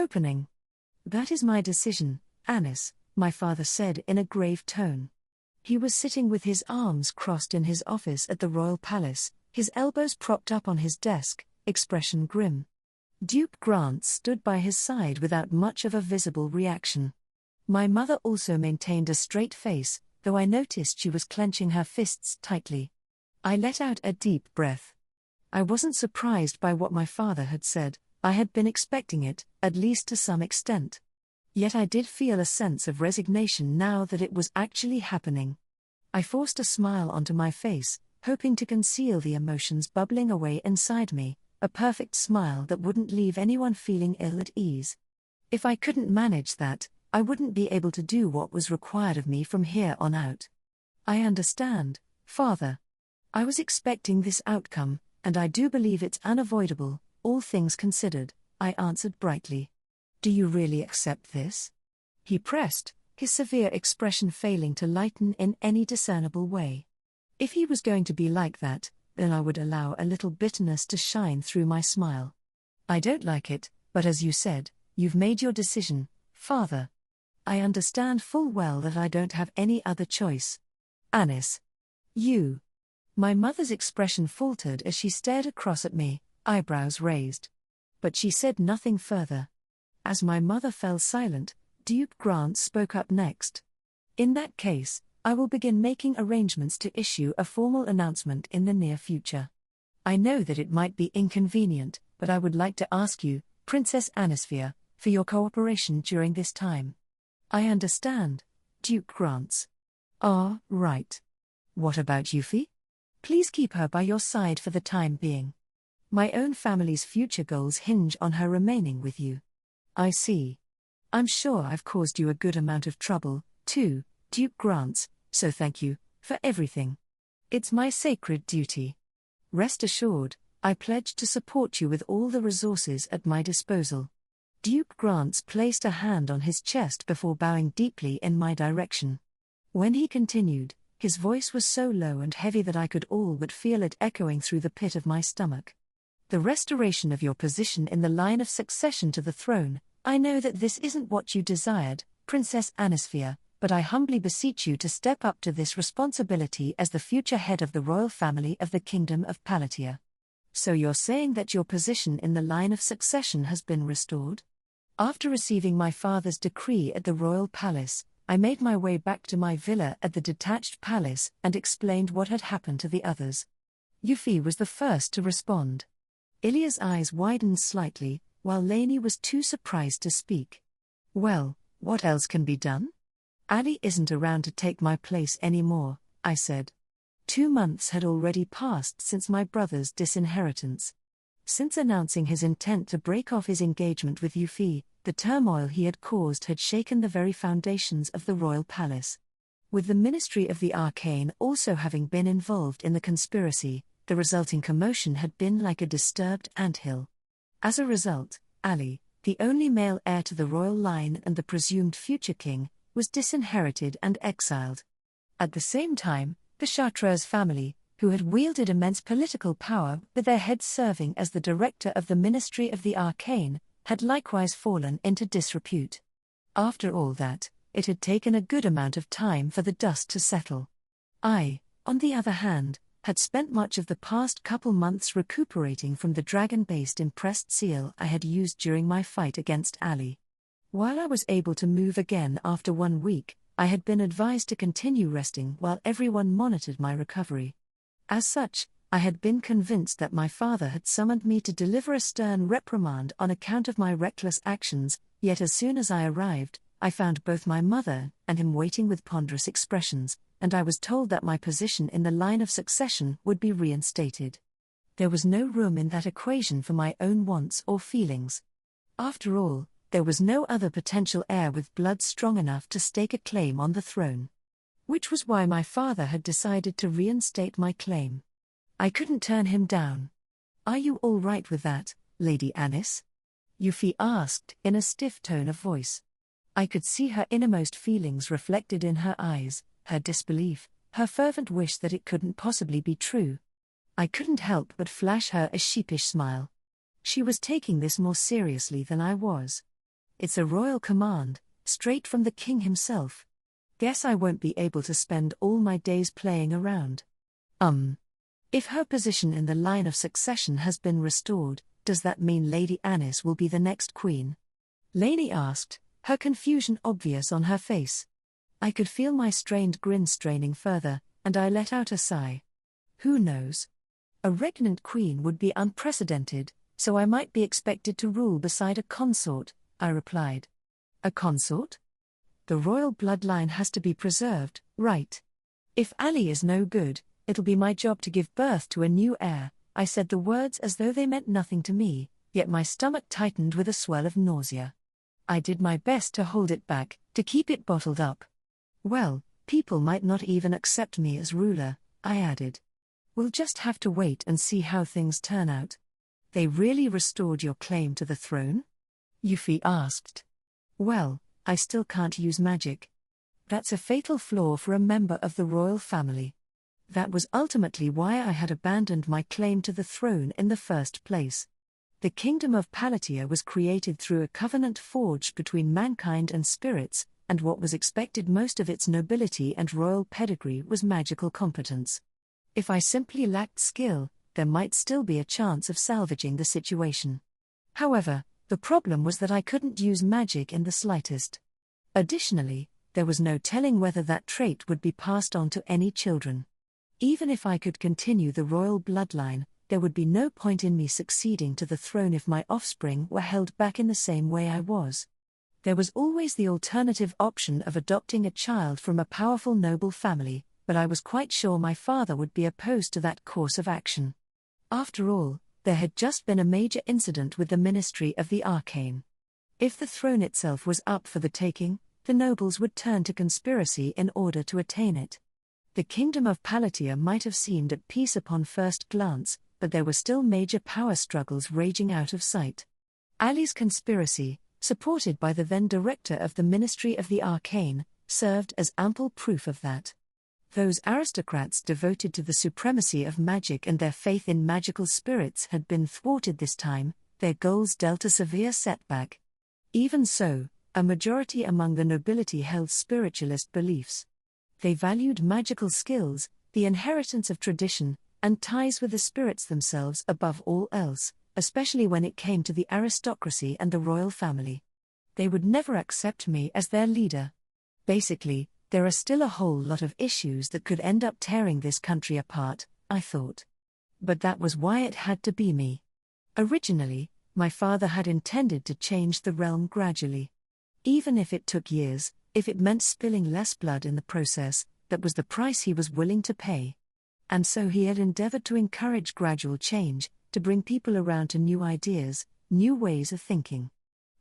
Opening. That is my decision, Anis, my father said in a grave tone. He was sitting with his arms crossed in his office at the royal palace, his elbows propped up on his desk, expression grim. Duke Grant stood by his side without much of a visible reaction. My mother also maintained a straight face, though I noticed she was clenching her fists tightly. I let out a deep breath. I wasn't surprised by what my father had said. I had been expecting it, at least to some extent. Yet I did feel a sense of resignation now that it was actually happening. I forced a smile onto my face, hoping to conceal the emotions bubbling away inside me, a perfect smile that wouldn't leave anyone feeling ill at ease. If I couldn't manage that, I wouldn't be able to do what was required of me from here on out. I understand, Father. I was expecting this outcome, and I do believe it's unavoidable, all things considered, I answered brightly. Do you really accept this? He pressed, his severe expression failing to lighten in any discernible way. If he was going to be like that, then I would allow a little bitterness to shine through my smile. I don't like it, but as you said, you've made your decision, Father. I understand full well that I don't have any other choice. Anis. You. My mother's expression faltered as she stared across at me, eyebrows raised. But she said nothing further. As my mother fell silent, Duke Grant spoke up next. In that case, I will begin making arrangements to issue a formal announcement in the near future. I know that it might be inconvenient, but I would like to ask you, Princess Anisphia, for your cooperation during this time. I understand, Duke Grants. Ah, right. What about Euphyllia? Please keep her by your side for the time being. My own family's future goals hinge on her remaining with you. I see. I'm sure I've caused you a good amount of trouble, too, Duke Grants, so thank you for everything. It's my sacred duty. Rest assured, I pledge to support you with all the resources at my disposal. Duke Grants placed a hand on his chest before bowing deeply in my direction. When he continued, his voice was so low and heavy that I could all but feel it echoing through the pit of my stomach. The restoration of your position in the line of succession to the throne, I know that this isn't what you desired, Princess Anisphia, but I humbly beseech you to step up to this responsibility as the future head of the royal family of the Kingdom of Palettia. So you're saying that your position in the line of succession has been restored? After receiving my father's decree at the royal palace, I made my way back to my villa at the detached palace and explained what had happened to the others. Euphyllia was the first to respond. Ilya's eyes widened slightly, while Lainey was too surprised to speak. Well, what else can be done? Ali isn't around to take my place anymore, I said. 2 months had already passed since my brother's disinheritance. Since announcing his intent to break off his engagement with Euphyllia, the turmoil he had caused had shaken the very foundations of the royal palace. With the Ministry of the Arcane also having been involved in the conspiracy, the resulting commotion had been like a disturbed anthill. As a result, Ali, the only male heir to the royal line and the presumed future king, was disinherited and exiled. At the same time, the Chartreuse family, who had wielded immense political power with their head serving as the director of the Ministry of the Arcane, had likewise fallen into disrepute. After all that, it had taken a good amount of time for the dust to settle. I, on the other hand, had spent much of the past couple months recuperating from the dragon-based impressed seal I had used during my fight against Ali. While I was able to move again after 1 week, I had been advised to continue resting while everyone monitored my recovery. As such, I had been convinced that my father had summoned me to deliver a stern reprimand on account of my reckless actions, yet as soon as I arrived, I found both my mother and him waiting with ponderous expressions, and I was told that my position in the line of succession would be reinstated. There was no room in that equation for my own wants or feelings. After all, there was no other potential heir with blood strong enough to stake a claim on the throne. Which was why my father had decided to reinstate my claim. I couldn't turn him down. Are you all right with that, Lady Anis? Euphyllia asked in a stiff tone of voice. I could see her innermost feelings reflected in her eyes, her disbelief, her fervent wish that it couldn't possibly be true. I couldn't help but flash her a sheepish smile. She was taking this more seriously than I was. It's a royal command, straight from the king himself. Guess I won't be able to spend all my days playing around. If her position in the line of succession has been restored, does that mean Lady Anis will be the next queen? Lainey asked, her confusion obvious on her face. I could feel my strained grin straining further, and I let out a sigh. Who knows? A regnant queen would be unprecedented, so I might be expected to rule beside a consort, I replied. A consort? The royal bloodline has to be preserved, right? If Ali is no good, it'll be my job to give birth to a new heir. I said the words as though they meant nothing to me, yet my stomach tightened with a swell of nausea. I did my best to hold it back, to keep it bottled up. Well, people might not even accept me as ruler, I added. We'll just have to wait and see how things turn out. They really restored your claim to the throne? Yuffie asked. Well, I still can't use magic. That's a fatal flaw for a member of the royal family. That was ultimately why I had abandoned my claim to the throne in the first place. The kingdom of Palettia was created through a covenant forged between mankind and spirits, and what was expected most of its nobility and royal pedigree was magical competence. If I simply lacked skill, there might still be a chance of salvaging the situation. However, the problem was that I couldn't use magic in the slightest. Additionally, there was no telling whether that trait would be passed on to any children. Even if I could continue the royal bloodline, there would be no point in me succeeding to the throne if my offspring were held back in the same way I was. There was always the alternative option of adopting a child from a powerful noble family, but I was quite sure my father would be opposed to that course of action. After all, there had just been a major incident with the Ministry of the Arcane. If the throne itself was up for the taking, the nobles would turn to conspiracy in order to attain it. The kingdom of Palettia might have seemed at peace upon first glance, but there were still major power struggles raging out of sight. Ali's conspiracy, supported by the then director of the Ministry of the Arcane, served as ample proof of that. Those aristocrats devoted to the supremacy of magic and their faith in magical spirits had been thwarted this time, their goals dealt a severe setback. Even so, a majority among the nobility held spiritualist beliefs. They valued magical skills, the inheritance of tradition, and ties with the spirits themselves above all else, especially when it came to the aristocracy and the royal family. They would never accept me as their leader. Basically, there are still a whole lot of issues that could end up tearing this country apart, I thought. But that was why it had to be me. Originally, my father had intended to change the realm gradually. Even if it took years, if it meant spilling less blood in the process, that was the price he was willing to pay. And so he had endeavored to encourage gradual change, to bring people around to new ideas, new ways of thinking.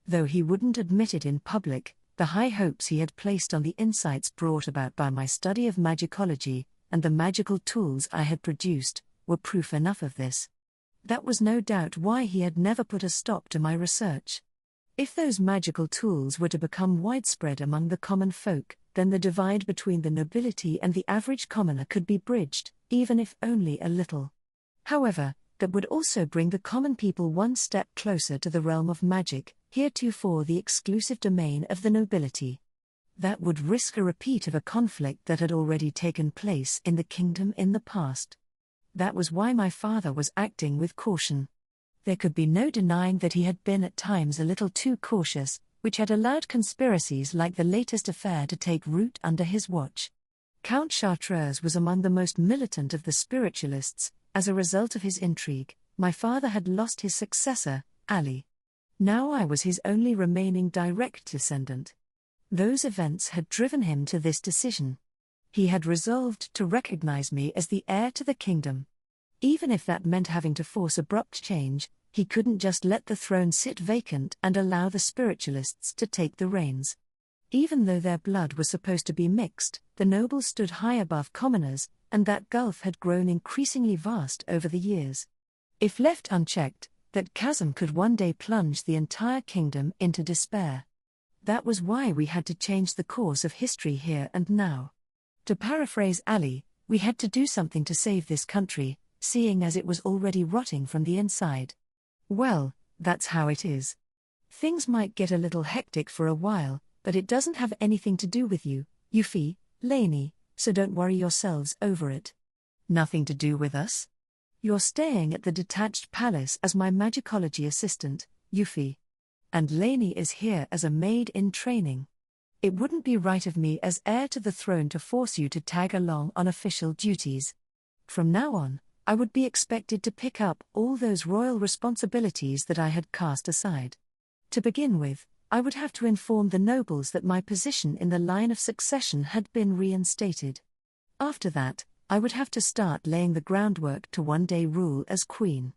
Though he wouldn't admit it in public, the high hopes he had placed on the insights brought about by my study of magicology, and the magical tools I had produced, were proof enough of this. That was no doubt why he had never put a stop to my research. If those magical tools were to become widespread among the common folk, then the divide between the nobility and the average commoner could be bridged, even if only a little. However, that would also bring the common people one step closer to the realm of magic, heretofore the exclusive domain of the nobility. That would risk a repeat of a conflict that had already taken place in the kingdom in the past. That was why my father was acting with caution. There could be no denying that he had been at times a little too cautious, which had allowed conspiracies like the latest affair to take root under his watch. Count Chartreuse was among the most militant of the spiritualists. As a result of his intrigue, my father had lost his successor, Ali. Now I was his only remaining direct descendant. Those events had driven him to this decision. He had resolved to recognize me as the heir to the kingdom. Even if that meant having to force abrupt change, he couldn't just let the throne sit vacant and allow the spiritualists to take the reins. Even though their blood was supposed to be mixed, the nobles stood high above commoners, and that gulf had grown increasingly vast over the years. If left unchecked, that chasm could one day plunge the entire kingdom into despair. That was why we had to change the course of history here and now. To paraphrase Ali, we had to do something to save this country, seeing as it was already rotting from the inside. Well, that's how it is. Things might get a little hectic for a while, but it doesn't have anything to do with you, Euphyllia, so don't worry yourselves over it. Nothing to do with us? You're staying at the detached palace as my magicology assistant, Euphyllia. And Lainey is here as a maid in training. It wouldn't be right of me as heir to the throne to force you to tag along on official duties. From now on, I would be expected to pick up all those royal responsibilities that I had cast aside. To begin with, I would have to inform the nobles that my position in the line of succession had been reinstated. After that, I would have to start laying the groundwork to one day rule as queen.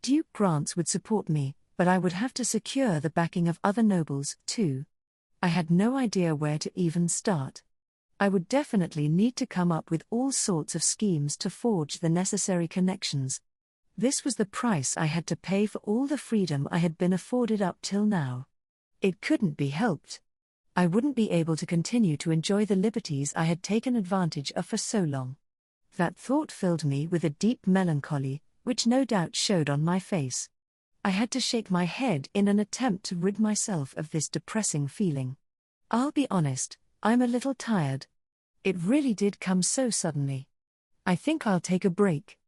Duke grants would support me, but I would have to secure the backing of other nobles, too. I had no idea where to even start. I would definitely need to come up with all sorts of schemes to forge the necessary connections. This was the price I had to pay for all the freedom I had been afforded up till now. It couldn't be helped. I wouldn't be able to continue to enjoy the liberties I had taken advantage of for so long. That thought filled me with a deep melancholy, which no doubt showed on my face. I had to shake my head in an attempt to rid myself of this depressing feeling. I'll be honest, I'm a little tired. It really did come so suddenly. I think I'll take a break.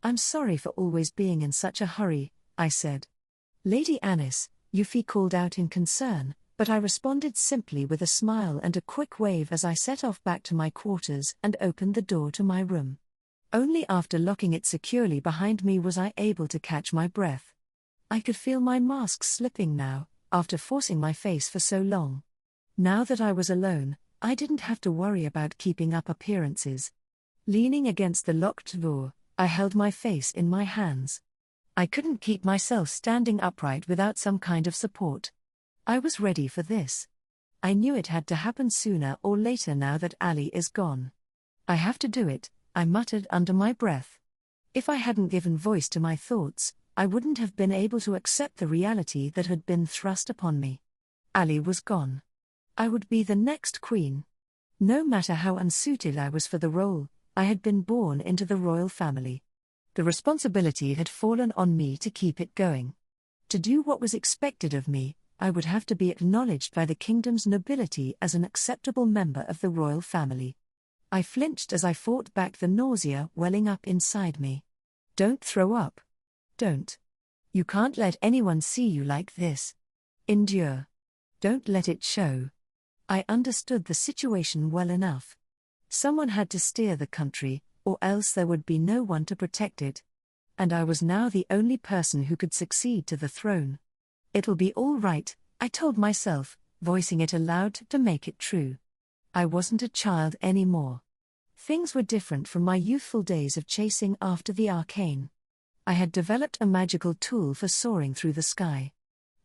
I'm sorry for always being in such a hurry, I said. Lady Anis, Euphyllia called out in concern, but I responded simply with a smile and a quick wave as I set off back to my quarters and opened the door to my room. Only after locking it securely behind me was I able to catch my breath. I could feel my mask slipping now, after forcing my face for so long. Now that I was alone, I didn't have to worry about keeping up appearances. Leaning against the locked door, I held my face in my hands. I couldn't keep myself standing upright without some kind of support. I was ready for this. I knew it had to happen sooner or later now that Ali is gone. I have to do it, I muttered under my breath. If I hadn't given voice to my thoughts, I wouldn't have been able to accept the reality that had been thrust upon me. Ali was gone. I would be the next queen. No matter how unsuited I was for the role, I had been born into the royal family. The responsibility had fallen on me to keep it going. To do what was expected of me, I would have to be acknowledged by the kingdom's nobility as an acceptable member of the royal family. I flinched as I fought back the nausea welling up inside me. Don't throw up. Don't. You can't let anyone see you like this. Endure. Don't let it show. I understood the situation well enough. Someone had to steer the country, or else there would be no one to protect it. And I was now the only person who could succeed to the throne. It'll be all right, I told myself, voicing it aloud to make it true. I wasn't a child anymore. Things were different from my youthful days of chasing after the arcane. I had developed a magical tool for soaring through the sky.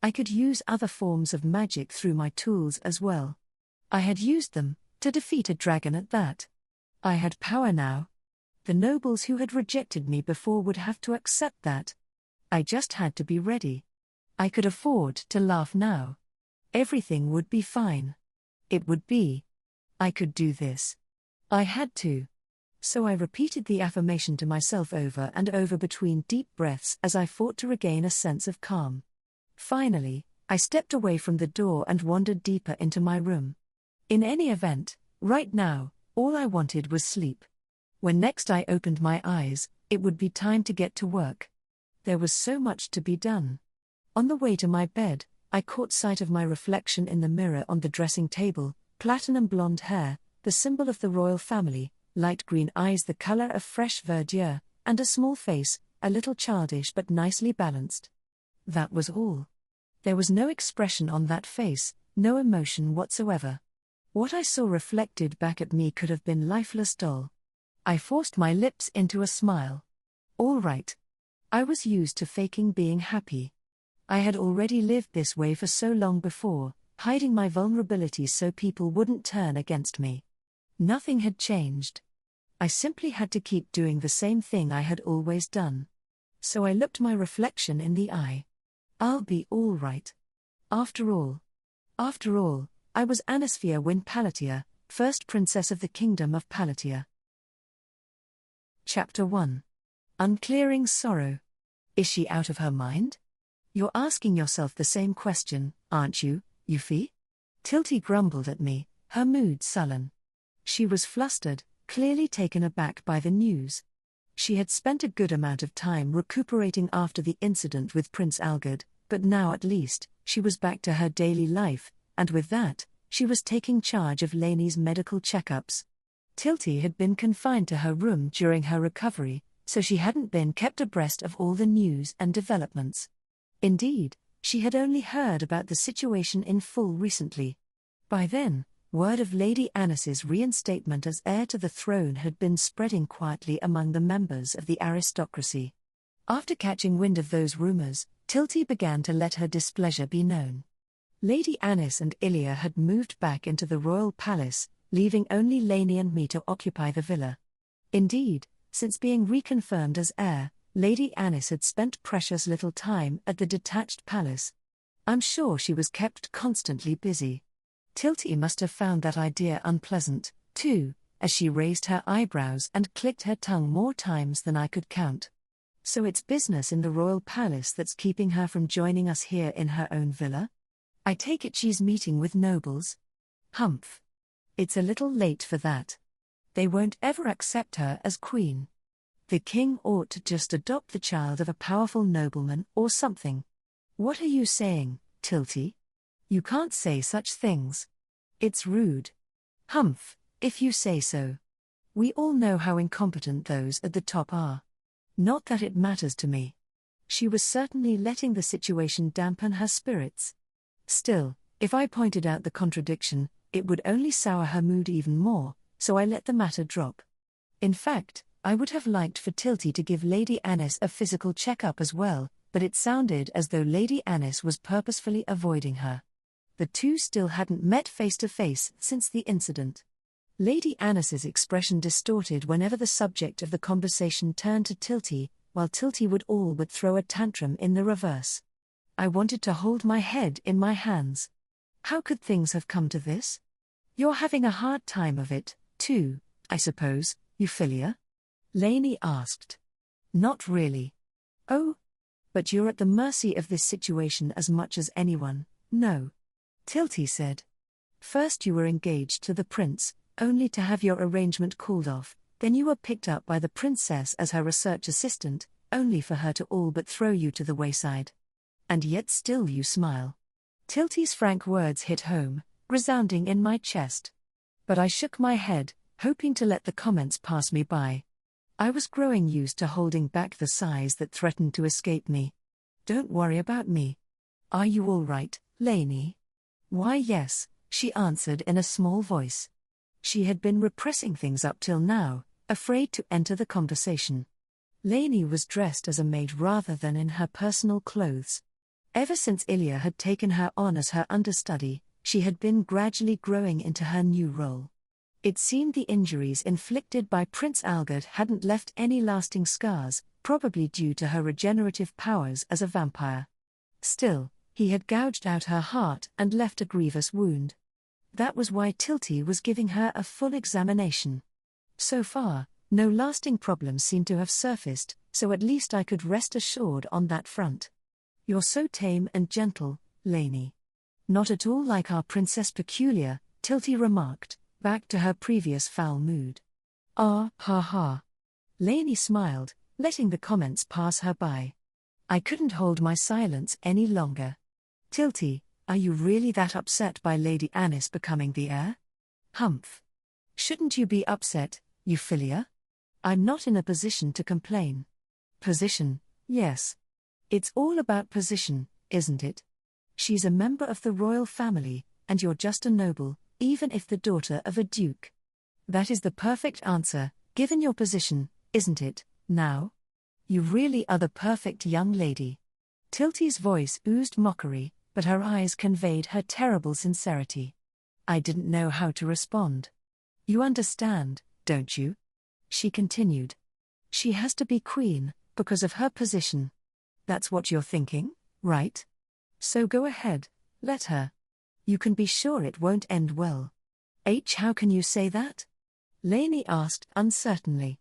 I could use other forms of magic through my tools as well. I had used them, to defeat a dragon at that. I had power now. The nobles who had rejected me before would have to accept that. I just had to be ready. I could afford to laugh now. Everything would be fine. It would be. I could do this. I had to. So I repeated the affirmation to myself over and over between deep breaths as I fought to regain a sense of calm. Finally, I stepped away from the door and wandered deeper into my room. In any event, right now, all I wanted was sleep. When next I opened my eyes, it would be time to get to work. There was so much to be done. On the way to my bed, I caught sight of my reflection in the mirror on the dressing table, platinum blonde hair, the symbol of the royal family, light green eyes the color of fresh verdure, and a small face, a little childish but nicely balanced. That was all. There was no expression on that face, no emotion whatsoever. What I saw reflected back at me could have been lifeless dull. I forced my lips into a smile. All right. I was used to faking being happy. I had already lived this way for so long before, hiding my vulnerabilities so people wouldn't turn against me. Nothing had changed. I simply had to keep doing the same thing I had always done. So I looked my reflection in the eye. I'll be all right. After all, I was Anisphia Palettia, first princess of the kingdom of Palettia. Chapter 1. Unclearing sorrow. Is she out of her mind? You're asking yourself the same question, aren't you, Euphyllia? Tilty grumbled at me, her mood sullen. She was flustered, clearly taken aback by the news. She had spent a good amount of time recuperating after the incident with Prince Algard, but now at least, she was back to her daily life, and with that, she was taking charge of Lainey's medical checkups. Tilty had been confined to her room during her recovery, so she hadn't been kept abreast of all the news and developments. Indeed, she had only heard about the situation in full recently. By then, word of Lady Anis's reinstatement as heir to the throne had been spreading quietly among the members of the aristocracy. After catching wind of those rumors, Tilty began to let her displeasure be known. Lady Anis and Euphyllia had moved back into the royal palace, leaving only Lainey and me to occupy the villa. Indeed, since being reconfirmed as heir, Lady Anis had spent precious little time at the detached palace. I'm sure she was kept constantly busy. Tilty must have found that idea unpleasant, too, as she raised her eyebrows and clicked her tongue more times than I could count. So it's business in the royal palace that's keeping her from joining us here in her own villa? I take it she's meeting with nobles? Humph. It's a little late for that. They won't ever accept her as queen. The king ought to just adopt the child of a powerful nobleman or something. What are you saying, Tilty? You can't say such things. It's rude. Humph, if you say so. We all know how incompetent those at the top are. Not that it matters to me. She was certainly letting the situation dampen her spirits. Still, if I pointed out the contradiction, it would only sour her mood even more, so I let the matter drop. In fact, I would have liked for Tilty to give Lady Anis a physical checkup as well, but it sounded as though Lady Anis was purposefully avoiding her. The two still hadn't met face to face since the incident. Lady Anis's expression distorted whenever the subject of the conversation turned to Tilty, while Tilty would all but throw a tantrum in the reverse. I wanted to hold my head in my hands. How could things have come to this? You're having a hard time of it, too, I suppose, Euphyllia? Lainey asked. Not really. Oh? But you're at the mercy of this situation as much as anyone, no? Tilty said. First you were engaged to the prince, only to have your arrangement called off, then you were picked up by the princess as her research assistant, only for her to all but throw you to the wayside. And yet still you smile. Tilty's frank words hit home, resounding in my chest. But I shook my head, hoping to let the comments pass me by. I was growing used to holding back the sighs that threatened to escape me. Don't worry about me. Are you all right, Lainey? Why yes, she answered in a small voice. She had been repressing things up till now, afraid to enter the conversation. Lainey was dressed as a maid rather than in her personal clothes. Ever since Euphyllia had taken her on as her understudy, she had been gradually growing into her new role. It seemed the injuries inflicted by Prince Algard hadn't left any lasting scars, probably due to her regenerative powers as a vampire. Still, he had gouged out her heart and left a grievous wound. That was why Tilty was giving her a full examination. So far, no lasting problems seemed to have surfaced, so at least I could rest assured on that front. You're so tame and gentle, Lainey. Not at all like our Princess Peculiar, Tilty remarked, back to her previous foul mood. Ah, ha ha. Lainey smiled, letting the comments pass her by. I couldn't hold my silence any longer. Tilty, are you really that upset by Lady Anis becoming the heir? Humph. Shouldn't you be upset, Euphyllia? I'm not in a position to complain. Position, yes. It's all about position, isn't it? She's a member of the royal family, and you're just a noble, even if the daughter of a duke. That is the perfect answer, given your position, isn't it, now? You really are the perfect young lady. Tilty's voice oozed mockery, but her eyes conveyed her terrible sincerity. I didn't know how to respond. You understand, don't you? She continued. She has to be queen, because of her position. That's what you're thinking, right? So go ahead, let her. You can be sure it won't end well. How can you say that? Lainey asked uncertainly.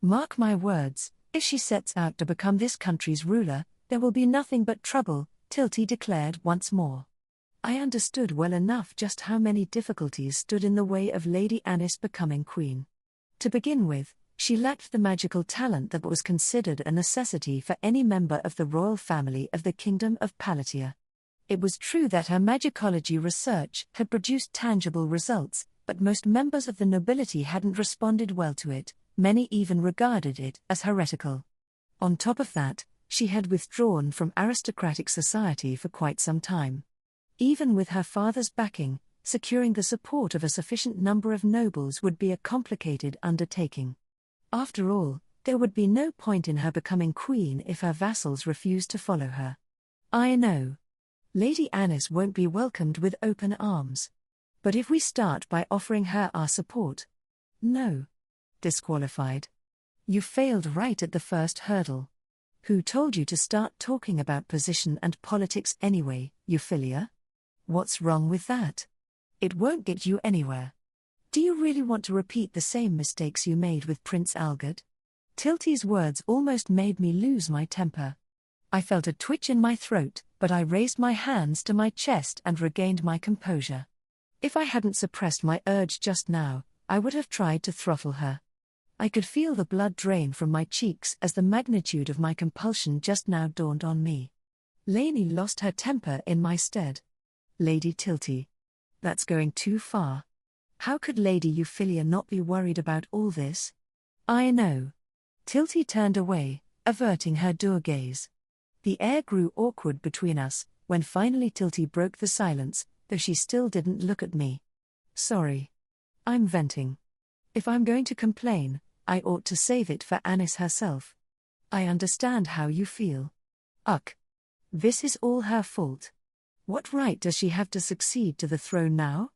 Mark my words, if she sets out to become this country's ruler, there will be nothing but trouble, Tilty declared once more. I understood well enough just how many difficulties stood in the way of Lady Anis becoming queen. To begin with, she lacked the magical talent that was considered a necessity for any member of the royal family of the Kingdom of Palettia. It was true that her magicology research had produced tangible results, but most members of the nobility hadn't responded well to it, many even regarded it as heretical. On top of that, she had withdrawn from aristocratic society for quite some time. Even with her father's backing, securing the support of a sufficient number of nobles would be a complicated undertaking. After all, there would be no point in her becoming queen if her vassals refused to follow her. I know. Lady Anis won't be welcomed with open arms. But if we start by offering her our support? No. Disqualified. You failed right at the first hurdle. Who told you to start talking about position and politics anyway, Euphyllia? What's wrong with that? It won't get you anywhere. Do you really want to repeat the same mistakes you made with Prince Algard? Tilty's words almost made me lose my temper. I felt a twitch in my throat, but I raised my hands to my chest and regained my composure. If I hadn't suppressed my urge just now, I would have tried to throttle her. I could feel the blood drain from my cheeks as the magnitude of my compulsion just now dawned on me. Lainey lost her temper in my stead. Lady Tilty. That's going too far. How could Lady Euphyllia not be worried about all this? I know. Tilty turned away, averting her dour gaze. The air grew awkward between us, when finally Tilty broke the silence, though she still didn't look at me. Sorry. I'm venting. If I'm going to complain, I ought to save it for Anis herself. I understand how you feel. Ugh. This is all her fault. What right does she have to succeed to the throne now?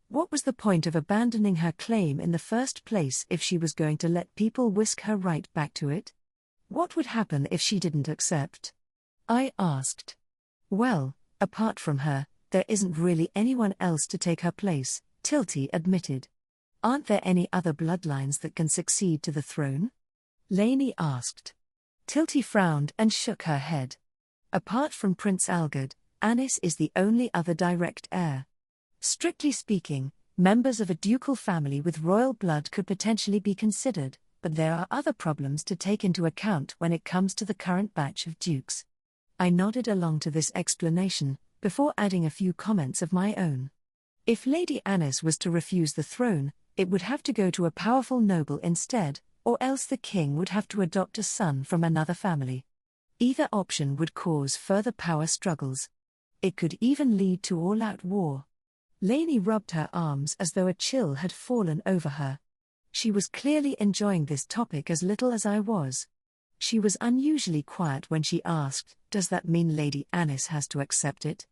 What was the point of abandoning her claim in the first place if she was going to let people whisk her right back to it? What would happen if she didn't accept? I asked. Well, apart from her, there isn't really anyone else to take her place, Tilty admitted. Aren't there any other bloodlines that can succeed to the throne? Lainey asked. Tilty frowned and shook her head. Apart from Prince Algard, Anis is the only other direct heir. Strictly speaking, members of a ducal family with royal blood could potentially be considered, but there are other problems to take into account when it comes to the current batch of dukes. I nodded along to this explanation, before adding a few comments of my own. If Lady Anis was to refuse the throne, it would have to go to a powerful noble instead, or else the king would have to adopt a son from another family. Either option would cause further power struggles. It could even lead to all-out war. Lainey rubbed her arms as though a chill had fallen over her. She was clearly enjoying this topic as little as I was. She was unusually quiet when she asked, "Does that mean Lady Anis has to accept it?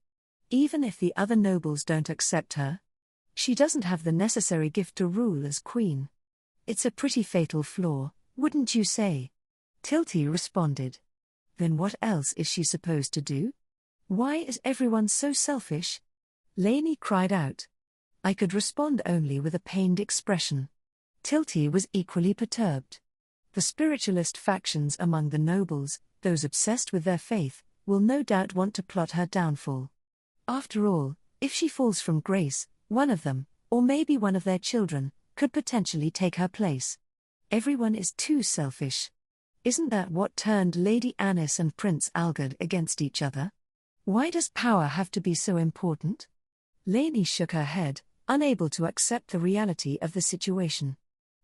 Even if the other nobles don't accept her? She doesn't have the necessary gift to rule as queen. It's a pretty fatal flaw, wouldn't you say?" Tilty responded. Then what else is she supposed to do? Why is everyone so selfish? Lainey cried out. I could respond only with a pained expression. Tilty was equally perturbed. The spiritualist factions among the nobles, those obsessed with their faith, will no doubt want to plot her downfall. After all, if she falls from grace, one of them, or maybe one of their children, could potentially take her place. Everyone is too selfish. Isn't that what turned Lady Anis and Prince Algard against each other? Why does power have to be so important? Lainey shook her head, unable to accept the reality of the situation.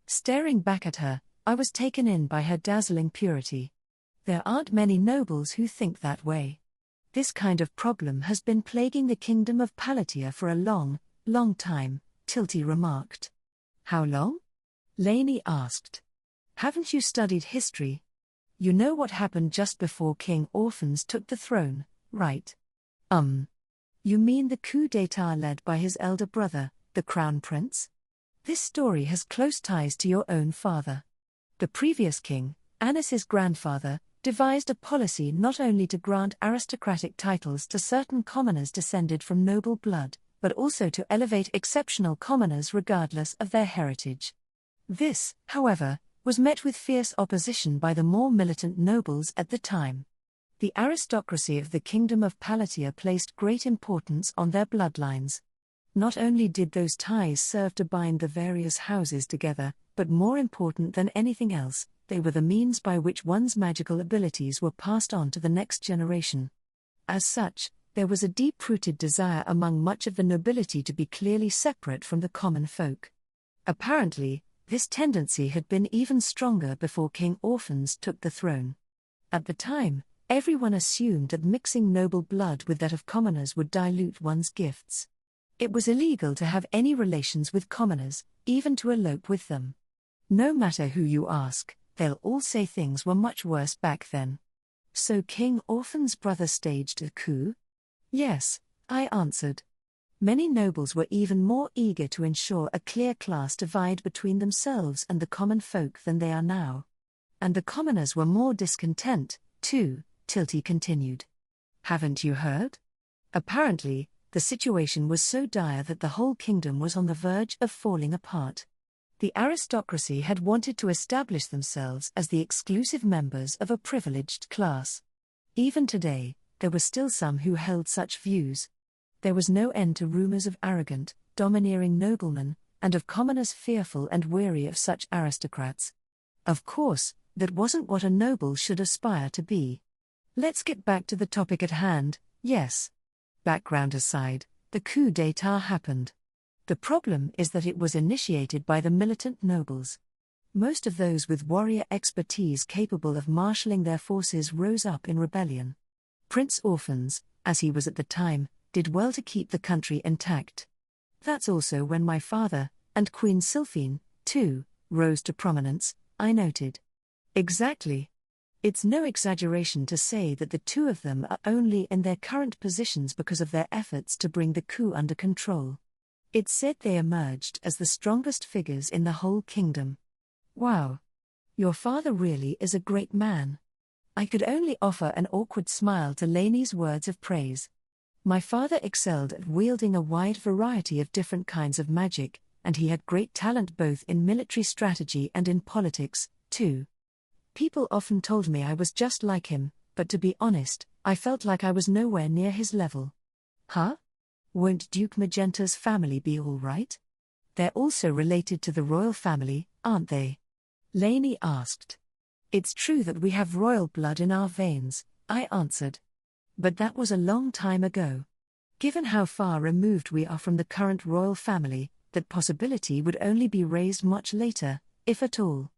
Staring back at her, I was taken in by her dazzling purity. There aren't many nobles who think that way. This kind of problem has been plaguing the Kingdom of Palettia for a long, long time, Tilty remarked. How long? Lainey asked. Haven't you studied history? You know what happened just before King Orphans took the throne, right? You mean the coup d'état led by his elder brother, the Crown Prince? This story has close ties to your own father. The previous king, Anis's grandfather, devised a policy not only to grant aristocratic titles to certain commoners descended from noble blood, but also to elevate exceptional commoners regardless of their heritage. This, however, was met with fierce opposition by the more militant nobles at the time. The aristocracy of the kingdom of Palettia placed great importance on their bloodlines. Not only did those ties serve to bind the various houses together, but more important than anything else, they were the means by which one's magical abilities were passed on to the next generation. As such, there was a deep-rooted desire among much of the nobility to be clearly separate from the common folk. Apparently, this tendency had been even stronger before King Orphans took the throne. At the time, everyone assumed that mixing noble blood with that of commoners would dilute one's gifts. It was illegal to have any relations with commoners, even to elope with them. No matter who you ask, they'll all say things were much worse back then. So King Orphan's brother staged a coup? Yes, I answered. Many nobles were even more eager to ensure a clear class divide between themselves and the common folk than they are now. And the commoners were more discontent, too, Tilty continued. Haven't you heard? Apparently, the situation was so dire that the whole kingdom was on the verge of falling apart. The aristocracy had wanted to establish themselves as the exclusive members of a privileged class. Even today, there were still some who held such views. There was no end to rumors of arrogant, domineering noblemen, and of commoners fearful and weary of such aristocrats. Of course, that wasn't what a noble should aspire to be. Let's get back to the topic at hand. Yes. Background aside, the coup d'état happened. The problem is that it was initiated by the militant nobles. Most of those with warrior expertise capable of marshalling their forces rose up in rebellion. Prince Orphans, as he was at the time, did well to keep the country intact. That's also when my father, and Queen Sylphine, too, rose to prominence, I noted. Exactly. It's no exaggeration to say that the two of them are only in their current positions because of their efforts to bring the coup under control. It's said they emerged as the strongest figures in the whole kingdom. Wow. Your father really is a great man. I could only offer an awkward smile to Lainey's words of praise. My father excelled at wielding a wide variety of different kinds of magic, and he had great talent both in military strategy and in politics, too. People often told me I was just like him, but to be honest, I felt like I was nowhere near his level. Huh? Won't Duke Magenta's family be all right? They're also related to the royal family, aren't they? Lainey asked. It's true that we have royal blood in our veins, I answered. But that was a long time ago. Given how far removed we are from the current royal family, that possibility would only be raised much later, if at all.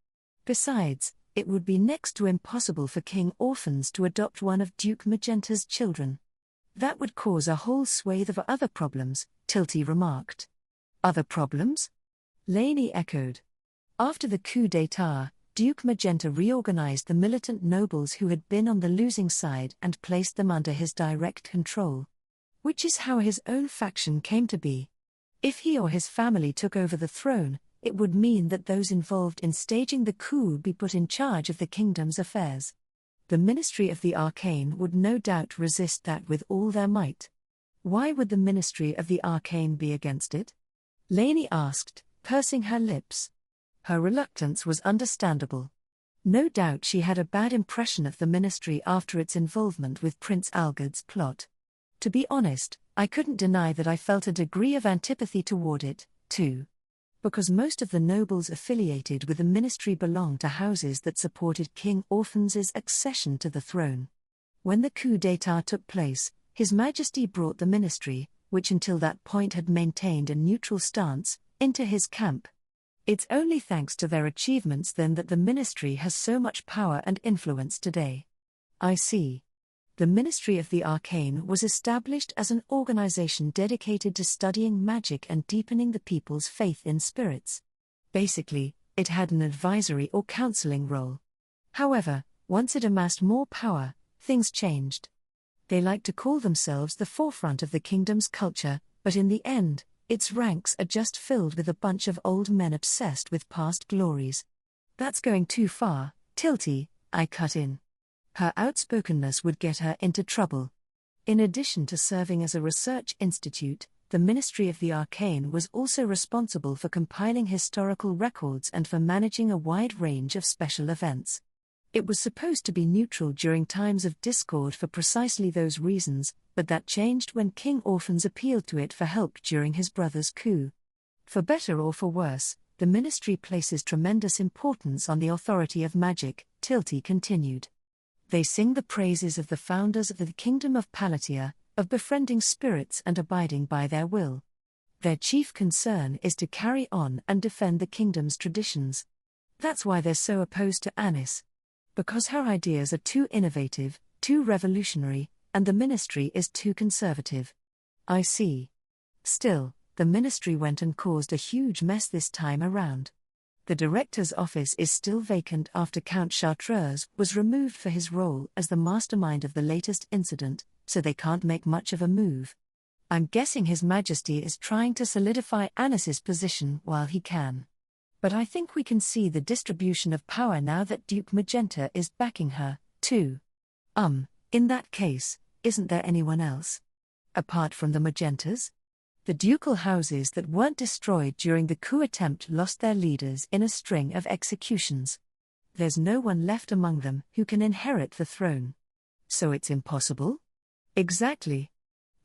Besides, it would be next to impossible for King Orphans to adopt one of Duke Magenta's children. That would cause a whole swathe of other problems, Tilty remarked. Other problems? Lainey echoed. After the coup d'état, Duke Magenta reorganized the militant nobles who had been on the losing side and placed them under his direct control. Which is how his own faction came to be. If he or his family took over the throne, it would mean that those involved in staging the coup be put in charge of the kingdom's affairs. The Ministry of the Arcane would no doubt resist that with all their might. Why would the Ministry of the Arcane be against it? Lainey asked, pursing her lips. Her reluctance was understandable. No doubt she had a bad impression of the ministry after its involvement with Prince Algard's plot. To be honest, I couldn't deny that I felt a degree of antipathy toward it, too. Because most of the nobles affiliated with the ministry belonged to houses that supported King Orphans' accession to the throne. When the coup d'état took place, His Majesty brought the ministry, which until that point had maintained a neutral stance, into his camp. It's only thanks to their achievements then that the ministry has so much power and influence today. I see. The Ministry of the Arcane was established as an organization dedicated to studying magic and deepening the people's faith in spirits. Basically, it had an advisory or counseling role. However, once it amassed more power, things changed. They like to call themselves the forefront of the kingdom's culture, but in the end, its ranks are just filled with a bunch of old men obsessed with past glories. That's going too far, Tilty, I cut in. Her outspokenness would get her into trouble. In addition to serving as a research institute, the Ministry of the Arcane was also responsible for compiling historical records and for managing a wide range of special events. It was supposed to be neutral during times of discord for precisely those reasons, but that changed when King Orphans appealed to it for help during his brother's coup. For better or for worse, the ministry places tremendous importance on the authority of magic, Tilty continued. They sing the praises of the founders of the kingdom of Palettia, of befriending spirits and abiding by their will. Their chief concern is to carry on and defend the kingdom's traditions. That's why they're so opposed to Anis. Because her ideas are too innovative, too revolutionary, and the ministry is too conservative. I see. Still, the ministry went and caused a huge mess this time around. The director's office is still vacant after Count Chartreuse was removed for his role as the mastermind of the latest incident, so they can't make much of a move. I'm guessing His Majesty is trying to solidify Anis's position while he can. But I think we can see the distribution of power now that Duke Magenta is backing her, too. In that case, isn't there anyone else? Apart from the Magentas? The ducal houses that weren't destroyed during the coup attempt lost their leaders in a string of executions. There's no one left among them who can inherit the throne. So it's impossible? Exactly.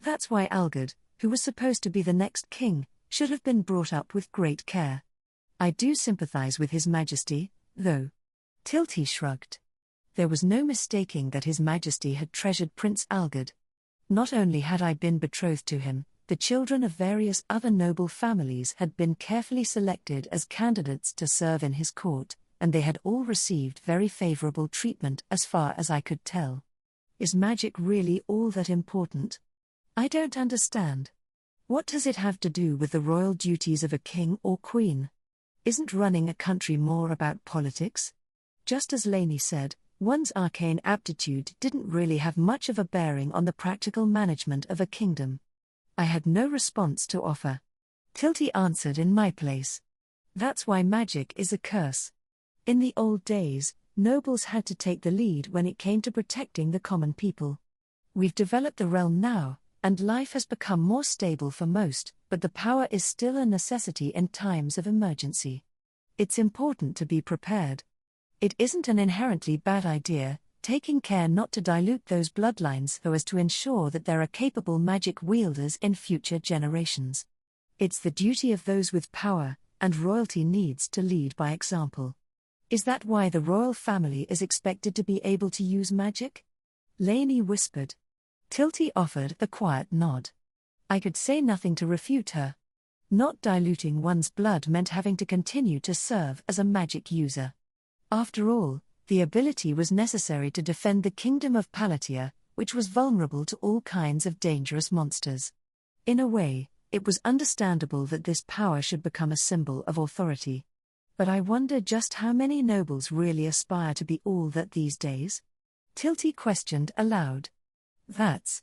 That's why Algard, who was supposed to be the next king, should have been brought up with great care. I do sympathize with His Majesty, though. Tilty shrugged. There was no mistaking that His Majesty had treasured Prince Algard. Not only had I been betrothed to him, the children of various other noble families had been carefully selected as candidates to serve in his court, and they had all received very favorable treatment as far as I could tell. Is magic really all that important? I don't understand. What does it have to do with the royal duties of a king or queen? Isn't running a country more about politics? Just as Lainey said, one's arcane aptitude didn't really have much of a bearing on the practical management of a kingdom. I had no response to offer. Tilty answered in my place. That's why magic is a curse. In the old days, nobles had to take the lead when it came to protecting the common people. We've developed the realm now, and life has become more stable for most, but the power is still a necessity in times of emergency. It's important to be prepared. It isn't an inherently bad idea, taking care not to dilute those bloodlines so as to ensure that there are capable magic wielders in future generations. It's the duty of those with power, and royalty needs to lead by example. Is that why the royal family is expected to be able to use magic? Lainey whispered. Tilty offered a quiet nod. I could say nothing to refute her. Not diluting one's blood meant having to continue to serve as a magic user. After all, the ability was necessary to defend the kingdom of Palettia, which was vulnerable to all kinds of dangerous monsters. In a way, it was understandable that this power should become a symbol of authority. But I wonder just how many nobles really aspire to be all that these days? Tilty questioned aloud. That's.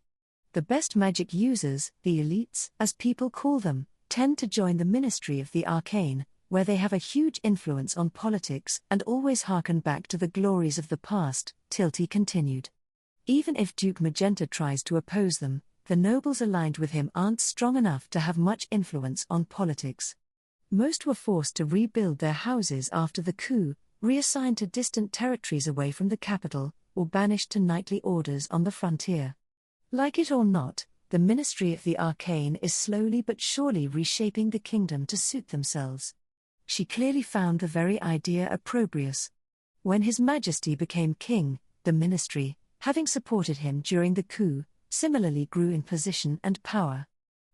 The best magic users, the elites, as people call them, tend to join the Ministry of the Arcane, where they have a huge influence on politics and always harken back to the glories of the past, Tilty continued. Even if Duke Magenta tries to oppose them, the nobles aligned with him aren't strong enough to have much influence on politics. Most were forced to rebuild their houses after the coup, reassigned to distant territories away from the capital, or banished to knightly orders on the frontier. Like it or not, the Ministry of the Arcane is slowly but surely reshaping the kingdom to suit themselves. She clearly found the very idea opprobrious. When His Majesty became king, the ministry, having supported him during the coup, similarly grew in position and power.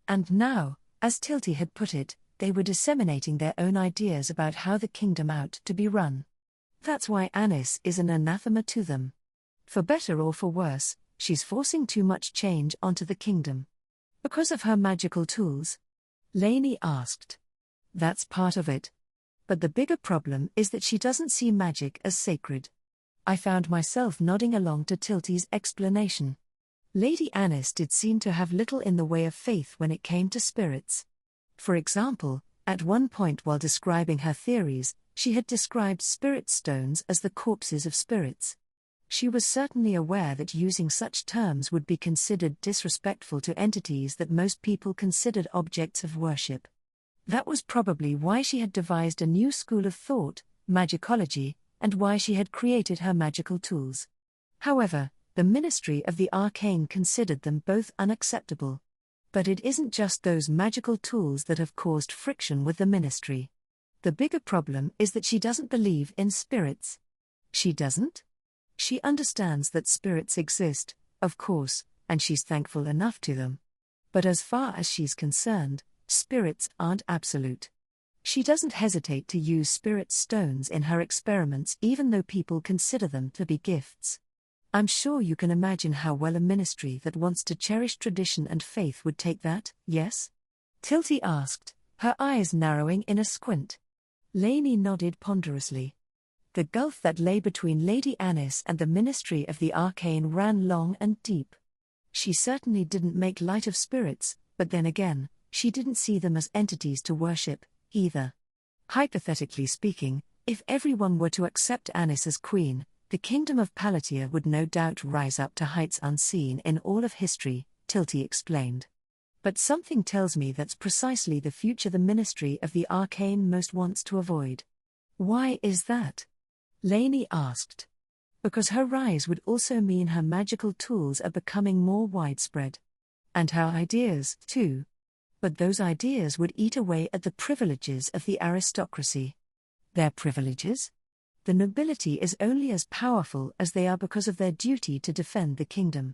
And now, as Tilty had put it, they were disseminating their own ideas about how the kingdom ought to be run. That's why Anis is an anathema to them. For better or for worse, she's forcing too much change onto the kingdom. Because of her magical tools? Lainey asked. That's part of it. But the bigger problem is that she doesn't see magic as sacred. I found myself nodding along to Tilty's explanation. Lady Anis did seem to have little in the way of faith when it came to spirits. For example, at one point while describing her theories, she had described spirit stones as the corpses of spirits. She was certainly aware that using such terms would be considered disrespectful to entities that most people considered objects of worship. That was probably why she had devised a new school of thought, magicology, and why she had created her magical tools. However, the Ministry of the Arcane considered them both unacceptable. But it isn't just those magical tools that have caused friction with the Ministry. The bigger problem is that she doesn't believe in spirits. She doesn't? She understands that spirits exist, of course, and she's thankful enough to them. But as far as she's concerned, spirits aren't absolute. She doesn't hesitate to use spirit stones in her experiments even though people consider them to be gifts. I'm sure you can imagine how well a ministry that wants to cherish tradition and faith would take that, yes? Tilty asked, her eyes narrowing in a squint. Lainey nodded ponderously. The gulf that lay between Lady Anis and the Ministry of the Arcane ran long and deep. She certainly didn't make light of spirits, but then again, she didn't see them as entities to worship, either. Hypothetically speaking, if everyone were to accept Anis as queen, the kingdom of Palettia would no doubt rise up to heights unseen in all of history, Tilty explained. But something tells me that's precisely the future the Ministry of the Arcane most wants to avoid. Why is that? Lainey asked. Because her rise would also mean her magical tools are becoming more widespread. And her ideas, too. But those ideas would eat away at the privileges of the aristocracy. Their privileges? The nobility is only as powerful as they are because of their duty to defend the kingdom.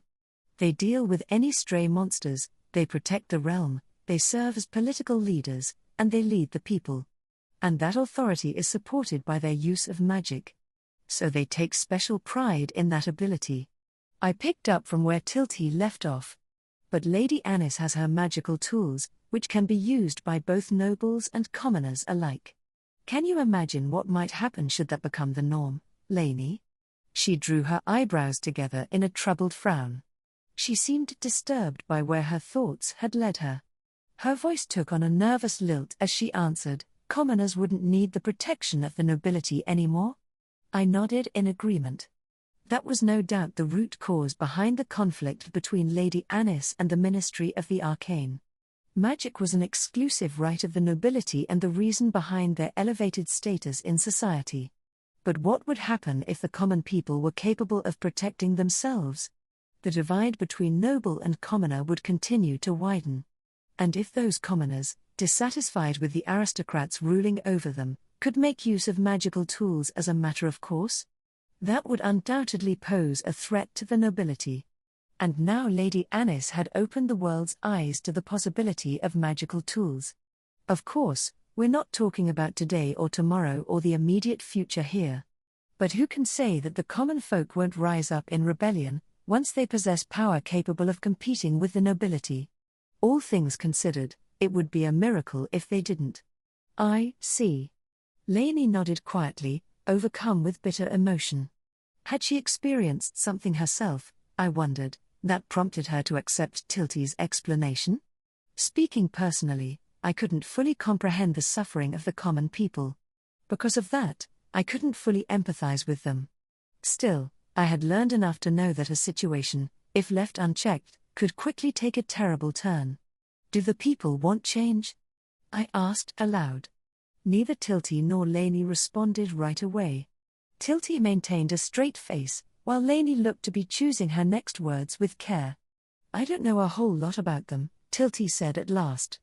They deal with any stray monsters, they protect the realm, they serve as political leaders, and they lead the people. And that authority is supported by their use of magic. So they take special pride in that ability. I picked up from where Tilty left off. But Lady Anis has her magical tools, which can be used by both nobles and commoners alike. Can you imagine what might happen should that become the norm, Lainey? She drew her eyebrows together in a troubled frown. She seemed disturbed by where her thoughts had led her. Her voice took on a nervous lilt as she answered, commoners wouldn't need the protection of the nobility anymore? I nodded in agreement. That was no doubt the root cause behind the conflict between Lady Anis and the Ministry of the Arcane. Magic was an exclusive right of the nobility and the reason behind their elevated status in society. But what would happen if the common people were capable of protecting themselves? The divide between noble and commoner would continue to widen. And if those commoners, dissatisfied with the aristocrats ruling over them, could make use of magical tools as a matter of course? That would undoubtedly pose a threat to the nobility. And now Lady Anis had opened the world's eyes to the possibility of magical tools. Of course, we're not talking about today or tomorrow or the immediate future here. But who can say that the common folk won't rise up in rebellion, once they possess power capable of competing with the nobility? All things considered, it would be a miracle if they didn't. I see. Lainey nodded quietly, overcome with bitter emotion. Had she experienced something herself, I wondered, that prompted her to accept Tilty's explanation? Speaking personally, I couldn't fully comprehend the suffering of the common people. Because of that, I couldn't fully empathize with them. Still, I had learned enough to know that a situation, if left unchecked, could quickly take a terrible turn. Do the people want change? I asked aloud. Neither Tilty nor Lainey responded right away. Tilty maintained a straight face, while Lainey looked to be choosing her next words with care. I don't know a whole lot about them, Tilty said at last.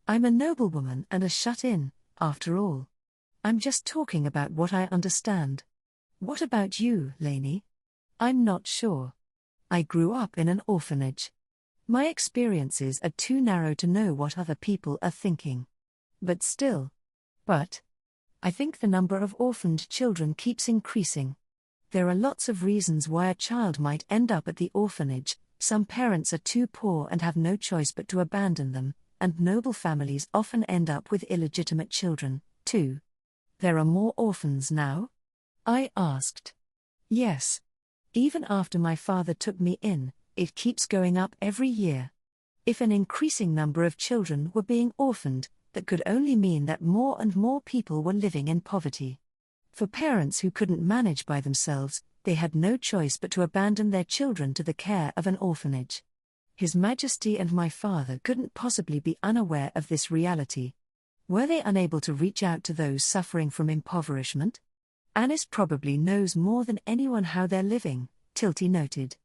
I'm a noblewoman and a shut-in, after all. I'm just talking about what I understand. What about you, Lainey? I'm not sure. I grew up in an orphanage. My experiences are too narrow to know what other people are thinking. But still. But I think the number of orphaned children keeps increasing. There are lots of reasons why a child might end up at the orphanage. Some parents are too poor and have no choice but to abandon them, and noble families often end up with illegitimate children, too. There are more orphans now? I asked. Yes. Even after my father took me in, it keeps going up every year. If an increasing number of children were being orphaned, that could only mean that more and more people were living in poverty. For parents who couldn't manage by themselves, they had no choice but to abandon their children to the care of an orphanage. His Majesty and my father couldn't possibly be unaware of this reality. Were they unable to reach out to those suffering from impoverishment? Anis probably knows more than anyone how they're living, Tilty noted.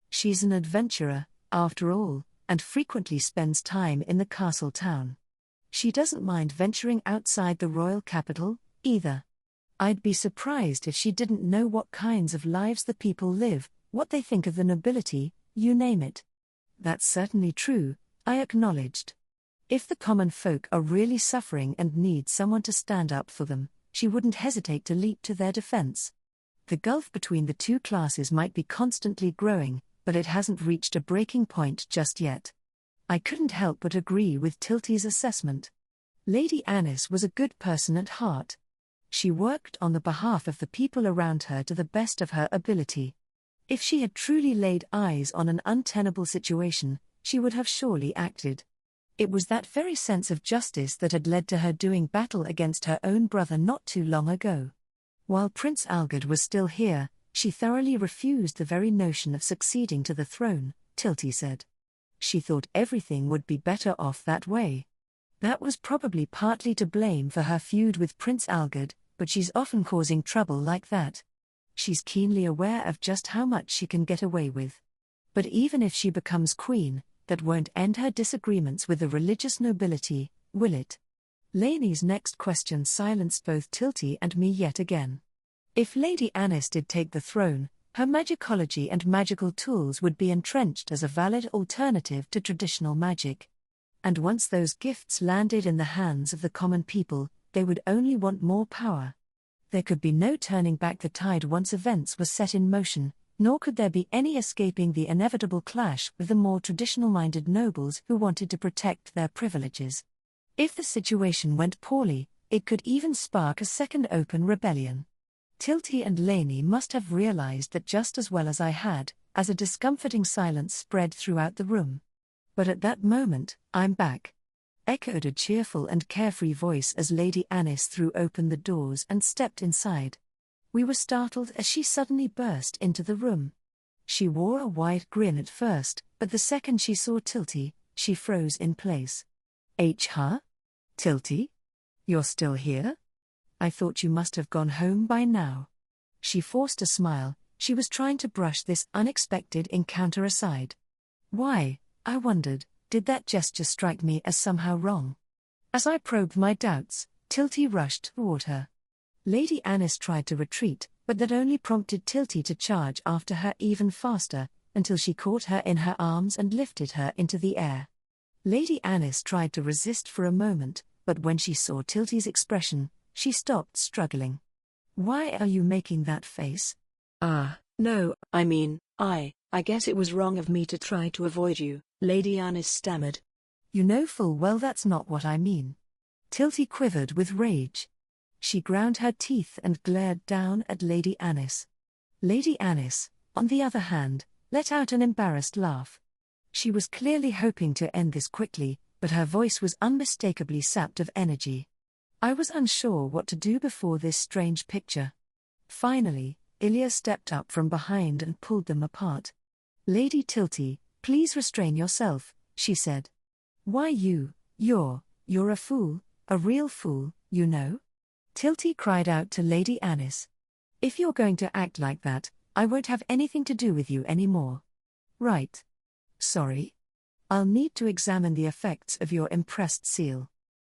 She's an adventurer, after all, and frequently spends time in the castle town. She doesn't mind venturing outside the royal capital, either. I'd be surprised if she didn't know what kinds of lives the people live, what they think of the nobility, you name it. That's certainly true, I acknowledged. If the common folk are really suffering and need someone to stand up for them, she wouldn't hesitate to leap to their defense. The gulf between the two classes might be constantly growing, but it hasn't reached a breaking point just yet. I couldn't help but agree with Tilty's assessment. Lady Anis was a good person at heart. She worked on the behalf of the people around her to the best of her ability. If she had truly laid eyes on an untenable situation, she would have surely acted. It was that very sense of justice that had led to her doing battle against her own brother not too long ago. While Prince Algard was still here, she thoroughly refused the very notion of succeeding to the throne, Tilty said. She thought everything would be better off that way. That was probably partly to blame for her feud with Prince Algard, but she's often causing trouble like that. She's keenly aware of just how much she can get away with. But even if she becomes queen, that won't end her disagreements with the religious nobility, will it? Lainey's next question silenced both Tilty and me yet again. If Lady Anis did take the throne, her magicology and magical tools would be entrenched as a valid alternative to traditional magic. And once those gifts landed in the hands of the common people, they would only want more power. There could be no turning back the tide once events were set in motion, nor could there be any escaping the inevitable clash with the more traditional-minded nobles who wanted to protect their privileges. If the situation went poorly, it could even spark a second open rebellion. Tilty and Lainey must have realized that just as well as I had, as a discomforting silence spread throughout the room. But at that moment, "I'm back," echoed a cheerful and carefree voice as Lady Anis threw open the doors and stepped inside. We were startled as she suddenly burst into the room. She wore a wide grin at first, but the second she saw Tilty, she froze in place. Huh? Tilty? You're still here? I thought you must have gone home by now." She forced a smile. She was trying to brush this unexpected encounter aside. Why, I wondered, did that gesture strike me as somehow wrong? As I probed my doubts, Tilty rushed toward her. Lady Anis tried to retreat, but that only prompted Tilty to charge after her even faster, until she caught her in her arms and lifted her into the air. Lady Anis tried to resist for a moment, but when she saw Tilty's expression, she stopped struggling. "Why are you making that face?" No, I guess it was wrong of me to try to avoid you," Lady Anis stammered. "You know full well that's not what I mean." Tilty quivered with rage. She ground her teeth and glared down at Lady Anis. Lady Anis, on the other hand, let out an embarrassed laugh. She was clearly hoping to end this quickly, but her voice was unmistakably sapped of energy. I was unsure what to do before this strange picture. Finally, Euphyllia stepped up from behind and pulled them apart. "Lady Tilty, please restrain yourself," she said. "Why you're a fool, a real fool, you know." Tilty cried out to Lady Anis. "If you're going to act like that, I won't have anything to do with you anymore." "Right. Sorry. I'll need to examine the effects of your impressed seal.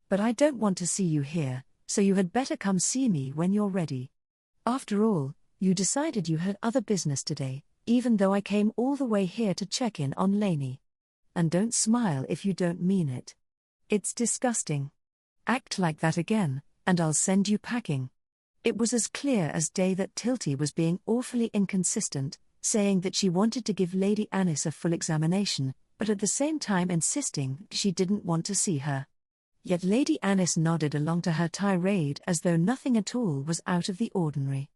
But I don't want to see you here, so you had better come see me when you're ready. After all, you decided you had other business today, even though I came all the way here to check in on Lainey. And don't smile if you don't mean it. It's disgusting. Act like that again, and I'll send you packing." It was as clear as day that Tilty was being awfully inconsistent, saying that she wanted to give Lady Anis a full examination, but at the same time insisting she didn't want to see her. Yet Lady Anis nodded along to her tirade as though nothing at all was out of the ordinary.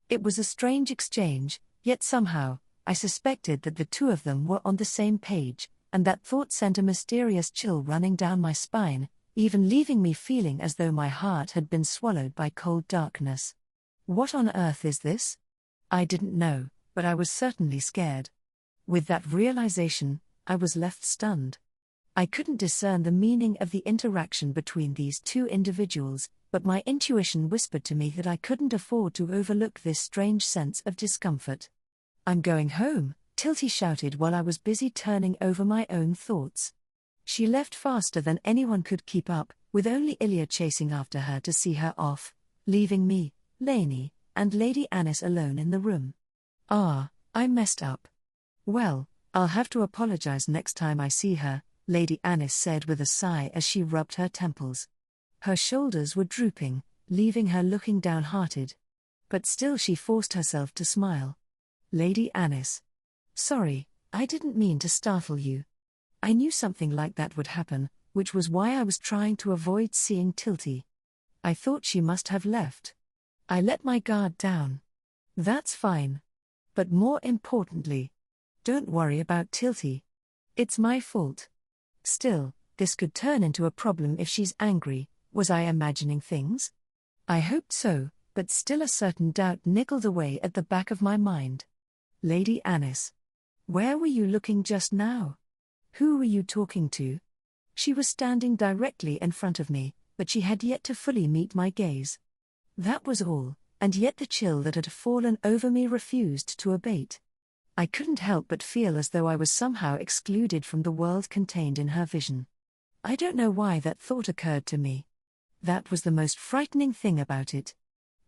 It was a strange exchange, yet somehow, I suspected that the two of them were on the same page, and that thought sent a mysterious chill running down my spine, even leaving me feeling as though my heart had been swallowed by cold darkness. What on earth is this? I didn't know, but I was certainly scared. With that realization, I was left stunned. I couldn't discern the meaning of the interaction between these two individuals, but my intuition whispered to me that I couldn't afford to overlook this strange sense of discomfort. "I'm going home," Tilty shouted while I was busy turning over my own thoughts. She left faster than anyone could keep up, with only Ilya chasing after her to see her off, leaving me, Lainey, and Lady Anis alone in the room. I messed up. "Well, I'll have to apologize next time I see her," Lady Anis said with a sigh as she rubbed her temples. Her shoulders were drooping, leaving her looking downhearted. But still she forced herself to smile. "Lady Anis. Sorry, I didn't mean to startle you. I knew something like that would happen, which was why I was trying to avoid seeing Tilty. I thought she must have left. I let my guard down." "That's fine. But more importantly, don't worry about Tilty. It's my fault. Still, this could turn into a problem if she's angry. Was I imagining things?" I hoped so, but still a certain doubt nickeled away at the back of my mind. "Lady Anis. Where were you looking just now? Who were you talking to?" She was standing directly in front of me, but she had yet to fully meet my gaze. That was all, and yet the chill that had fallen over me refused to abate. I couldn't help but feel as though I was somehow excluded from the world contained in her vision. I don't know why that thought occurred to me. That was the most frightening thing about it.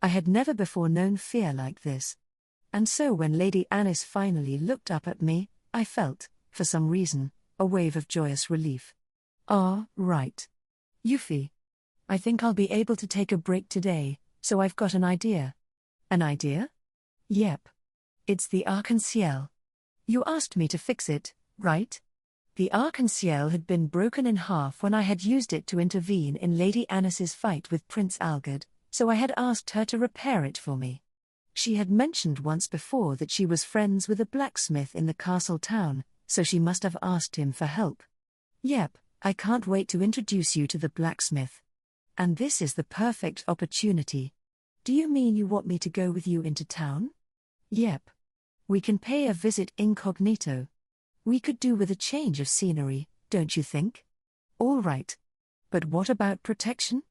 I had never before known fear like this. And so when Lady Anis finally looked up at me, I felt, for some reason, a wave of joyous relief. Right. Euphy. I think I'll be able to take a break today, so I've got an idea." "An idea?" "Yep. It's the arc-en-ciel. You asked me to fix it, right?" The arc-en-ciel had been broken in half when I had used it to intervene in Lady Anis's fight with Prince Algard, so I had asked her to repair it for me. She had mentioned once before that she was friends with a blacksmith in the castle town, so she must have asked him for help. "Yep, I can't wait to introduce you to the blacksmith. And this is the perfect opportunity. Do you mean you want me to go with you into town?" "Yep. We can pay a visit incognito. We could do with a change of scenery, don't you think?" "All right. But what about protection?"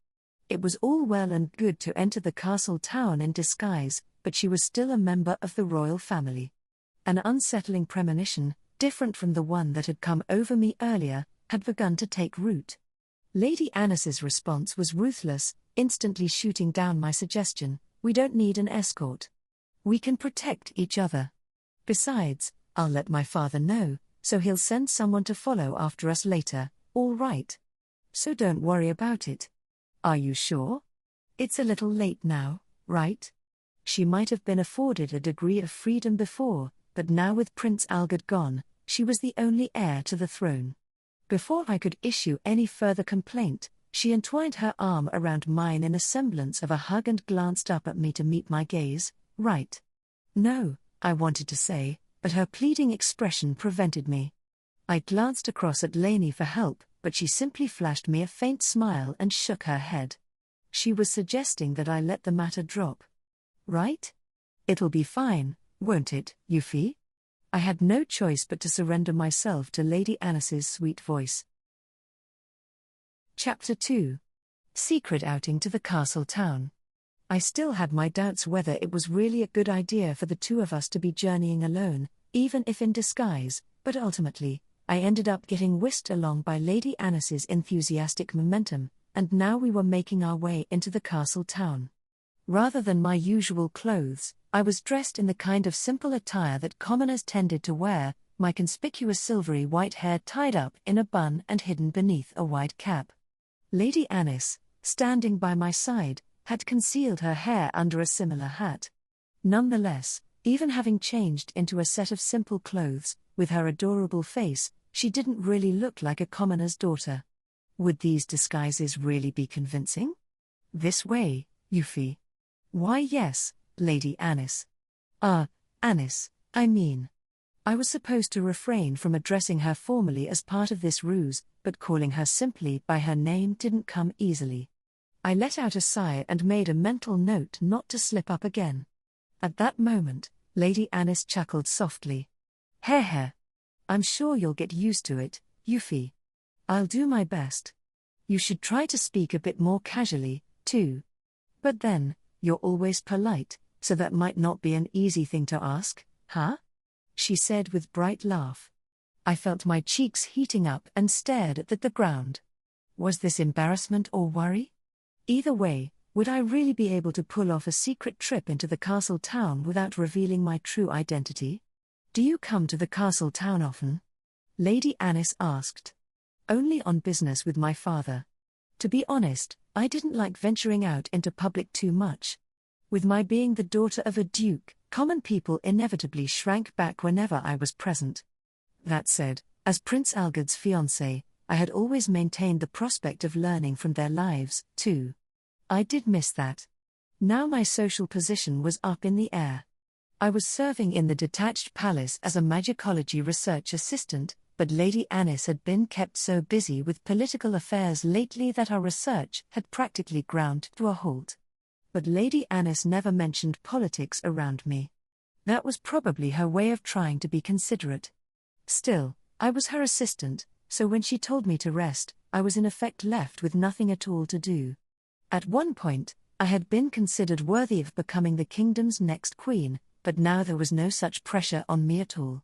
It was all well and good to enter the castle town in disguise, but she was still a member of the royal family. An unsettling premonition, different from the one that had come over me earlier, had begun to take root. Lady Anis's response was ruthless, instantly shooting down my suggestion. "We don't need an escort. We can protect each other. Besides, I'll let my father know, so he'll send someone to follow after us later, all right? So don't worry about it." "Are you sure? It's a little late now, right?" She might have been afforded a degree of freedom before, but now with Prince Algard gone, she was the only heir to the throne. Before I could issue any further complaint, she entwined her arm around mine in a semblance of a hug and glanced up at me to meet my gaze. "Right." "No," I wanted to say, but her pleading expression prevented me. I glanced across at Lainey for help, but she simply flashed me a faint smile and shook her head. She was suggesting that I let the matter drop. "Right? It'll be fine, won't it, Euphy?" I had no choice but to surrender myself to Lady Anis's sweet voice. Chapter 2. Secret outing to the castle town. I still had my doubts whether it was really a good idea for the two of us to be journeying alone, even if in disguise, but ultimately, I ended up getting whisked along by Lady Anis's enthusiastic momentum, and now we were making our way into the castle town. Rather than my usual clothes, I was dressed in the kind of simple attire that commoners tended to wear, my conspicuous silvery white hair tied up in a bun and hidden beneath a wide cap. Lady Anis, standing by my side, had concealed her hair under a similar hat. Nonetheless, even having changed into a set of simple clothes, with her adorable face, she didn't really look like a commoner's daughter. Would these disguises really be convincing? "This way, Euphy." "Why yes, Lady Anis." Anis, I mean." I was supposed to refrain from addressing her formally as part of this ruse, but calling her simply by her name didn't come easily. I let out a sigh and made a mental note not to slip up again. At that moment, Lady Anis chuckled softly. "Heh. I'm sure you'll get used to it, Euphy. I'll do my best. You should try to speak a bit more casually, too. But then, you're always polite, so that might not be an easy thing to ask, huh? She said with bright laugh. I felt my cheeks heating up and stared at the ground. Was this embarrassment or worry? Either way, would I really be able to pull off a secret trip into the castle town without revealing my true identity? Do you come to the castle town often? Lady Anis asked. Only on business with my father. To be honest, I didn't like venturing out into public too much. With my being the daughter of a duke, common people inevitably shrank back whenever I was present. That said, as Prince Algard's fiancée, I had always maintained the prospect of learning from their lives, too. I did miss that. Now my social position was up in the air. I was serving in the detached palace as a magicology research assistant, but Lady Anis had been kept so busy with political affairs lately that our research had practically ground to a halt. But Lady Anis never mentioned politics around me. That was probably her way of trying to be considerate. Still, I was her assistant, so when she told me to rest, I was in effect left with nothing at all to do. At one point, I had been considered worthy of becoming the kingdom's next queen, but now there was no such pressure on me at all.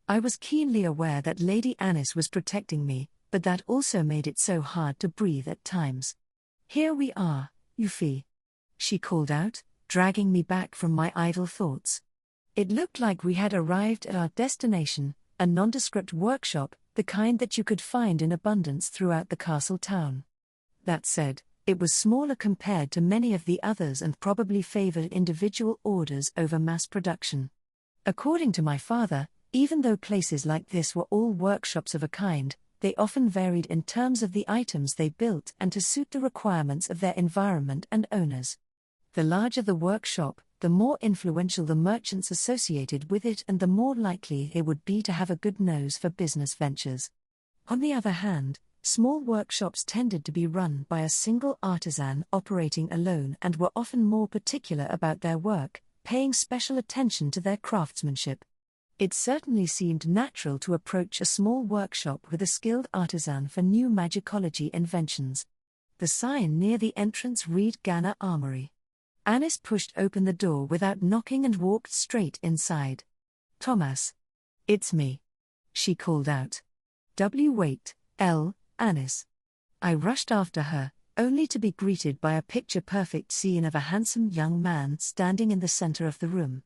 I was keenly aware that Lady Anis was protecting me, but that also made it so hard to breathe at times. Here we are, Euphyllia. She called out, dragging me back from my idle thoughts. It looked like we had arrived at our destination, a nondescript workshop, the kind that you could find in abundance throughout the castle town. That said, it was smaller compared to many of the others and probably favored individual orders over mass production. According to my father, even though places like this were all workshops of a kind, they often varied in terms of the items they built and to suit the requirements of their environment and owners. The larger the workshop, the more influential the merchants associated with it and the more likely they would be to have a good nose for business ventures. On the other hand, small workshops tended to be run by a single artisan operating alone and were often more particular about their work, paying special attention to their craftsmanship. It certainly seemed natural to approach a small workshop with a skilled artisan for new magicology inventions. The sign near the entrance read Ganna Armory. Anis pushed open the door without knocking and walked straight inside. Thomas. It's me. She called out. Wait, Anis. I rushed after her, only to be greeted by a picture-perfect scene of a handsome young man standing in the center of the room.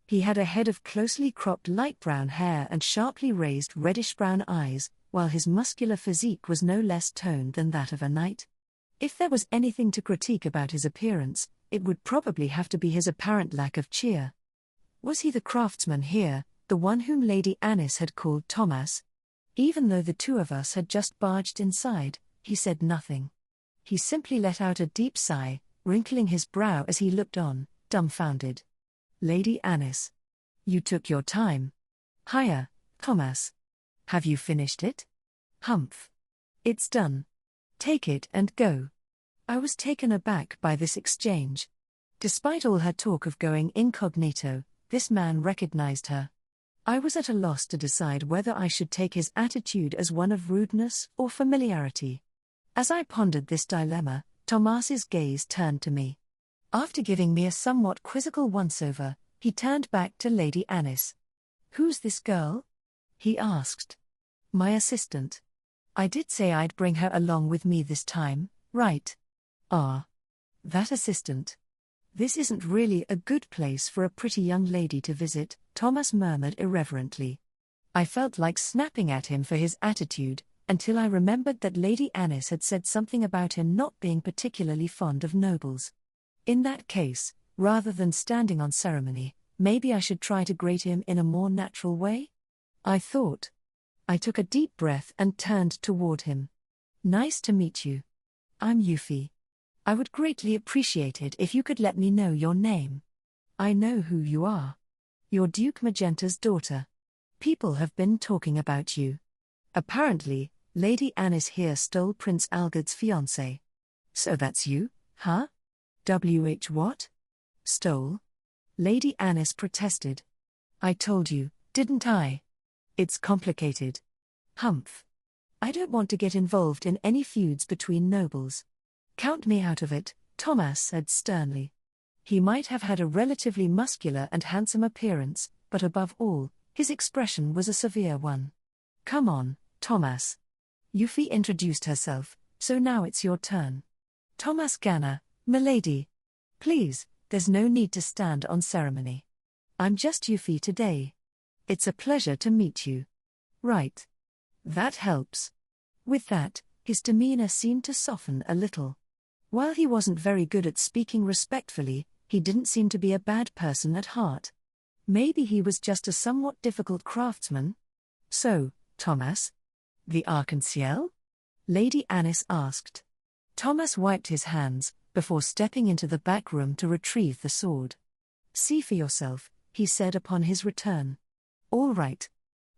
He had a head of closely cropped light brown hair and sharply raised reddish-brown eyes, while his muscular physique was no less toned than that of a knight. If there was anything to critique about his appearance, it would probably have to be his apparent lack of cheer. Was he the craftsman here, the one whom Lady Anis had called Thomas? Even though the two of us had just barged inside, he said nothing. He simply let out a deep sigh, wrinkling his brow as he looked on, dumbfounded. Lady Anis. You took your time. Hiya, Thomas. Have you finished it? Humph. It's done. Take it and go. I was taken aback by this exchange. Despite all her talk of going incognito, this man recognized her. I was at a loss to decide whether I should take his attitude as one of rudeness or familiarity. As I pondered this dilemma, Thomas's gaze turned to me. After giving me a somewhat quizzical once-over, he turned back to Lady Anis. Who's this girl? He asked. My assistant. I did say I'd bring her along with me this time, right? Ah. That assistant. This isn't really a good place for a pretty young lady to visit, Thomas murmured irreverently. I felt like snapping at him for his attitude, until I remembered that Lady Anis had said something about him not being particularly fond of nobles. In that case, rather than standing on ceremony, maybe I should try to greet him in a more natural way? I thought. I took a deep breath and turned toward him. Nice to meet you. I'm Euphyllia. I would greatly appreciate it if you could let me know your name. I know who you are. You're Duke Magenta's daughter. People have been talking about you. Apparently, Lady Anis here stole Prince Algard's fiancée. So that's you, huh? What? Stole? Lady Anis protested. I told you, didn't I? It's complicated. Humph. I don't want to get involved in any feuds between nobles. Count me out of it, Thomas said sternly. He might have had a relatively muscular and handsome appearance, but above all, his expression was a severe one. Come on, Thomas. Euphyllia introduced herself, so now it's your turn. Thomas Ganner, milady. Please, there's no need to stand on ceremony. I'm just Euphyllia today. It's a pleasure to meet you. Right. That helps. With that, his demeanor seemed to soften a little. While he wasn't very good at speaking respectfully, he didn't seem to be a bad person at heart. Maybe he was just a somewhat difficult craftsman? So, Thomas? The Arc-en-Ciel? Lady Anis asked. Thomas wiped his hands, before stepping into the back room to retrieve the sword. See for yourself, he said upon his return. All right.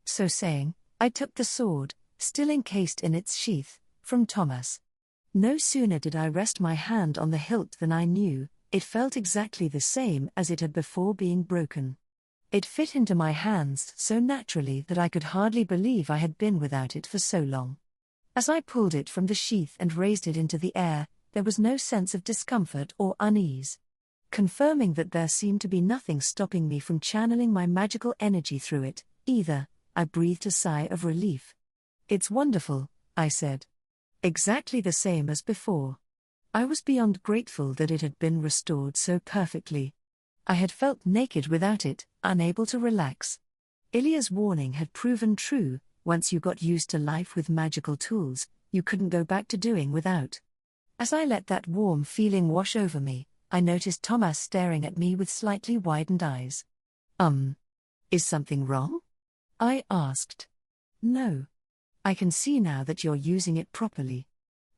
So saying, I took the sword, still encased in its sheath, from Thomas. No sooner did I rest my hand on the hilt than I knew, it felt exactly the same as it had before being broken. It fit into my hands so naturally that I could hardly believe I had been without it for so long. As I pulled it from the sheath and raised it into the air, there was no sense of discomfort or unease. Confirming that there seemed to be nothing stopping me from channeling my magical energy through it, either, I breathed a sigh of relief. It's wonderful, I said. Exactly the same as before. I was beyond grateful that it had been restored so perfectly. I had felt naked without it, unable to relax. Ilya's warning had proven true: once you got used to life with magical tools, you couldn't go back to doing without. As I let that warm feeling wash over me, I noticed Thomas staring at me with slightly widened eyes. Is something wrong? I asked. No. I can see now that you're using it properly.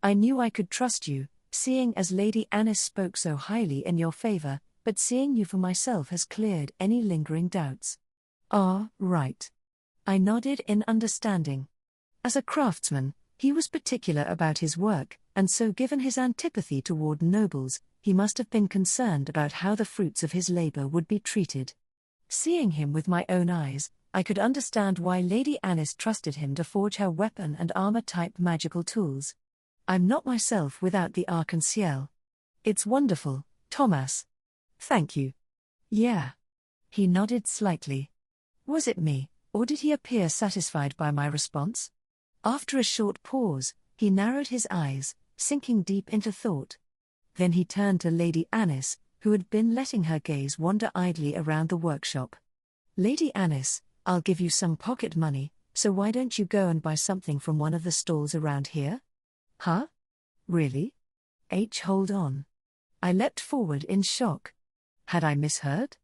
I knew I could trust you, seeing as Lady Anis spoke so highly in your favor, but seeing you for myself has cleared any lingering doubts. Ah, right. I nodded in understanding. As a craftsman, he was particular about his work, and so given his antipathy toward nobles, he must have been concerned about how the fruits of his labor would be treated. Seeing him with my own eyes, I could understand why Lady Anis trusted him to forge her weapon and armor-type magical tools. I'm not myself without the Arc-en-Ciel. It's wonderful, Thomas. Thank you. Yeah. He nodded slightly. Was it me, or did he appear satisfied by my response? After a short pause, he narrowed his eyes, sinking deep into thought. Then he turned to Lady Anis, who had been letting her gaze wander idly around the workshop. Lady Anis, I'll give you some pocket money, so why don't you go and buy something from one of the stalls around here? Huh? Really? Hold on. I leapt forward in shock. Had I misheard?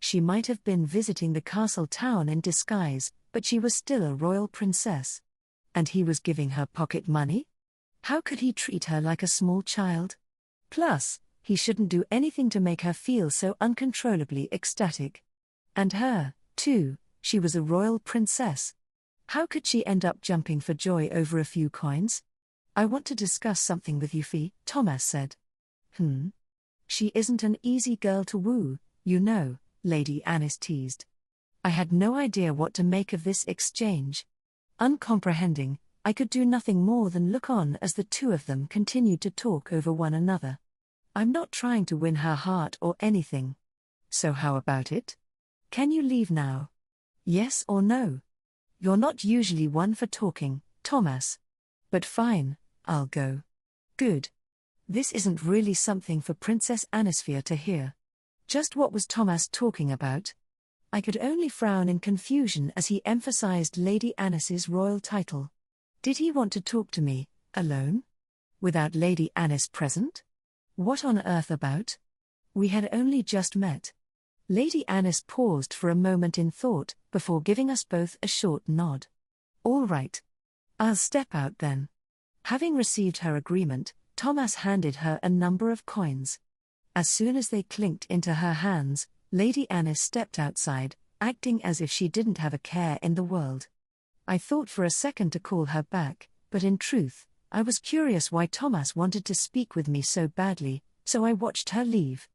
She might have been visiting the castle town in disguise, but she was still a royal princess. And he was giving her pocket money? How could he treat her like a small child? Plus, he shouldn't do anything to make her feel so uncontrollably ecstatic. And her, too, she was a royal princess. How could she end up jumping for joy over a few coins? I want to discuss something with Euphyllia, Thomas said. She isn't an easy girl to woo, you know, Lady Anis teased. I had no idea what to make of this exchange. Uncomprehending, I could do nothing more than look on as the two of them continued to talk over one another. I'm not trying to win her heart or anything. So how about it? Can you leave now? Yes or no? You're not usually one for talking, Thomas. But fine, I'll go. Good. This isn't really something for Princess Anisphia to hear. Just what was Thomas talking about? I could only frown in confusion as he emphasized Lady Anis's royal title. Did he want to talk to me, alone? Without Lady Anis present? What on earth about? We had only just met. Lady Anis paused for a moment in thought, before giving us both a short nod. All right. I'll step out then. Having received her agreement, Thomas handed her a number of coins. As soon as they clinked into her hands, Lady Anis stepped outside, acting as if she didn't have a care in the world. I thought for a second to call her back, but in truth, I was curious why Thomas wanted to speak with me so badly, so I watched her leave.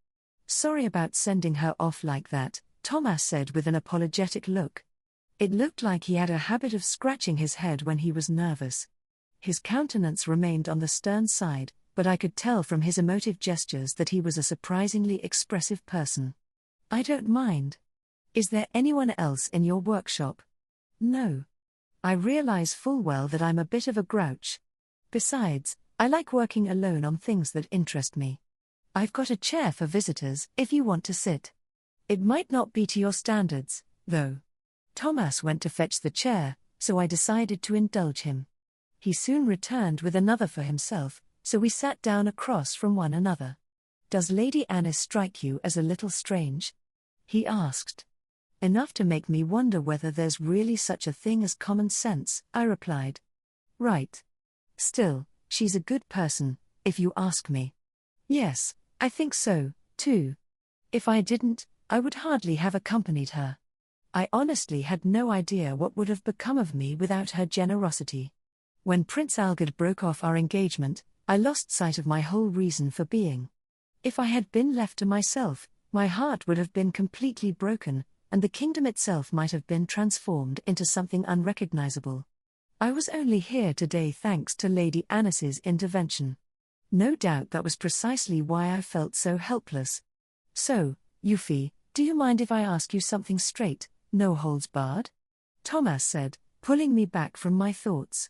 Sorry about sending her off like that, Thomas said with an apologetic look. It looked like he had a habit of scratching his head when he was nervous. His countenance remained on the stern side, but I could tell from his emotive gestures that he was a surprisingly expressive person. I don't mind. Is there anyone else in your workshop? No. I realize full well that I'm a bit of a grouch. Besides, I like working alone on things that interest me. I've got a chair for visitors if you want to sit. It might not be to your standards, though. Thomas went to fetch the chair, so I decided to indulge him. He soon returned with another for himself, so we sat down across from one another. Does Lady Anis strike you as a little strange? He asked. Enough to make me wonder whether there's really such a thing as common sense, I replied. Right. Still, she's a good person, if you ask me. Yes, I think so, too. If I didn't, I would hardly have accompanied her. I honestly had no idea what would have become of me without her generosity. When Prince Algard broke off our engagement, I lost sight of my whole reason for being. If I had been left to myself, my heart would have been completely broken, and the kingdom itself might have been transformed into something unrecognizable. I was only here today thanks to Lady Anis's intervention. No doubt that was precisely why I felt so helpless. So, Euphy, do you mind if I ask you something straight, no holds barred? Thomas said, pulling me back from my thoughts.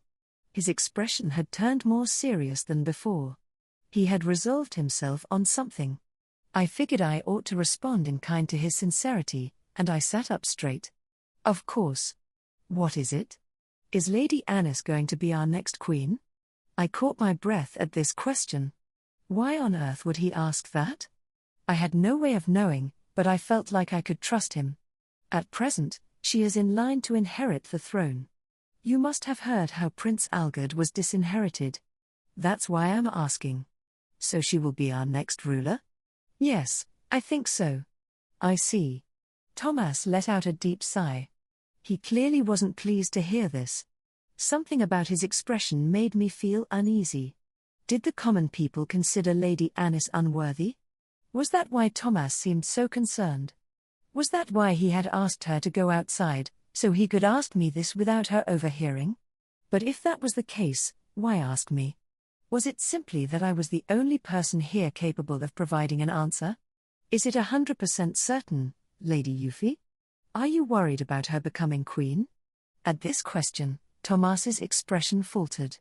His expression had turned more serious than before. He had resolved himself on something. I figured I ought to respond in kind to his sincerity, and I sat up straight. Of course. What is it? Is Lady Anis going to be our next queen? I caught my breath at this question. Why on earth would he ask that? I had no way of knowing, but I felt like I could trust him. At present, she is in line to inherit the throne. You must have heard how Prince Algard was disinherited. That's why I'm asking. So she will be our next ruler? Yes, I think so. I see. Thomas let out a deep sigh. He clearly wasn't pleased to hear this. Something about his expression made me feel uneasy. Did the common people consider Lady Anis unworthy? Was that why Thomas seemed so concerned? Was that why he had asked her to go outside, so he could ask me this without her overhearing? But if that was the case, why ask me? Was it simply that I was the only person here capable of providing an answer? Is it 100% certain, Lady Euphy? Are you worried about her becoming queen? At this question, Thomas's expression faltered.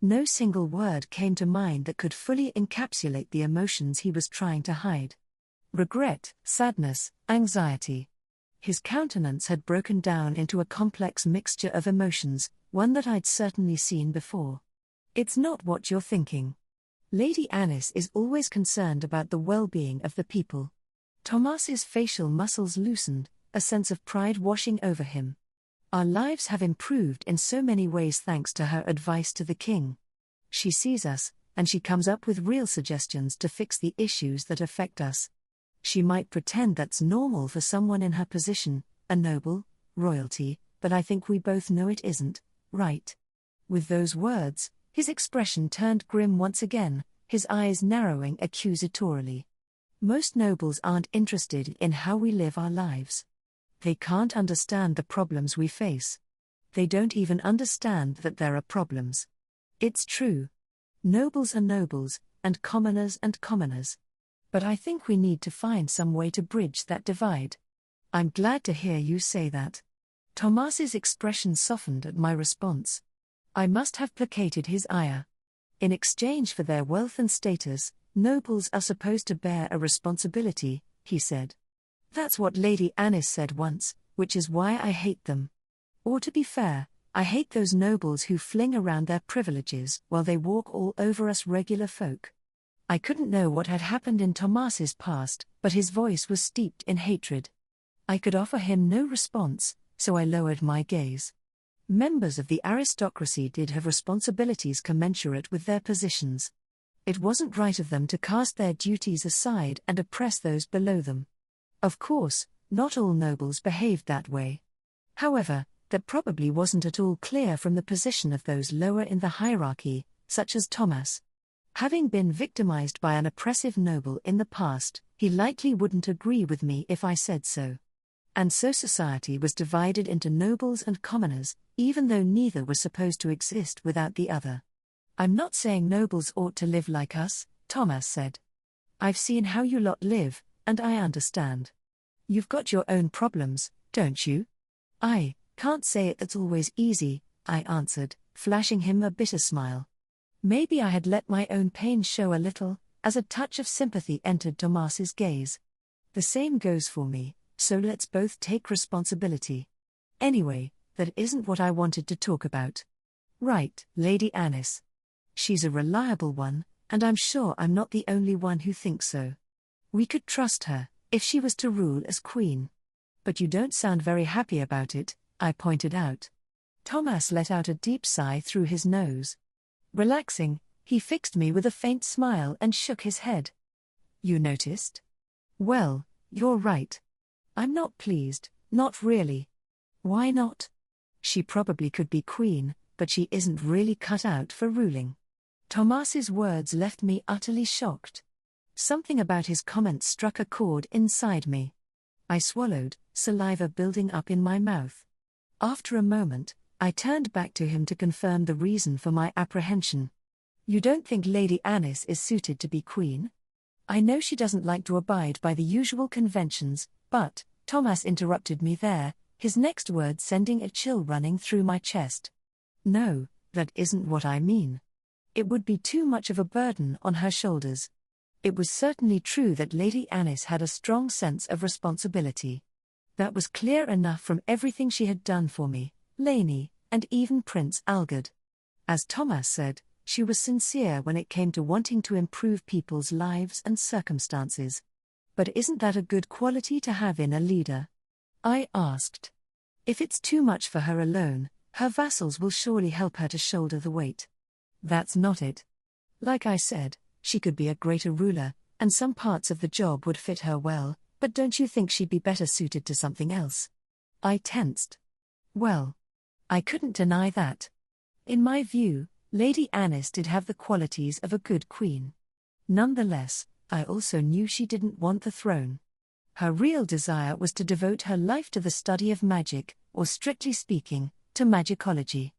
No single word came to mind that could fully encapsulate the emotions he was trying to hide. Regret, sadness, anxiety. His countenance had broken down into a complex mixture of emotions, one that I'd certainly seen before. It's not what you're thinking. Lady Anis is always concerned about the well-being of the people. Thomas's facial muscles loosened, a sense of pride washing over him. Our lives have improved in so many ways thanks to her advice to the king. She sees us, and she comes up with real suggestions to fix the issues that affect us. She might pretend that's normal for someone in her position, a noble, royalty, but I think we both know it isn't, right? With those words, his expression turned grim once again, his eyes narrowing accusatorily. Most nobles aren't interested in how we live our lives. They can't understand the problems we face. They don't even understand that there are problems. It's true. Nobles are nobles, and commoners. But I think we need to find some way to bridge that divide. I'm glad to hear you say that. Thomas's expression softened at my response. I must have placated his ire. In exchange for their wealth and status, nobles are supposed to bear a responsibility, he said. That's what Lady Anis said once, which is why I hate them. Or to be fair, I hate those nobles who fling around their privileges while they walk all over us regular folk. I couldn't know what had happened in Thomas's past, but his voice was steeped in hatred. I could offer him no response, so I lowered my gaze. Members of the aristocracy did have responsibilities commensurate with their positions. It wasn't right of them to cast their duties aside and oppress those below them. Of course, not all nobles behaved that way. However, that probably wasn't at all clear from the position of those lower in the hierarchy, such as Thomas. Having been victimized by an oppressive noble in the past, he likely wouldn't agree with me if I said so. And so society was divided into nobles and commoners, even though neither was supposed to exist without the other. I'm not saying nobles ought to live like us, Thomas said. I've seen how you lot live, and I understand. You've got your own problems, don't you? I can't say that's always easy, I answered, flashing him a bitter smile. Maybe I had let my own pain show a little, as a touch of sympathy entered Thomas's gaze. The same goes for me, so let's both take responsibility. Anyway, that isn't what I wanted to talk about. Right, Lady Anis. She's a reliable one, and I'm sure I'm not the only one who thinks so. We could trust her, if she was to rule as queen. But you don't sound very happy about it, I pointed out. Thomas let out a deep sigh through his nose. Relaxing, he fixed me with a faint smile and shook his head. You noticed? Well, you're right. I'm not pleased, not really. Why not? She probably could be queen, but she isn't really cut out for ruling. Thomas's words left me utterly shocked. Something about his comment struck a chord inside me. I swallowed, saliva building up in my mouth. After a moment, I turned back to him to confirm the reason for my apprehension. You don't think Lady Anis is suited to be queen? I know she doesn't like to abide by the usual conventions, but, Thomas interrupted me there, his next word sending a chill running through my chest. No, that isn't what I mean. It would be too much of a burden on her shoulders. It was certainly true that Lady Anis had a strong sense of responsibility. That was clear enough from everything she had done for me, Lainey, and even Prince Algard. As Thomas said, she was sincere when it came to wanting to improve people's lives and circumstances. But isn't that a good quality to have in a leader? I asked. If it's too much for her alone, her vassals will surely help her to shoulder the weight. That's not it. Like I said, she could be a greater ruler, and some parts of the job would fit her well, but don't you think she'd be better suited to something else? I tensed. Well, I couldn't deny that. In my view, Lady Anis did have the qualities of a good queen. Nonetheless, I also knew she didn't want the throne. Her real desire was to devote her life to the study of magic, or strictly speaking, to magicology.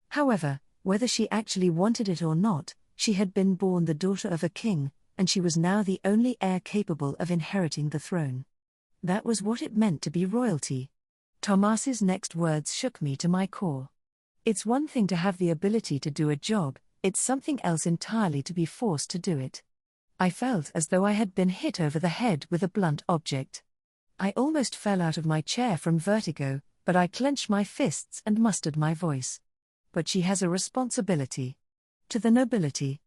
However, whether she actually wanted it or not, she had been born the daughter of a king, and she was now the only heir capable of inheriting the throne. That was what it meant to be royalty. Thomas's next words shook me to my core. It's one thing to have the ability to do a job, it's something else entirely to be forced to do it. I felt as though I had been hit over the head with a blunt object. I almost fell out of my chair from vertigo, but I clenched my fists and mustered my voice. But she has a responsibility. To the nobility.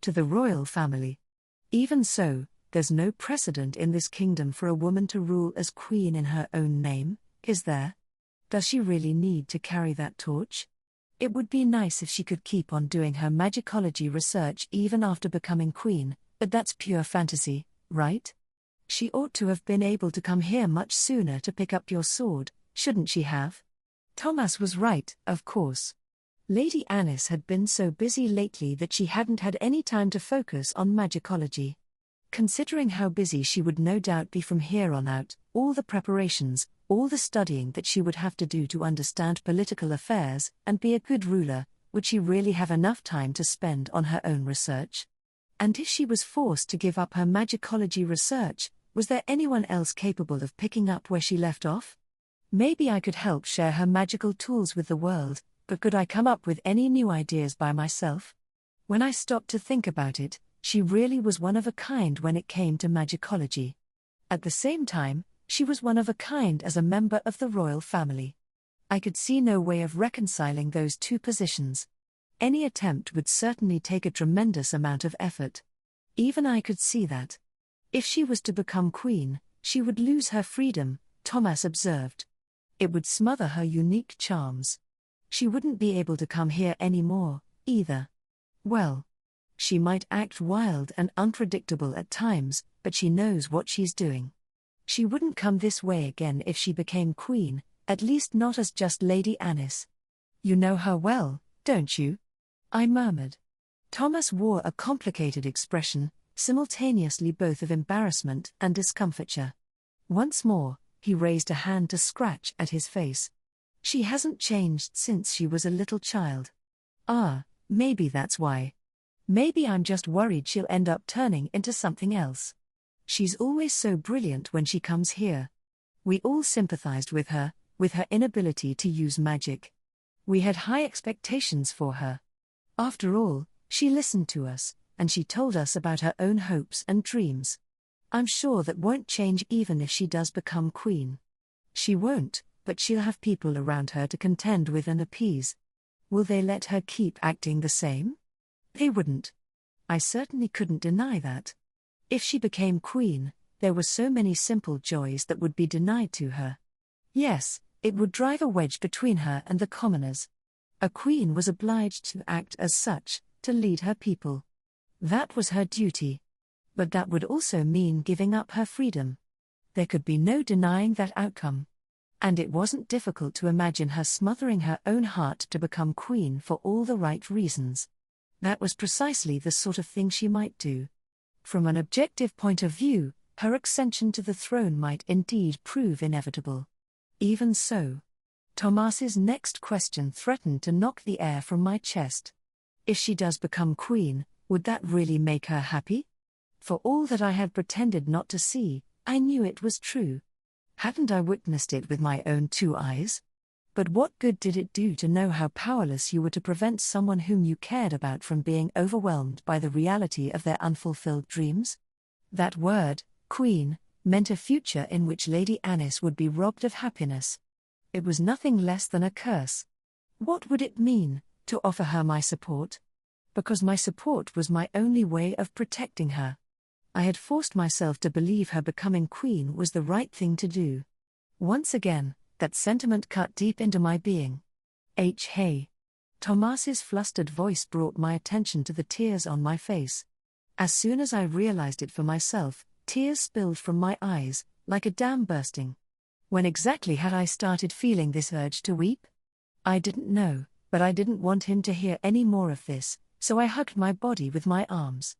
To the royal family. Even so, there's no precedent in this kingdom for a woman to rule as queen in her own name, is there? Does she really need to carry that torch? It would be nice if she could keep on doing her magicology research even after becoming queen, but that's pure fantasy, right? She ought to have been able to come here much sooner to pick up your sword, shouldn't she have? Thomas was right, of course. Lady Anis had been so busy lately that she hadn't had any time to focus on magicology. Considering how busy she would no doubt be from here on out, all the preparations, all the studying that she would have to do to understand political affairs and be a good ruler, would she really have enough time to spend on her own research? And if she was forced to give up her magicology research, was there anyone else capable of picking up where she left off? Maybe I could help share her magical tools with the world, but could I come up with any new ideas by myself? When I stopped to think about it, she really was one of a kind when it came to magicology. At the same time, she was one of a kind as a member of the royal family. I could see no way of reconciling those two positions. Any attempt would certainly take a tremendous amount of effort. Even I could see that. If she was to become queen, she would lose her freedom, Thomas observed. It would smother her unique charms. She wouldn't be able to come here anymore, either. Well, she might act wild and unpredictable at times, but she knows what she's doing. She wouldn't come this way again if she became queen, at least not as just Lady Anis. You know her well, don't you? I murmured. Thomas wore a complicated expression, simultaneously both of embarrassment and discomfiture. Once more, he raised a hand to scratch at his face. She hasn't changed since she was a little child. Ah, maybe that's why, Maybe I'm just worried she'll end up turning into something else. She's always so brilliant when she comes here. We all sympathized with her inability to use magic. We had high expectations for her. After all, she listened to us, and she told us about her own hopes and dreams. I'm sure that won't change even if she does become queen. She won't, but she'll have people around her to contend with and appease. Will they let her keep acting the same? They wouldn't. I certainly couldn't deny that. If she became queen, there were so many simple joys that would be denied to her. Yes, it would drive a wedge between her and the commoners. A queen was obliged to act as such, to lead her people. That was her duty. But that would also mean giving up her freedom. There could be no denying that outcome. And it wasn't difficult to imagine her smothering her own heart to become queen for all the right reasons. That was precisely the sort of thing she might do. From an objective point of view, her ascension to the throne might indeed prove inevitable. Even so. Thomas's next question threatened to knock the air from my chest. If she does become queen, would that really make her happy? For all that I had pretended not to see, I knew it was true. Hadn't I witnessed it with my own 2 eyes? But what good did it do to know how powerless you were to prevent someone whom you cared about from being overwhelmed by the reality of their unfulfilled dreams? That word, queen, meant a future in which Lady Anis would be robbed of happiness. It was nothing less than a curse. What would it mean, to offer her my support? Because my support was my only way of protecting her. I had forced myself to believe her becoming queen was the right thing to do. Once again, that sentiment cut deep into my being. Hey. Thomas's flustered voice brought my attention to the tears on my face. As soon as I realized it for myself, tears spilled from my eyes, like a dam bursting. When exactly had I started feeling this urge to weep? I didn't know, but I didn't want him to hear any more of this, so I hugged my body with my arms.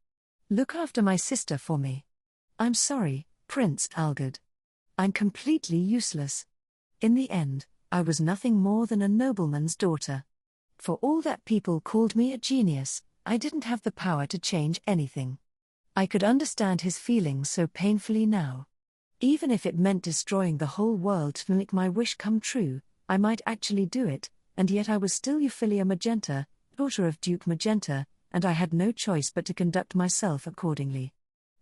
Look after my sister for me. I'm sorry, Prince Algard. I'm completely useless. In the end, I was nothing more than a nobleman's daughter. For all that people called me a genius, I didn't have the power to change anything. I could understand his feelings so painfully now. Even if it meant destroying the whole world to make my wish come true, I might actually do it, and yet I was still Euphyllia Magenta, daughter of Duke Magenta, and I had no choice but to conduct myself accordingly.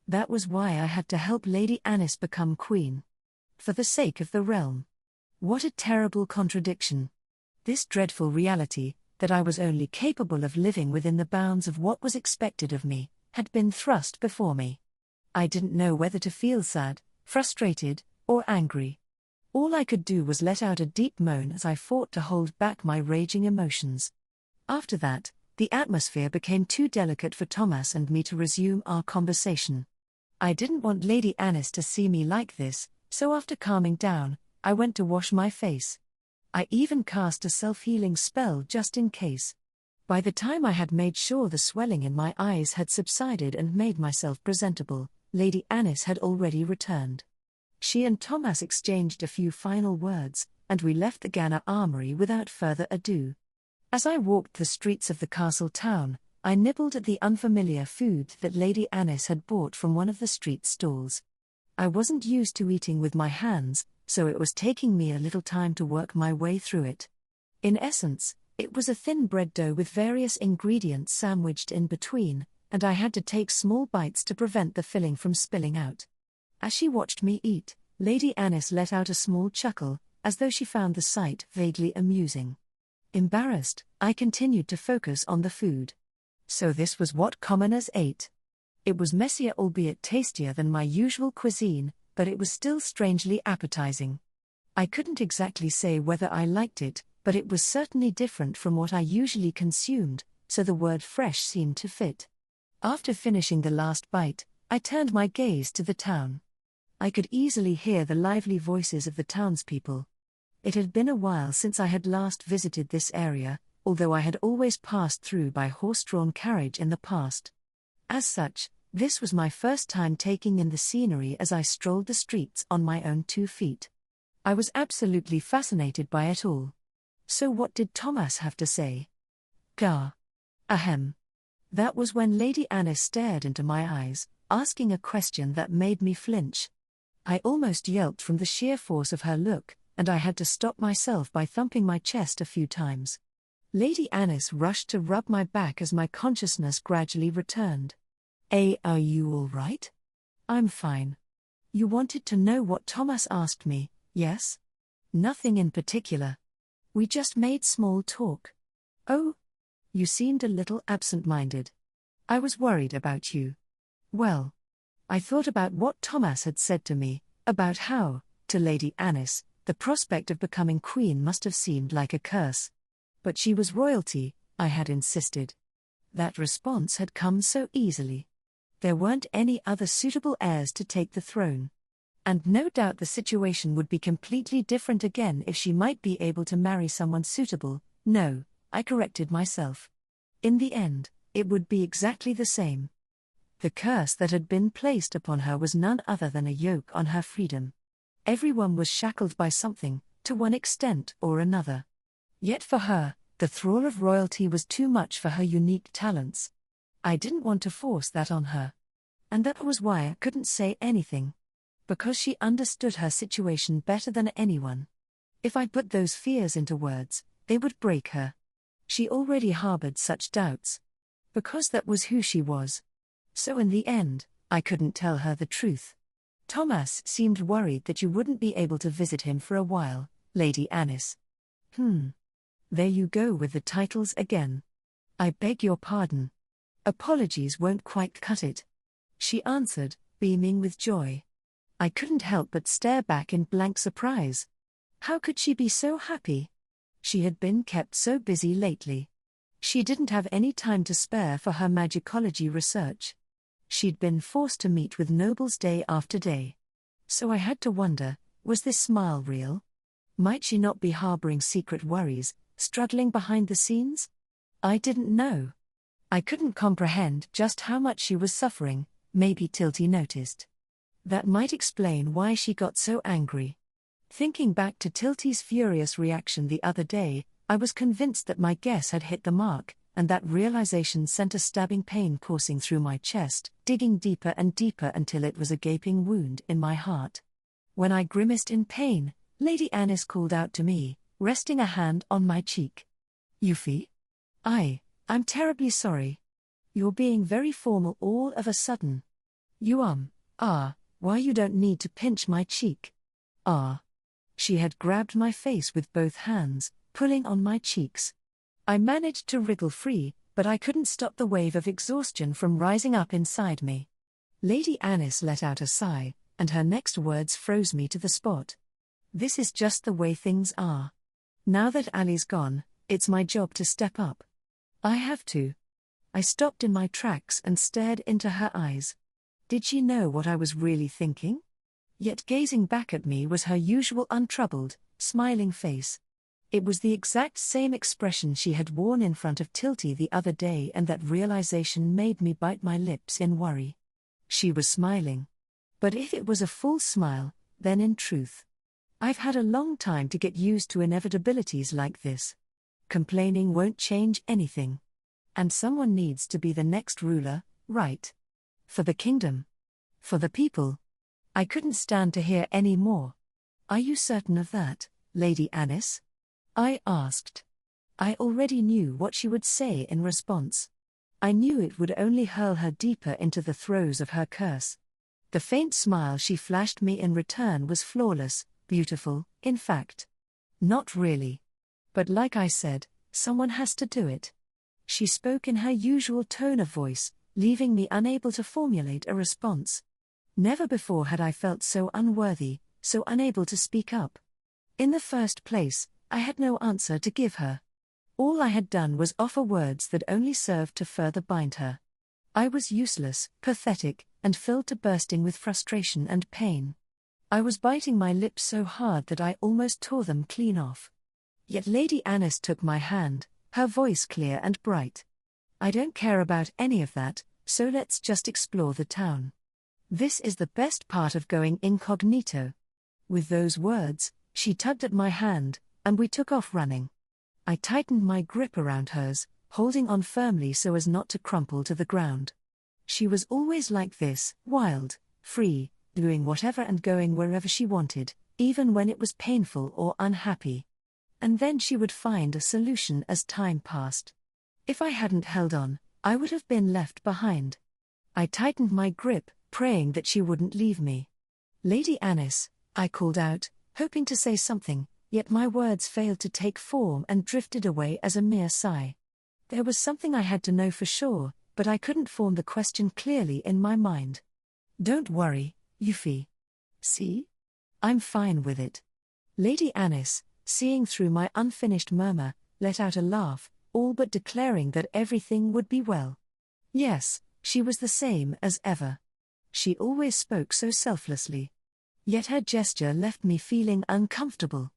That was why I had to help Lady Anis become queen. For the sake of the realm. What a terrible contradiction. This dreadful reality, that I was only capable of living within the bounds of what was expected of me, had been thrust before me. I didn't know whether to feel sad, frustrated, or angry. All I could do was let out a deep moan as I fought to hold back my raging emotions. After that, the atmosphere became too delicate for Thomas and me to resume our conversation. I didn't want Lady Anis to see me like this, so after calming down, I went to wash my face. I even cast a self-healing spell just in case. By the time I had made sure the swelling in my eyes had subsided and made myself presentable, Lady Anis had already returned. She and Thomas exchanged a few final words, and we left the Ganna Armory without further ado. As I walked the streets of the castle town, I nibbled at the unfamiliar food that Lady Anis had bought from one of the street stalls. I wasn't used to eating with my hands, so it was taking me a little time to work my way through it. In essence, it was a thin bread dough with various ingredients sandwiched in between, and I had to take small bites to prevent the filling from spilling out. As she watched me eat, Lady Anis let out a small chuckle, as though she found the sight vaguely amusing. Embarrassed, I continued to focus on the food. So this was what commoners ate. It was messier, albeit tastier than my usual cuisine, but it was still strangely appetizing. I couldn't exactly say whether I liked it, but it was certainly different from what I usually consumed, so the word fresh seemed to fit. After finishing the last bite, I turned my gaze to the town. I could easily hear the lively voices of the townspeople. It had been a while since I had last visited this area, although I had always passed through by horse-drawn carriage in the past. As such, this was my first time taking in the scenery as I strolled the streets on my own 2 feet. I was absolutely fascinated by it all. So what did Thomas have to say? Gah. Ahem. That was when Lady Anis stared into my eyes, asking a question that made me flinch. I almost yelped from the sheer force of her look, and I had to stop myself by thumping my chest a few times. Lady Anis rushed to rub my back as my consciousness gradually returned. Are you all right? I'm fine. You wanted to know what Thomas asked me, yes? Nothing in particular. We just made small talk. Oh? You seemed a little absent-minded. I was worried about you. Well, I thought about what Thomas had said to me, about how, to Lady Anis, the prospect of becoming queen must have seemed like a curse. But she was royalty, I had insisted. That response had come so easily. There weren't any other suitable heirs to take the throne. And no doubt the situation would be completely different again if she might be able to marry someone suitable. No, I corrected myself. In the end, it would be exactly the same. The curse that had been placed upon her was none other than a yoke on her freedom. Everyone was shackled by something, to one extent or another. Yet for her, the thrall of royalty was too much for her unique talents. I didn't want to force that on her. And that was why I couldn't say anything. Because she understood her situation better than anyone. If I put those fears into words, they would break her. She already harbored such doubts. Because that was who she was. So in the end, I couldn't tell her the truth. Thomas seemed worried that you wouldn't be able to visit him for a while, Lady Anis. There you go with the titles again. I beg your pardon. Apologies won't quite cut it. She answered, beaming with joy. I couldn't help but stare back in blank surprise. How could she be so happy? She had been kept so busy lately. She didn't have any time to spare for her magicology research. She'd been forced to meet with nobles day after day. So I had to wonder, was this smile real? Might she not be harboring secret worries, struggling behind the scenes? I didn't know. I couldn't comprehend just how much she was suffering. Maybe Tilty noticed. That might explain why she got so angry. Thinking back to Tilty's furious reaction the other day, I was convinced that my guess had hit the mark, and that realization sent a stabbing pain coursing through my chest, digging deeper and deeper until it was a gaping wound in my heart. When I grimaced in pain, Lady Anis called out to me, resting a hand on my cheek. Euphy? I'm terribly sorry. You're being very formal all of a sudden. You why you don't need to pinch my cheek. She had grabbed my face with both hands, pulling on my cheeks. I managed to wriggle free, but I couldn't stop the wave of exhaustion from rising up inside me. Lady Anis let out a sigh, and her next words froze me to the spot. This is just the way things are. Now that Ali's gone, it's my job to step up. I have to. I stopped in my tracks and stared into her eyes. Did she know what I was really thinking? Yet gazing back at me was her usual untroubled, smiling face. It was the exact same expression she had worn in front of Tilty the other day, and that realization made me bite my lips in worry. She was smiling. But if it was a full smile, then in truth. I've had a long time to get used to inevitabilities like this. Complaining won't change anything. And someone needs to be the next ruler, right? For the kingdom. For the people. I couldn't stand to hear any more. Are you certain of that, Lady Anis? I asked. I already knew what she would say in response. I knew it would only hurl her deeper into the throes of her curse. The faint smile she flashed me in return was flawless, beautiful, in fact. Not really. But like I said, someone has to do it. She spoke in her usual tone of voice, leaving me unable to formulate a response. Never before had I felt so unworthy, so unable to speak up. In the first place, I had no answer to give her. All I had done was offer words that only served to further bind her. I was useless, pathetic, and filled to bursting with frustration and pain. I was biting my lips so hard that I almost tore them clean off. Yet Lady Anis took my hand, her voice clear and bright. I don't care about any of that, so let's just explore the town. This is the best part of going incognito. With those words, she tugged at my hand, and we took off running. I tightened my grip around hers, holding on firmly so as not to crumple to the ground. She was always like this, wild, free, doing whatever and going wherever she wanted, even when it was painful or unhappy. And then she would find a solution as time passed. If I hadn't held on, I would have been left behind. I tightened my grip, praying that she wouldn't leave me. "Lady Anis," I called out, hoping to say something, yet my words failed to take form and drifted away as a mere sigh. There was something I had to know for sure, but I couldn't form the question clearly in my mind. "Don't worry, Euphyllia. See? I'm fine with it." Lady Anis, seeing through my unfinished murmur, let out a laugh, all but declaring that everything would be well. Yes, she was the same as ever. She always spoke so selflessly. Yet her gesture left me feeling uncomfortable.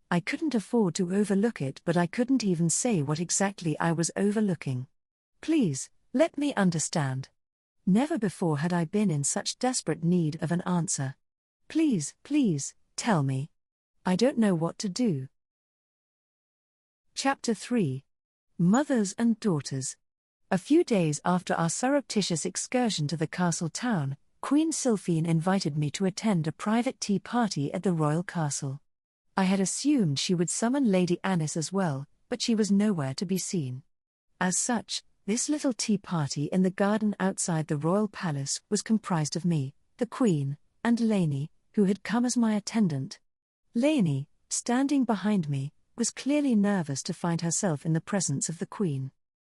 I couldn't afford to overlook it, but I couldn't even say what exactly I was overlooking. "Please, let me understand." Never before had I been in such desperate need of an answer. "Please, please, tell me. I don't know what to do." Chapter 3. Mothers and Daughters. A few days after our surreptitious excursion to the castle town, Queen Sylphine invited me to attend a private tea party at the royal castle. I had assumed she would summon Lady Anis as well, but she was nowhere to be seen. As such, this little tea party in the garden outside the royal palace was comprised of me, the Queen, and Lainey, who had come as my attendant. Lainey, standing behind me, was clearly nervous to find herself in the presence of the Queen.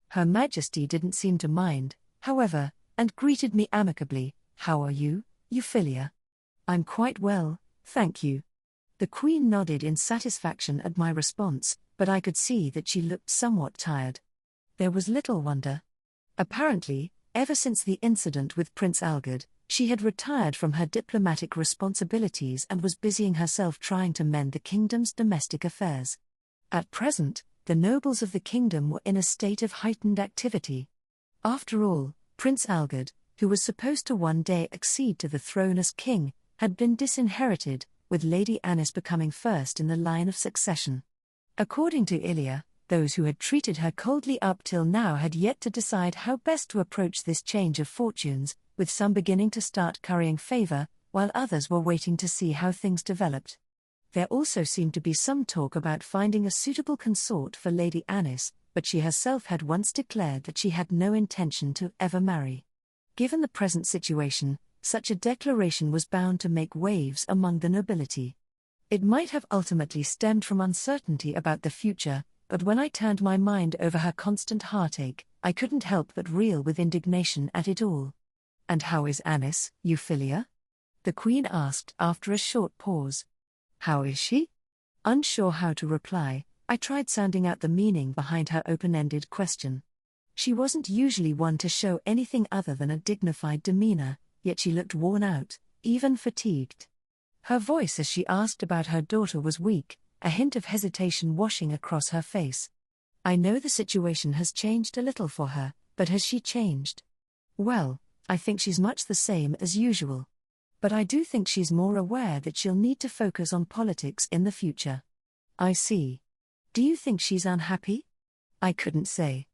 Her Majesty didn't seem to mind, however, and greeted me amicably. "How are you, Euphyllia?" "I'm quite well, thank you." The Queen nodded in satisfaction at my response, but I could see that she looked somewhat tired. There was little wonder. Apparently, ever since the incident with Prince Algard, she had retired from her diplomatic responsibilities and was busying herself trying to mend the kingdom's domestic affairs. At present, the nobles of the kingdom were in a state of heightened activity. After all, Prince Algard, who was supposed to one day accede to the throne as king, had been disinherited, with Lady Anis becoming first in the line of succession. According to Euphyllia, those who had treated her coldly up till now had yet to decide how best to approach this change of fortunes, with some beginning to start currying favor, while others were waiting to see how things developed. There also seemed to be some talk about finding a suitable consort for Lady Anis, but she herself had once declared that she had no intention to ever marry. Given the present situation, such a declaration was bound to make waves among the nobility. It might have ultimately stemmed from uncertainty about the future, but when I turned my mind over her constant heartache, I couldn't help but reel with indignation at it all. "And how is Anis, Euphyllia?" the Queen asked after a short pause. "How is she?" Unsure how to reply, I tried sounding out the meaning behind her open-ended question. She wasn't usually one to show anything other than a dignified demeanor, yet she looked worn out, even fatigued. Her voice as she asked about her daughter was weak, a hint of hesitation washing across her face. "I know the situation has changed a little for her, but has she changed?" "Well, I think she's much the same as usual. But I do think she's more aware that she'll need to focus on politics in the future." "I see. Do you think she's unhappy?" I couldn't say.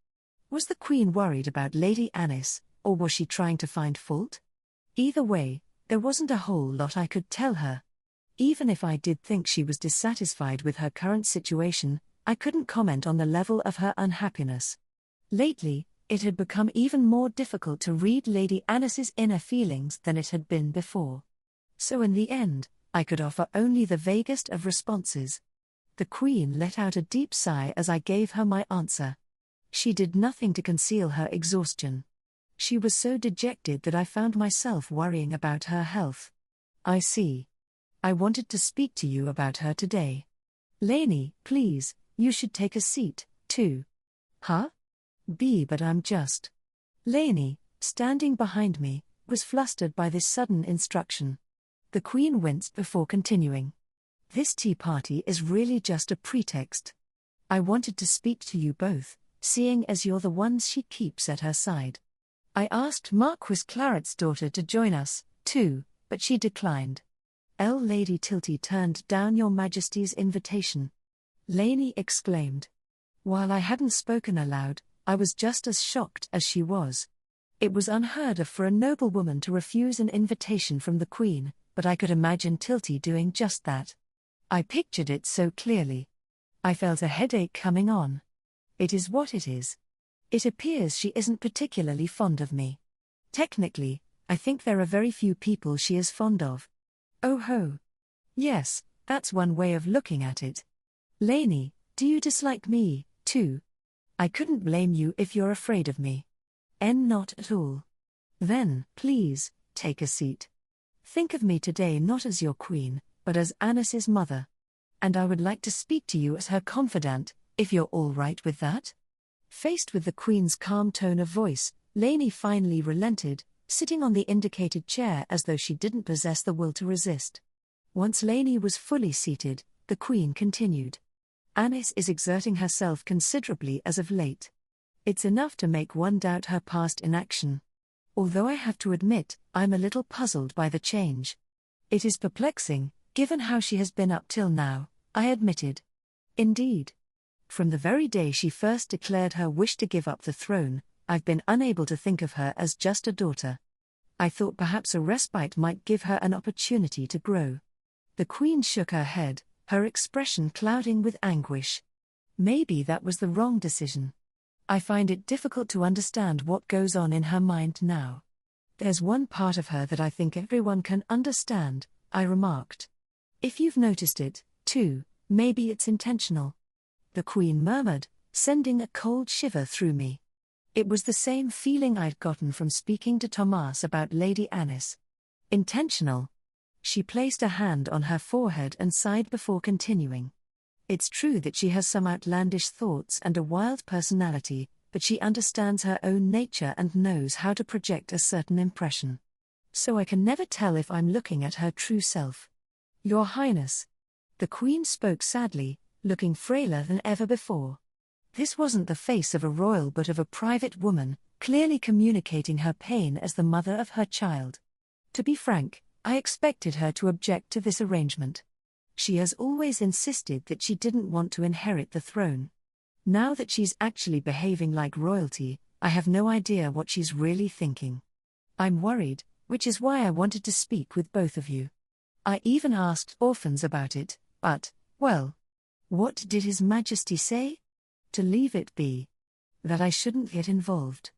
Was the Queen worried about Lady Anis, or was she trying to find fault? Either way, there wasn't a whole lot I could tell her. Even if I did think she was dissatisfied with her current situation, I couldn't comment on the level of her unhappiness. Lately, it had become even more difficult to read Lady Anis's inner feelings than it had been before. So in the end, I could offer only the vaguest of responses. The Queen let out a deep sigh as I gave her my answer. She did nothing to conceal her exhaustion. She was so dejected that I found myself worrying about her health. "I see. I wanted to speak to you about her today. Lainey, please, you should take a seat, too." "Huh? But I'm just..." Lainey, standing behind me, was flustered by this sudden instruction. The Queen winced before continuing. "This tea party is really just a pretext. I wanted to speak to you both, seeing as you're the ones she keeps at her side. I asked Marquis Claret's daughter to join us, too, but she declined." Lady Tilty turned down Your Majesty's invitation," Lainey exclaimed. While I hadn't spoken aloud, I was just as shocked as she was. It was unheard of for a noblewoman to refuse an invitation from the Queen, but I could imagine Tilty doing just that. I pictured it so clearly. I felt a headache coming on. It is what it is. It appears she isn't particularly fond of me. Technically, I think there are very few people she is fond of. Oh ho. Yes, that's one way of looking at it. Lainey, do you dislike me, too? I couldn't blame you if you're afraid of me. Not at all. Then, please, take a seat. Think of me today not as your queen, but as Anis's mother. And I would like to speak to you as her confidant, if you're all right with that. Faced with the Queen's calm tone of voice, Lainey finally relented, sitting on the indicated chair as though she didn't possess the will to resist. Once Lainey was fully seated, the Queen continued. Anis is exerting herself considerably as of late. It's enough to make one doubt her past inaction. Although I have to admit, I'm a little puzzled by the change. It is perplexing, given how she has been up till now, I admitted. Indeed. From the very day she first declared her wish to give up the throne, I've been unable to think of her as just a daughter. I thought perhaps a respite might give her an opportunity to grow. The Queen shook her head, her expression clouding with anguish. Maybe that was the wrong decision. I find it difficult to understand what goes on in her mind now. There's one part of her that I think everyone can understand, I remarked. If you've noticed it, too, maybe it's intentional. The Queen murmured, sending a cold shiver through me. It was the same feeling I'd gotten from speaking to Thomas about Lady Anis. Intentional. She placed a hand on her forehead and sighed before continuing. It's true that she has some outlandish thoughts and a wild personality, but she understands her own nature and knows how to project a certain impression. So I can never tell if I'm looking at her true self. Your Highness. The Queen spoke sadly, looking frailer than ever before. This wasn't the face of a royal but of a private woman, clearly communicating her pain as the mother of her child. To be frank, I expected her to object to this arrangement. She has always insisted that she didn't want to inherit the throne. Now that she's actually behaving like royalty, I have no idea what she's really thinking. I'm worried, which is why I wanted to speak with both of you. I even asked orphans about it, but, well, what did His Majesty say? To leave it be. That I shouldn't get involved.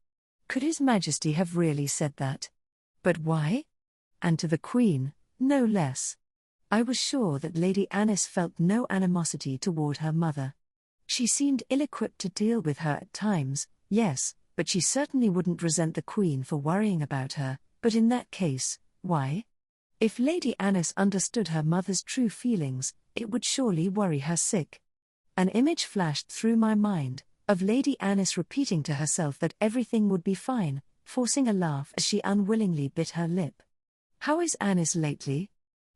Could His Majesty have really said that? But why? And to the Queen, no less. I was sure that Lady Anis felt no animosity toward her mother. She seemed ill-equipped to deal with her at times, yes, but she certainly wouldn't resent the Queen for worrying about her, but in that case, why? If Lady Anis understood her mother's true feelings, it would surely worry her sick. An image flashed through my mind, of Lady Anis repeating to herself that everything would be fine, forcing a laugh as she unwillingly bit her lip. How is Anis lately?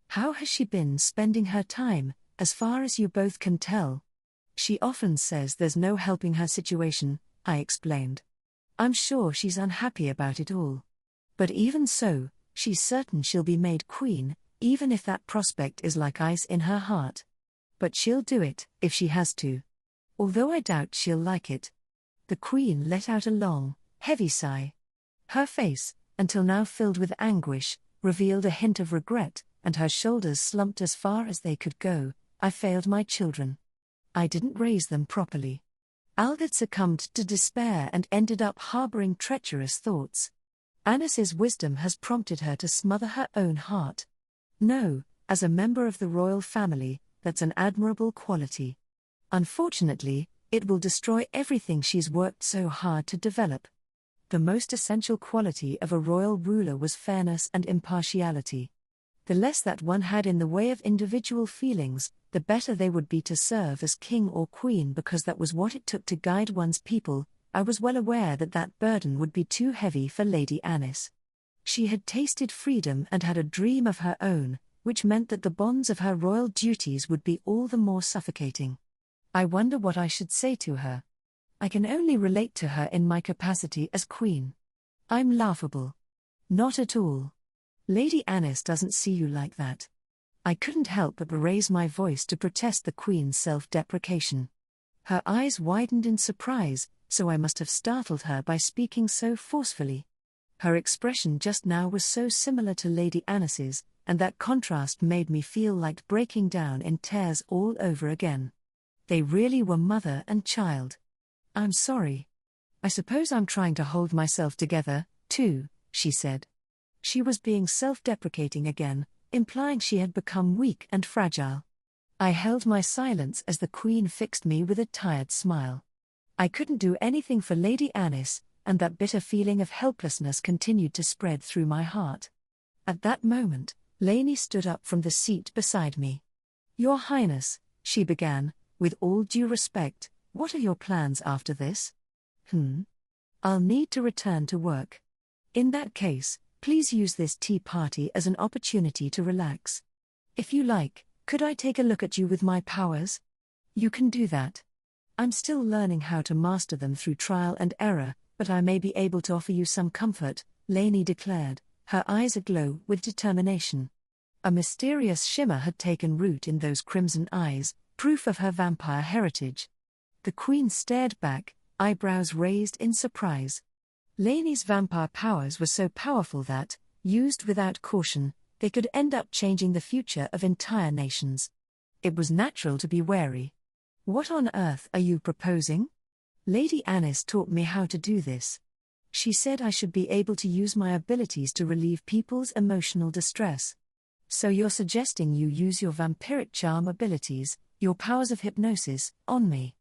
How has she been spending her time, as far as you both can tell? She often says there's no helping her situation, I explained. I'm sure she's unhappy about it all. But even so, she's certain she'll be made queen, even if that prospect is like ice in her heart. But she'll do it, if she has to. Although I doubt she'll like it. The Queen let out a long, heavy sigh. Her face, until now filled with anguish, revealed a hint of regret, and her shoulders slumped as far as they could go. I failed my children. I didn't raise them properly. Algard succumbed to despair and ended up harboring treacherous thoughts. Anis's wisdom has prompted her to smother her own heart. No, as a member of the royal family, that's an admirable quality. Unfortunately, it will destroy everything she's worked so hard to develop. The most essential quality of a royal ruler was fairness and impartiality. The less that one had in the way of individual feelings, the better they would be to serve as king or queen, because that was what it took to guide one's people. I was well aware that that burden would be too heavy for Lady Anis. She had tasted freedom and had a dream of her own, which meant that the bonds of her royal duties would be all the more suffocating. I wonder what I should say to her. I can only relate to her in my capacity as queen. I'm laughable. Not at all. Lady Anis doesn't see you like that. I couldn't help but raise my voice to protest the Queen's self-deprecation. Her eyes widened in surprise, so I must have startled her by speaking so forcefully. Her expression just now was so similar to Lady Anis's, and that contrast made me feel like breaking down in tears all over again. They really were mother and child. "I'm sorry. I suppose I'm trying to hold myself together, too," she said. She was being self-deprecating again, implying she had become weak and fragile. I held my silence as the Queen fixed me with a tired smile. I couldn't do anything for Lady Anis, and that bitter feeling of helplessness continued to spread through my heart. At that moment, Lainey stood up from the seat beside me. "Your Highness," she began, "with all due respect, what are your plans after this?" "I'll need to return to work. In that case, please use this tea party as an opportunity to relax. If you like, could I take a look at you with my powers?" "You can do that. I'm still learning how to master them through trial and error, but I may be able to offer you some comfort," Lainey declared, her eyes aglow with determination. A mysterious shimmer had taken root in those crimson eyes, proof of her vampire heritage. The Queen stared back, eyebrows raised in surprise. Lainey's vampire powers were so powerful that, used without caution, they could end up changing the future of entire nations. It was natural to be wary. "What on earth are you proposing?" "Lady Anis taught me how to do this. She said I should be able to use my abilities to relieve people's emotional distress." "So you're suggesting you use your vampiric charm abilities, your powers of hypnosis, on me?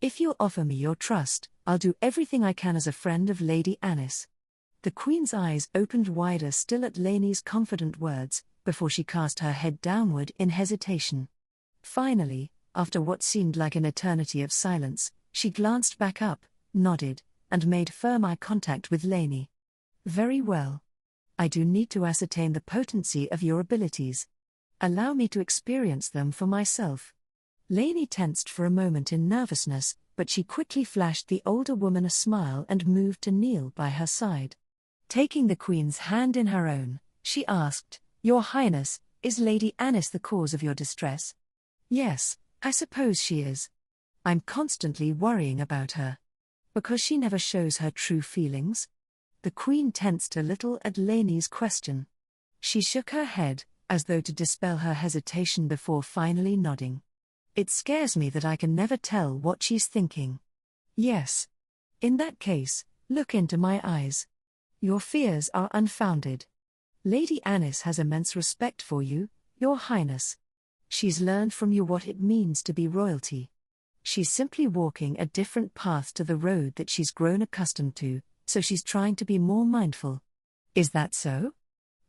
If you'll offer me your trust, I'll do everything I can as a friend of Lady Anis." The Queen's eyes opened wider still at Lainey's confident words, before she cast her head downward in hesitation. Finally, after what seemed like an eternity of silence, she glanced back up, nodded, and made firm eye contact with Lainey. "Very well. I do need to ascertain the potency of your abilities. Allow me to experience them for myself." Lainey tensed for a moment in nervousness, but she quickly flashed the older woman a smile and moved to kneel by her side. Taking the Queen's hand in her own, she asked, "Your Highness, is Lady Anis the cause of your distress?" "Yes, I suppose she is. I'm constantly worrying about her. Because she never shows her true feelings?" The Queen tensed a little at Lainey's question. She shook her head, as though to dispel her hesitation before finally nodding. "It scares me that I can never tell what she's thinking." "Yes. In that case, look into my eyes. Your fears are unfounded. Lady Anis has immense respect for you, Your Highness. She's learned from you what it means to be royalty. She's simply walking a different path to the road that she's grown accustomed to, so she's trying to be more mindful." "Is that so?"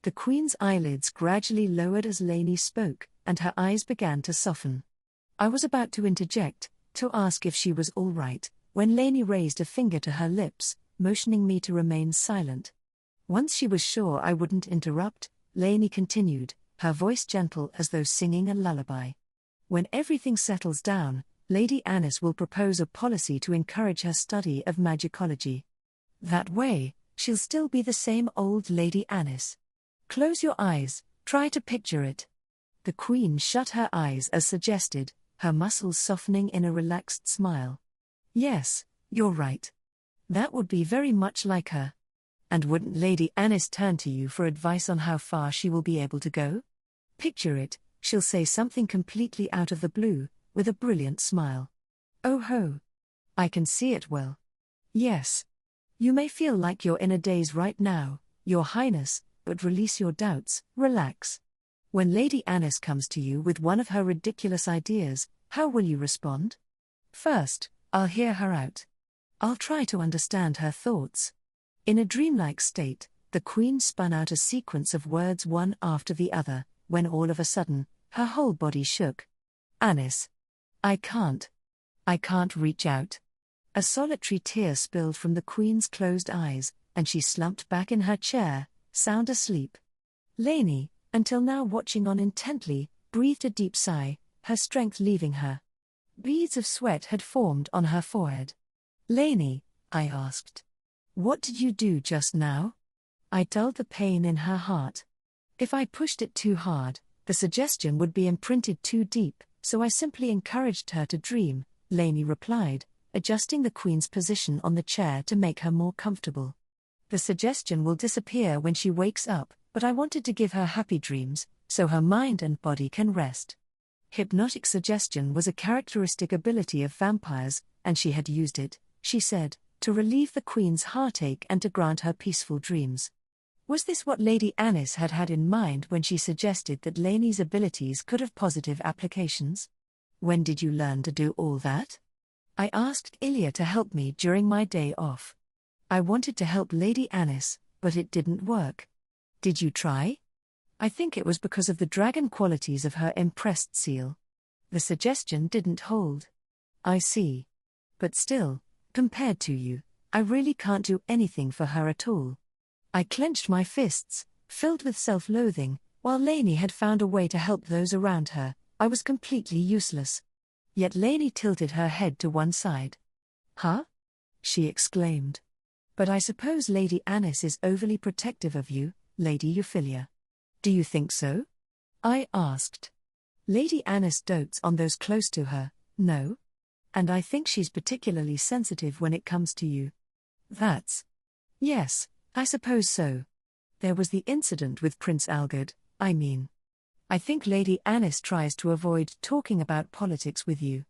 The Queen's eyelids gradually lowered as Lainey spoke, and her eyes began to soften. I was about to interject, to ask if she was all right, when Lainey raised a finger to her lips, motioning me to remain silent. Once she was sure I wouldn't interrupt, Lainey continued, her voice gentle as though singing a lullaby. "When everything settles down, Lady Anis will propose a policy to encourage her study of magicology. That way, she'll still be the same old Lady Anis. Close your eyes, try to picture it." The Queen shut her eyes as suggested, her muscles softening in a relaxed smile. "Yes, you're right. That would be very much like her. And wouldn't Lady Anis turn to you for advice on how far she will be able to go? Picture it, she'll say something completely out of the blue, with a brilliant smile. Oh ho! I can see it well. Yes. You may feel like you're in a daze right now, Your Highness, but release your doubts, relax. When Lady Anis comes to you with one of her ridiculous ideas, how will you respond? First, I'll hear her out. I'll try to understand her thoughts." In a dreamlike state, the Queen spun out a sequence of words one after the other, when all of a sudden, her whole body shook. "Anis. I can't reach out." A solitary tear spilled from the Queen's closed eyes, and she slumped back in her chair, sound asleep. Lainey, until now watching on intently, breathed a deep sigh, her strength leaving her. Beads of sweat had formed on her forehead. "Lainey," I asked, "what did you do just now?" I dulled the pain in her heart. If I pushed it too hard, the suggestion would be imprinted too deep, so I simply encouraged her to dream, Lainey replied, adjusting the queen's position on the chair to make her more comfortable. The suggestion will disappear when she wakes up, but I wanted to give her happy dreams, so her mind and body can rest. Hypnotic suggestion was a characteristic ability of vampires, and she had used it, she said, to relieve the queen's heartache and to grant her peaceful dreams. Was this what Lady Anis had had in mind when she suggested that Lainey's abilities could have positive applications? When did you learn to do all that? I asked Euphyllia to help me during my day off. I wanted to help Lady Anis, but it didn't work. Did you try? I think it was because of the dragon qualities of her impressed seal. The suggestion didn't hold. I see. But still, compared to you, I really can't do anything for her at all. I clenched my fists, filled with self-loathing, while Lainey had found a way to help those around her. I was completely useless. Yet Lainey tilted her head to one side. Huh? She exclaimed. But I suppose Lady Anis is overly protective of you, Lady Euphyllia. Do you think so? I asked. Lady Anis dotes on those close to her, no? And I think she's particularly sensitive when it comes to you. That's... Yes, I suppose so. There was the incident with Prince Algard, I mean. I think Lady Anis tries to avoid talking about politics with you.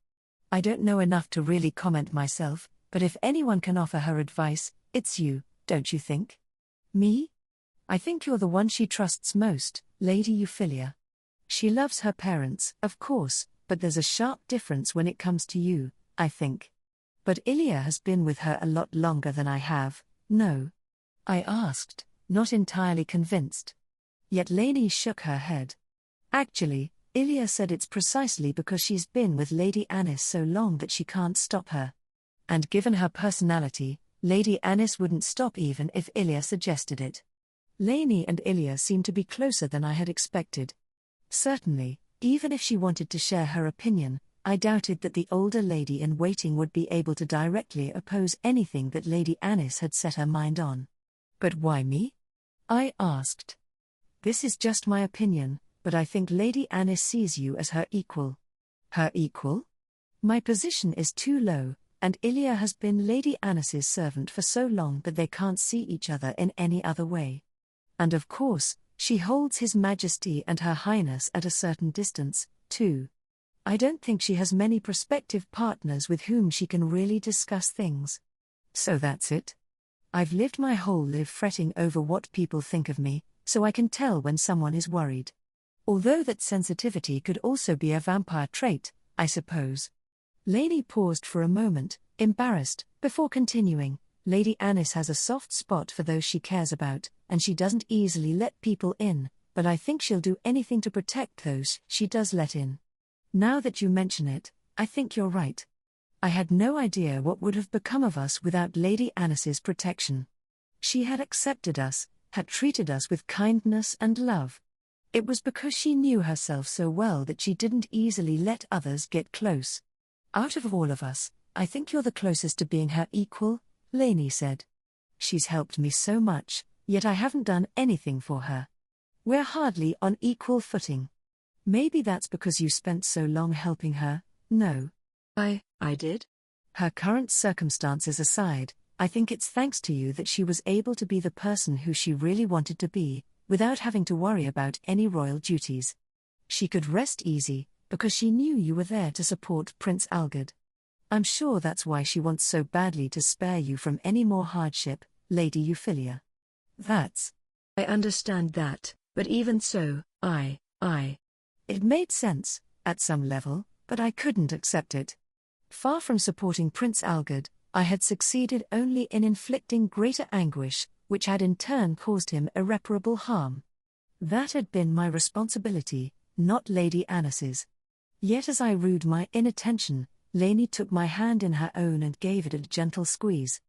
I don't know enough to really comment myself, but if anyone can offer her advice, it's you, don't you think? Me? I think you're the one she trusts most, Lady Euphyllia. She loves her parents, of course, but there's a sharp difference when it comes to you, I think. But Euphyllia has been with her a lot longer than I have, no? I asked, not entirely convinced. Yet Lainey shook her head. Actually, Euphyllia said it's precisely because she's been with Lady Anis so long that she can't stop her. And given her personality, Lady Anis wouldn't stop even if Euphyllia suggested it. Lainey and Euphyllia seemed to be closer than I had expected. Certainly, even if she wanted to share her opinion, I doubted that the older lady-in-waiting would be able to directly oppose anything that Lady Anis had set her mind on. But why me? I asked. This is just my opinion, but I think Lady Anis sees you as her equal. Her equal? My position is too low, and Euphyllia has been Lady Anis's servant for so long that they can't see each other in any other way. And of course, she holds His Majesty and Her Highness at a certain distance, too. I don't think she has many prospective partners with whom she can really discuss things. So that's it. I've lived my whole life fretting over what people think of me, so I can tell when someone is worried. Although that sensitivity could also be a vampire trait, I suppose. Lainey paused for a moment, embarrassed, before continuing. Lady Anis has a soft spot for those she cares about, and she doesn't easily let people in, but I think she'll do anything to protect those she does let in. Now that you mention it, I think you're right. I had no idea what would have become of us without Lady Anis's protection. She had accepted us, had treated us with kindness and love. It was because she knew herself so well that she didn't easily let others get close. Out of all of us, I think you're the closest to being her equal, Lainey said. She's helped me so much, yet I haven't done anything for her. We're hardly on equal footing. Maybe that's because you spent so long helping her, no? I did? Her current circumstances aside, I think it's thanks to you that she was able to be the person who she really wanted to be, without having to worry about any royal duties. She could rest easy, because she knew you were there to support Prince Algard. I'm sure that's why she wants so badly to spare you from any more hardship, Lady Euphyllia. That's... I understand that, but even so, It made sense, at some level, but I couldn't accept it. Far from supporting Prince Algard, I had succeeded only in inflicting greater anguish, which had in turn caused him irreparable harm. That had been my responsibility, not Lady Anis's. Yet as I rued my inattention, Lainey took my hand in her own and gave it a gentle squeeze.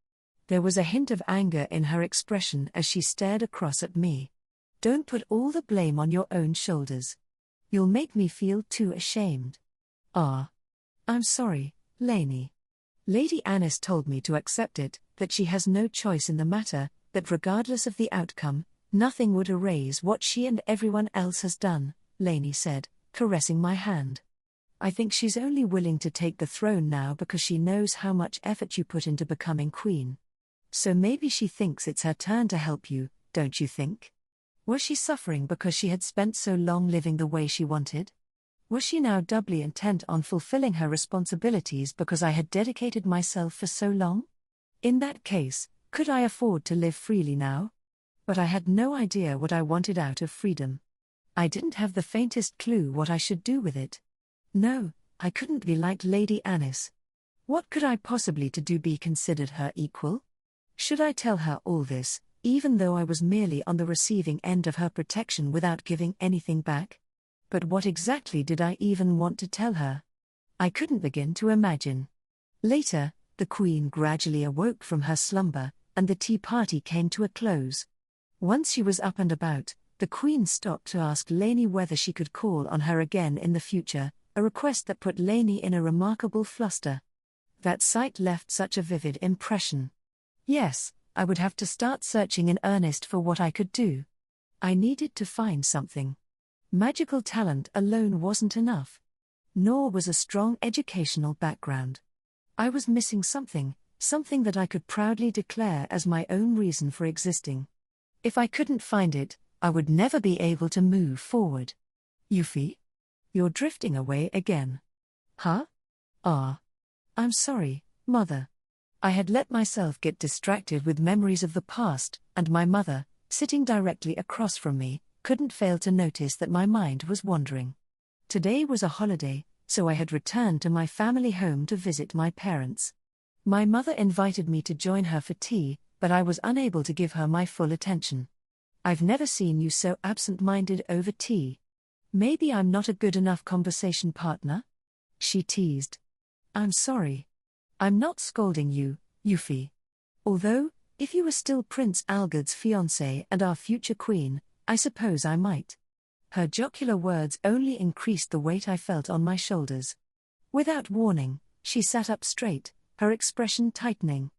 There was a hint of anger in her expression as she stared across at me. Don't put all the blame on your own shoulders. You'll make me feel too ashamed. I'm sorry, Lainey. Lady Anis told me to accept it, that she has no choice in the matter, that regardless of the outcome, nothing would erase what she and everyone else has done, Lainey said, caressing my hand. I think she's only willing to take the throne now because she knows how much effort you put into becoming queen. So maybe she thinks it's her turn to help you, don't you think? Was she suffering because she had spent so long living the way she wanted? Was she now doubly intent on fulfilling her responsibilities because I had dedicated myself for so long? In that case, could I afford to live freely now? But I had no idea what I wanted out of freedom. I didn't have the faintest clue what I should do with it. No, I couldn't be like Lady Anis. What could I possibly to do be considered her equal? Should I tell her all this, even though I was merely on the receiving end of her protection without giving anything back? But what exactly did I even want to tell her? I couldn't begin to imagine. Later, the Queen gradually awoke from her slumber, and the tea party came to a close. Once she was up and about, the Queen stopped to ask Lainey whether she could call on her again in the future, a request that put Lainey in a remarkable fluster. That sight left such a vivid impression. Yes, I would have to start searching in earnest for what I could do. I needed to find something. Magical talent alone wasn't enough. Nor was a strong educational background. I was missing something that I could proudly declare as my own reason for existing. If I couldn't find it, I would never be able to move forward. Euphy? You're drifting away again. Huh? I'm sorry, Mother. I had let myself get distracted with memories of the past, and my mother, sitting directly across from me, couldn't fail to notice that my mind was wandering. Today was a holiday, so I had returned to my family home to visit my parents. My mother invited me to join her for tea, but I was unable to give her my full attention. I've never seen you so absent-minded over tea. Maybe I'm not a good enough conversation partner? She teased. I'm sorry. I'm not scolding you, Euphy. Although, if you were still Prince Algard's fiancée and our future queen, I suppose I might. Her jocular words only increased the weight I felt on my shoulders. Without warning, she sat up straight, her expression tightening.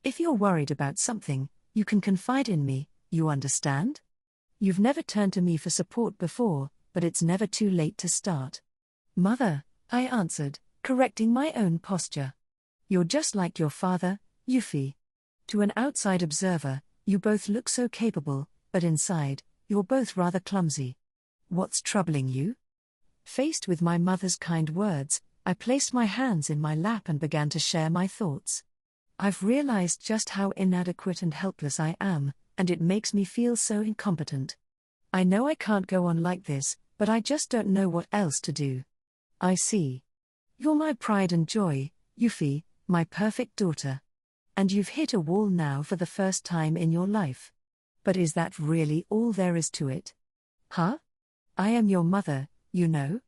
If you're worried about something, you can confide in me, you understand? You've never turned to me for support before, but it's never too late to start. Mother, I answered, correcting my own posture. You're just like your father, Euphy. To an outside observer, you both look so capable, but inside, you're both rather clumsy. What's troubling you? Faced with my mother's kind words, I placed my hands in my lap and began to share my thoughts. I've realized just how inadequate and helpless I am, and it makes me feel so incompetent. I know I can't go on like this, but I just don't know what else to do. I see. You're my pride and joy, Euphy, my perfect daughter. And you've hit a wall now for the first time in your life. But is that really all there is to it? Huh? I am your mother, you know.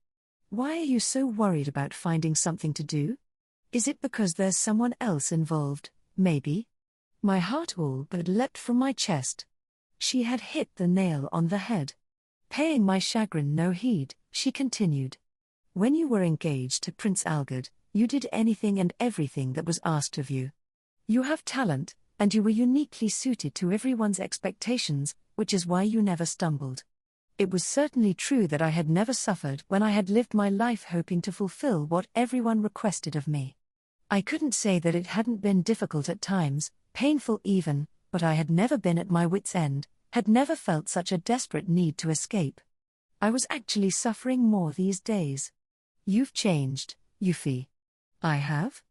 Why are you so worried about finding something to do? Is it because there's someone else involved, maybe? My heart all but leapt from my chest. She had hit the nail on the head. Paying my chagrin no heed, she continued. When you were engaged to Prince Algard, you did anything and everything that was asked of you. You have talent, and you were uniquely suited to everyone's expectations, which is why you never stumbled. It was certainly true that I had never suffered when I had lived my life hoping to fulfill what everyone requested of me. I couldn't say that it hadn't been difficult at times, painful even, but I had never been at my wit's end, had never felt such a desperate need to escape. I was actually suffering more these days. You've changed, Euphy. I have?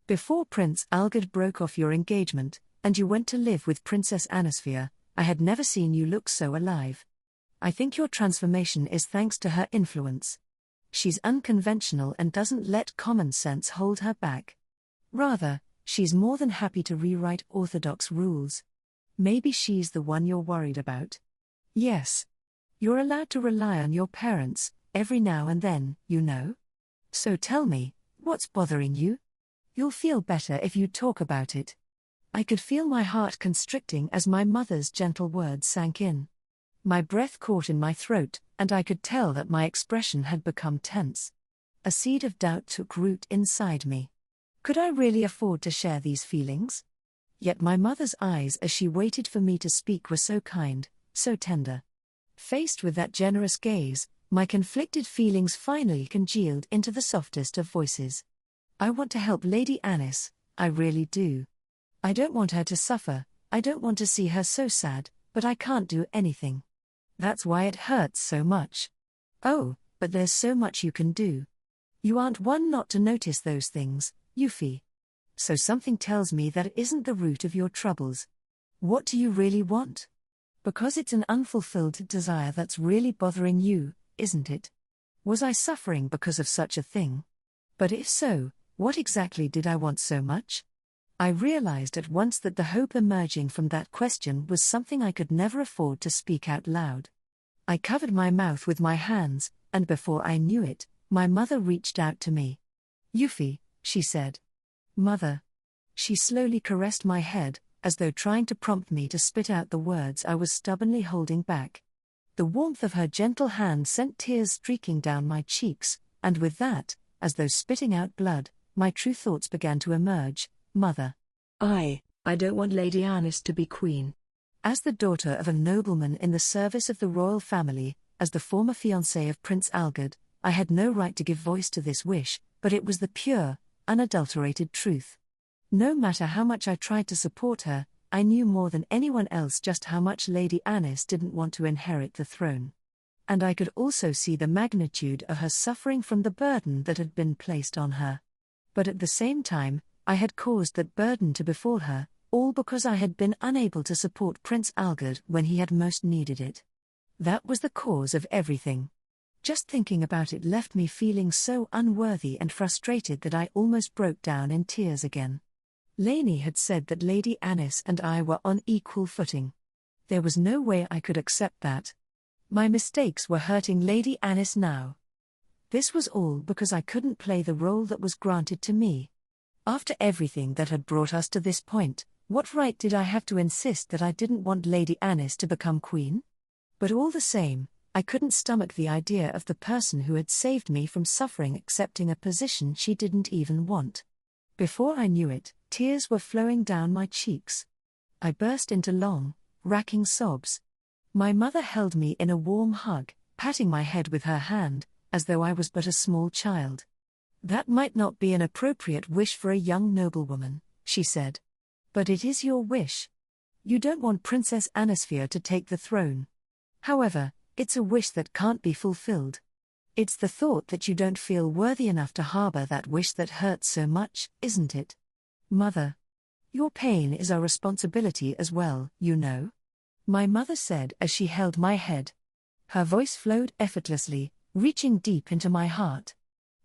Before Prince Algard broke off your engagement, and you went to live with Princess Anisphia, I had never seen you look so alive. I think your transformation is thanks to her influence. She's unconventional and doesn't let common sense hold her back. Rather, she's more than happy to rewrite orthodox rules. Maybe she's the one you're worried about. Yes. You're allowed to rely on your parents, every now and then, you know. So tell me, what's bothering you? You'll feel better if you talk about it. I could feel my heart constricting as my mother's gentle words sank in. My breath caught in my throat, and I could tell that my expression had become tense. A seed of doubt took root inside me. Could I really afford to share these feelings? Yet my mother's eyes as she waited for me to speak were so kind, so tender. Faced with that generous gaze, My conflicted feelings finally congealed into the softest of voices. I want to help Lady Anis, I really do. I don't want her to suffer, I don't want to see her so sad, but I can't do anything. That's why it hurts so much. Oh, but there's so much you can do. You aren't one not to notice those things, Euphy. So something tells me that isn't the root of your troubles. What do you really want? Because it's an unfulfilled desire that's really bothering you, isn't it? Was I suffering because of such a thing? But if so, what exactly did I want so much? I realized at once that the hope emerging from that question was something I could never afford to speak out loud. I covered my mouth with my hands, and before I knew it, my mother reached out to me. Euphy, she said. Mother. She slowly caressed my head, as though trying to prompt me to spit out the words I was stubbornly holding back. The warmth of her gentle hand sent tears streaking down my cheeks, and with that, as though spitting out blood, my true thoughts began to emerge. Mother. I don't want Lady Anis to be queen. As the daughter of a nobleman in the service of the royal family, as the former fiancé of Prince Algard, I had no right to give voice to this wish, but it was the pure, unadulterated truth. No matter how much I tried to support her, I knew more than anyone else just how much Lady Anis didn't want to inherit the throne. And I could also see the magnitude of her suffering from the burden that had been placed on her. But at the same time, I had caused that burden to befall her, all because I had been unable to support Prince Algard when he had most needed it. That was the cause of everything. Just thinking about it left me feeling so unworthy and frustrated that I almost broke down in tears again. Lainey had said that Lady Anis and I were on equal footing. There was no way I could accept that. My mistakes were hurting Lady Anis now. This was all because I couldn't play the role that was granted to me. After everything that had brought us to this point, what right did I have to insist that I didn't want Lady Anis to become queen? But all the same, I couldn't stomach the idea of the person who had saved me from suffering accepting a position she didn't even want. Before I knew it, tears were flowing down my cheeks. I burst into long, racking sobs. My mother held me in a warm hug, patting my head with her hand, as though I was but a small child. That might not be an appropriate wish for a young noblewoman, she said. But it is your wish. You don't want Princess Anisphia to take the throne. However, it's a wish that can't be fulfilled. It's the thought that you don't feel worthy enough to harbor that wish that hurts so much, isn't it? Mother. Your pain is our responsibility as well, you know. My mother said as she held my head. Her voice flowed effortlessly, reaching deep into my heart.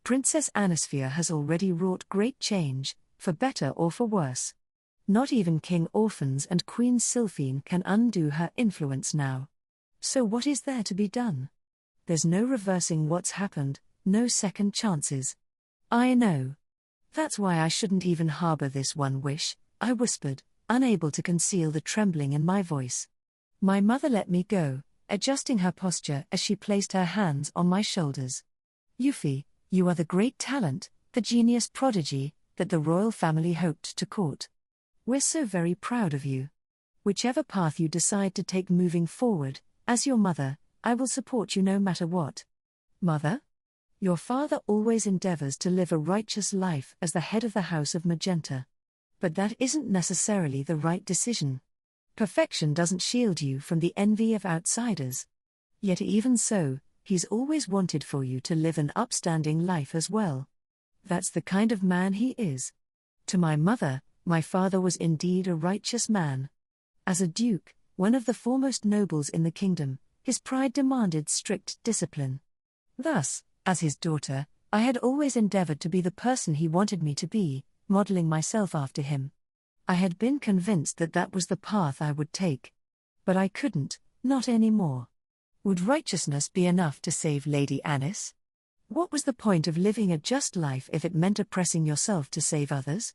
Princess Anisphia has already wrought great change, for better or for worse. Not even King Orphans and Queen Sylphine can undo her influence now. So what is there to be done? There's no reversing what's happened, no second chances. I know. That's why I shouldn't even harbor this one wish, I whispered, unable to conceal the trembling in my voice. My mother let me go, adjusting her posture as she placed her hands on my shoulders. Euphy, you are the great talent, the genius prodigy, that the royal family hoped to court. We're so very proud of you. Whichever path you decide to take moving forward, as your mother, I will support you no matter what. Mother? Your father always endeavors to live a righteous life as the head of the House of Magenta. But that isn't necessarily the right decision. Perfection doesn't shield you from the envy of outsiders. Yet even so, he's always wanted for you to live an upstanding life as well. That's the kind of man he is. To my mother, my father was indeed a righteous man. As a duke, one of the foremost nobles in the kingdom, his pride demanded strict discipline. Thus, as his daughter, I had always endeavored to be the person he wanted me to be, modeling myself after him. I had been convinced that that was the path I would take. But I couldn't, not anymore. Would righteousness be enough to save Lady Anis? What was the point of living a just life if it meant oppressing yourself to save others?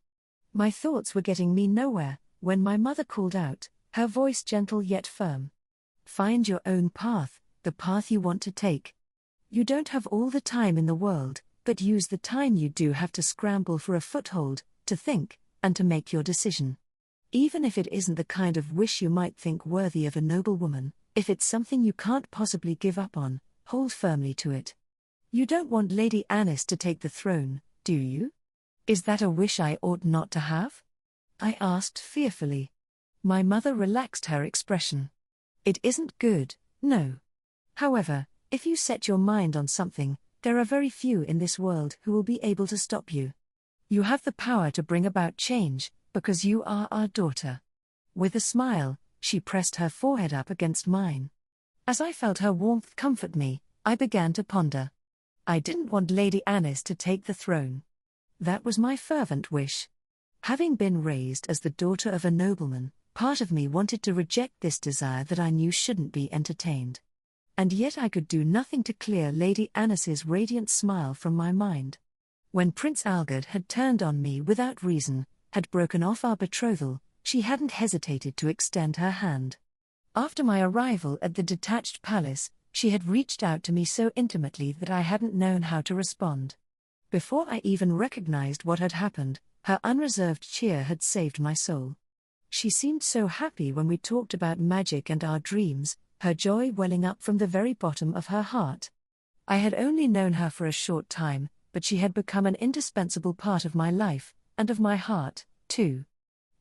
My thoughts were getting me nowhere, when my mother called out, her voice gentle yet firm. Find your own path, the path you want to take. You don't have all the time in the world, but use the time you do have to scramble for a foothold, to think, and to make your decision. Even if it isn't the kind of wish you might think worthy of a noblewoman, if it's something you can't possibly give up on, Hold firmly to it. You don't want Lady Anis to take the throne, do you? Is that a wish I ought not to have? I asked fearfully. My mother relaxed her expression. It isn't good, no. However, if you set your mind on something, there are very few in this world who will be able to stop you. You have the power to bring about change, because you are our daughter. With a smile, she pressed her forehead up against mine. As I felt her warmth comfort me, I began to ponder. I didn't want Lady Anis to take the throne. That was my fervent wish. Having been raised as the daughter of a nobleman, part of me wanted to reject this desire that I knew shouldn't be entertained. And yet I could do nothing to clear Lady Anis's radiant smile from my mind. When Prince Algard had turned on me without reason, had broken off our betrothal, she hadn't hesitated to extend her hand. After my arrival at the detached palace, she had reached out to me so intimately that I hadn't known how to respond. Before I even recognized what had happened, her unreserved cheer had saved my soul. She seemed so happy when we talked about magic and our dreams, her joy welling up from the very bottom of her heart. I had only known her for a short time, but she had become an indispensable part of my life, and of my heart, too.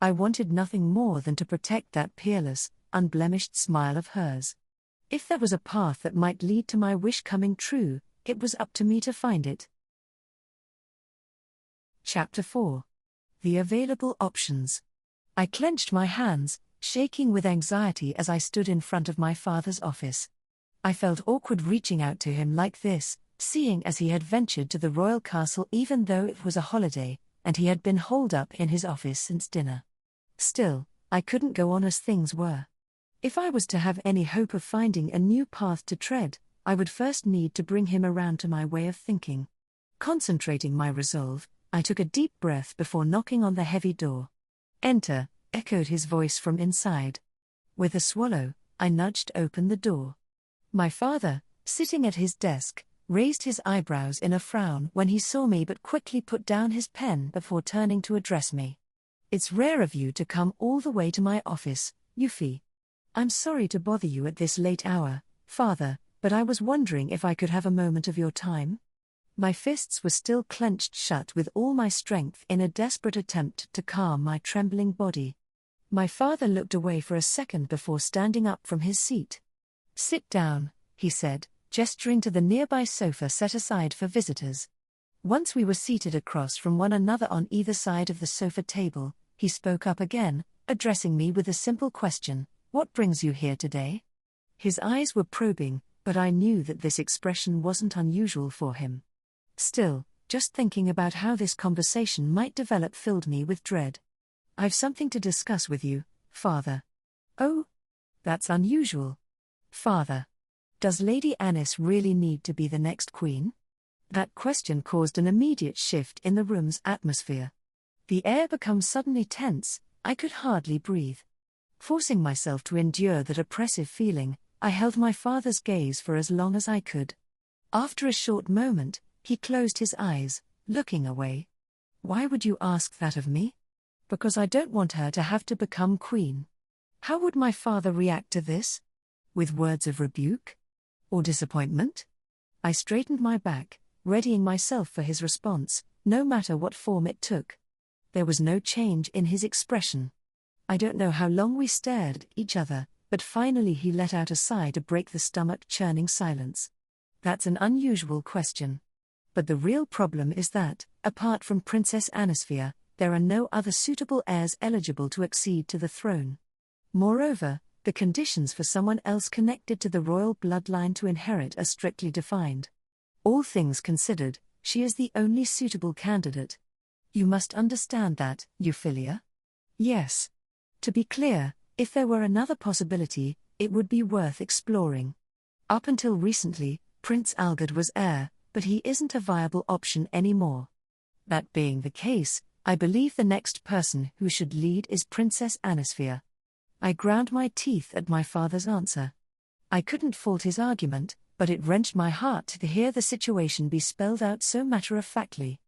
I wanted nothing more than to protect that peerless, unblemished smile of hers. If there was a path that might lead to my wish coming true, it was up to me to find it. Chapter 4. The Available Options. I clenched my hands, shaking with anxiety as I stood in front of my father's office. I felt awkward reaching out to him like this, seeing as he had ventured to the royal castle even though it was a holiday, and he had been holed up in his office since dinner. Still, I couldn't go on as things were. If I was to have any hope of finding a new path to tread, I would first need to bring him around to my way of thinking. Concentrating my resolve, I took a deep breath before knocking on the heavy door. "Enter," echoed his voice from inside. With a swallow, I nudged open the door. My father, sitting at his desk, raised his eyebrows in a frown when he saw me but quickly put down his pen before turning to address me. "It's rare of you to come all the way to my office, Euphyllia. I'm sorry to bother you at this late hour, father, but I was wondering if I could have a moment of your time." My fists were still clenched shut with all my strength in a desperate attempt to calm my trembling body. My father looked away for a second before standing up from his seat. "Sit down," he said, gesturing to the nearby sofa set aside for visitors. Once we were seated across from one another on either side of the sofa table, he spoke up again, addressing me with a simple question: "What brings you here today?" His eyes were probing, but I knew that this expression wasn't unusual for him. Still, just thinking about how this conversation might develop filled me with dread. "I've something to discuss with you, father." "Oh? That's unusual. Father. Does Lady Anis really need to be the next queen?" That question caused an immediate shift in the room's atmosphere. The air became suddenly tense, I could hardly breathe. Forcing myself to endure that oppressive feeling, I held my father's gaze for as long as I could. After a short moment, he closed his eyes, looking away. "Why would you ask that of me?" "Because I don't want her to have to become queen." How would my father react to this? With words of rebuke? Or disappointment? I straightened my back, readying myself for his response, no matter what form it took. There was no change in his expression. I don't know how long we stared at each other, but finally he let out a sigh to break the stomach-churning silence. "That's an unusual question. But the real problem is that, apart from Princess Anisphia, there are no other suitable heirs eligible to accede to the throne. Moreover, the conditions for someone else connected to the royal bloodline to inherit are strictly defined. All things considered, she is the only suitable candidate. You must understand that, Euphyllia?" "Yes. To be clear, if there were another possibility, it would be worth exploring. Up until recently, Prince Algard was heir, but he isn't a viable option anymore. That being the case, I believe the next person who should lead is Princess Anisphia." I ground my teeth at my father's answer. I couldn't fault his argument, but it wrenched my heart to hear the situation be spelled out so matter-of-factly.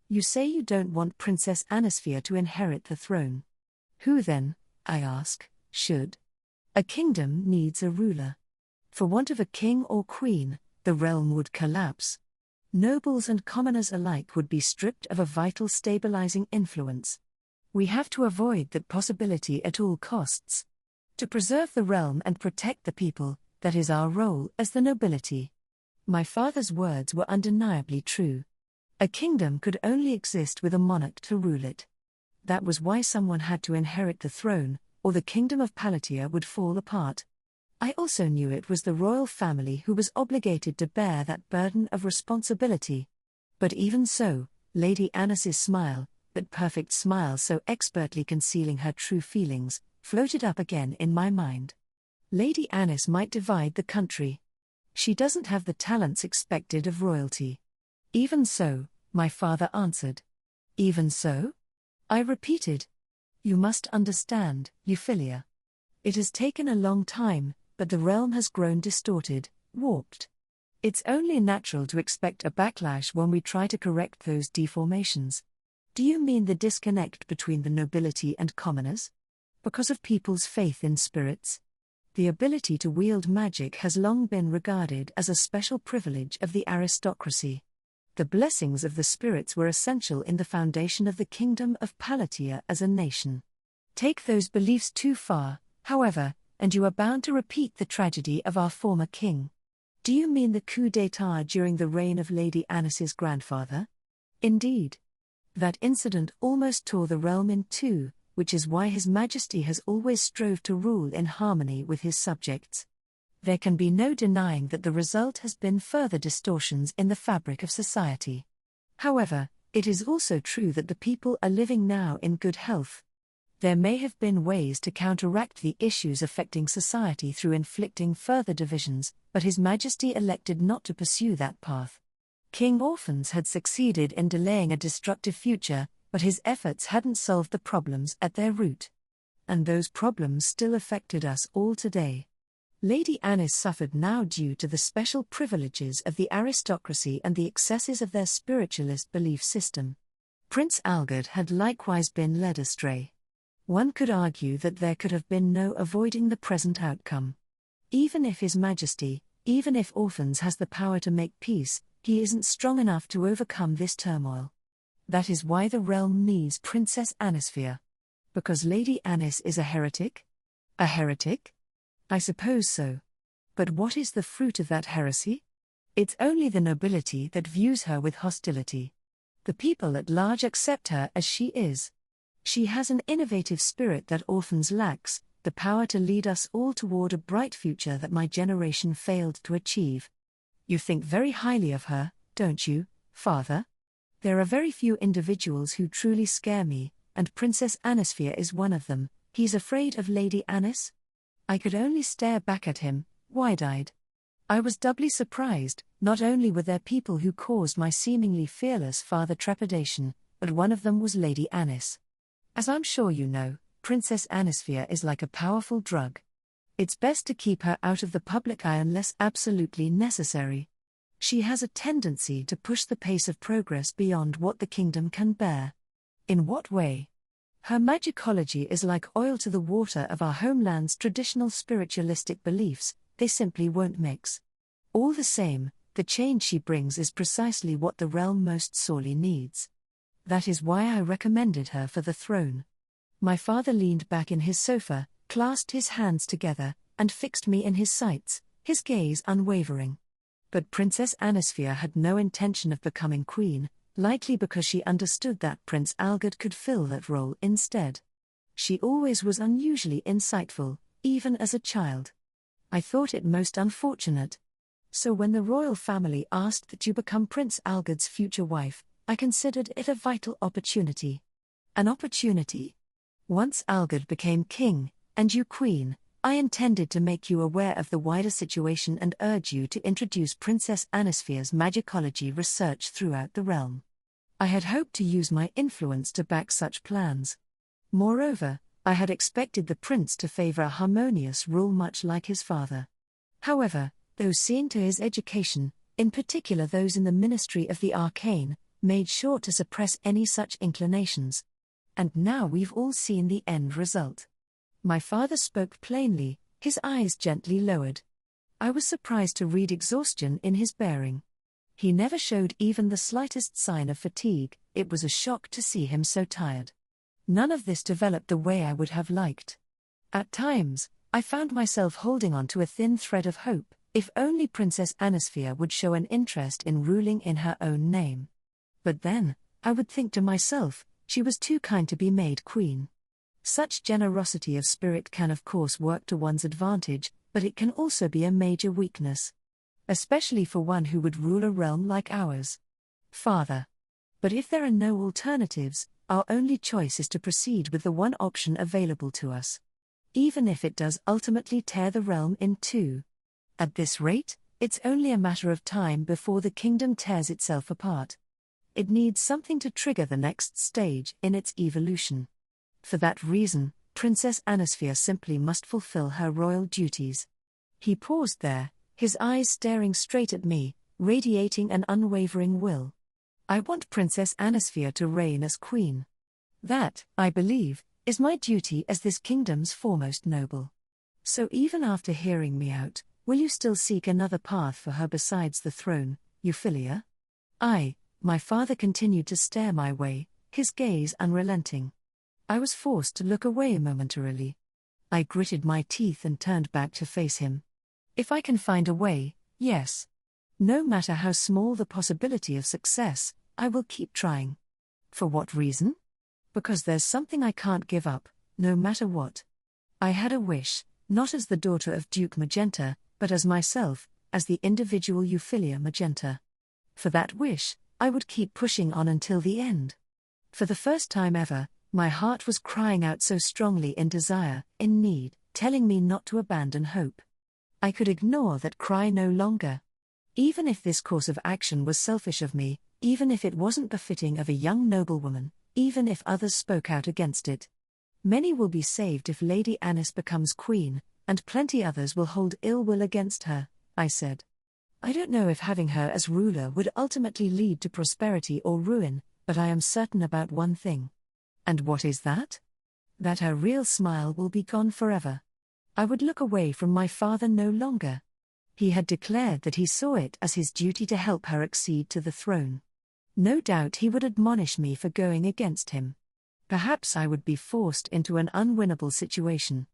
"You say you don't want Princess Anisphia to inherit the throne. Who then, I ask, should? A kingdom needs a ruler. For want of a king or queen, the realm would collapse. Nobles and commoners alike would be stripped of a vital stabilizing influence. We have to avoid that possibility at all costs. To preserve the realm and protect the people, that is our role as the nobility. My father's words were undeniably true. A kingdom could only exist with a monarch to rule it. That was why someone had to inherit the throne, or the kingdom of Palettia would fall apart. I also knew it was the royal family who was obligated to bear that burden of responsibility. But even so, Lady Anis's smile, that perfect smile so expertly concealing her true feelings, floated up again in my mind. Lady Anis might divide the country. She doesn't have the talents expected of royalty. Even so, my father answered. Even so? I repeated. You must understand, Euphyllia. It has taken a long time, but the realm has grown distorted, warped. It's only natural to expect a backlash when we try to correct those deformations. Do you mean the disconnect between the nobility and commoners? Because of people's faith in spirits? The ability to wield magic has long been regarded as a special privilege of the aristocracy. The blessings of the spirits were essential in the foundation of the kingdom of Palettia as a nation. Take those beliefs too far, however, and you are bound to repeat the tragedy of our former king. Do you mean the coup d'état during the reign of Lady Anis's grandfather? Indeed. That incident almost tore the realm in two, which is why His Majesty has always strove to rule in harmony with his subjects. There can be no denying that the result has been further distortions in the fabric of society. However, it is also true that the people are living now in good health. There may have been ways to counteract the issues affecting society through inflicting further divisions, but His Majesty elected not to pursue that path. King Orphans had succeeded in delaying a destructive future, but his efforts hadn't solved the problems at their root. And those problems still affected us all today. Lady Anis suffered now due to the special privileges of the aristocracy and the excesses of their spiritualist belief system. Prince Algard had likewise been led astray. One could argue that there could have been no avoiding the present outcome. Even if His Majesty, even if Orphans has the power to make peace, he isn't strong enough to overcome this turmoil. That is why the realm needs Princess Anisphia. Because Lady Anis is a heretic? A heretic? I suppose so. But what is the fruit of that heresy? It's only the nobility that views her with hostility. The people at large accept her as she is. She has an innovative spirit that Orphans lacks, the power to lead us all toward a bright future that my generation failed to achieve. You think very highly of her, don't you, Father? There are very few individuals who truly scare me, and Princess Anisphia is one of them. He's afraid of Lady Anis? I could only stare back at him, wide-eyed. I was doubly surprised. Not only were there people who caused my seemingly fearless father trepidation, but one of them was Lady Anis. As I'm sure you know, Princess Anisphia is like a powerful drug. It's best to keep her out of the public eye unless absolutely necessary. She has a tendency to push the pace of progress beyond what the kingdom can bear. In what way? Her magicology is like oil to the water of our homeland's traditional spiritualistic beliefs, they simply won't mix. All the same, the change she brings is precisely what the realm most sorely needs. That is why I recommended her for the throne. My father leaned back in his sofa, clasped his hands together, and fixed me in his sights, his gaze unwavering. But Princess Anisphia had no intention of becoming queen, likely because she understood that Prince Algard could fill that role instead. She always was unusually insightful, even as a child. I thought it most unfortunate. So when the royal family asked that you become Prince Algard's future wife, I considered it a vital opportunity. An opportunity. Once Algard became king, and you queen, I intended to make you aware of the wider situation and urge you to introduce Princess Anisphia's magicology research throughout the realm. I had hoped to use my influence to back such plans. Moreover, I had expected the prince to favor a harmonious rule much like his father. However, those seeing to his education, in particular those in the Ministry of the Arcane, made sure to suppress any such inclinations. And now we've all seen the end result. My father spoke plainly, his eyes gently lowered. I was surprised to read exhaustion in his bearing. He never showed even the slightest sign of fatigue. It was a shock to see him so tired. None of this developed the way I would have liked. At times, I found myself holding on to a thin thread of hope, if only Princess Anisphia would show an interest in ruling in her own name. But then, I would think to myself, she was too kind to be made queen. Such generosity of spirit can of course work to one's advantage, but it can also be a major weakness. Especially for one who would rule a realm like ours. Father. But if there are no alternatives, our only choice is to proceed with the one option available to us. Even if it does ultimately tear the realm in two. At this rate, it's only a matter of time before the kingdom tears itself apart. It needs something to trigger the next stage in its evolution. For that reason, Princess Anisphia simply must fulfill her royal duties. He paused there, his eyes staring straight at me, radiating an unwavering will. I want Princess Anisphia to reign as queen. That, I believe, is my duty as this kingdom's foremost noble. So even after hearing me out, will you still seek another path for her besides the throne, Euphyllia? My father continued to stare my way, his gaze unrelenting. I was forced to look away momentarily. I gritted my teeth and turned back to face him. If I can find a way, yes. No matter how small the possibility of success, I will keep trying. For what reason? Because there's something I can't give up, no matter what. I had a wish, not as the daughter of Duke Magenta, but as myself, as the individual Euphyllia Magenta. For that wish, I would keep pushing on until the end. For the first time ever, my heart was crying out so strongly in desire, in need, telling me not to abandon hope. I could ignore that cry no longer. Even if this course of action was selfish of me, even if it wasn't befitting of a young noblewoman, even if others spoke out against it. Many will be saved if Lady Anis becomes queen, and plenty others will hold ill will against her, I said. I don't know if having her as ruler would ultimately lead to prosperity or ruin, but I am certain about one thing. And what is that? That her real smile will be gone forever. I would look away from my father no longer. He had declared that he saw it as his duty to help her accede to the throne. No doubt he would admonish me for going against him. Perhaps I would be forced into an unwinnable situation.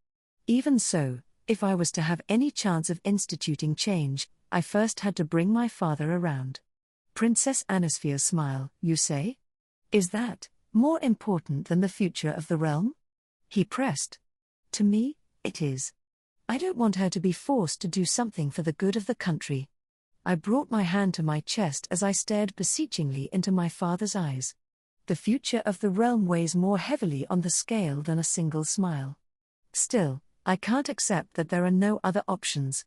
Even so, if I was to have any chance of instituting change, I first had to bring my father around. Princess Anisphia's smile, you say? Is that more important than the future of the realm? He pressed. To me, it is. I don't want her to be forced to do something for the good of the country. I brought my hand to my chest as I stared beseechingly into my father's eyes. The future of the realm weighs more heavily on the scale than a single smile. Still, I can't accept that there are no other options.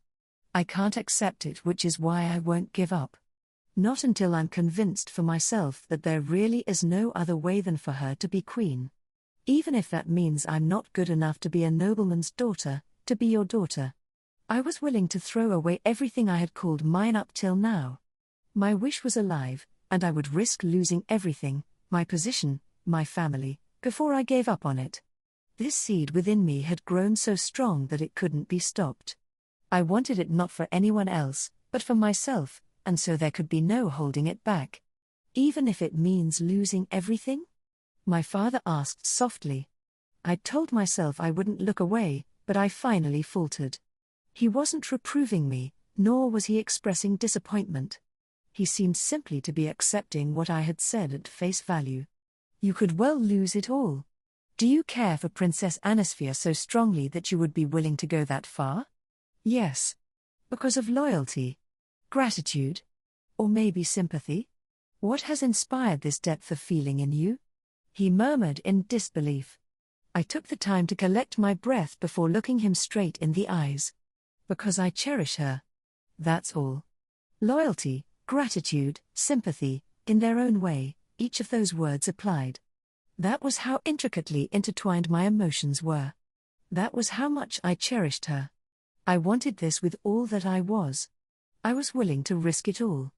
I can't accept it, which is why I won't give up. Not until I'm convinced for myself that there really is no other way than for her to be queen. Even if that means I'm not good enough to be a nobleman's daughter, to be your daughter. I was willing to throw away everything I had called mine up till now. My wish was alive, and I would risk losing everything, my position, my family, before I gave up on it. This seed within me had grown so strong that it couldn't be stopped. I wanted it not for anyone else, but for myself, and so there could be no holding it back. Even if it means losing everything? My father asked softly. I told myself I wouldn't look away, but I finally faltered. He wasn't reproving me, nor was he expressing disappointment. He seemed simply to be accepting what I had said at face value. You could well lose it all. Do you care for Princess Anisphia so strongly that you would be willing to go that far? Yes. Because of loyalty? Gratitude? Or maybe sympathy? What has inspired this depth of feeling in you? He murmured in disbelief. I took the time to collect my breath before looking him straight in the eyes. Because I cherish her. That's all. Loyalty, gratitude, sympathy, in their own way, each of those words applied. That was how intricately intertwined my emotions were. That was how much I cherished her. I wanted this with all that I was. I was willing to risk it all.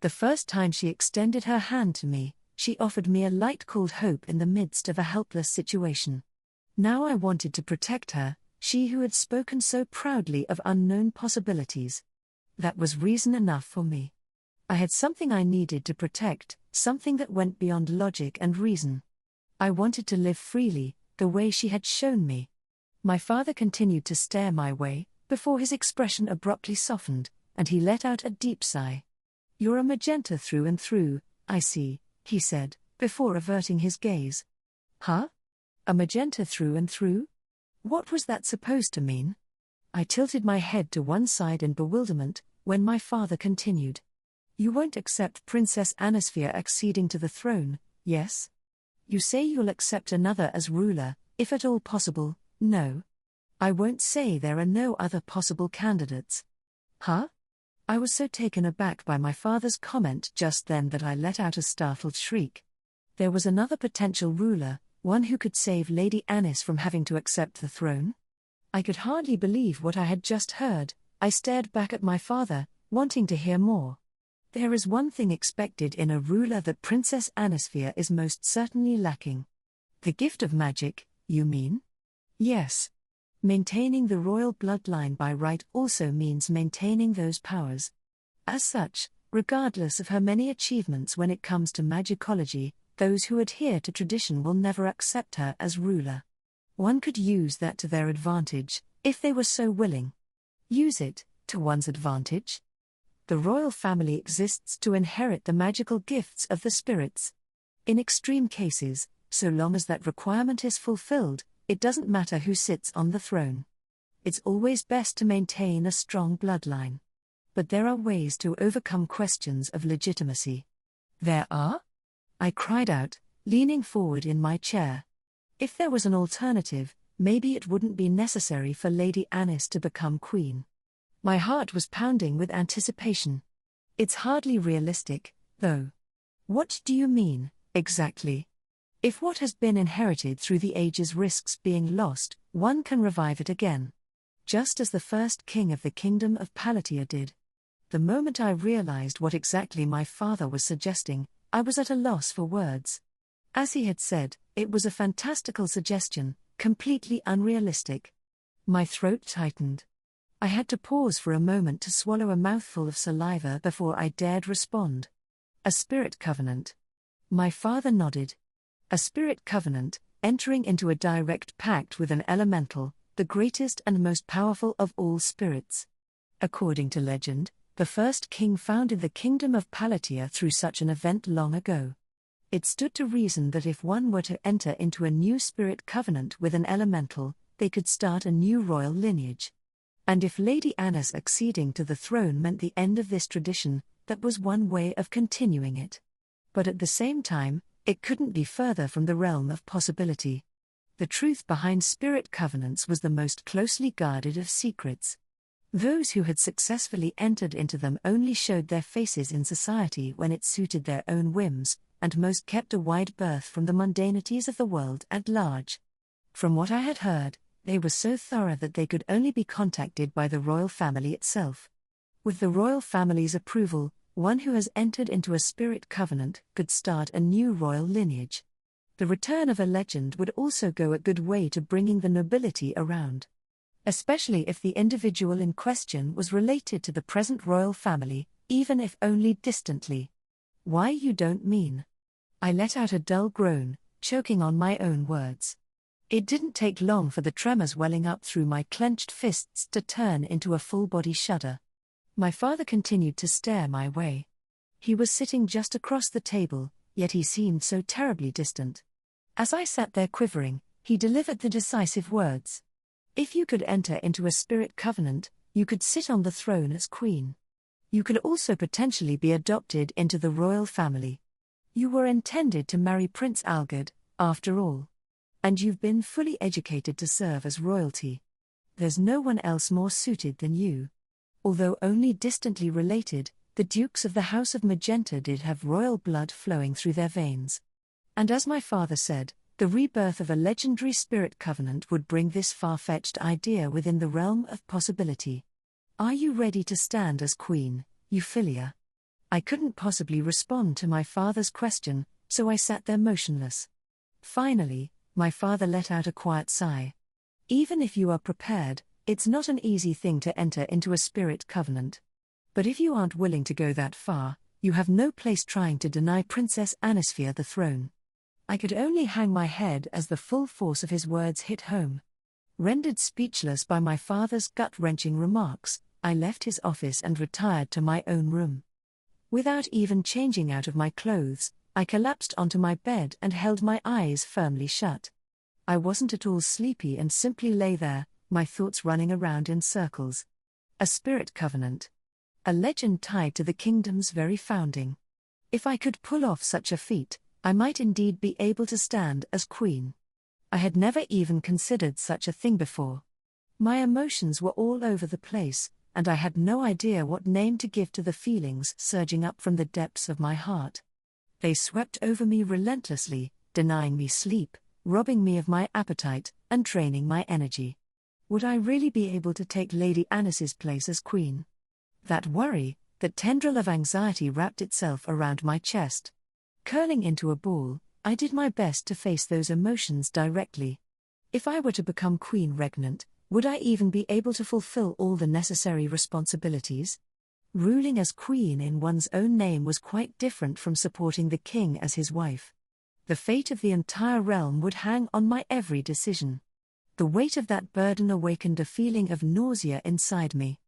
The first time she extended her hand to me, she offered me a light called hope in the midst of a helpless situation. Now I wanted to protect her, she who had spoken so proudly of unknown possibilities. That was reason enough for me. I had something I needed to protect, something that went beyond logic and reason. I wanted to live freely, the way she had shown me. My father continued to stare my way, before his expression abruptly softened, and he let out a deep sigh. "You're a magenta through and through, I see," he said, before averting his gaze. "Huh? A magenta through and through? What was that supposed to mean?" I tilted my head to one side in bewilderment, when my father continued. "You won't accept Princess Anisphia acceding to the throne, yes? You say you'll accept another as ruler, if at all possible, no? I won't say there are no other possible candidates." Huh? I was so taken aback by my father's comment just then that I let out a startled shriek. There was another potential ruler, one who could save Lady Anis from having to accept the throne? I could hardly believe what I had just heard. I stared back at my father, wanting to hear more. There is one thing expected in a ruler that Princess Anisphia is most certainly lacking. The gift of magic, you mean? Yes. Maintaining the royal bloodline by right also means maintaining those powers. As such, regardless of her many achievements when it comes to magicology, those who adhere to tradition will never accept her as ruler. One could use that to their advantage, if they were so willing. Use it, to one's advantage? The royal family exists to inherit the magical gifts of the spirits. In extreme cases, so long as that requirement is fulfilled, it doesn't matter who sits on the throne. It's always best to maintain a strong bloodline. But there are ways to overcome questions of legitimacy. There are? I cried out, leaning forward in my chair. If there was an alternative, maybe it wouldn't be necessary for Lady Anis to become queen. My heart was pounding with anticipation. It's hardly realistic, though. What do you mean, exactly? If what has been inherited through the ages risks being lost, one can revive it again. Just as the first king of the kingdom of Palettia did. The moment I realized what exactly my father was suggesting, I was at a loss for words. As he had said, it was a fantastical suggestion, completely unrealistic. My throat tightened. I had to pause for a moment to swallow a mouthful of saliva before I dared respond. A spirit covenant. My father nodded. A spirit covenant, entering into a direct pact with an elemental, the greatest and most powerful of all spirits. According to legend, the first king founded the kingdom of Palettia through such an event long ago. It stood to reason that if one were to enter into a new spirit covenant with an elemental, they could start a new royal lineage. And if Lady Anis acceding to the throne meant the end of this tradition, that was one way of continuing it. But at the same time, it couldn't be further from the realm of possibility. The truth behind spirit covenants was the most closely guarded of secrets. Those who had successfully entered into them only showed their faces in society when it suited their own whims, and most kept a wide berth from the mundanities of the world at large. From what I had heard, they were so thorough that they could only be contacted by the royal family itself. With the royal family's approval, one who has entered into a spirit covenant could start a new royal lineage. The return of a legend would also go a good way to bringing the nobility around. Especially if the individual in question was related to the present royal family, even if only distantly. Why, you don't mean? I let out a dull groan, choking on my own words. It didn't take long for the tremors welling up through my clenched fists to turn into a full-body shudder. My father continued to stare my way. He was sitting just across the table, yet he seemed so terribly distant. As I sat there quivering, he delivered the decisive words. If you could enter into a spirit covenant, you could sit on the throne as queen. You could also potentially be adopted into the royal family. You were intended to marry Prince Algard, after all. And you've been fully educated to serve as royalty. There's no one else more suited than you. Although only distantly related, the dukes of the House of Magenta did have royal blood flowing through their veins. And as my father said, the rebirth of a legendary spirit covenant would bring this far-fetched idea within the realm of possibility. Are you ready to stand as queen, Euphyllia? I couldn't possibly respond to my father's question, so I sat there motionless. Finally, my father let out a quiet sigh. Even if you are prepared, it's not an easy thing to enter into a spirit covenant. But if you aren't willing to go that far, you have no place trying to deny Princess Anisphia the throne. I could only hang my head as the full force of his words hit home. Rendered speechless by my father's gut-wrenching remarks, I left his office and retired to my own room. Without even changing out of my clothes, I collapsed onto my bed and held my eyes firmly shut. I wasn't at all sleepy and simply lay there, my thoughts running around in circles. A spirit covenant. A legend tied to the kingdom's very founding. If I could pull off such a feat, I might indeed be able to stand as queen. I had never even considered such a thing before. My emotions were all over the place, and I had no idea what name to give to the feelings surging up from the depths of my heart. They swept over me relentlessly, denying me sleep, robbing me of my appetite, and draining my energy. Would I really be able to take Lady Anis's place as queen? That worry, that tendril of anxiety wrapped itself around my chest. Curling into a ball, I did my best to face those emotions directly. If I were to become queen regnant, would I even be able to fulfill all the necessary responsibilities? Ruling as queen in one's own name was quite different from supporting the king as his wife. The fate of the entire realm would hang on my every decision. The weight of that burden awakened a feeling of nausea inside me.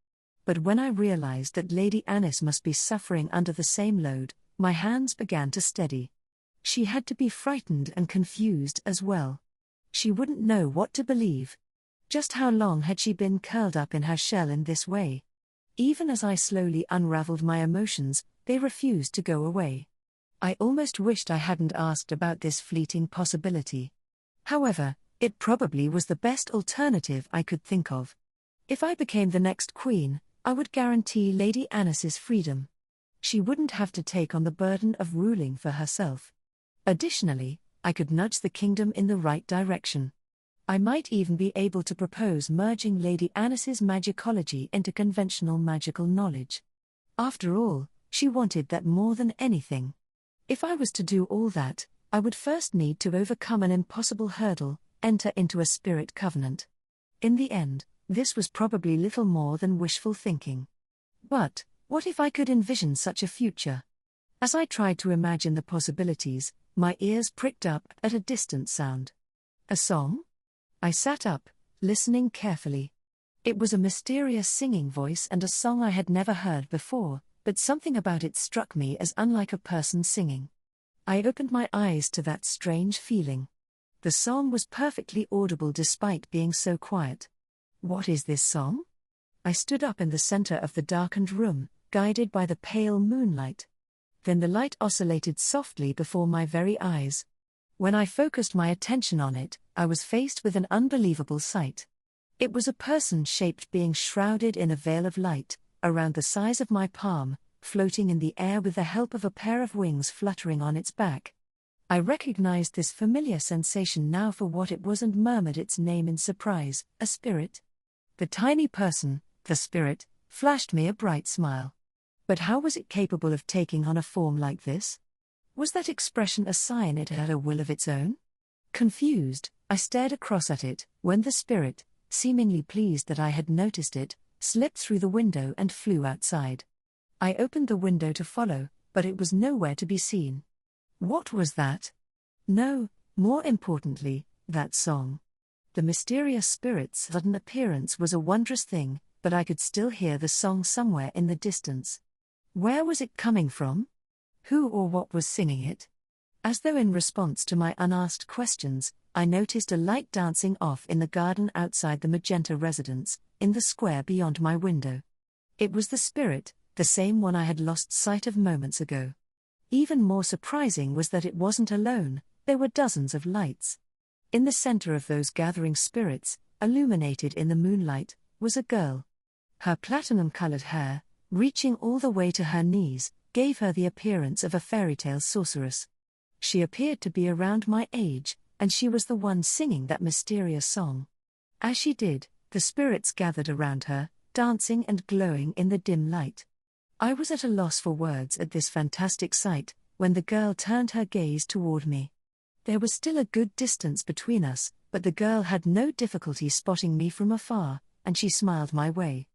But when I realized that Lady Anis must be suffering under the same load, my hands began to steady. She had to be frightened and confused as well. She wouldn't know what to believe. Just how long had she been curled up in her shell in this way? Even as I slowly unraveled my emotions, they refused to go away. I almost wished I hadn't asked about this fleeting possibility. However, it probably was the best alternative I could think of. If I became the next queen, I would guarantee Lady Anis's freedom. She wouldn't have to take on the burden of ruling for herself. Additionally, I could nudge the kingdom in the right direction. I might even be able to propose merging Lady Anis's magicology into conventional magical knowledge. After all, she wanted that more than anything. If I was to do all that, I would first need to overcome an impossible hurdle, enter into a spirit covenant. In the end, this was probably little more than wishful thinking. But, what if I could envision such a future? As I tried to imagine the possibilities, my ears pricked up at a distant sound. A song? I sat up, listening carefully. It was a mysterious singing voice and a song I had never heard before, but something about it struck me as unlike a person singing. I opened my eyes to that strange feeling. The song was perfectly audible despite being so quiet. What is this song? I stood up in the center of the darkened room, guided by the pale moonlight. Then the light oscillated softly before my very eyes. When I focused my attention on it, I was faced with an unbelievable sight. It was a person-shaped being shrouded in a veil of light, around the size of my palm, floating in the air with the help of a pair of wings fluttering on its back. I recognized this familiar sensation now for what it was and murmured its name in surprise, a spirit. The tiny person, the spirit, flashed me a bright smile. But how was it capable of taking on a form like this? Was that expression a sign it had a will of its own? Confused, I stared across at it, when the spirit, seemingly pleased that I had noticed it, slipped through the window and flew outside. I opened the window to follow, but it was nowhere to be seen. What was that? No, more importantly, that song. The mysterious spirit's sudden appearance was a wondrous thing, but I could still hear the song somewhere in the distance. Where was it coming from? Who or what was singing it? As though in response to my unasked questions, I noticed a light dancing off in the garden outside the magenta residence, in the square beyond my window. It was the spirit, the same one I had lost sight of moments ago. Even more surprising was that it wasn't alone, there were dozens of lights. In the center of those gathering spirits, illuminated in the moonlight, was a girl. Her platinum-colored hair, reaching all the way to her knees, gave her the appearance of a fairy-tale sorceress. She appeared to be around my age, and she was the one singing that mysterious song. As she did, the spirits gathered around her, dancing and glowing in the dim light. I was at a loss for words at this fantastic sight, when the girl turned her gaze toward me. There was still a good distance between us, but the girl had no difficulty spotting me from afar, and she smiled my way.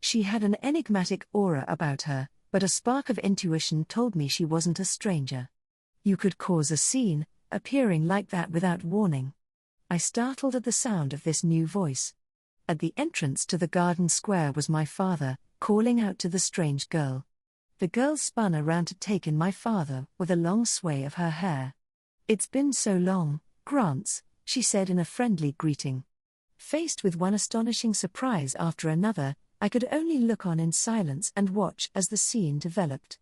She had an enigmatic aura about her, but a spark of intuition told me she wasn't a stranger. You could cause a scene, appearing like that without warning. I startled at the sound of this new voice. At the entrance to the garden square was my father, calling out to the strange girl. The girl spun around to take in my father with a long sway of her hair. "It's been so long, Grants," she said in a friendly greeting. Faced with one astonishing surprise after another, I could only look on in silence and watch as the scene developed.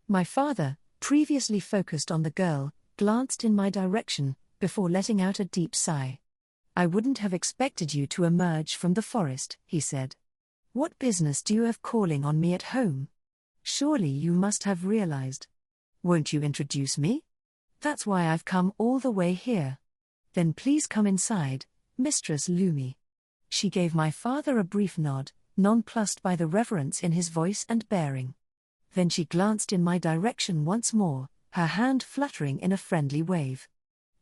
My father, previously focused on the girl, glanced in my direction, before letting out a deep sigh. "I wouldn't have expected you to emerge from the forest," he said. "What business do you have calling on me at home? Surely you must have realized. Won't you introduce me? That's why I've come all the way here. Then please come inside, Mistress Lumi." She gave my father a brief nod, nonplussed by the reverence in his voice and bearing. Then she glanced in my direction once more, her hand fluttering in a friendly wave.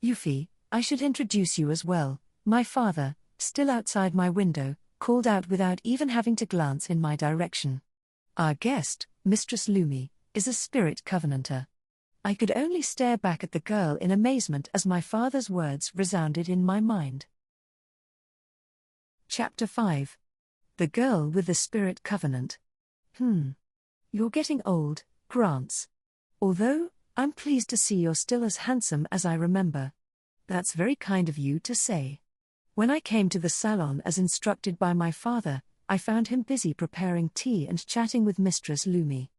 "Euphy, I should introduce you as well," my father, still outside my window, called out without even having to glance in my direction. "Our guest, Mistress Lumi, is a spirit covenanter." I could only stare back at the girl in amazement as my father's words resounded in my mind. Chapter 5. The Girl with the Spirit Covenant. You're getting old, Grants. Although, I'm pleased to see you're still as handsome as I remember. That's very kind of you to say. When I came to the salon as instructed by my father, I found him busy preparing tea and chatting with Mistress Lumi.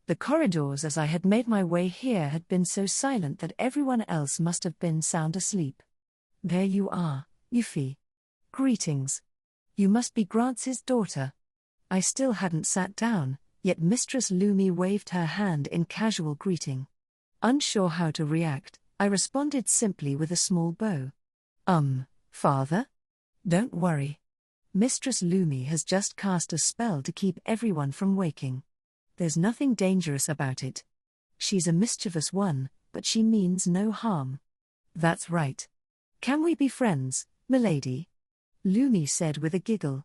The corridors as I had made my way here had been so silent that everyone else must have been sound asleep. "There you are, Euphy. Greetings. You must be Grants's daughter." I still hadn't sat down, yet Mistress Lumi waved her hand in casual greeting. Unsure how to react, I responded simply with a small bow. Father? Don't worry. Mistress Lumi has just cast a spell to keep everyone from waking. There's nothing dangerous about it. She's a mischievous one, but she means no harm." "That's right. Can we be friends, milady?" Lumi said with a giggle.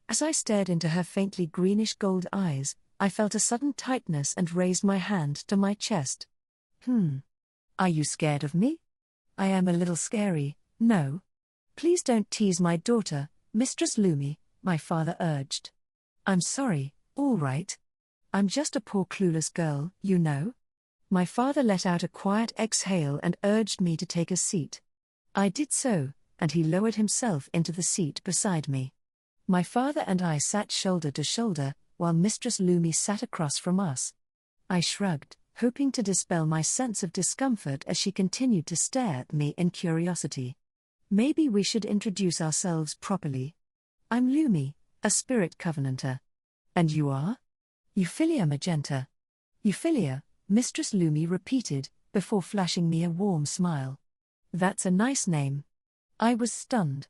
As I stared into her faintly greenish-gold eyes, I felt a sudden tightness and raised my hand to my chest. Are you scared of me?" "I am a little scary, no." "Please don't tease my daughter, Mistress Lumi," my father urged. "I'm sorry, all right. I'm just a poor clueless girl, you know." My father let out a quiet exhale and urged me to take a seat. I did so, and he lowered himself into the seat beside me. My father and I sat shoulder to shoulder, while Mistress Lumi sat across from us. I shrugged, hoping to dispel my sense of discomfort as she continued to stare at me in curiosity. "Maybe we should introduce ourselves properly. I'm Lumi, a spirit covenanter. And you are?" "Euphyllia Magenta." "Euphyllia," Mistress Lumi repeated, before flashing me a warm smile. "That's a nice name." I was stunned.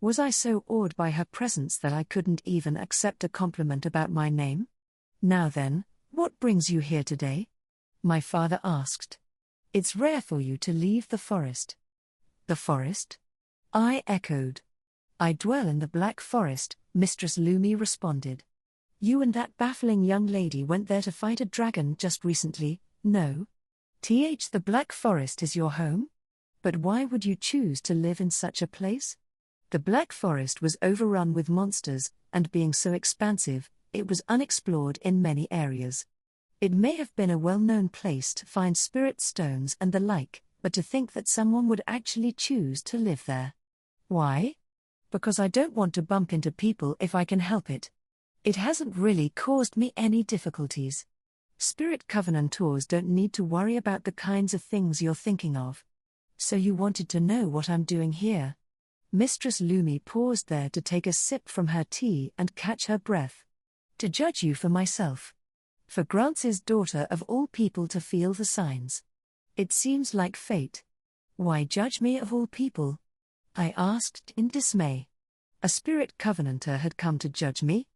Was I so awed by her presence that I couldn't even accept a compliment about my name? "Now then, what brings you here today?" my father asked. "It's rare for you to leave the forest." "The forest?" I echoed. "I dwell in the Black Forest," Mistress Lumi responded. "You and that baffling young lady went there to fight a dragon just recently, no? The Black Forest is your home? But why would you choose to live in such a place?" The Black Forest was overrun with monsters, and being so expansive, it was unexplored in many areas. It may have been a well-known place to find spirit stones and the like, but to think that someone would actually choose to live there. "Why?" "Because I don't want to bump into people if I can help it. It hasn't really caused me any difficulties. Spirit covenantors don't need to worry about the kinds of things you're thinking of. So you wanted to know what I'm doing here?" Mistress Lumi paused there to take a sip from her tea and catch her breath. "To judge you for myself. For Grants's daughter of all people to feel the signs. It seems like fate." "Why judge me of all people?" I asked in dismay. A spirit covenanter had come to judge me?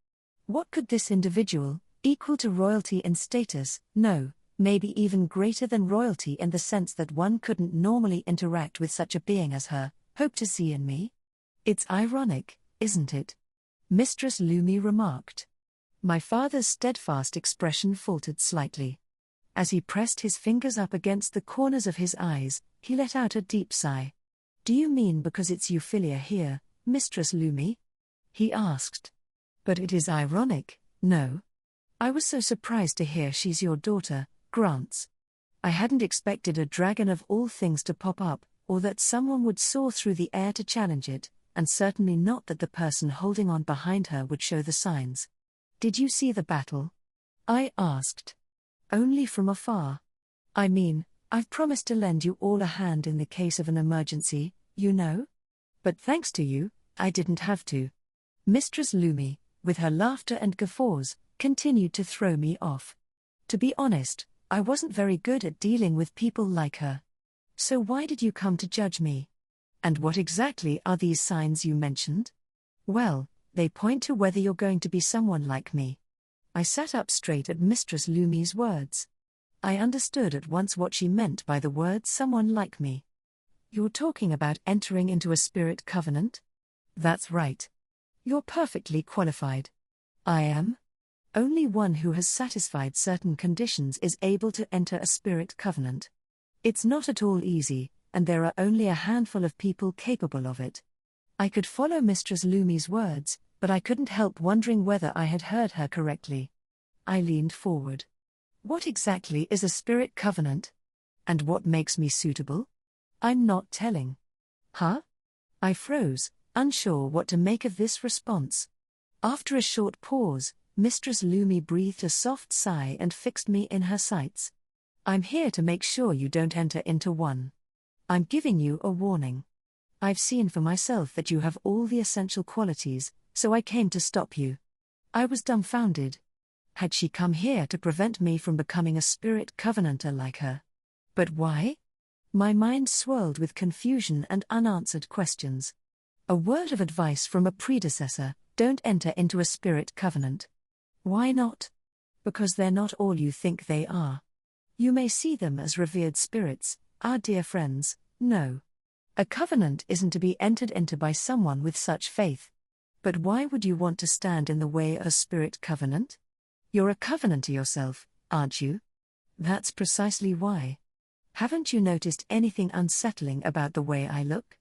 What could this individual, equal to royalty in status, know, maybe even greater than royalty in the sense that one couldn't normally interact with such a being as her, hope to see in me? It's ironic, isn't it? Mistress Lumi remarked. My father's steadfast expression faltered slightly. As he pressed his fingers up against the corners of his eyes, he let out a deep sigh. Do you mean because it's Euphyllia here, Mistress Lumi? He asked. But it is ironic, no? I was so surprised to hear she's your daughter, Grants. I hadn't expected a dragon of all things to pop up, or that someone would soar through the air to challenge it, and certainly not that the person holding on behind her would show the signs. Did you see the battle? I asked. Only from afar. I mean, I've promised to lend you all a hand in the case of an emergency, you know? But thanks to you, I didn't have to. Mistress Lumi, with her laughter and guffaws, continued to throw me off. To be honest, I wasn't very good at dealing with people like her. So why did you come to judge me? And what exactly are these signs you mentioned? Well, they point to whether you're going to be someone like me. I sat up straight at Mistress Lumi's words. I understood at once what she meant by the word someone like me. You're talking about entering into a spirit covenant? That's right. You're perfectly qualified. I am. Only one who has satisfied certain conditions is able to enter a spirit covenant. It's not at all easy, and there are only a handful of people capable of it. I could follow Mistress Lumi's words, but I couldn't help wondering whether I had heard her correctly. I leaned forward. What exactly is a spirit covenant? And what makes me suitable? I'm not telling. Huh? I froze, unsure what to make of this response. After a short pause, Mistress Lumi breathed a soft sigh and fixed me in her sights. I'm here to make sure you don't enter into one. I'm giving you a warning. I've seen for myself that you have all the essential qualities, so I came to stop you. I was dumbfounded. Had she come here to prevent me from becoming a spirit covenanter like her? But why? My mind swirled with confusion and unanswered questions. A word of advice from a predecessor: don't enter into a spirit covenant. Why not? Because they're not all you think they are. You may see them as revered spirits, our dear friends, no. A covenant isn't to be entered into by someone with such faith. But why would you want to stand in the way of a spirit covenant? You're a covenanter yourself, aren't you? That's precisely why. Haven't you noticed anything unsettling about the way I look?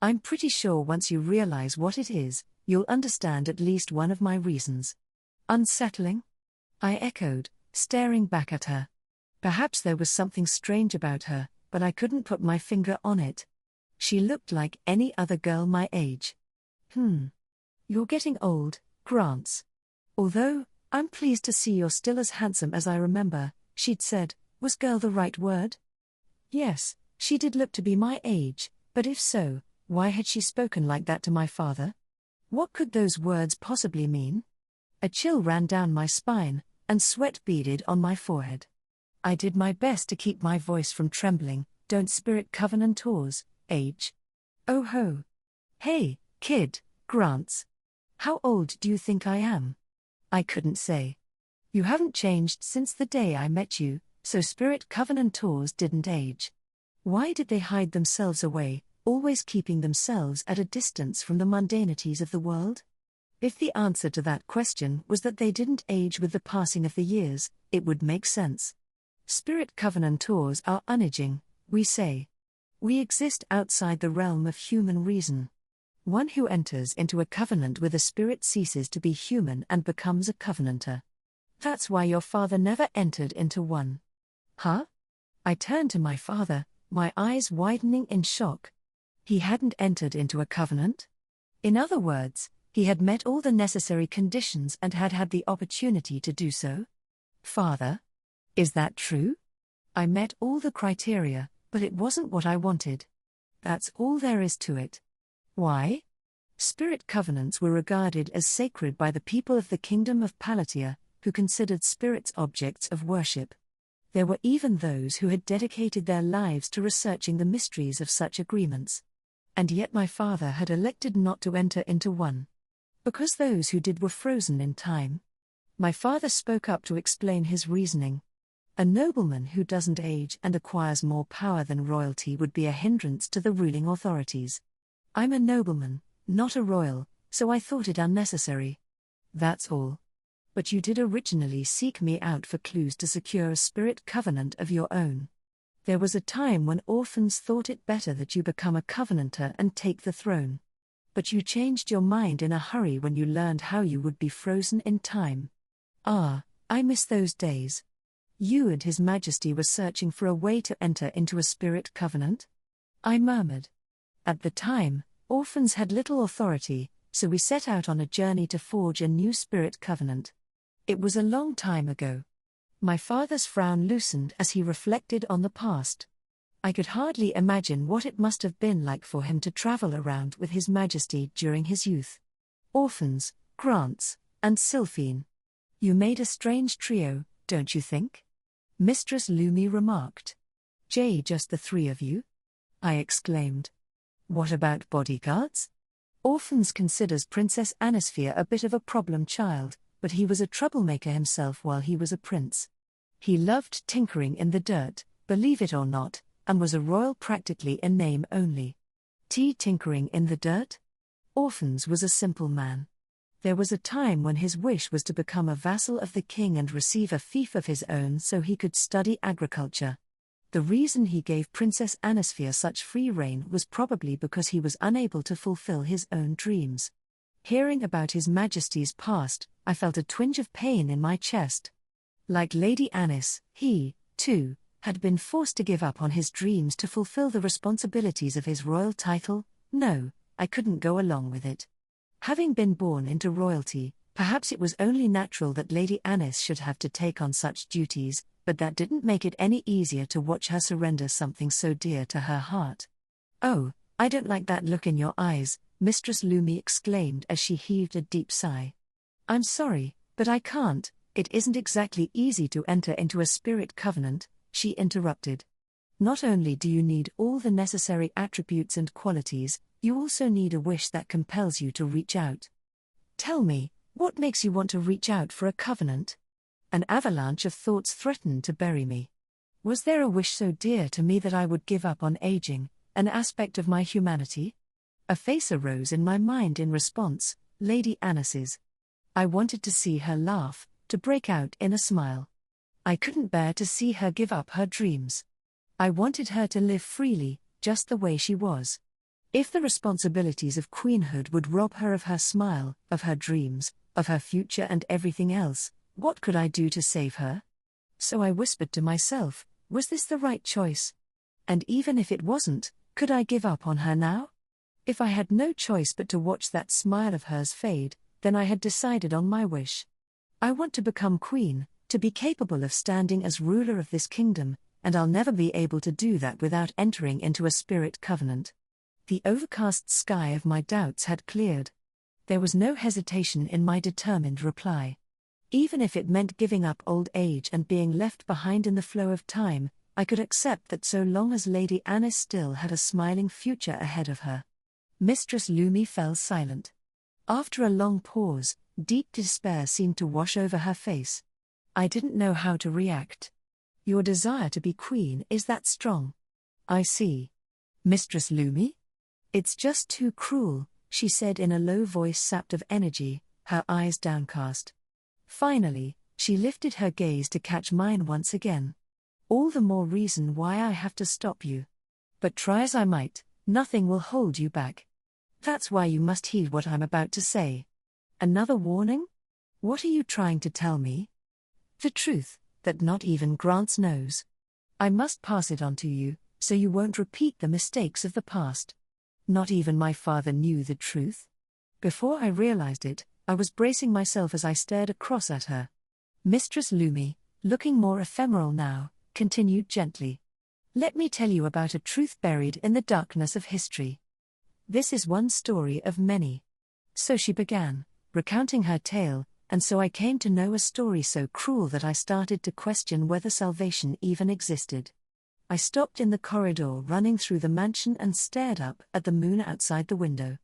I'm pretty sure once you realize what it is, you'll understand at least one of my reasons. Unsettling? I echoed, staring back at her. Perhaps there was something strange about her, but I couldn't put my finger on it. She looked like any other girl my age. You're getting old, Grants. Although, I'm pleased to see you're still as handsome as I remember, she'd said. Was girl the right word? Yes, she did look to be my age, but if so, why had she spoken like that to my father? What could those words possibly mean? A chill ran down my spine, and sweat beaded on my forehead. I did my best to keep my voice from trembling. Don't spirit covenantors age? Oh ho. Hey, kid, Grants. How old do you think I am? I couldn't say. You haven't changed since the day I met you, so spirit covenantors didn't age. Why did they hide themselves away, always keeping themselves at a distance from the mundanities of the world? If the answer to that question was that they didn't age with the passing of the years, it would make sense. Spirit covenantors are unaging, we say. We exist outside the realm of human reason. One who enters into a covenant with a spirit ceases to be human and becomes a covenanter. That's why your father never entered into one. Huh? I turned to my father, my eyes widening in shock. He hadn't entered into a covenant? In other words, he had met all the necessary conditions and had had the opportunity to do so? Father? Is that true? I met all the criteria, but it wasn't what I wanted. That's all there is to it. Why? Spirit covenants were regarded as sacred by the people of the kingdom of Palettia, who considered spirits objects of worship. There were even those who had dedicated their lives to researching the mysteries of such agreements. And yet my father had elected not to enter into one. Because those who did were frozen in time. My father spoke up to explain his reasoning. A nobleman who doesn't age and acquires more power than royalty would be a hindrance to the ruling authorities. I'm a nobleman, not a royal, so I thought it unnecessary. That's all. But you did originally seek me out for clues to secure a spirit covenant of your own. There was a time when orphans thought it better that you become a covenanter and take the throne. But you changed your mind in a hurry when you learned how you would be frozen in time. Ah, I miss those days. You and His Majesty were searching for a way to enter into a spirit covenant? I murmured. At the time, orphans had little authority, so we set out on a journey to forge a new spirit covenant. It was a long time ago. My father's frown loosened as he reflected on the past. I could hardly imagine what it must have been like for him to travel around with His Majesty during his youth. Orphans, Grants, and Sylphine. You made a strange trio, don't you think? Mistress Lumi remarked. Just the three of you? I exclaimed. What about bodyguards? Orphans considers Princess Anisphia a bit of a problem child, but he was a troublemaker himself while he was a prince. He loved tinkering in the dirt, believe it or not, and was a royal practically in name only. Tinkering in the dirt? Orphans was a simple man. There was a time when his wish was to become a vassal of the king and receive a fief of his own so he could study agriculture. The reason he gave Princess Anisphia such free rein was probably because he was unable to fulfill his own dreams. Hearing about His Majesty's past, I felt a twinge of pain in my chest. Like Lady Anis, he, too, had been forced to give up on his dreams to fulfill the responsibilities of his royal title. No, I couldn't go along with it. Having been born into royalty, perhaps it was only natural that Lady Anis should have to take on such duties, but that didn't make it any easier to watch her surrender something so dear to her heart. Oh, I don't like that look in your eyes, Mistress Lumi exclaimed as she heaved a deep sigh. I'm sorry, but I can't. It isn't exactly easy to enter into a spirit covenant, she interrupted. Not only do you need all the necessary attributes and qualities, you also need a wish that compels you to reach out. Tell me, what makes you want to reach out for a covenant? An avalanche of thoughts threatened to bury me. Was there a wish so dear to me that I would give up on aging, an aspect of my humanity? A face arose in my mind in response, Lady Anis's. I wanted to see her laugh, to break out in a smile. I couldn't bear to see her give up her dreams. I wanted her to live freely, just the way she was. If the responsibilities of queenhood would rob her of her smile, of her dreams, of her future and everything else, what could I do to save her? So I whispered to myself, was this the right choice? And even if it wasn't, could I give up on her now? If I had no choice but to watch that smile of hers fade, then I had decided on my wish. I want to become queen, to be capable of standing as ruler of this kingdom, and I'll never be able to do that without entering into a spirit covenant. The overcast sky of my doubts had cleared. There was no hesitation in my determined reply. Even if it meant giving up old age and being left behind in the flow of time, I could accept that so long as Lady Anis still had a smiling future ahead of her. Mistress Lumi fell silent. After a long pause, deep despair seemed to wash over her face. I didn't know how to react. Your desire to be queen is that strong. I see. Mistress Lumi? It's just too cruel, she said in a low voice sapped of energy, her eyes downcast. Finally, she lifted her gaze to catch mine once again. All the more reason why I have to stop you. But try as I might, nothing will hold you back. That's why you must heed what I'm about to say. Another warning? What are you trying to tell me? The truth, that not even Grants knows. I must pass it on to you, so you won't repeat the mistakes of the past. Not even my father knew the truth. Before I realized it, I was bracing myself as I stared across at her. Mistress Lumi, looking more ephemeral now, continued gently. Let me tell you about a truth buried in the darkness of history. This is one story of many. So she began, recounting her tale, and so I came to know a story so cruel that I started to question whether salvation even existed. I stopped in the corridor running through the mansion and stared up at the moon outside the window.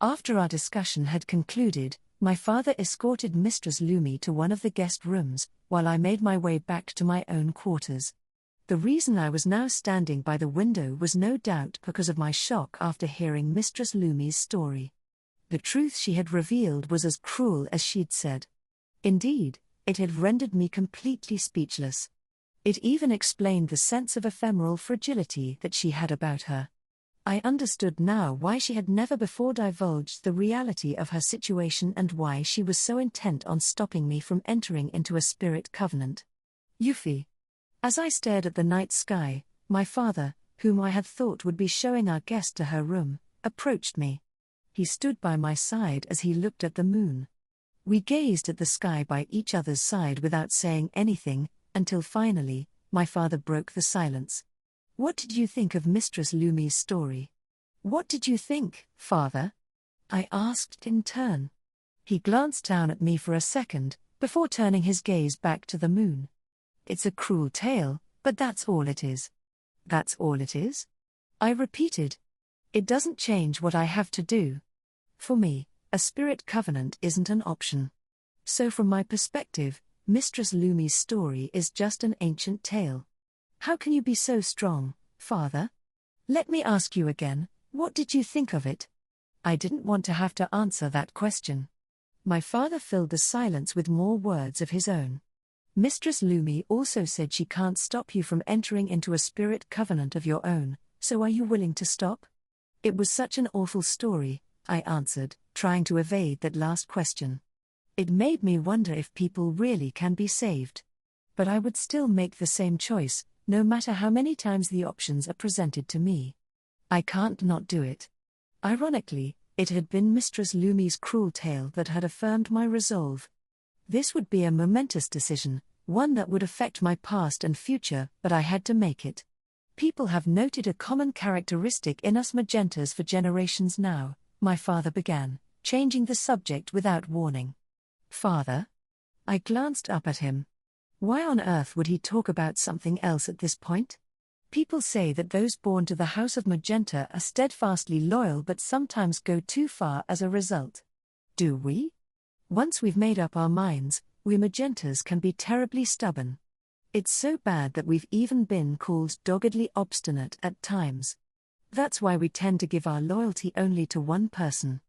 After our discussion had concluded, My father escorted Mistress Lumi to one of the guest rooms, while I made my way back to my own quarters. The reason I was now standing by the window was no doubt because of my shock after hearing Mistress Lumi's story. The truth she had revealed was as cruel as she'd said. Indeed, it had rendered me completely speechless. It even explained the sense of ephemeral fragility that she had about her. I understood now why she had never before divulged the reality of her situation and why she was so intent on stopping me from entering into a spirit covenant. Euphy. As I stared at the night sky, my father, whom I had thought would be showing our guest to her room, approached me. He stood by my side as he looked at the moon. We gazed at the sky by each other's side without saying anything, until finally, my father broke the silence. "What did you think of Mistress Lumi's story?" "What did you think, father?" I asked in turn. He glanced down at me for a second, before turning his gaze back to the moon. "It's a cruel tale, but that's all it is." "That's all it is?" I repeated. "It doesn't change what I have to do. For me, a spirit covenant isn't an option. So from my perspective, Mistress Lumi's story is just an ancient tale." "How can you be so strong, father?" "Let me ask you again, what did you think of it?" I didn't want to have to answer that question. My father filled the silence with more words of his own. "Mistress Lumi also said she can't stop you from entering into a spirit covenant of your own, so are you willing to stop?" "It was such an awful story," I answered, trying to evade that last question. It made me wonder if people really can be saved. But I would still make the same choice, no matter how many times the options are presented to me. I can't not do it. Ironically, it had been Mistress Lumi's cruel tale that had affirmed my resolve. This would be a momentous decision, one that would affect my past and future, but I had to make it. "People have noted a common characteristic in us Magentas for generations now," my father began, changing the subject without warning. "Father?" I glanced up at him. Why on earth would he talk about something else at this point? "People say that those born to the House of Magenta are steadfastly loyal but sometimes go too far as a result." "Do we?" "Once we've made up our minds, we Magentas can be terribly stubborn. It's so bad that we've even been called doggedly obstinate at times. That's why we tend to give our loyalty only to one person.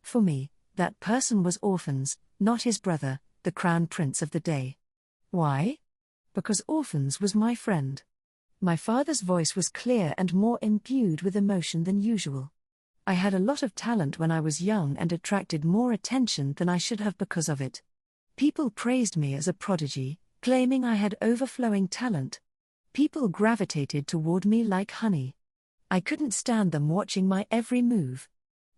For me, that person was Orphans, not his brother, the crown prince of the day." "Why?" "Because Orphans was my friend." My father's voice was clear and more imbued with emotion than usual. "I had a lot of talent when I was young and attracted more attention than I should have because of it. People praised me as a prodigy, claiming I had overflowing talent. People gravitated toward me like honey. I couldn't stand them watching my every move.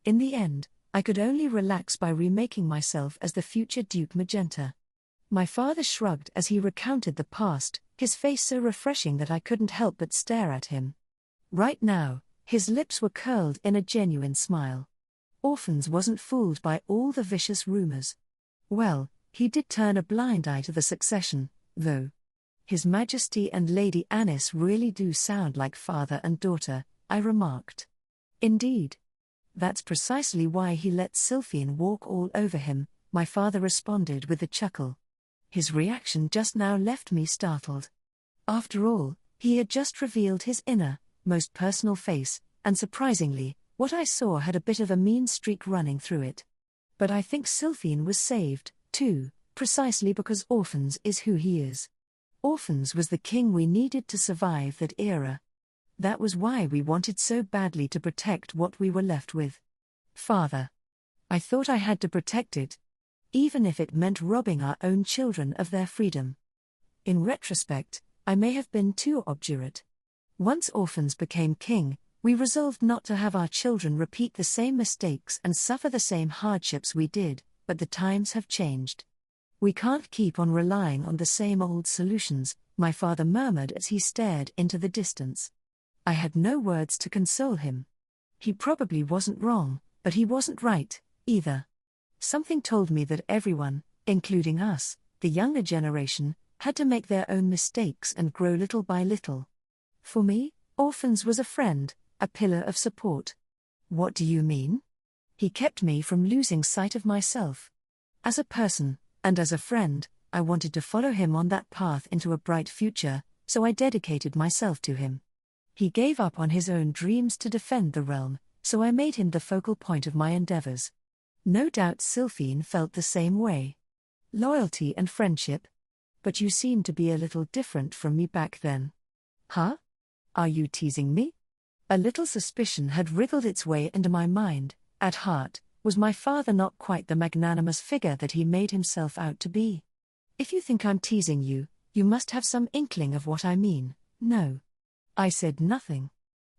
In the end, I could only relax by remaking myself as the future Duke Magenta." My father shrugged as he recounted the past, his face so refreshing that I couldn't help but stare at him. Right now, his lips were curled in a genuine smile. Orphans wasn't fooled by all the vicious rumors. Well, he did turn a blind eye to the succession, though. "His Majesty and Lady Anis really do sound like father and daughter," I remarked. "Indeed. That's precisely why he let Sylphian walk all over him," my father responded with a chuckle. His reaction just now left me startled. After all, he had just revealed his inner, most personal face, and surprisingly, what I saw had a bit of a mean streak running through it. But I think Sylphian was saved, too, precisely because Orphans is who he is. Orphans was the king we needed to survive that era. That was why we wanted so badly to protect what we were left with. "Father. I thought I had to protect it. Even if it meant robbing our own children of their freedom. In retrospect, I may have been too obdurate. Once Orphans became king, we resolved not to have our children repeat the same mistakes and suffer the same hardships we did, but the times have changed. We can't keep on relying on the same old solutions," my father murmured as he stared into the distance. I had no words to console him. He probably wasn't wrong, but he wasn't right, either. Something told me that everyone, including us, the younger generation, had to make their own mistakes and grow little by little. For me, Orphans was a friend, a pillar of support. "What do you mean?" "He kept me from losing sight of myself. As a person, and as a friend, I wanted to follow him on that path into a bright future, so I dedicated myself to him. He gave up on his own dreams to defend the realm, so I made him the focal point of my endeavors. No doubt Sylphine felt the same way. Loyalty and friendship. But you seemed to be a little different from me back then. Huh? Are you teasing me? A little suspicion had wriggled its way into my mind. At heart, was my father not quite the magnanimous figure that he made himself out to be? If you think I'm teasing you, you must have some inkling of what I mean. No. I said nothing.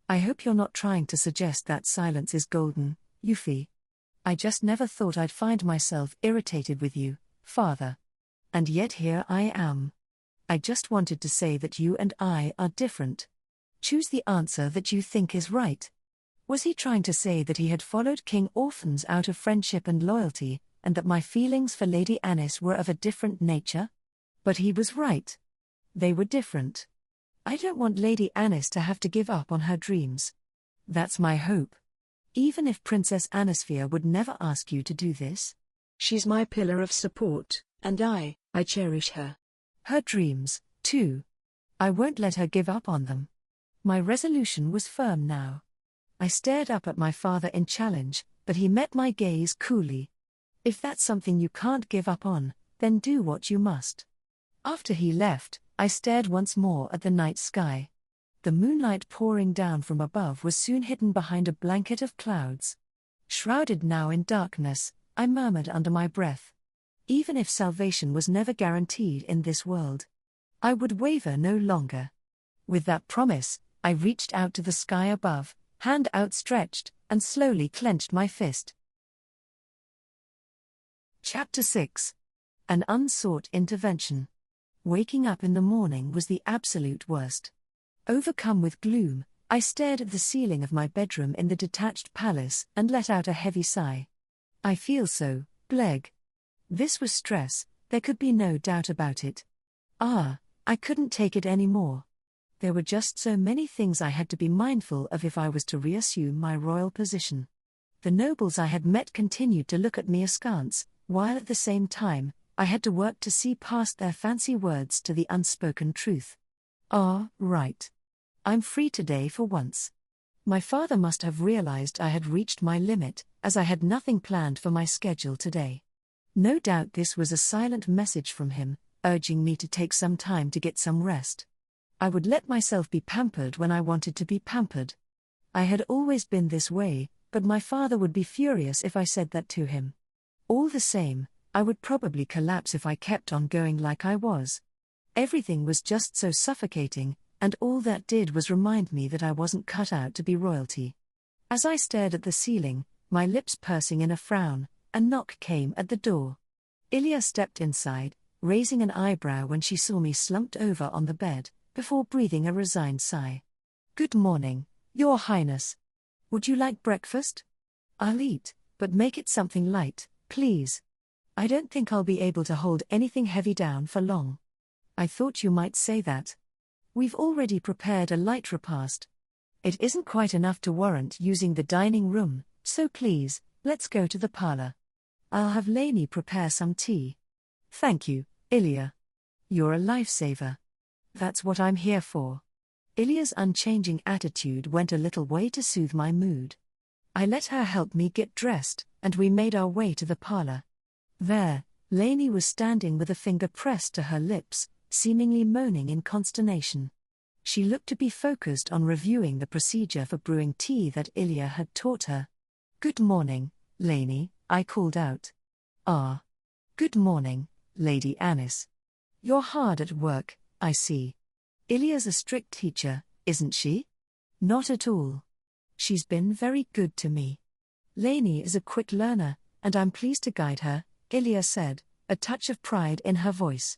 I hope you're not trying to suggest that silence is golden, Euphy. I just never thought I'd find myself irritated with you, father. And yet here I am. I just wanted to say that you and I are different. Choose the answer that you think is right. Was he trying to say that he had followed King Orphans out of friendship and loyalty, and that my feelings for Lady Anis were of a different nature? But he was right. They were different. I don't want Lady Anis to have to give up on her dreams. That's my hope. Even if Princess Anisphia would never ask you to do this. She's my pillar of support, and I cherish her. Her dreams, too. I won't let her give up on them. My resolution was firm now. I stared up at my father in challenge, but he met my gaze coolly. If that's something you can't give up on, then do what you must. After he left, I stared once more at the night sky. The moonlight pouring down from above was soon hidden behind a blanket of clouds. Shrouded now in darkness, I murmured under my breath. Even if salvation was never guaranteed in this world, I would waver no longer. With that promise, I reached out to the sky above, hand outstretched, and slowly clenched my fist. Chapter 6. An unsought intervention. Waking up in the morning was the absolute worst. Overcome with gloom, I stared at the ceiling of my bedroom in the detached palace and let out a heavy sigh. I feel so bleg. This was stress, there could be no doubt about it. I couldn't take it anymore. There were just so many things I had to be mindful of if I was to reassume my royal position. The nobles I had met continued to look at me askance, while at the same time, I had to work to see past their fancy words to the unspoken truth. Right. I'm free today for once. My father must have realized I had reached my limit, as I had nothing planned for my schedule today. No doubt this was a silent message from him, urging me to take some time to get some rest. I would let myself be pampered when I wanted to be pampered. I had always been this way, but my father would be furious if I said that to him. All the same, I would probably collapse if I kept on going like I was. Everything was just so suffocating, and all that did was remind me that I wasn't cut out to be royalty. As I stared at the ceiling, my lips pursing in a frown, a knock came at the door. Euphyllia stepped inside, raising an eyebrow when she saw me slumped over on the bed, before breathing a resigned sigh. "Good morning, Your Highness. Would you like breakfast?" "I'll eat, but make it something light, please. I don't think I'll be able to hold anything heavy down for long." "I thought you might say that. We've already prepared a light repast. It isn't quite enough to warrant using the dining room, so please, let's go to the parlor. I'll have Lainey prepare some tea." "Thank you, Euphyllia. You're a lifesaver. That's what I'm here for." Ilia's unchanging attitude went a little way to soothe my mood. I let her help me get dressed, and we made our way to the parlor. There, Lainey was standing with a finger pressed to her lips, seemingly moaning in consternation. She looked to be focused on reviewing the procedure for brewing tea that Euphyllia had taught her. "Good morning, Lainey," I called out. Good morning, Lady Anis. You're hard at work, I see. Ilia's a strict teacher, isn't she?" "Not at all. She's been very good to me. Lainey is a quick learner, and I'm pleased to guide her," Euphyllia said, a touch of pride in her voice.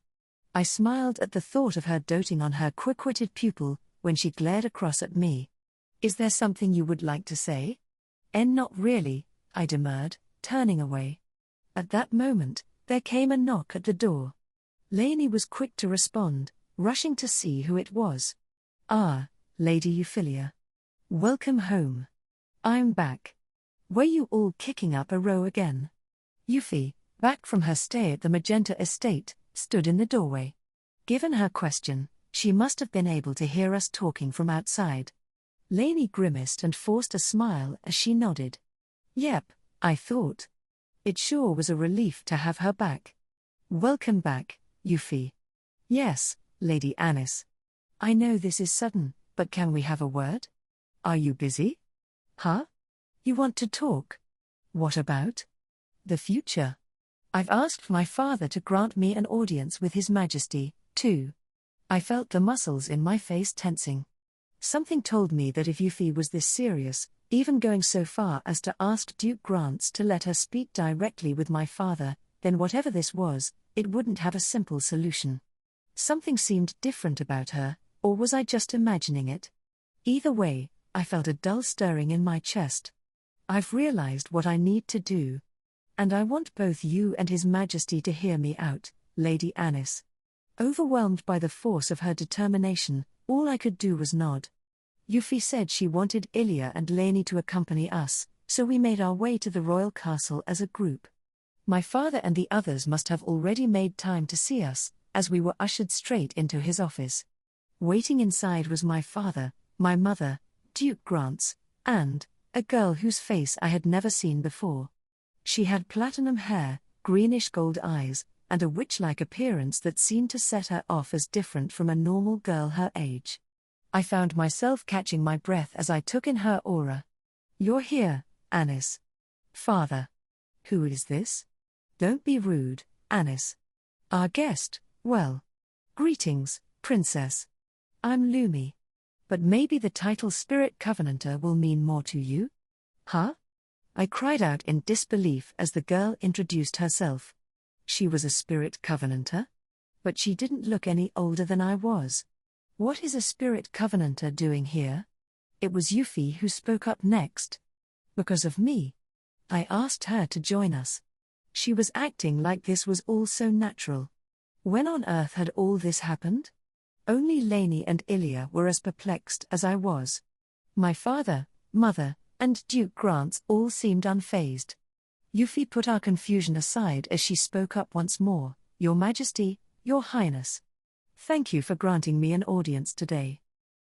I smiled at the thought of her doting on her quick-witted pupil, when she glared across at me. "Is there something you would like to say?" Not really," I demurred, turning away. At that moment, there came a knock at the door. Lainey was quick to respond, rushing to see who it was. Lady Euphyllia. Welcome home. I'm back. Were you all kicking up a row again?" "Euphy, back from her stay at the Magenta estate, stood in the doorway. Given her question, she must have been able to hear us talking from outside. Lainey grimaced and forced a smile as she nodded. Yep, I thought. It sure was a relief to have her back. Welcome back, Euphy. Yes, Lady Anis. I know this is sudden, but can we have a word? Are you busy? Huh? You want to talk? What about? The future. I've asked my father to grant me an audience with His Majesty, too. I felt the muscles in my face tensing. Something told me that if Euphy was this serious, even going so far as to ask Duke Grants to let her speak directly with my father, then whatever this was, it wouldn't have a simple solution. Something seemed different about her, or was I just imagining it? Either way, I felt a dull stirring in my chest. I've realized what I need to do. And I want both you and His Majesty to hear me out, Lady Anis. Overwhelmed by the force of her determination, all I could do was nod. Euphy said she wanted Euphyllia and Lainey to accompany us, so we made our way to the royal castle as a group. My father and the others must have already made time to see us, as we were ushered straight into his office. Waiting inside was my father, my mother, Duke Grants, and a girl whose face I had never seen before. She had platinum hair, greenish-gold eyes, and a witch-like appearance that seemed to set her off as different from a normal girl her age. I found myself catching my breath as I took in her aura. You're here, Anis. Father. Who is this? Don't be rude, Anis. Our guest, well. Greetings, Princess. I'm Lumi. But maybe the title Spirit Covenanter will mean more to you? Huh? I cried out in disbelief as the girl introduced herself. She was a Spirit Covenanter? But she didn't look any older than I was. What is a Spirit Covenanter doing here? It was Euphy who spoke up next. Because of me. I asked her to join us. She was acting like this was all so natural. When on earth had all this happened? Only Lainey and Euphyllia were as perplexed as I was. My father, mother, and Duke Grants all seemed unfazed. Euphy put our confusion aside as she spoke up once more. Your Majesty, Your Highness. Thank you for granting me an audience today.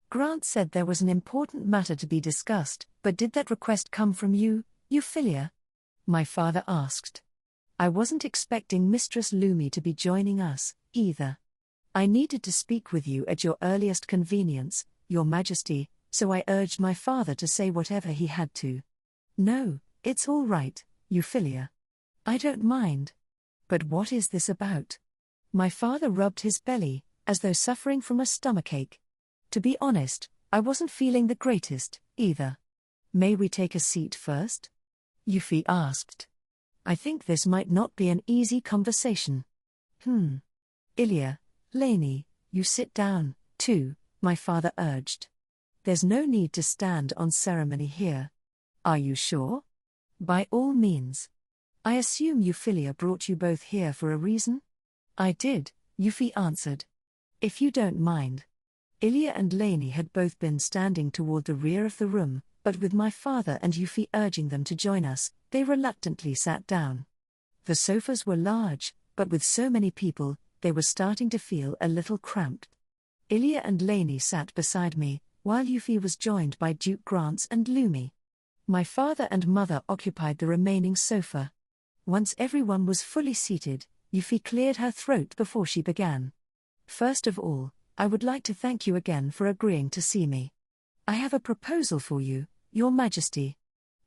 Grant said there was an important matter to be discussed, but did that request come from you, Euphyllia? My father asked. I wasn't expecting Mistress Lumi to be joining us, either. I needed to speak with you at your earliest convenience, Your Majesty, so I urged my father to say whatever he had to. No, it's all right, Euphyllia. I don't mind. But what is this about? My father rubbed his belly, as though suffering from a stomachache. To be honest, I wasn't feeling the greatest, either. May we take a seat first? Euphy asked. I think this might not be an easy conversation. Euphyllia, Lainey, you sit down, too, my father urged. There's no need to stand on ceremony here. Are you sure? By all means. I assume Euphyllia brought you both here for a reason? I did, Euphy answered. If you don't mind. Euphyllia and Lainey had both been standing toward the rear of the room, but with my father and Euphy urging them to join us, they reluctantly sat down. The sofas were large, but with so many people, they were starting to feel a little cramped. Euphyllia and Lainey sat beside me, while Euphy was joined by Duke Grants and Lumi. My father and mother occupied the remaining sofa. Once everyone was fully seated, Euphy cleared her throat before she began. First of all, I would like to thank you again for agreeing to see me. I have a proposal for you, Your Majesty.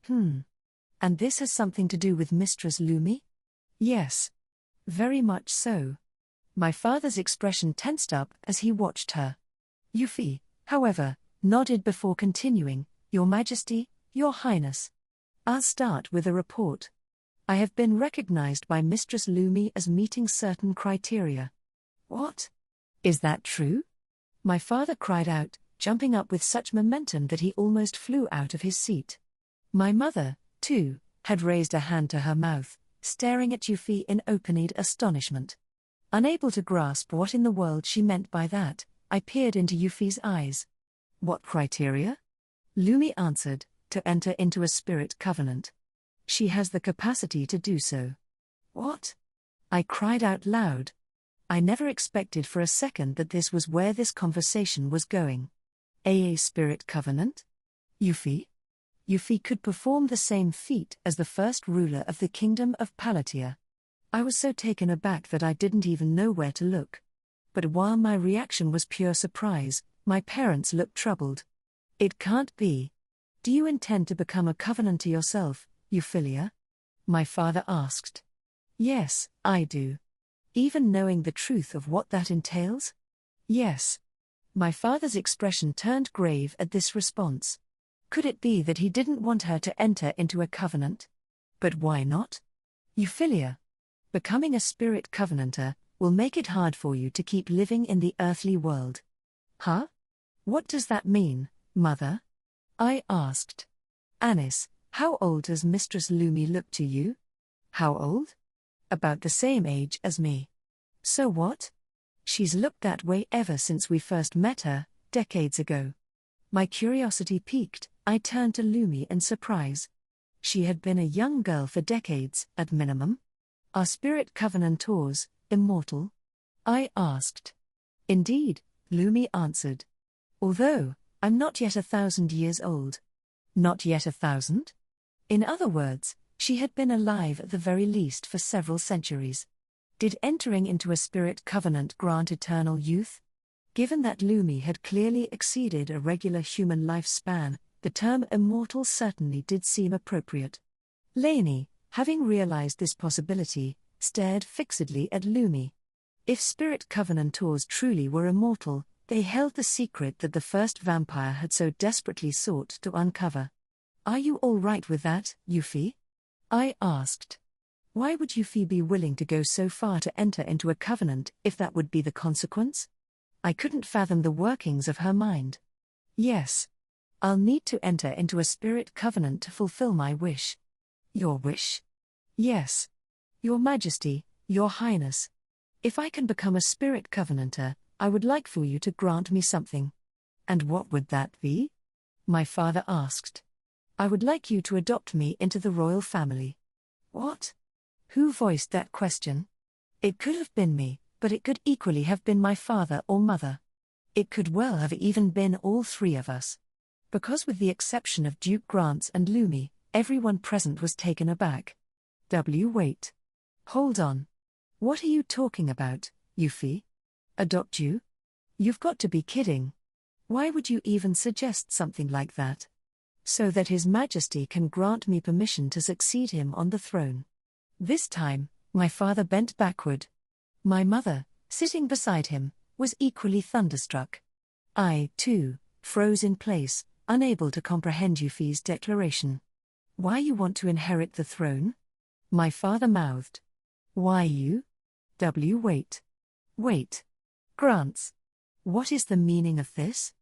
And this has something to do with Mistress Lumi? Yes. Very much so. My father's expression tensed up as he watched her. Euphy, however, nodded before continuing, Your Majesty, Your Highness. I'll start with a report. I have been recognized by Mistress Lumi as meeting certain criteria. What? Is that true? My father cried out, jumping up with such momentum that he almost flew out of his seat. My mother, too, had raised a hand to her mouth, staring at Euphy in open-eyed astonishment. Unable to grasp what in the world she meant by that, I peered into Euphy's eyes. What criteria? Lumi answered, to enter into a spirit covenant. She has the capacity to do so. What? I cried out loud. I never expected for a second that this was where this conversation was going. A spirit covenant? Euphy? Euphy could perform the same feat as the first ruler of the kingdom of Palettia. I was so taken aback that I didn't even know where to look. But while my reaction was pure surprise, my parents looked troubled. It can't be. Do you intend to become a covenanter yourself, Euphyllia? My father asked. Yes, I do. Even knowing the truth of what that entails? Yes. My father's expression turned grave at this response. Could it be that he didn't want her to enter into a covenant? But why not? Euphyllia. Becoming a spirit covenanter will make it hard for you to keep living in the earthly world. Huh? What does that mean, mother? I asked. Anis, how old does Mistress Lumi look to you? How old? About the same age as me. So what? She's looked that way ever since we first met her, decades ago. My curiosity piqued, I turned to Lumi in surprise. She had been a young girl for decades, at minimum. Are spirit covenantors immortal? I asked. Indeed, Lumi answered. Although, I'm not yet 1,000 years old. Not yet 1,000? In other words, she had been alive at the very least for several centuries. Did entering into a spirit covenant grant eternal youth? Given that Lumi had clearly exceeded a regular human lifespan, the term immortal certainly did seem appropriate. Lainey, having realized this possibility, stared fixedly at Lumi. If spirit covenantors truly were immortal, they held the secret that the first vampire had so desperately sought to uncover. Are you all right with that, Euphy? I asked. Why would Euphy be willing to go so far to enter into a covenant if that would be the consequence? I couldn't fathom the workings of her mind. Yes. I'll need to enter into a spirit covenant to fulfill my wish. Your wish? Yes. Your Majesty, Your Highness. If I can become a spirit covenanter, I would like for you to grant me something. And what would that be? My father asked. I would like you to adopt me into the royal family. What? Who voiced that question? It could have been me, but it could equally have been my father or mother. It could well have even been all three of us. Because with the exception of Duke Grants and Lumi, everyone present was taken aback. Wait. Hold on. What are you talking about, Euphy? Adopt you? You've got to be kidding. Why would you even suggest something like that? So that His Majesty can grant me permission to succeed him on the throne. This time, my father bent backward. My mother, sitting beside him, was equally thunderstruck. I, too, froze in place, unable to comprehend Euphy's declaration. Why you want to inherit the throne? My father mouthed. Why you? Wait. Grants. What is the meaning of this?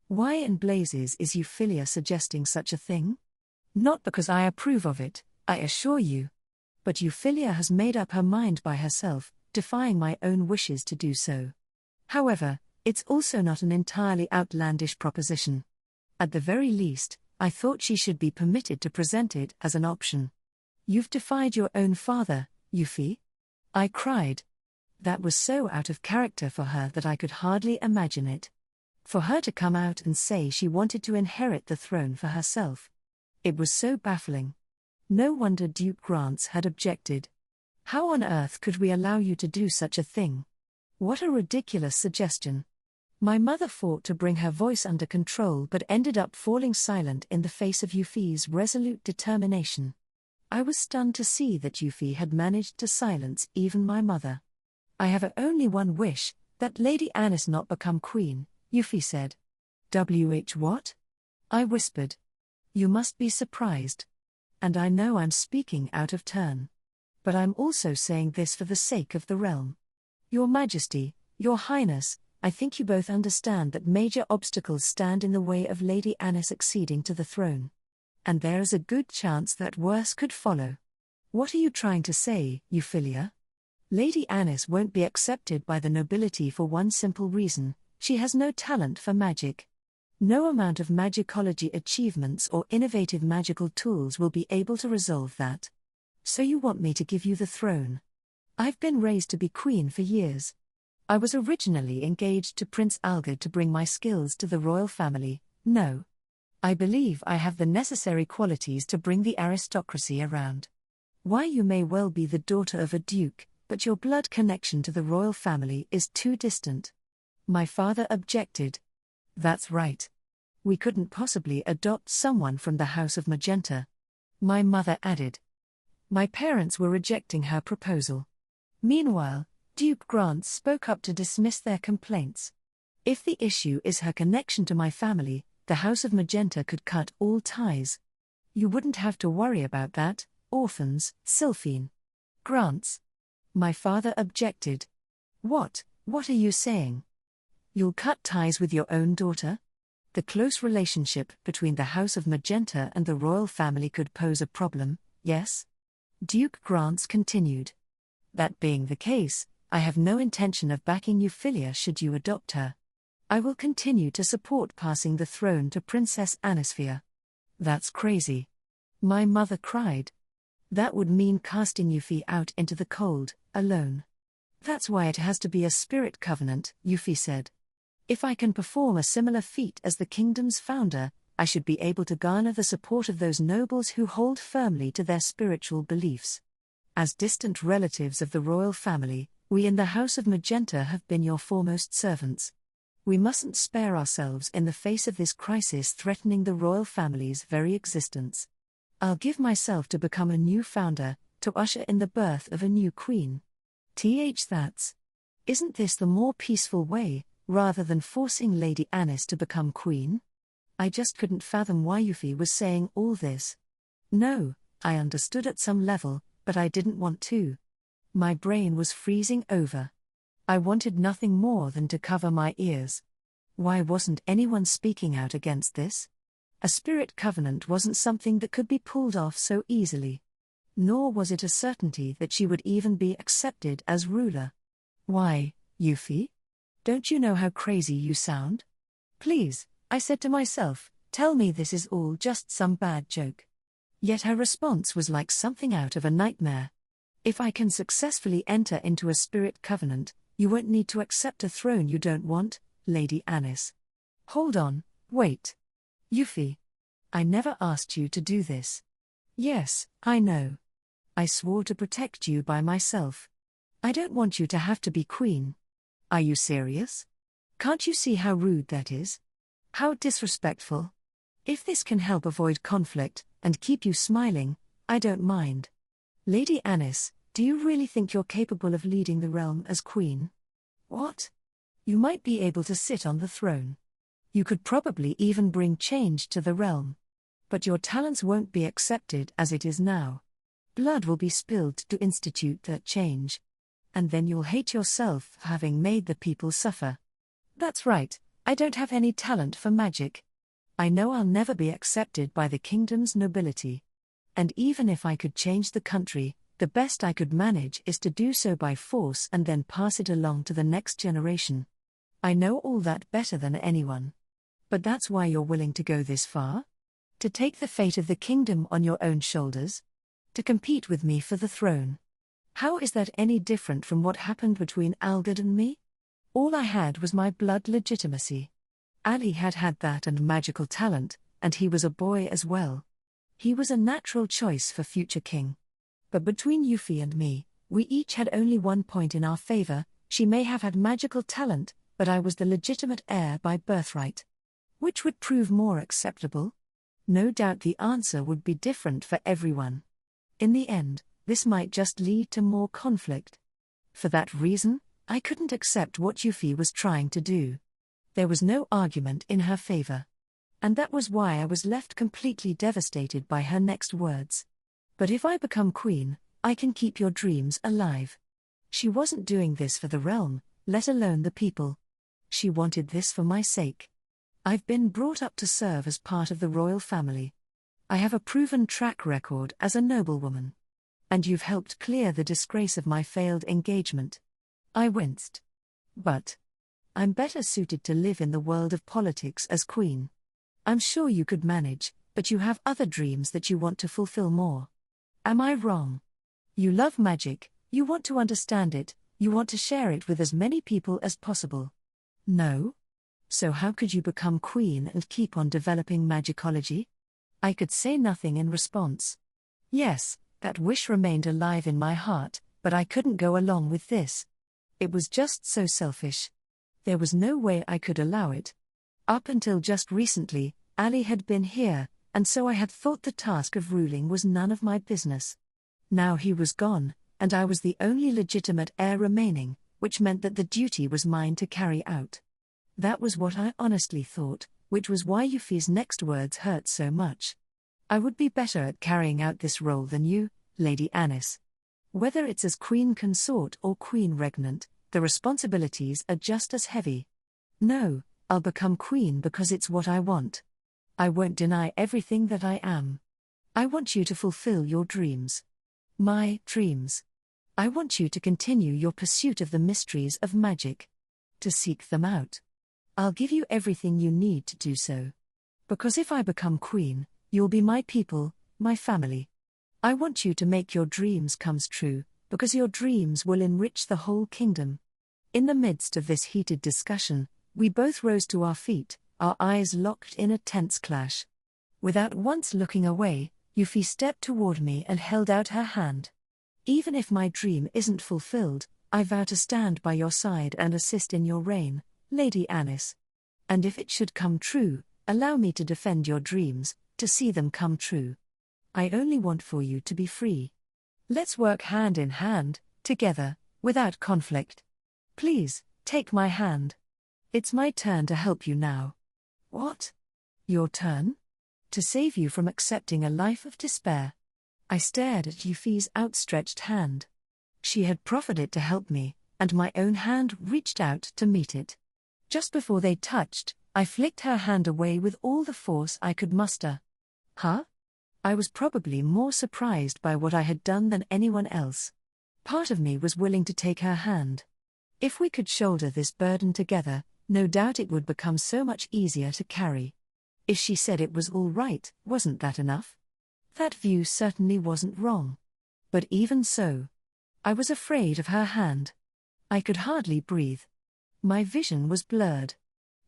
Why in blazes is Euphyllia suggesting such a thing? Not because I approve of it, I assure you. But Euphyllia has made up her mind by herself, defying my own wishes to do so. However, it's also not an entirely outlandish proposition. At the very least, I thought she should be permitted to present it as an option. You've defied your own father, Euphy? I cried. That was so out of character for her that I could hardly imagine it. For her to come out and say she wanted to inherit the throne for herself. It was so baffling. No wonder Duke Grants had objected. How on earth could we allow you to do such a thing? What a ridiculous suggestion. My mother fought to bring her voice under control but ended up falling silent in the face of Euphy's resolute determination. I was stunned to see that Euphy had managed to silence even my mother. I have only one wish, that Lady Anis not become queen, Euphy said. What? I whispered. You must be surprised. And I know I'm speaking out of turn. But I'm also saying this for the sake of the realm. Your Majesty, Your Highness, I think you both understand that major obstacles stand in the way of Lady Anis acceding to the throne. And there is a good chance that worse could follow. What are you trying to say, Euphyllia? Lady Anis won't be accepted by the nobility for one simple reason: she has no talent for magic. No amount of magicology achievements or innovative magical tools will be able to resolve that. So you want me to give you the throne? I've been raised to be queen for years. I was originally engaged to Prince Algard to bring my skills to the royal family. No. I believe I have the necessary qualities to bring the aristocracy around. Why, you may well be the daughter of a duke, but your blood connection to the royal family is too distant. My father objected. That's right. We couldn't possibly adopt someone from the House of Magenta. My mother added. My parents were rejecting her proposal. Meanwhile, Duke Grant spoke up to dismiss their complaints. If the issue is her connection to my family, the House of Magenta could cut all ties. You wouldn't have to worry about that, orphans, Sylphine. Grants. My father objected. What are you saying? You'll cut ties with your own daughter? The close relationship between the House of Magenta and the royal family could pose a problem, yes? Duke Grants continued. That being the case, I have no intention of backing Euphyllia should you adopt her. I will continue to support passing the throne to Princess Anisphia. That's crazy. My mother cried. That would mean casting Euphyllia out into the cold, alone. That's why it has to be a spirit covenant, Euphyllia said. If I can perform a similar feat as the kingdom's founder, I should be able to garner the support of those nobles who hold firmly to their spiritual beliefs. As distant relatives of the royal family, we in the House of Magenta have been your foremost servants. We mustn't spare ourselves in the face of this crisis threatening the royal family's very existence. I'll give myself to become a new founder, to usher in the birth of a new queen. Isn't this the more peaceful way, rather than forcing Lady Anis to become queen? I just couldn't fathom why Euphyllia was saying all this. No, I understood at some level, but I didn't want to. My brain was freezing over. I wanted nothing more than to cover my ears. Why wasn't anyone speaking out against this? A spirit covenant wasn't something that could be pulled off so easily. Nor was it a certainty that she would even be accepted as ruler. Why, Euphyllia? Don't you know how crazy you sound? Please, I said to myself, tell me this is all just some bad joke. Yet her response was like something out of a nightmare. If I can successfully enter into a spirit covenant, you won't need to accept a throne you don't want, Lady Anis. Hold on, wait. Euphyllia. I never asked you to do this. Yes, I know. I swore to protect you by myself. I don't want you to have to be queen. Are you serious? Can't you see how rude that is? How disrespectful? If this can help avoid conflict, and keep you smiling, I don't mind. Lady Anis, do you really think you're capable of leading the realm as queen? What? You might be able to sit on the throne. You could probably even bring change to the realm. But your talents won't be accepted as it is now. Blood will be spilled to institute that change. And then you'll hate yourself for having made the people suffer. That's right, I don't have any talent for magic. I know I'll never be accepted by the kingdom's nobility. And even if I could change the country, the best I could manage is to do so by force and then pass it along to the next generation. I know all that better than anyone. But that's why you're willing to go this far? To take the fate of the kingdom on your own shoulders? To compete with me for the throne? How is that any different from what happened between Algard and me? All I had was my blood legitimacy. Ali had that and magical talent, and he was a boy as well. He was a natural choice for future king. But between Euphyllia and me, we each had only one point in our favor. She may have had magical talent, but I was the legitimate heir by birthright. Which would prove more acceptable? No doubt the answer would be different for everyone. In the end, this might just lead to more conflict. For that reason, I couldn't accept what Euphyllia was trying to do. There was no argument in her favor. And that was why I was left completely devastated by her next words. But if I become queen, I can keep your dreams alive. She wasn't doing this for the realm, let alone the people. She wanted this for my sake. I've been brought up to serve as part of the royal family. I have a proven track record as a noblewoman. And you've helped clear the disgrace of my failed engagement. I winced. But I'm better suited to live in the world of politics as queen. I'm sure you could manage, but you have other dreams that you want to fulfill more. Am I wrong? You love magic, you want to understand it, you want to share it with as many people as possible. No? So how could you become queen and keep on developing magicology? I could say nothing in response. Yes, that wish remained alive in my heart, but I couldn't go along with this. It was just so selfish. There was no way I could allow it. Up until just recently, Ali had been here, and so I had thought the task of ruling was none of my business. Now he was gone, and I was the only legitimate heir remaining, which meant that the duty was mine to carry out. That was what I honestly thought, which was why Euphy's next words hurt so much. I would be better at carrying out this role than you, Lady Anis. Whether it's as queen consort or queen regnant, the responsibilities are just as heavy. No, I'll become queen because it's what I want. I won't deny everything that I am. I want you to fulfill your dreams. My dreams. I want you to continue your pursuit of the mysteries of magic. To seek them out. I'll give you everything you need to do so. Because if I become queen, you'll be my people, my family. I want you to make your dreams come true, because your dreams will enrich the whole kingdom. In the midst of this heated discussion, we both rose to our feet, our eyes locked in a tense clash. Without once looking away, Euphy stepped toward me and held out her hand. Even if my dream isn't fulfilled, I vow to stand by your side and assist in your reign, Lady Anis. And if it should come true, allow me to defend your dreams, to see them come true. I only want for you to be free. Let's work hand in hand, together, without conflict. Please, take my hand. It's my turn to help you now. What? Your turn? To save you from accepting a life of despair. I stared at Euphy's outstretched hand. She had proffered it to help me, and my own hand reached out to meet it. Just before they touched, I flicked her hand away with all the force I could muster. Huh? I was probably more surprised by what I had done than anyone else. Part of me was willing to take her hand. If we could shoulder this burden together, no doubt it would become so much easier to carry. If she said it was all right, wasn't that enough? That view certainly wasn't wrong. But even so, I was afraid of her hand. I could hardly breathe. My vision was blurred.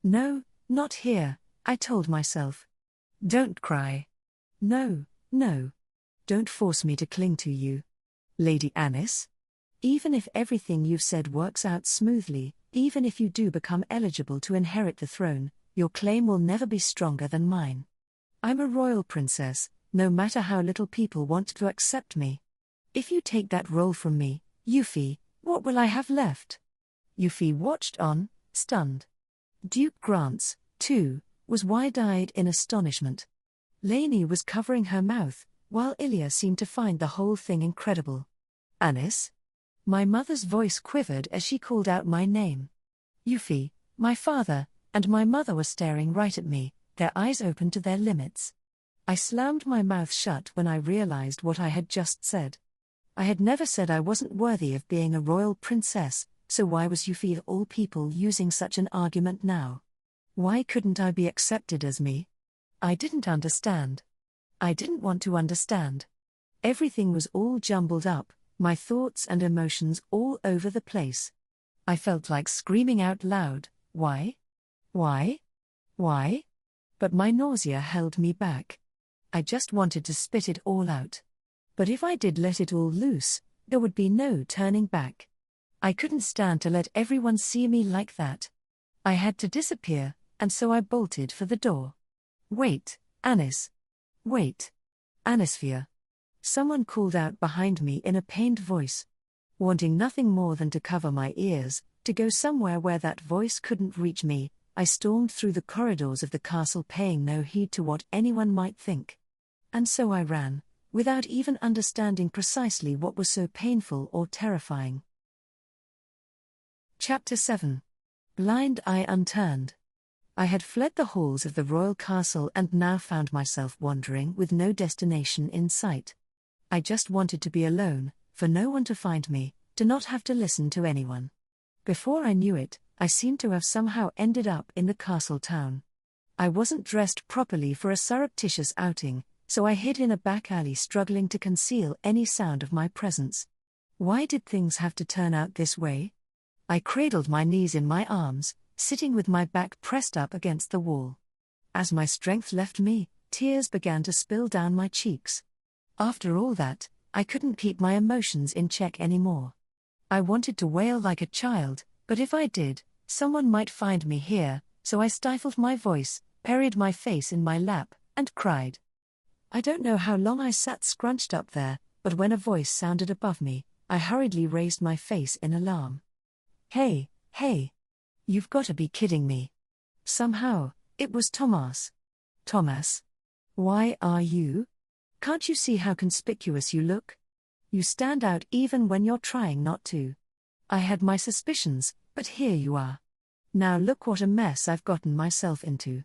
No, not here, I told myself. Don't cry. No, no. Don't force me to cling to you. Lady Anis? Even if everything you've said works out smoothly, even if you do become eligible to inherit the throne, your claim will never be stronger than mine. I'm a royal princess, no matter how little people want to accept me. If you take that role from me, Euphy, what will I have left? Euphy watched on, stunned. Duke Grants, too, was wide-eyed in astonishment. Lainey was covering her mouth, while Ilya seemed to find the whole thing incredible. Anis? My mother's voice quivered as she called out my name. Euphy, my father, and my mother were staring right at me, their eyes open to their limits. I slammed my mouth shut when I realized what I had just said. I had never said I wasn't worthy of being a royal princess, so why was Euphy of all people using such an argument now? Why couldn't I be accepted as me? I didn't understand. I didn't want to understand. Everything was all jumbled up, my thoughts and emotions all over the place. I felt like screaming out loud, why? Why? Why? But my nausea held me back. I just wanted to spit it all out. But if I did let it all loose, there would be no turning back. I couldn't stand to let everyone see me like that. I had to disappear, and so I bolted for the door. Wait, Anis. Wait. Anisphia. Someone called out behind me in a pained voice. Wanting nothing more than to cover my ears, to go somewhere where that voice couldn't reach me, I stormed through the corridors of the castle paying no heed to what anyone might think. And so I ran, without even understanding precisely what was so painful or terrifying. Chapter 7. Blind Eye Unturned. I had fled the halls of the royal castle and now found myself wandering with no destination in sight. I just wanted to be alone, for no one to find me, to not have to listen to anyone. Before I knew it, I seemed to have somehow ended up in the castle town. I wasn't dressed properly for a surreptitious outing, so I hid in a back alley, struggling to conceal any sound of my presence. Why did things have to turn out this way? I cradled my knees in my arms, sitting with my back pressed up against the wall. As my strength left me, tears began to spill down my cheeks. After all that, I couldn't keep my emotions in check anymore. I wanted to wail like a child, but if I did, someone might find me here, so I stifled my voice, buried my face in my lap, and cried. I don't know how long I sat scrunched up there, but when a voice sounded above me, I hurriedly raised my face in alarm. Hey, hey! You've got to be kidding me. Somehow, it was Thomas. Thomas? Why are you? Can't you see how conspicuous you look? You stand out even when you're trying not to. I had my suspicions, but here you are. Now look what a mess I've gotten myself into.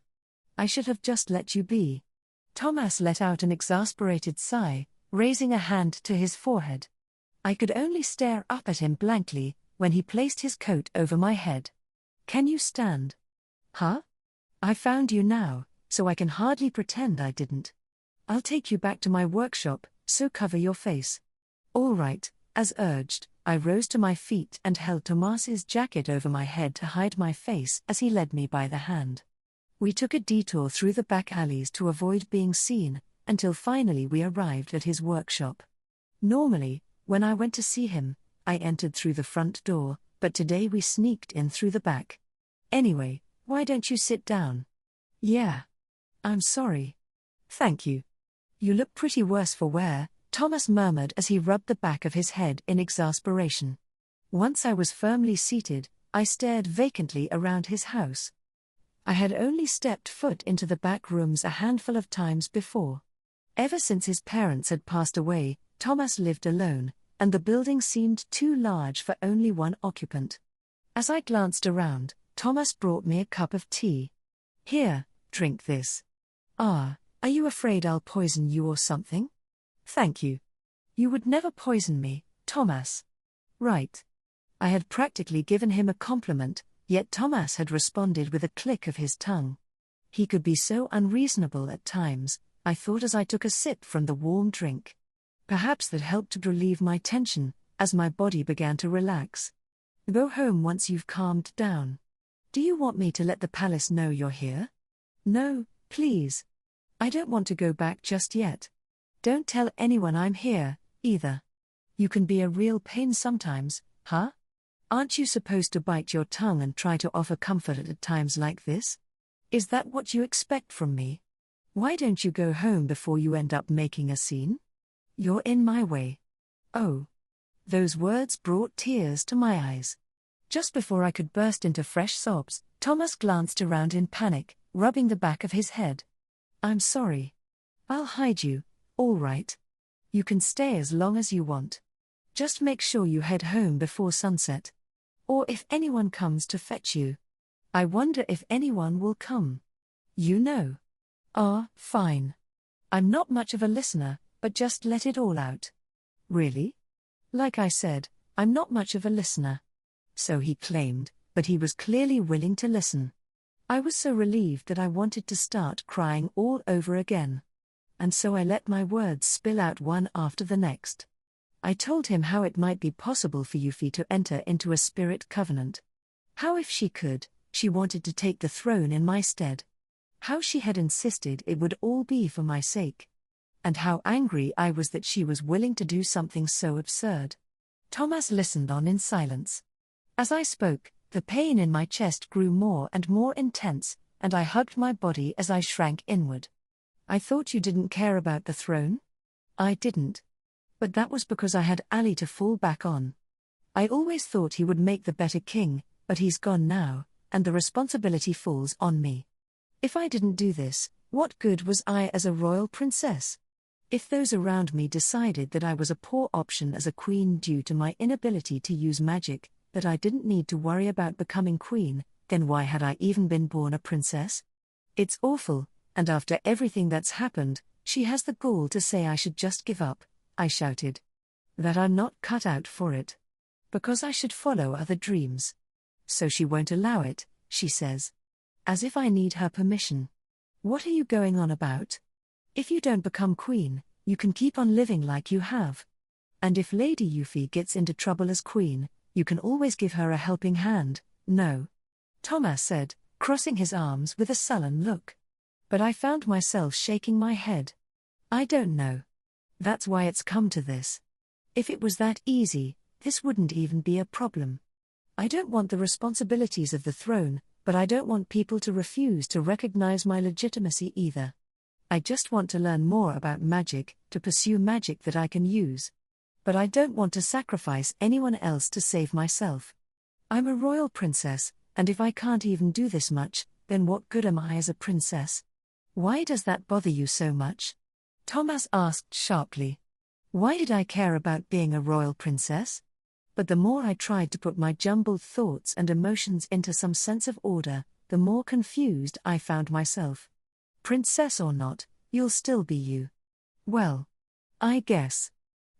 I should have just let you be. Thomas let out an exasperated sigh, raising a hand to his forehead. I could only stare up at him blankly when he placed his coat over my head. Can you stand? Huh? I found you now, so I can hardly pretend I didn't. I'll take you back to my workshop, so cover your face. All right, as urged, I rose to my feet and held Thomas's jacket over my head to hide my face as he led me by the hand. We took a detour through the back alleys to avoid being seen, until finally we arrived at his workshop. Normally, when I went to see him, I entered through the front door, but today we sneaked in through the back. Anyway, why don't you sit down? Yeah. I'm sorry. Thank you. You look pretty worse for wear, Thomas murmured as he rubbed the back of his head in exasperation. Once I was firmly seated, I stared vacantly around his house. I had only stepped foot into the back rooms a handful of times before. Ever since his parents had passed away, Thomas lived alone, and the building seemed too large for only one occupant. As I glanced around, Thomas brought me a cup of tea. Here, drink this. Ah, are you afraid I'll poison you or something? Thank you. You would never poison me, Thomas. Right. I had practically given him a compliment, yet Thomas had responded with a click of his tongue. He could be so unreasonable at times, I thought as I took a sip from the warm drink. Perhaps that helped to relieve my tension, as my body began to relax. Go home once you've calmed down. Do you want me to let the palace know you're here? No, please. I don't want to go back just yet. Don't tell anyone I'm here, either. You can be a real pain sometimes, huh? Aren't you supposed to bite your tongue and try to offer comfort at times like this? Is that what you expect from me? Why don't you go home before you end up making a scene? You're in my way. Oh. Those words brought tears to my eyes. Just before I could burst into fresh sobs, Thomas glanced around in panic, rubbing the back of his head. I'm sorry. I'll hide you, all right. You can stay as long as you want. Just make sure you head home before sunset. Or if anyone comes to fetch you. I wonder if anyone will come. You know. Ah, fine. I'm not much of a listener, but just let it all out. Really? Like I said, I'm not much of a listener. So he claimed, but he was clearly willing to listen. I was so relieved that I wanted to start crying all over again. And so I let my words spill out one after the next. I told him how it might be possible for Euphyllia to enter into a spirit covenant. How if she could, she wanted to take the throne in my stead. How she had insisted it would all be for my sake. And how angry I was that she was willing to do something so absurd. Thomas listened on in silence. As I spoke, the pain in my chest grew more and more intense, and I hugged my body as I shrank inward. I thought you didn't care about the throne? I didn't. But that was because I had Ali to fall back on. I always thought he would make the better king, but he's gone now, and the responsibility falls on me. If I didn't do this, what good was I as a royal princess? If those around me decided that I was a poor option as a queen due to my inability to use magic, that I didn't need to worry about becoming queen, then why had I even been born a princess? It's awful, and after everything that's happened, she has the gall to say I should just give up, I shouted. That I'm not cut out for it. Because I should follow other dreams. So she won't allow it, she says. As if I need her permission. What are you going on about? If you don't become queen, you can keep on living like you have. And if Lady Euphyllia gets into trouble as queen, you can always give her a helping hand, no? Thomas said, crossing his arms with a sullen look. But I found myself shaking my head. I don't know. That's why it's come to this. If it was that easy, this wouldn't even be a problem. I don't want the responsibilities of the throne, but I don't want people to refuse to recognize my legitimacy either. I just want to learn more about magic, to pursue magic that I can use. But I don't want to sacrifice anyone else to save myself. I'm a royal princess, and if I can't even do this much, then what good am I as a princess? Why does that bother you so much? Thomas asked sharply. Why did I care about being a royal princess? But the more I tried to put my jumbled thoughts and emotions into some sense of order, the more confused I found myself. Princess or not, you'll still be you. Well, I guess.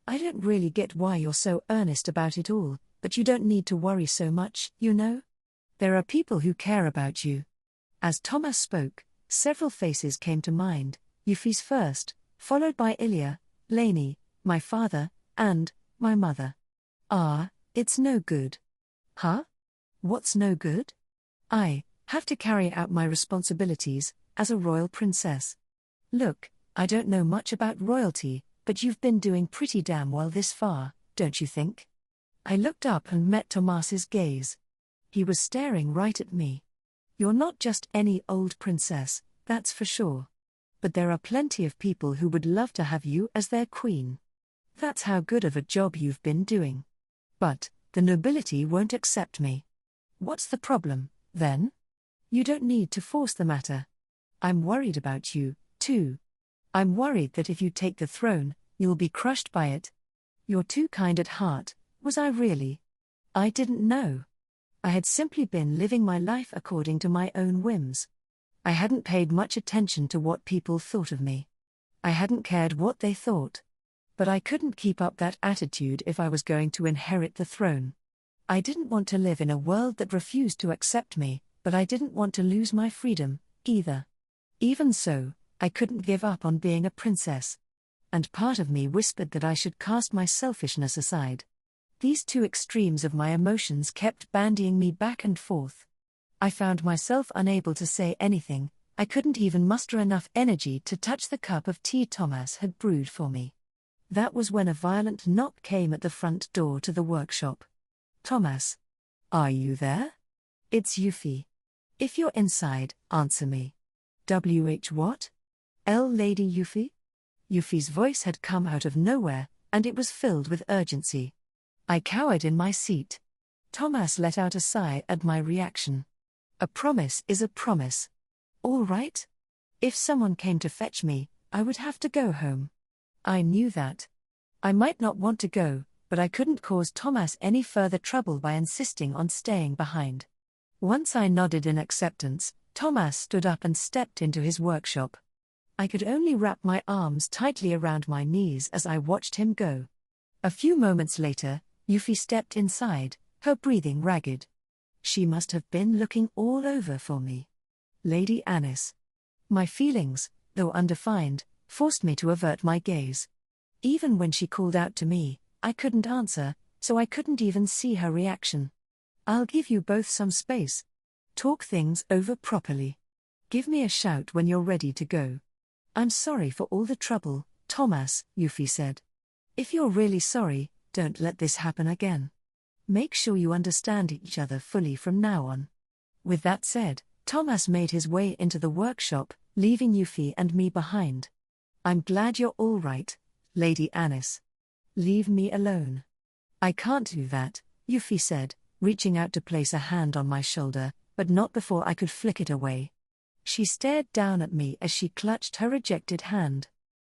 I don't really get why you're so earnest about it all, but you don't need to worry so much, you know? There are people who care about you. As Thomas spoke, several faces came to mind, Euphyllia's first, followed by Ilya, Lainey, my father, and my mother. Ah, it's no good. Huh? What's no good? I have to carry out my responsibilities as a royal princess. Look, I don't know much about royalty, but you've been doing pretty damn well this far, don't you think? I looked up and met Thomas's gaze. He was staring right at me. You're not just any old princess, that's for sure. But there are plenty of people who would love to have you as their queen. That's how good of a job you've been doing. But the nobility won't accept me. What's the problem, then? You don't need to force the matter. I'm worried about you, too. I'm worried that if you take the throne, you'll be crushed by it. You're too kind at heart, was I really? I didn't know. I had simply been living my life according to my own whims. I hadn't paid much attention to what people thought of me. I hadn't cared what they thought. But I couldn't keep up that attitude if I was going to inherit the throne. I didn't want to live in a world that refused to accept me, but I didn't want to lose my freedom, either. Even so, I couldn't give up on being a princess. And part of me whispered that I should cast my selfishness aside. These two extremes of my emotions kept bandying me back and forth. I found myself unable to say anything. I couldn't even muster enough energy to touch the cup of tea Thomas had brewed for me. That was when a violent knock came at the front door to the workshop. Thomas. Are you there? It's Euphyllia. If you're inside, answer me. What? Lady Euphyllia? Euphyllia's voice had come out of nowhere, and it was filled with urgency. I cowered in my seat. Thomas let out a sigh at my reaction. A promise is a promise. All right? If someone came to fetch me, I would have to go home. I knew that. I might not want to go, but I couldn't cause Thomas any further trouble by insisting on staying behind. Once I nodded in acceptance, Thomas stood up and stepped into his workshop. I could only wrap my arms tightly around my knees as I watched him go. A few moments later, Euphyllia stepped inside, her breathing ragged. She must have been looking all over for me. Lady Anis. My feelings, though undefined, forced me to avert my gaze. Even when she called out to me, I couldn't answer, so I couldn't even see her reaction. I'll give you both some space. Talk things over properly. Give me a shout when you're ready to go. I'm sorry for all the trouble, Thomas, Euphyllia said. If you're really sorry, don't let this happen again. Make sure you understand each other fully from now on. With that said, Thomas made his way into the workshop, leaving Euphyllia and me behind. I'm glad you're all right, Lady Anis. Leave me alone. I can't do that, Euphyllia said, reaching out to place a hand on my shoulder, but not before I could flick it away. She stared down at me as she clutched her rejected hand.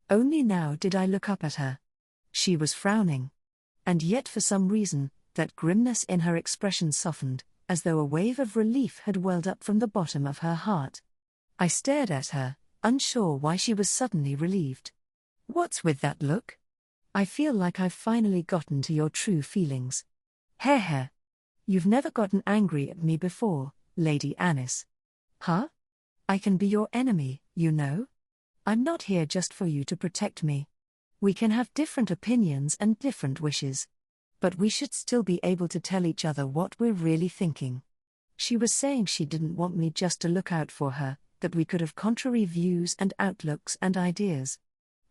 Only now did I look up at her. She was frowning. And yet for some reason, that grimness in her expression softened, as though a wave of relief had welled up from the bottom of her heart. I stared at her, unsure why she was suddenly relieved. What's with that look? I feel like I've finally gotten to your true feelings. Heh. You've never gotten angry at me before, Lady Anis. Huh? I can be your enemy, you know? I'm not here just for you to protect me. We can have different opinions and different wishes. But we should still be able to tell each other what we're really thinking. She was saying she didn't want me just to look out for her, that we could have contrary views and outlooks and ideas.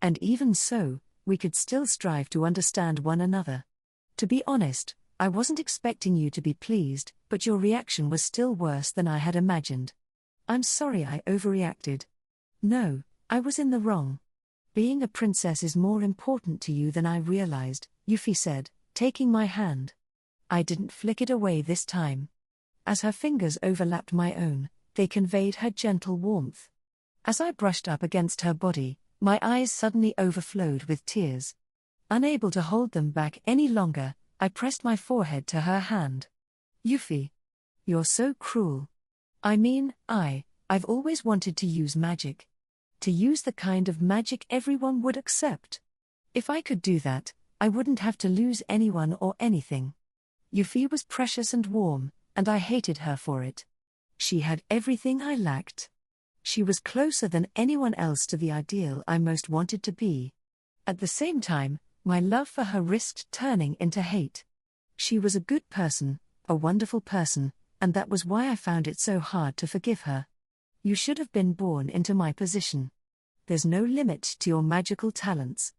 And even so, we could still strive to understand one another. To be honest, I wasn't expecting you to be pleased, but your reaction was still worse than I had imagined. I'm sorry I overreacted. No, I was in the wrong. Being a princess is more important to you than I realized, Euphyllia said, taking my hand. I didn't flick it away this time. As her fingers overlapped my own, they conveyed her gentle warmth. As I brushed up against her body, my eyes suddenly overflowed with tears. Unable to hold them back any longer, I pressed my forehead to her hand. Euphyllia, you're so cruel. I mean, I've always wanted to use magic. To use the kind of magic everyone would accept. If I could do that, I wouldn't have to lose anyone or anything. Euphyllia was precious and warm, and I hated her for it. She had everything I lacked. She was closer than anyone else to the ideal I most wanted to be. At the same time, my love for her risked turning into hate. She was a good person, a wonderful person, and that was why I found it so hard to forgive her. You should have been born into my position. There's no limit to your magical talents.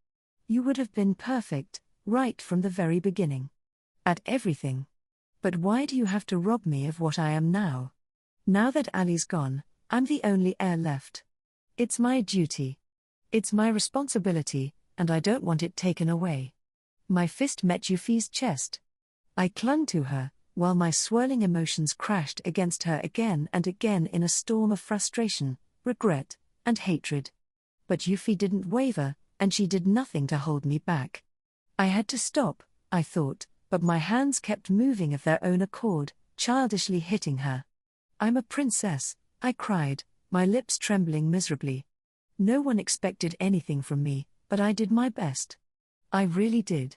You would have been perfect, right from the very beginning. At everything. But why do you have to rob me of what I am now? Now that Ali's gone, I'm the only heir left. It's my duty. It's my responsibility, and I don't want it taken away. My fist met Euphyllia's chest. I clung to her, while my swirling emotions crashed against her again and again in a storm of frustration, regret, and hatred. But Euphyllia didn't waver, and she did nothing to hold me back. I had to stop, I thought, but my hands kept moving of their own accord, childishly hitting her. I'm a princess, I cried, my lips trembling miserably. No one expected anything from me, but I did my best. I really did.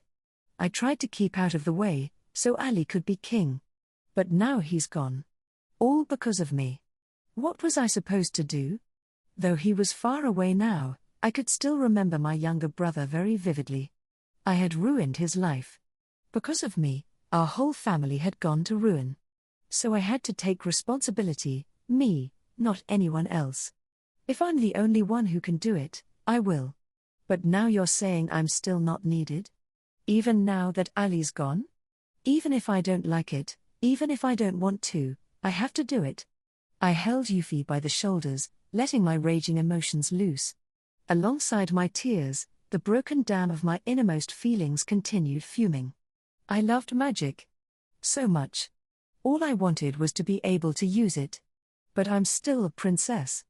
I tried to keep out of the way, so Ali could be king. But now he's gone. All because of me. What was I supposed to do? Though he was far away now, I could still remember my younger brother very vividly. I had ruined his life. Because of me, our whole family had gone to ruin. So I had to take responsibility, me, not anyone else. If I'm the only one who can do it, I will. But now you're saying I'm still not needed? Even now that Ali's gone? Even if I don't like it, even if I don't want to, I have to do it. I held Euphyllia by the shoulders, letting my raging emotions loose. Alongside my tears, the broken dam of my innermost feelings continued fuming. I loved magic. So much. All I wanted was to be able to use it. But I'm still a princess.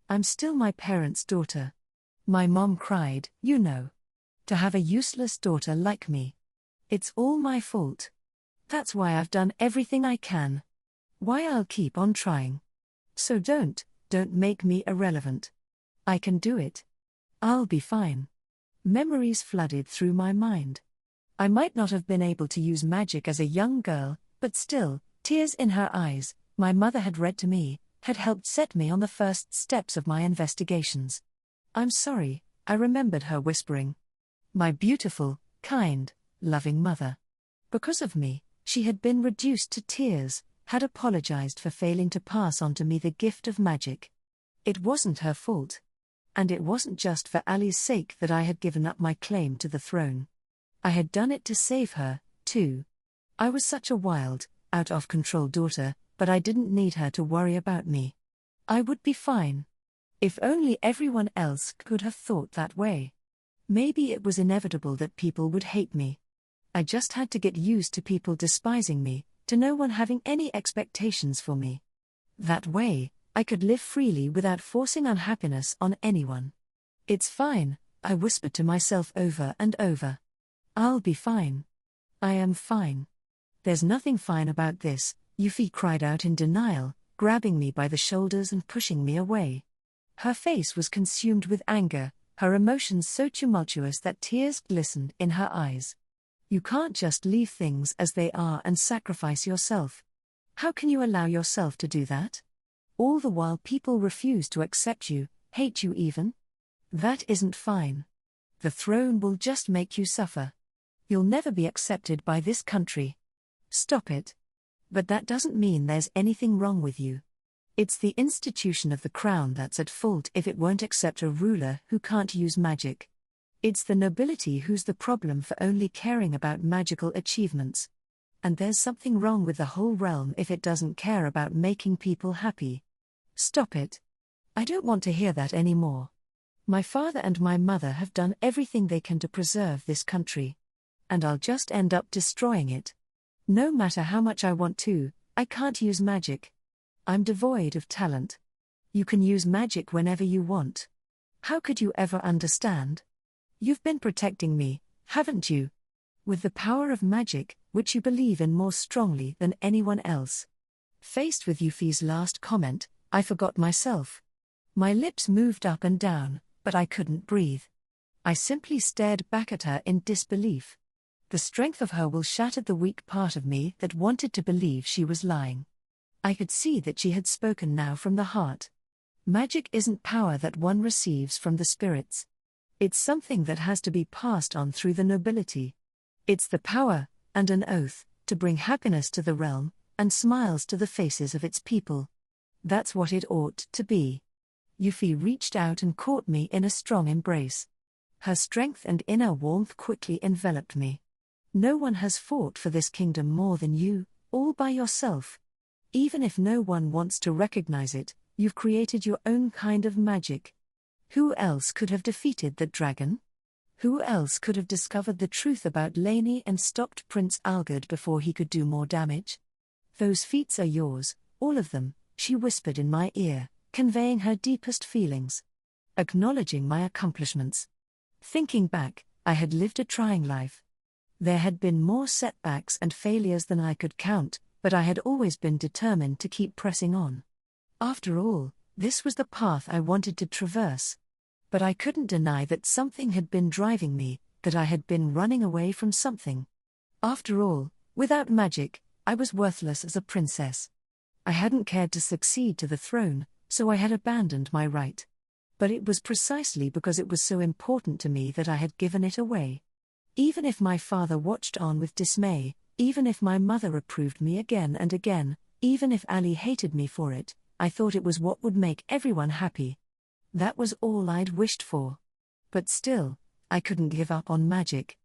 I'm still my parents' daughter. My mom cried, you know. To have a useless daughter like me. It's all my fault. That's why I've done everything I can. Why I'll keep on trying. So don't make me irrelevant. I can do it. I'll be fine. Memories flooded through my mind. I might not have been able to use magic as a young girl, but still, tears in her eyes, my mother had read to me, had helped set me on the first steps of my investigations. I'm sorry, I remembered her whispering. My beautiful, kind, loving mother. Because of me, she had been reduced to tears, had apologized for failing to pass on to me the gift of magic. It wasn't her fault. And it wasn't just for Ali's sake that I had given up my claim to the throne. I had done it to save her, too. I was such a wild, out-of-control daughter, but I didn't need her to worry about me. I would be fine. If only everyone else could have thought that way. Maybe it was inevitable that people would hate me. I just had to get used to people despising me, to no one having any expectations for me. That way, I could live freely without forcing unhappiness on anyone. It's fine, I whispered to myself over and over. I'll be fine. I am fine. There's nothing fine about this, Euphyllia cried out in denial, grabbing me by the shoulders and pushing me away. Her face was consumed with anger, her emotions so tumultuous that tears glistened in her eyes. You can't just leave things as they are and sacrifice yourself. How can you allow yourself to do that? All the while people refuse to accept you, hate you even? That isn't fine. The throne will just make you suffer. You'll never be accepted by this country. Stop it. But that doesn't mean there's anything wrong with you. It's the institution of the crown that's at fault if it won't accept a ruler who can't use magic. It's the nobility who's the problem for only caring about magical achievements. And there's something wrong with the whole realm if it doesn't care about making people happy. Stop it. I don't want to hear that anymore. My father and my mother have done everything they can to preserve this country. And I'll just end up destroying it. No matter how much I want to, I can't use magic. I'm devoid of talent. You can use magic whenever you want. How could you ever understand? You've been protecting me, haven't you? With the power of magic, which you believe in more strongly than anyone else. Faced with Euphyllia's last comment, I forgot myself. My lips moved up and down, but I couldn't breathe. I simply stared back at her in disbelief. The strength of her will shattered the weak part of me that wanted to believe she was lying. I could see that she had spoken now from the heart. Magic isn't power that one receives from the spirits. It's something that has to be passed on through the nobility. It's the power, and an oath, to bring happiness to the realm, and smiles to the faces of its people. That's what it ought to be. Euphyllia reached out and caught me in a strong embrace. Her strength and inner warmth quickly enveloped me. No one has fought for this kingdom more than you, all by yourself. Even if no one wants to recognize it, you've created your own kind of magic. Who else could have defeated the dragon? Who else could have discovered the truth about Lainey and stopped Prince Algard before he could do more damage? Those feats are yours, all of them, she whispered in my ear, conveying her deepest feelings. Acknowledging my accomplishments. Thinking back, I had lived a trying life. There had been more setbacks and failures than I could count, but I had always been determined to keep pressing on. After all, this was the path I wanted to traverse. But I couldn't deny that something had been driving me, that I had been running away from something. After all, without magic, I was worthless as a princess. I hadn't cared to succeed to the throne, so I had abandoned my right. But it was precisely because it was so important to me that I had given it away. Even if my father watched on with dismay, even if my mother approved me again and again, even if Ali hated me for it, I thought it was what would make everyone happy. That was all I'd wished for. But still, I couldn't give up on magic.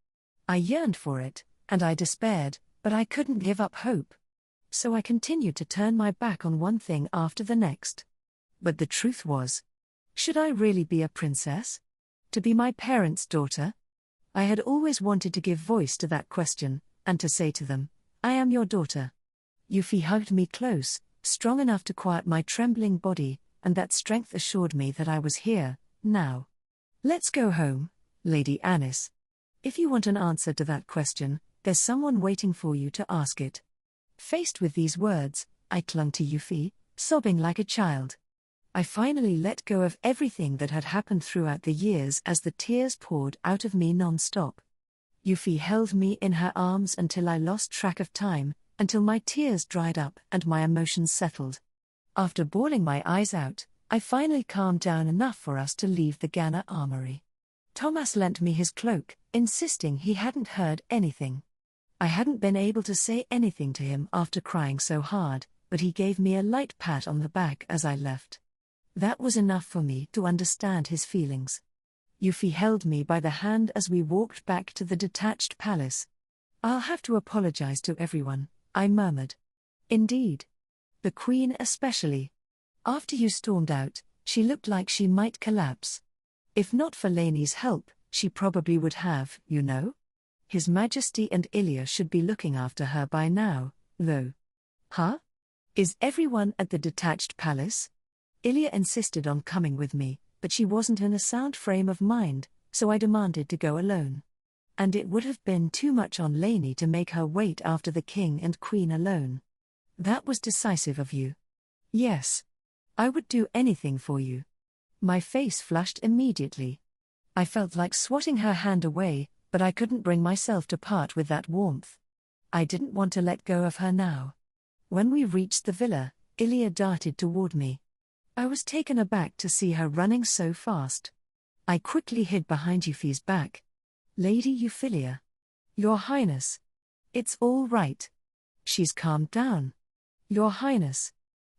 I yearned for it, and I despaired, but I couldn't give up hope. So I continued to turn my back on one thing after the next. But the truth was, should I really be a princess? To be my parents' daughter? I had always wanted to give voice to that question, and to say to them, I am your daughter. Euphyllia hugged me close, strong enough to quiet my trembling body, and that strength assured me that I was here, now. Let's go home, Lady Anis. If you want an answer to that question, there's someone waiting for you to ask it. Faced with these words, I clung to Euphyllia, sobbing like a child. I finally let go of everything that had happened throughout the years as the tears poured out of me non-stop. Euphyllia held me in her arms until I lost track of time, until my tears dried up and my emotions settled. After bawling my eyes out, I finally calmed down enough for us to leave the Ghana armory. Thomas lent me his cloak, insisting he hadn't heard anything. I hadn't been able to say anything to him after crying so hard, but he gave me a light pat on the back as I left. That was enough for me to understand his feelings. Euphyllia held me by the hand as we walked back to the detached palace. I'll have to apologize to everyone, I murmured. Indeed. The Queen especially. After you stormed out, she looked like she might collapse. If not for Lainey's help, she probably would have, you know. His Majesty and Euphyllia should be looking after her by now, though. Huh? Is everyone at the detached palace? Euphyllia insisted on coming with me, but she wasn't in a sound frame of mind, so I demanded to go alone. And it would have been too much on Lainey to make her wait after the King and Queen alone. That was decisive of you. Yes. I would do anything for you. My face flushed immediately. I felt like swatting her hand away, but I couldn't bring myself to part with that warmth. I didn't want to let go of her now. When we reached the villa, Euphyllia darted toward me. I was taken aback to see her running so fast. I quickly hid behind Euphyllia's back. Lady Euphyllia. Your Highness. It's all right. She's calmed down. Your Highness.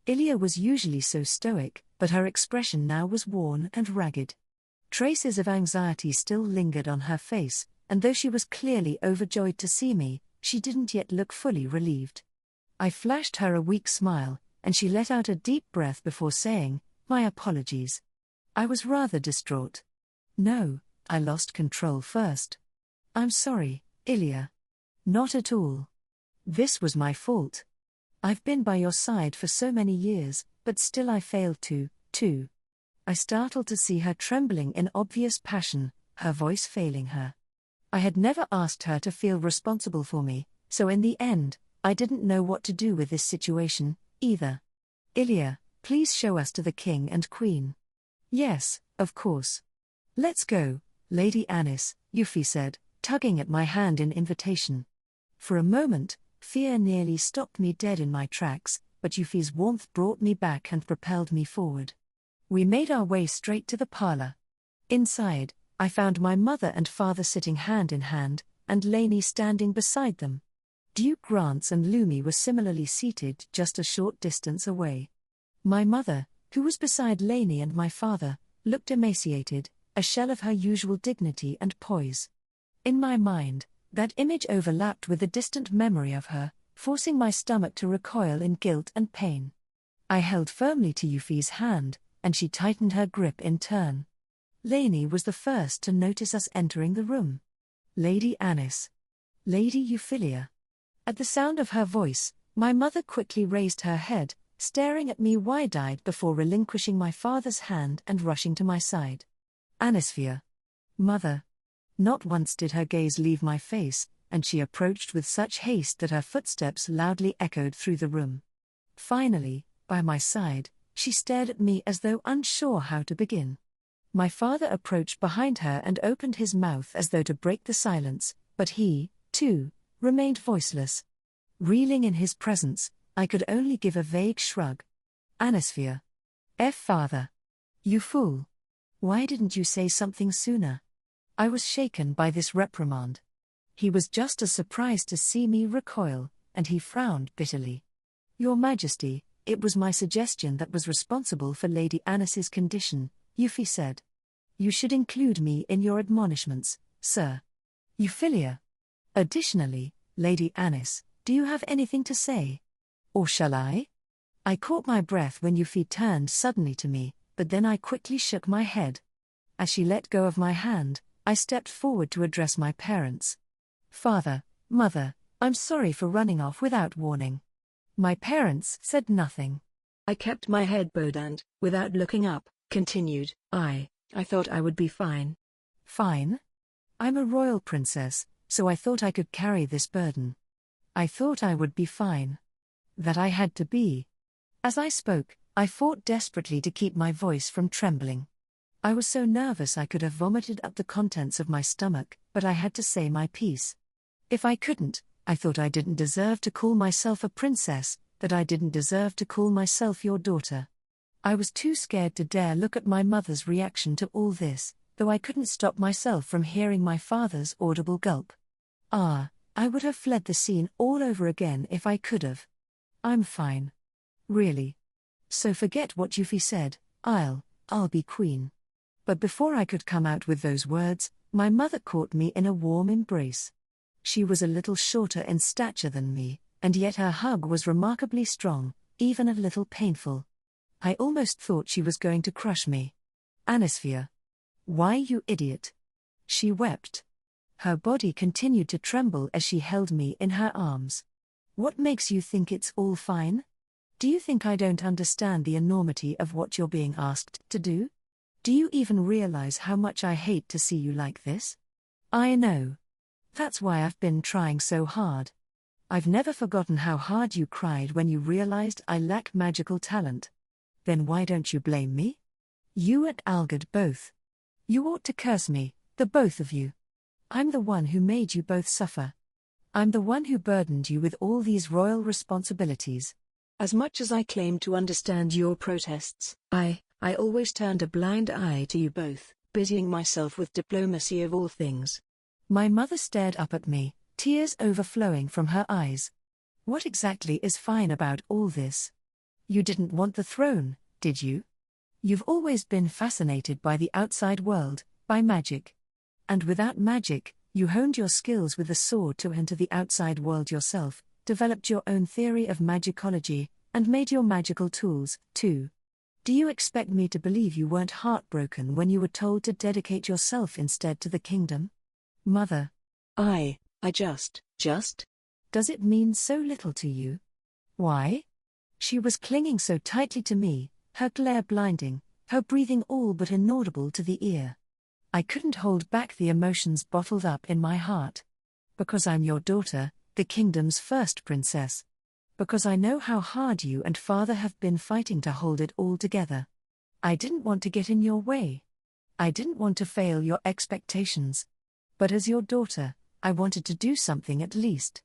Ilia was usually so stoic, but her expression now was worn and ragged. Traces of anxiety still lingered on her face, and though she was clearly overjoyed to see me, she didn't yet look fully relieved. I flashed her a weak smile, and she let out a deep breath before saying, "My apologies. I was rather distraught. No, I lost control first. I'm sorry, Ilia. Not at all. This was my fault. I've been by your side for so many years, but still I failed to. I startled to see her trembling in obvious passion, her voice failing her. I had never asked her to feel responsible for me, so in the end, I didn't know what to do with this situation, either. Ilia, please show us to the king and queen. Yes, of course. Let's go, Lady Anis, Euphyllia said, tugging at my hand in invitation. For a moment, fear nearly stopped me dead in my tracks, but Euphyllia's warmth brought me back and propelled me forward. We made our way straight to the parlor. Inside, I found my mother and father sitting hand in hand, and Lainey standing beside them. Duke Grants and Lumi were similarly seated just a short distance away. My mother, who was beside Lainey and my father, looked emaciated, a shell of her usual dignity and poise. In my mind, that image overlapped with a distant memory of her, forcing my stomach to recoil in guilt and pain. I held firmly to Euphyllia's hand, and she tightened her grip in turn. Lainey was the first to notice us entering the room. Lady Anis. Lady Euphyllia. At the sound of her voice, my mother quickly raised her head, staring at me wide-eyed before relinquishing my father's hand and rushing to my side. Anisphia. Mother. Not once did her gaze leave my face, and she approached with such haste that her footsteps loudly echoed through the room. Finally, by my side, she stared at me as though unsure how to begin. My father approached behind her and opened his mouth as though to break the silence, but he, too, remained voiceless. Reeling in his presence, I could only give a vague shrug. Anisphia. Father. You fool. Why didn't you say something sooner? I was shaken by this reprimand. He was just as surprised to see me recoil, and he frowned bitterly. Your Majesty, it was my suggestion that was responsible for Lady Anis's condition, Euphyllia said. You should include me in your admonishments, sir. Euphyllia. Additionally, Lady Anis, do you have anything to say? Or shall I? I caught my breath when Euphyllia turned suddenly to me, but then I quickly shook my head. As she let go of my hand, I stepped forward to address my parents. Father, Mother, I'm sorry for running off without warning. My parents said nothing. I kept my head bowed and, without looking up, continued, I thought I would be fine. Fine? I'm a royal princess, so I thought I could carry this burden. I thought I would be fine. That I had to be. As I spoke, I fought desperately to keep my voice from trembling. I was so nervous I could have vomited up the contents of my stomach, but I had to say my piece. If I couldn't, I thought I didn't deserve to call myself a princess, that I didn't deserve to call myself your daughter. I was too scared to dare look at my mother's reaction to all this, though I couldn't stop myself from hearing my father's audible gulp. I would have fled the scene all over again if I could have. I'm fine. Really. So forget what Euphyllia said, I'll be queen. But before I could come out with those words, my mother caught me in a warm embrace. She was a little shorter in stature than me, and yet her hug was remarkably strong, even a little painful. I almost thought she was going to crush me. Anisphia. Why, you idiot? She wept. Her body continued to tremble as she held me in her arms. What makes you think it's all fine? Do you think I don't understand the enormity of what you're being asked to do? Do you even realize how much I hate to see you like this? I know. That's why I've been trying so hard. I've never forgotten how hard you cried when you realized I lack magical talent. Then why don't you blame me? You and Algard both. You ought to curse me, the both of you. I'm the one who made you both suffer. I'm the one who burdened you with all these royal responsibilities. As much as I claim to understand your protests, I always turned a blind eye to you both, busying myself with diplomacy of all things. My mother stared up at me, tears overflowing from her eyes. What exactly is fine about all this? You didn't want the throne, did you? You've always been fascinated by the outside world, by magic. And without magic, you honed your skills with the sword to enter the outside world yourself, developed your own theory of magicology, and made your magical tools, too. Do you expect me to believe you weren't heartbroken when you were told to dedicate yourself instead to the kingdom? Mother. I just. Does it mean so little to you? Why? She was clinging so tightly to me, her glare blinding, her breathing all but inaudible to the ear. I couldn't hold back the emotions bottled up in my heart. Because I'm your daughter, the kingdom's first princess. Because I know how hard you and father have been fighting to hold it all together. I didn't want to get in your way. I didn't want to fail your expectations. But as your daughter, I wanted to do something at least.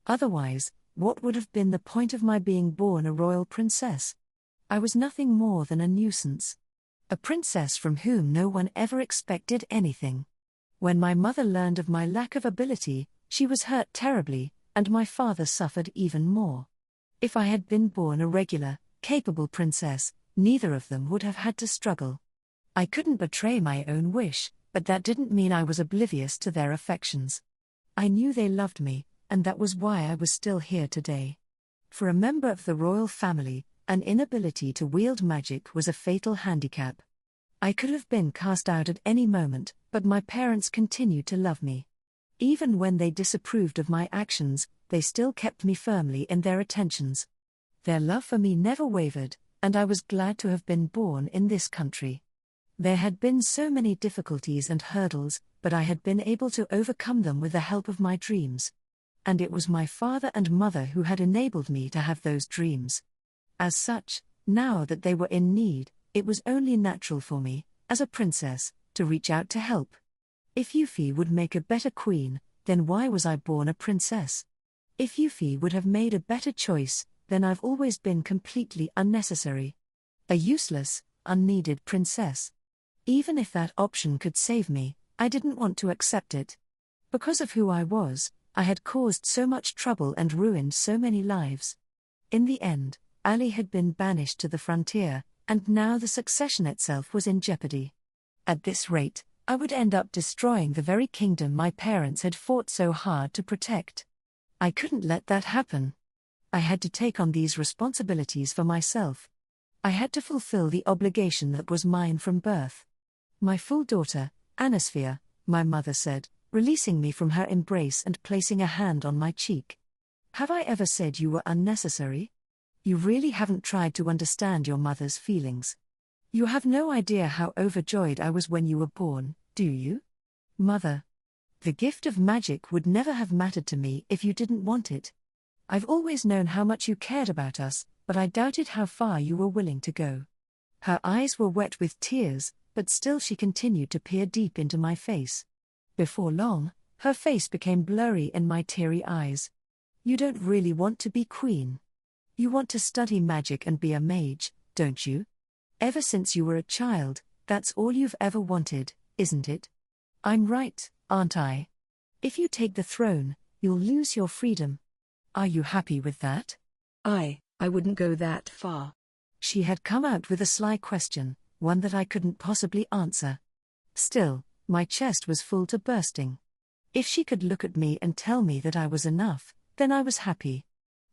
Otherwise, what would have been the point of my being born a royal princess? I was nothing more than a nuisance. A princess from whom no one ever expected anything. When my mother learned of my lack of ability, she was hurt terribly, and my father suffered even more. If I had been born a regular, capable princess, neither of them would have had to struggle. I couldn't betray my own wish, but that didn't mean I was oblivious to their affections. I knew they loved me, and that was why I was still here today. For a member of the royal family, an inability to wield magic was a fatal handicap. I could have been cast out at any moment, but my parents continued to love me. Even when they disapproved of my actions, they still kept me firmly in their attentions. Their love for me never wavered, and I was glad to have been born in this country. There had been so many difficulties and hurdles, but I had been able to overcome them with the help of my dreams. And it was my father and mother who had enabled me to have those dreams. As such, now that they were in need, it was only natural for me, as a princess, to reach out to help. If Euphyllia would make a better queen, then why was I born a princess? If Euphyllia would have made a better choice, then I've always been completely unnecessary. A useless, unneeded princess. Even if that option could save me, I didn't want to accept it. Because of who I was, I had caused so much trouble and ruined so many lives. In the end, Ali had been banished to the frontier, and now the succession itself was in jeopardy. At this rate, I would end up destroying the very kingdom my parents had fought so hard to protect. I couldn't let that happen. I had to take on these responsibilities for myself. I had to fulfill the obligation that was mine from birth. My full daughter, Anisphia, my mother said, releasing me from her embrace and placing a hand on my cheek. Have I ever said you were unnecessary? You really haven't tried to understand your mother's feelings. You have no idea how overjoyed I was when you were born, do you? Mother. The gift of magic would never have mattered to me if you didn't want it. I've always known how much you cared about us, but I doubted how far you were willing to go. Her eyes were wet with tears, but still she continued to peer deep into my face. Before long, her face became blurry in my teary eyes. You don't really want to be queen. You want to study magic and be a mage, don't you? Ever since you were a child, that's all you've ever wanted, isn't it? I'm right, aren't I? If you take the throne, you'll lose your freedom. Are you happy with that? I wouldn't go that far. She had come out with a sly question, one that I couldn't possibly answer. Still, my chest was full to bursting. If she could look at me and tell me that I was enough, then I was happy.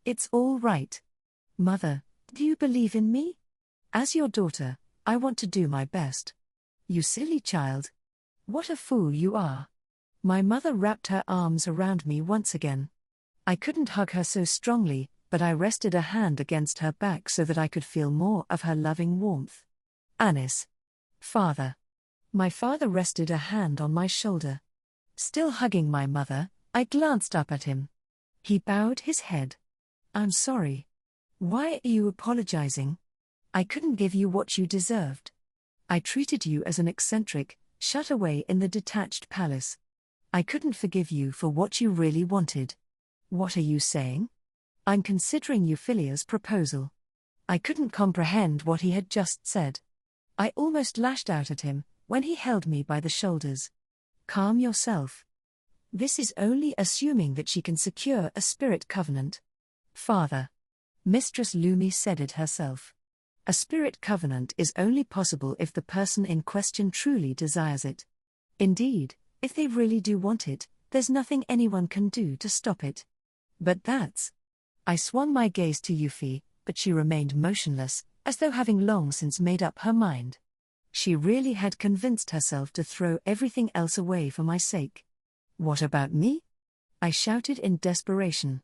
It's all right. Mother, do you believe in me? As your daughter, I want to do my best. You silly child. What a fool you are. My mother wrapped her arms around me once again. I couldn't hug her so strongly, but I rested a hand against her back so that I could feel more of her loving warmth. Anis. Father. My father rested a hand on my shoulder. Still hugging my mother, I glanced up at him. He bowed his head. I'm sorry. Why are you apologizing? I couldn't give you what you deserved. I treated you as an eccentric, shut away in the detached palace. I couldn't forgive you for what you really wanted. What are you saying? I'm considering Euphyllia's proposal. I couldn't comprehend what he had just said. I almost lashed out at him, when he held me by the shoulders. Calm yourself. This is only assuming that she can secure a spirit covenant. Father. Mistress Lumi said it herself. A spirit covenant is only possible if the person in question truly desires it. Indeed, if they really do want it, there's nothing anyone can do to stop it. But that's... I swung my gaze to Euphyllia, but she remained motionless, as though having long since made up her mind. She really had convinced herself to throw everything else away for my sake. What about me? I shouted in desperation.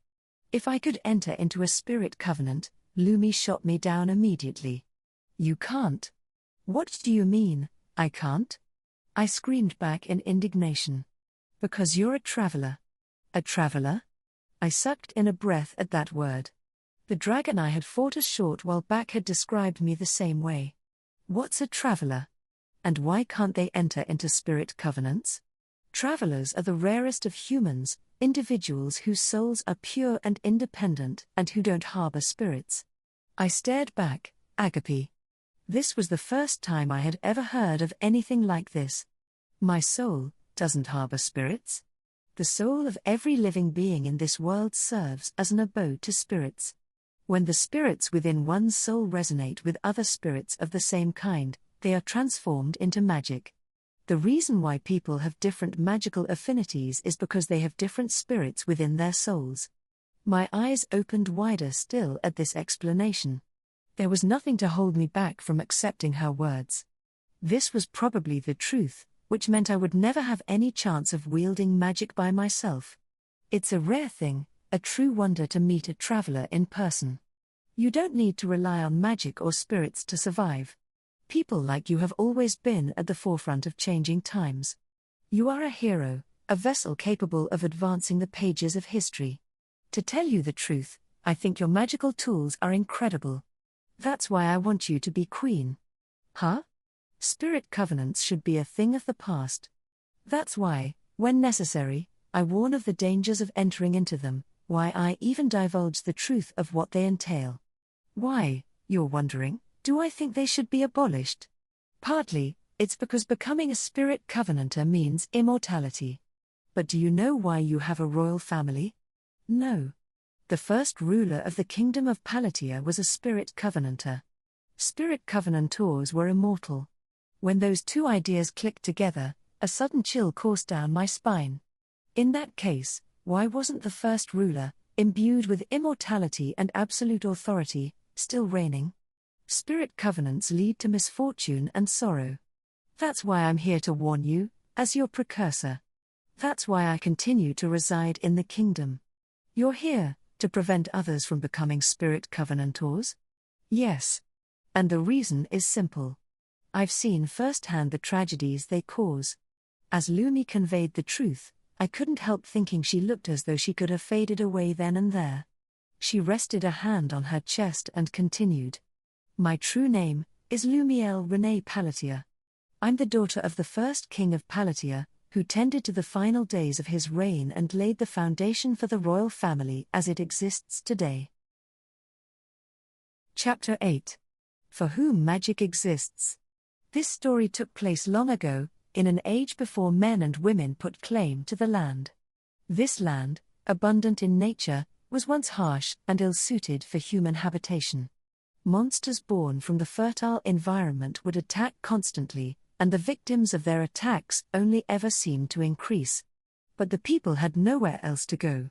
If I could enter into a spirit covenant, Lumi shot me down immediately. You can't. What do you mean, I can't? I screamed back in indignation. Because you're a traveler. A traveler? I sucked in a breath at that word. The dragon I had fought a short while back had described me the same way. What's a traveler? And why can't they enter into spirit covenants? Travelers are the rarest of humans, individuals whose souls are pure and independent and who don't harbor spirits. I stared back, agape. This was the first time I had ever heard of anything like this. My soul doesn't harbor spirits. The soul of every living being in this world serves as an abode to spirits. When the spirits within one's soul resonate with other spirits of the same kind, they are transformed into magic. The reason why people have different magical affinities is because they have different spirits within their souls. My eyes opened wider still at this explanation. There was nothing to hold me back from accepting her words. This was probably the truth, which meant I would never have any chance of wielding magic by myself. It's a rare thing, a true wonder to meet a traveler in person. You don't need to rely on magic or spirits to survive. People like you have always been at the forefront of changing times. You are a hero, a vessel capable of advancing the pages of history. To tell you the truth, I think your magical tools are incredible. That's why I want you to be queen. Huh? Spirit covenants should be a thing of the past. That's why, when necessary, I warn of the dangers of entering into them, why I even divulge the truth of what they entail. Why, you're wondering, do I think they should be abolished? Partly, it's because becoming a spirit covenanter means immortality. But do you know why you have a royal family? No. The first ruler of the kingdom of Palettia was a spirit covenanter. Spirit covenantors were immortal. When those two ideas clicked together, a sudden chill coursed down my spine. In that case, why wasn't the first ruler, imbued with immortality and absolute authority, still reigning? Spirit covenants lead to misfortune and sorrow. That's why I'm here to warn you, as your precursor. That's why I continue to reside in the kingdom. You're here, to prevent others from becoming spirit covenantors? Yes. And the reason is simple. I've seen firsthand the tragedies they cause. As Lumi conveyed the truth, I couldn't help thinking she looked as though she could have faded away then and there. She rested a hand on her chest and continued. My true name is Lumiel Renee Palettia. I'm the daughter of the first king of Palettia, who tended to the final days of his reign and laid the foundation for the royal family as it exists today. Chapter 8. For whom magic exists. This story took place long ago, in an age before men and women put claim to the land. This land, abundant in nature, was once harsh and ill-suited for human habitation. Monsters born from the fertile environment would attack constantly, and the victims of their attacks only ever seemed to increase. But the people had nowhere else to go.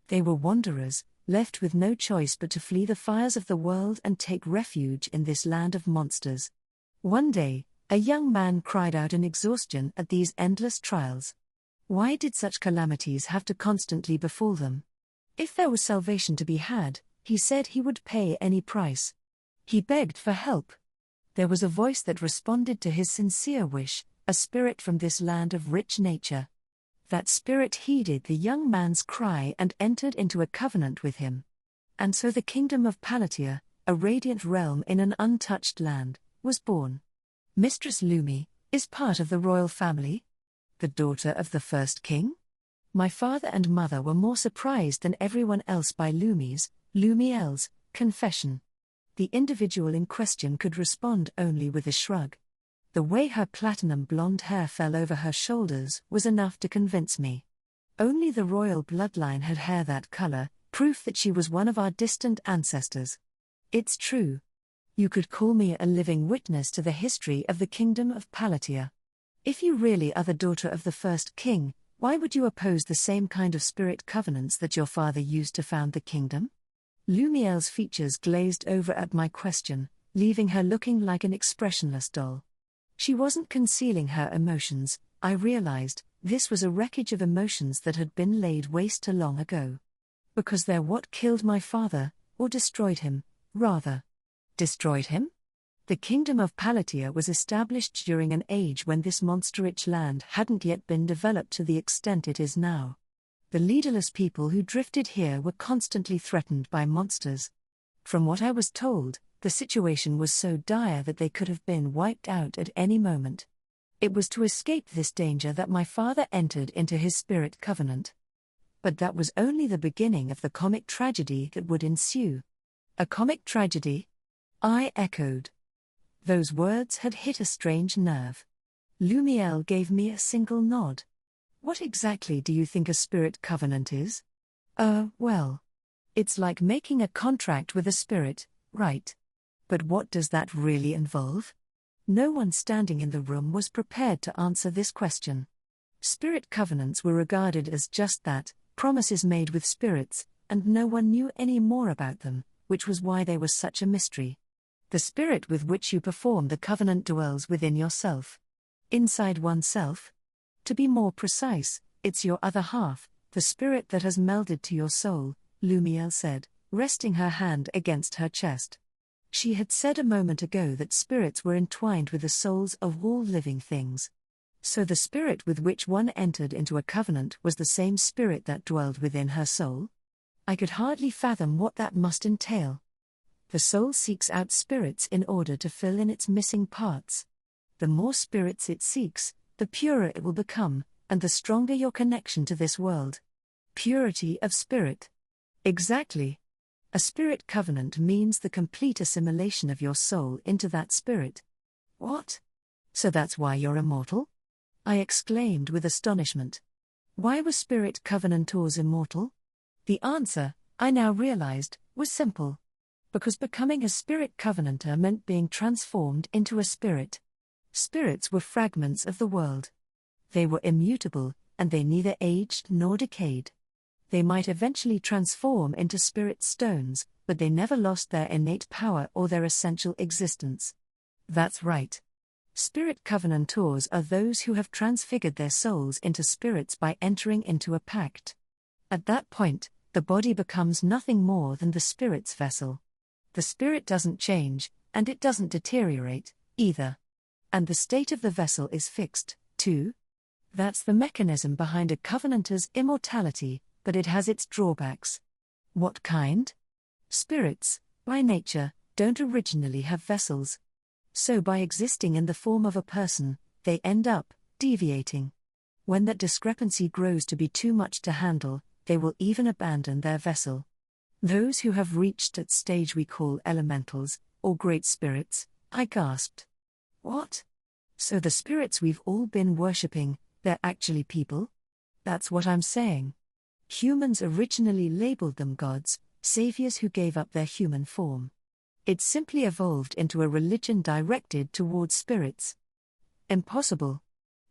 They were wanderers, left with no choice but to flee the fires of the world and take refuge in this land of monsters. One day, a young man cried out in exhaustion at these endless trials. Why did such calamities have to constantly befall them? If there was salvation to be had, he said he would pay any price. He begged for help. There was a voice that responded to his sincere wish, a spirit from this land of rich nature. That spirit heeded the young man's cry and entered into a covenant with him. And so the kingdom of Palettia, a radiant realm in an untouched land, was born. Mistress Lumi is part of the royal family? The daughter of the first king? My father and mother were more surprised than everyone else by Lumiel's, confession. The individual in question could respond only with a shrug. The way her platinum blonde hair fell over her shoulders was enough to convince me. Only the royal bloodline had hair that color, proof that she was one of our distant ancestors. It's true. You could call me a living witness to the history of the kingdom of Palettia. If you really are the daughter of the first king, why would you oppose the same kind of spirit covenants that your father used to found the kingdom? Lumiel's features glazed over at my question, leaving her looking like an expressionless doll. She wasn't concealing her emotions. I realized this was a wreckage of emotions that had been laid waste too long ago. Because they're what killed my father, or destroyed him, rather. Destroyed him? The kingdom of Palettia was established during an age when this monster-rich land hadn't yet been developed to the extent it is now. The leaderless people who drifted here were constantly threatened by monsters. From what I was told, the situation was so dire that they could have been wiped out at any moment. It was to escape this danger that my father entered into his spirit covenant. But that was only the beginning of the comic tragedy that would ensue. A comic tragedy? I echoed. Those words had hit a strange nerve. Lumiel gave me a single nod. What exactly do you think a spirit covenant is? Well. It's like making a contract with a spirit, right? But what does that really involve? No one standing in the room was prepared to answer this question. Spirit covenants were regarded as just that, promises made with spirits, and no one knew any more about them, which was why they were such a mystery. The spirit with which you perform the covenant dwells within yourself. Inside oneself. To be more precise, it's your other half, the spirit that has melded to your soul, Lumiel said, resting her hand against her chest. She had said a moment ago that spirits were entwined with the souls of all living things. So the spirit with which one entered into a covenant was the same spirit that dwelled within her soul? I could hardly fathom what that must entail. The soul seeks out spirits in order to fill in its missing parts. The more spirits it seeks, the purer it will become, and the stronger your connection to this world. Purity of spirit. Exactly. A spirit covenant means the complete assimilation of your soul into that spirit. What? So that's why you're immortal? I exclaimed with astonishment. Why were spirit covenantors immortal? The answer, I now realized, was simple. Because becoming a spirit covenanter meant being transformed into a spirit. Spirits were fragments of the world. They were immutable, and they neither aged nor decayed. They might eventually transform into spirit stones, but they never lost their innate power or their essential existence. That's right. Spirit covenantors are those who have transfigured their souls into spirits by entering into a pact. At that point, the body becomes nothing more than the spirit's vessel. The spirit doesn't change, and it doesn't deteriorate, either. And the state of the vessel is fixed, too. That's the mechanism behind a covenanter's immortality, but it has its drawbacks. What kind? Spirits, by nature, don't originally have vessels. So by existing in the form of a person, they end up deviating. When that discrepancy grows to be too much to handle, they will even abandon their vessel. Those who have reached that stage we call elementals, or great spirits, I gasped. What? So the spirits we've all been worshipping, they're actually people? That's what I'm saying. Humans originally labeled them gods, saviors who gave up their human form. It simply evolved into a religion directed towards spirits. Impossible.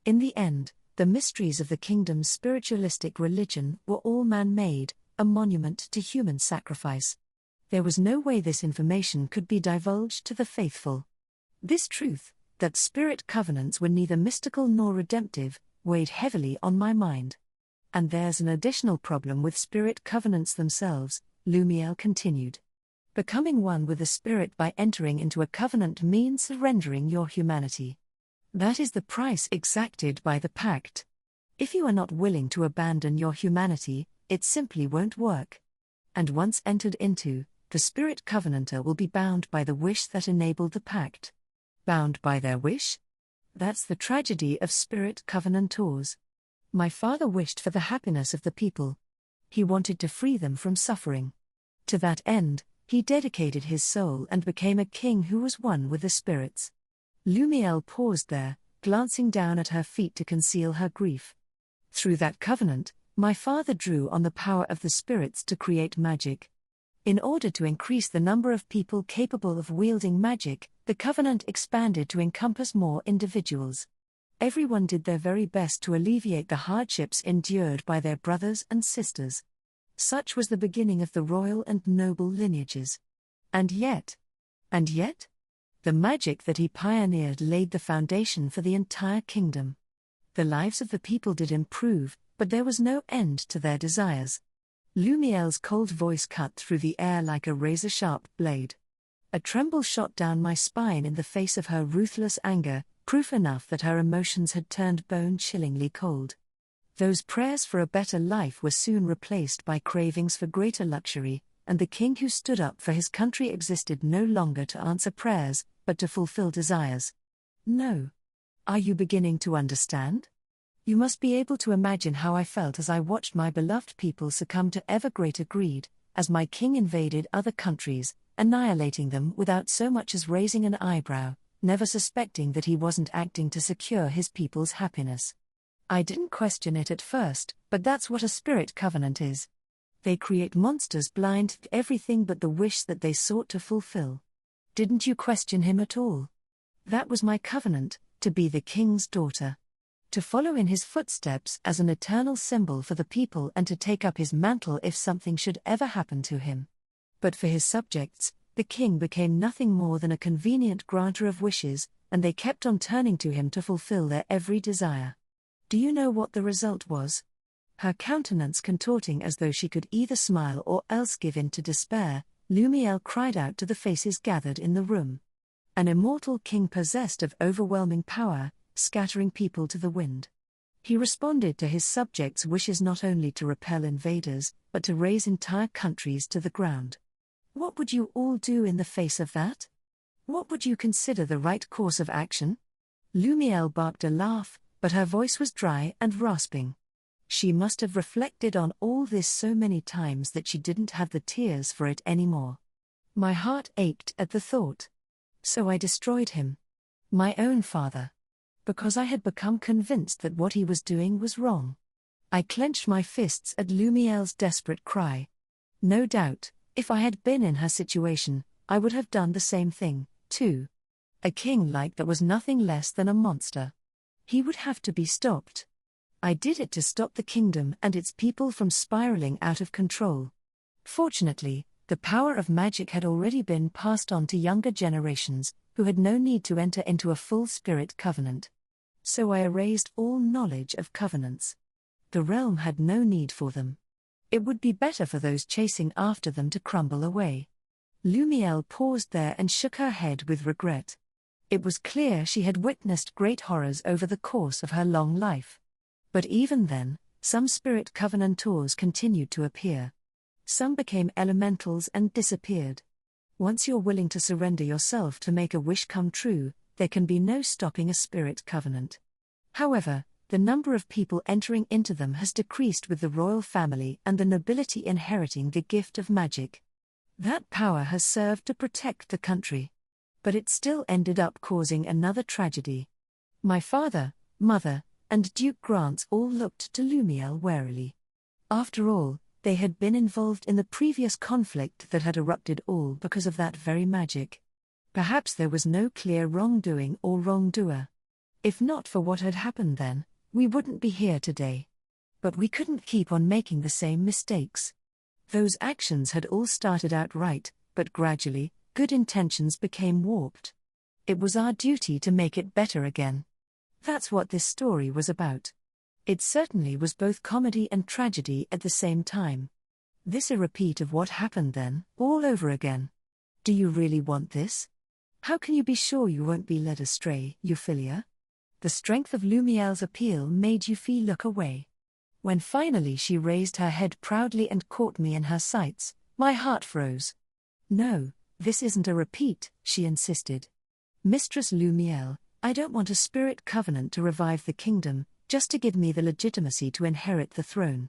In the end, the mysteries of the kingdom's spiritualistic religion were all man-made, a monument to human sacrifice. There was no way this information could be divulged to the faithful. This truth, that spirit covenants were neither mystical nor redemptive, weighed heavily on my mind. And there's an additional problem with spirit covenants themselves, Lumiel continued. Becoming one with a spirit by entering into a covenant means surrendering your humanity. That is the price exacted by the pact. If you are not willing to abandon your humanity, it simply won't work. And once entered into, the spirit covenanter will be bound by the wish that enabled the pact. Bound by their wish? That's the tragedy of spirit covenantors. My father wished for the happiness of the people. He wanted to free them from suffering. To that end, he dedicated his soul and became a king who was one with the spirits. Lumiel paused there, glancing down at her feet to conceal her grief. Through that covenant, my father drew on the power of the spirits to create magic. In order to increase the number of people capable of wielding magic, the covenant expanded to encompass more individuals. Everyone did their very best to alleviate the hardships endured by their brothers and sisters. Such was the beginning of the royal and noble lineages. And yet, the magic that he pioneered laid the foundation for the entire kingdom. The lives of the people did improve, but there was no end to their desires. Lumiel's cold voice cut through the air like a razor-sharp blade. A tremble shot down my spine in the face of her ruthless anger, proof enough that her emotions had turned bone-chillingly cold. Those prayers for a better life were soon replaced by cravings for greater luxury, and the king who stood up for his country existed no longer to answer prayers, but to fulfill desires. No. Are you beginning to understand? You must be able to imagine how I felt as I watched my beloved people succumb to ever greater greed, as my king invaded other countries, annihilating them without so much as raising an eyebrow, never suspecting that he wasn't acting to secure his people's happiness. I didn't question it at first, but that's what a spirit covenant is. They create monsters blind to everything but the wish that they sought to fulfill. Didn't you question him at all? That was my covenant, to be the king's daughter. To follow in his footsteps as an eternal symbol for the people and to take up his mantle if something should ever happen to him. But for his subjects, the king became nothing more than a convenient granter of wishes, and they kept on turning to him to fulfill their every desire. Do you know what the result was? Her countenance contorting as though she could either smile or else give in to despair, Lumiel cried out to the faces gathered in the room. An immortal king possessed of overwhelming power, scattering people to the wind. He responded to his subjects' wishes not only to repel invaders, but to raze entire countries to the ground. What would you all do in the face of that? What would you consider the right course of action? Lumiel barked a laugh, but her voice was dry and rasping. She must have reflected on all this so many times that she didn't have the tears for it anymore. My heart ached at the thought. So I destroyed him. My own father. Because I had become convinced that what he was doing was wrong. I clenched my fists at Lumiel's desperate cry. No doubt, if I had been in her situation, I would have done the same thing, too. A king like that was nothing less than a monster. He would have to be stopped. I did it to stop the kingdom and its people from spiraling out of control. Fortunately, the power of magic had already been passed on to younger generations, who had no need to enter into a full spirit covenant. So I erased all knowledge of covenants. The realm had no need for them. It would be better for those chasing after them to crumble away. Lumiel paused there and shook her head with regret. It was clear she had witnessed great horrors over the course of her long life. But even then, some spirit covenantors continued to appear. Some became elementals and disappeared. Once you're willing to surrender yourself to make a wish come true, there can be no stopping a spirit covenant. However, the number of people entering into them has decreased with the royal family and the nobility inheriting the gift of magic. That power has served to protect the country. But it still ended up causing another tragedy. My father, mother, and Duke Grants all looked to Lumiel warily. After all, they had been involved in the previous conflict that had erupted all because of that very magic. Perhaps there was no clear wrongdoing or wrongdoer. If not for what had happened then, we wouldn't be here today. But we couldn't keep on making the same mistakes. Those actions had all started out right, but gradually, good intentions became warped. It was our duty to make it better again. That's what this story was about. It certainly was both comedy and tragedy at the same time. This a repeat of what happened then, all over again. Do you really want this? How can you be sure you won't be led astray, Euphyllia? The strength of Lumiel's appeal made Euphyllia look away. When finally she raised her head proudly and caught me in her sights, my heart froze. No, this isn't a repeat, she insisted. Mistress Lumiel, I don't want a spirit covenant to revive the kingdom, just to give me the legitimacy to inherit the throne.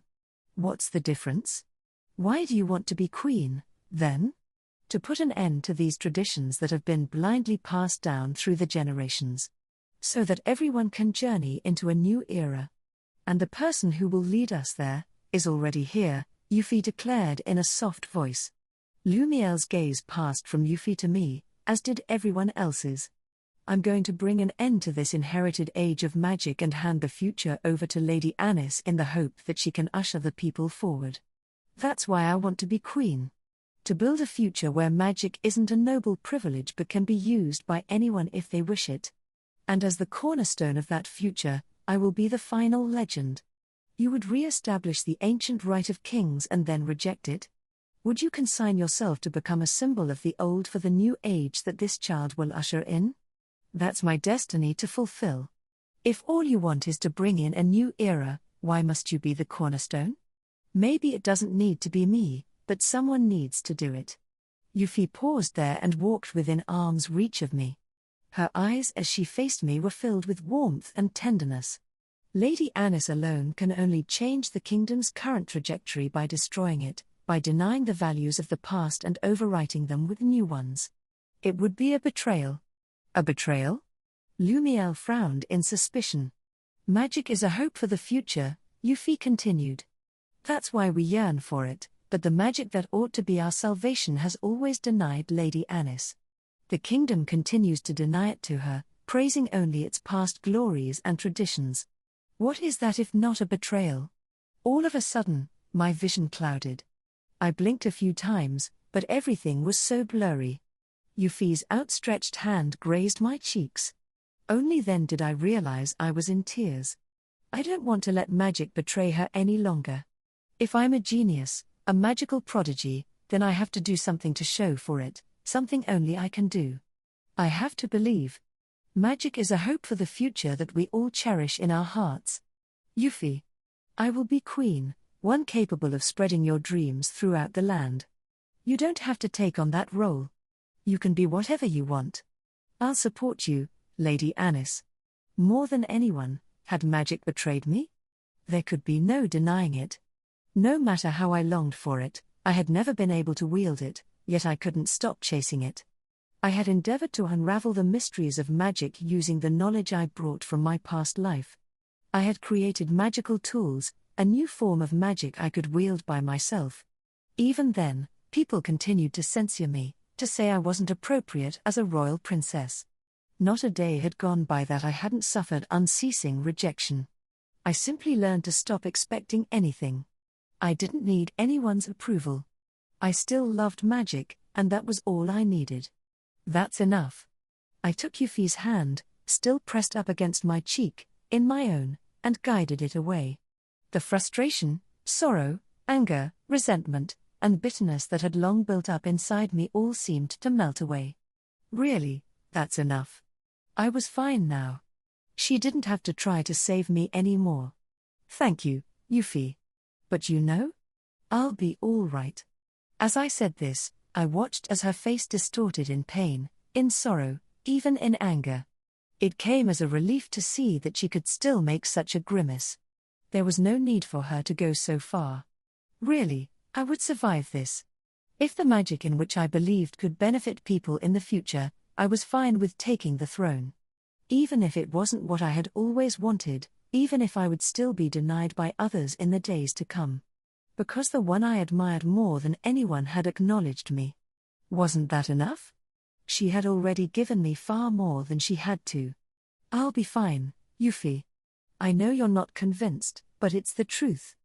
What's the difference? Why do you want to be queen, then? To put an end to these traditions that have been blindly passed down through the generations. So that everyone can journey into a new era. And the person who will lead us there is already here, Euphyllia declared in a soft voice. Lumiel's gaze passed from Euphyllia to me, as did everyone else's. I'm going to bring an end to this inherited age of magic and hand the future over to Lady Anis in the hope that she can usher the people forward. That's why I want to be queen. To build a future where magic isn't a noble privilege but can be used by anyone if they wish it. And as the cornerstone of that future, I will be the final legend. You would re-establish the ancient right of kings and then reject it? Would you consign yourself to become a symbol of the old for the new age that this child will usher in? That's my destiny to fulfill. If all you want is to bring in a new era, why must you be the cornerstone? Maybe it doesn't need to be me, but someone needs to do it. Euphyllia paused there and walked within arm's reach of me. Her eyes as she faced me were filled with warmth and tenderness. Lady Anis alone can only change the kingdom's current trajectory by destroying it, by denying the values of the past and overwriting them with new ones. It would be a betrayal. A betrayal? Lumiel frowned in suspicion. Magic is a hope for the future, Euphyllia continued. That's why we yearn for it, but the magic that ought to be our salvation has always denied Lady Anis. The kingdom continues to deny it to her, praising only its past glories and traditions. What is that if not a betrayal? All of a sudden, my vision clouded. I blinked a few times, but everything was so blurry. Euphyllia's outstretched hand grazed my cheeks. Only then did I realize I was in tears. I don't want to let magic betray her any longer. If I'm a genius, a magical prodigy, then I have to do something to show for it, something only I can do. I have to believe. Magic is a hope for the future that we all cherish in our hearts. Euphyllia. I will be queen, one capable of spreading your dreams throughout the land. You don't have to take on that role. You can be whatever you want. I'll support you, Lady Anis. More than anyone, had magic betrayed me? There could be no denying it. No matter how I longed for it, I had never been able to wield it, yet I couldn't stop chasing it. I had endeavored to unravel the mysteries of magic using the knowledge I brought from my past life. I had created magical tools, a new form of magic I could wield by myself. Even then, people continued to censure me, to say I wasn't appropriate as a royal princess. Not a day had gone by that I hadn't suffered unceasing rejection. I simply learned to stop expecting anything. I didn't need anyone's approval. I still loved magic, and that was all I needed. That's enough. I took Euphyllia's hand, still pressed up against my cheek, in my own, and guided it away. The frustration, sorrow, anger, resentment, and bitterness that had long built up inside me all seemed to melt away. Really, that's enough. I was fine now. She didn't have to try to save me anymore. Thank you, Euphyllia. But you know? I'll be all right. As I said this, I watched as her face distorted in pain, in sorrow, even in anger. It came as a relief to see that she could still make such a grimace. There was no need for her to go so far. Really, I would survive this. If the magic in which I believed could benefit people in the future, I was fine with taking the throne. Even if it wasn't what I had always wanted, even if I would still be denied by others in the days to come. Because the one I admired more than anyone had acknowledged me. Wasn't that enough? She had already given me far more than she had to. I'll be fine, Euphyllia. I know you're not convinced, but it's the truth.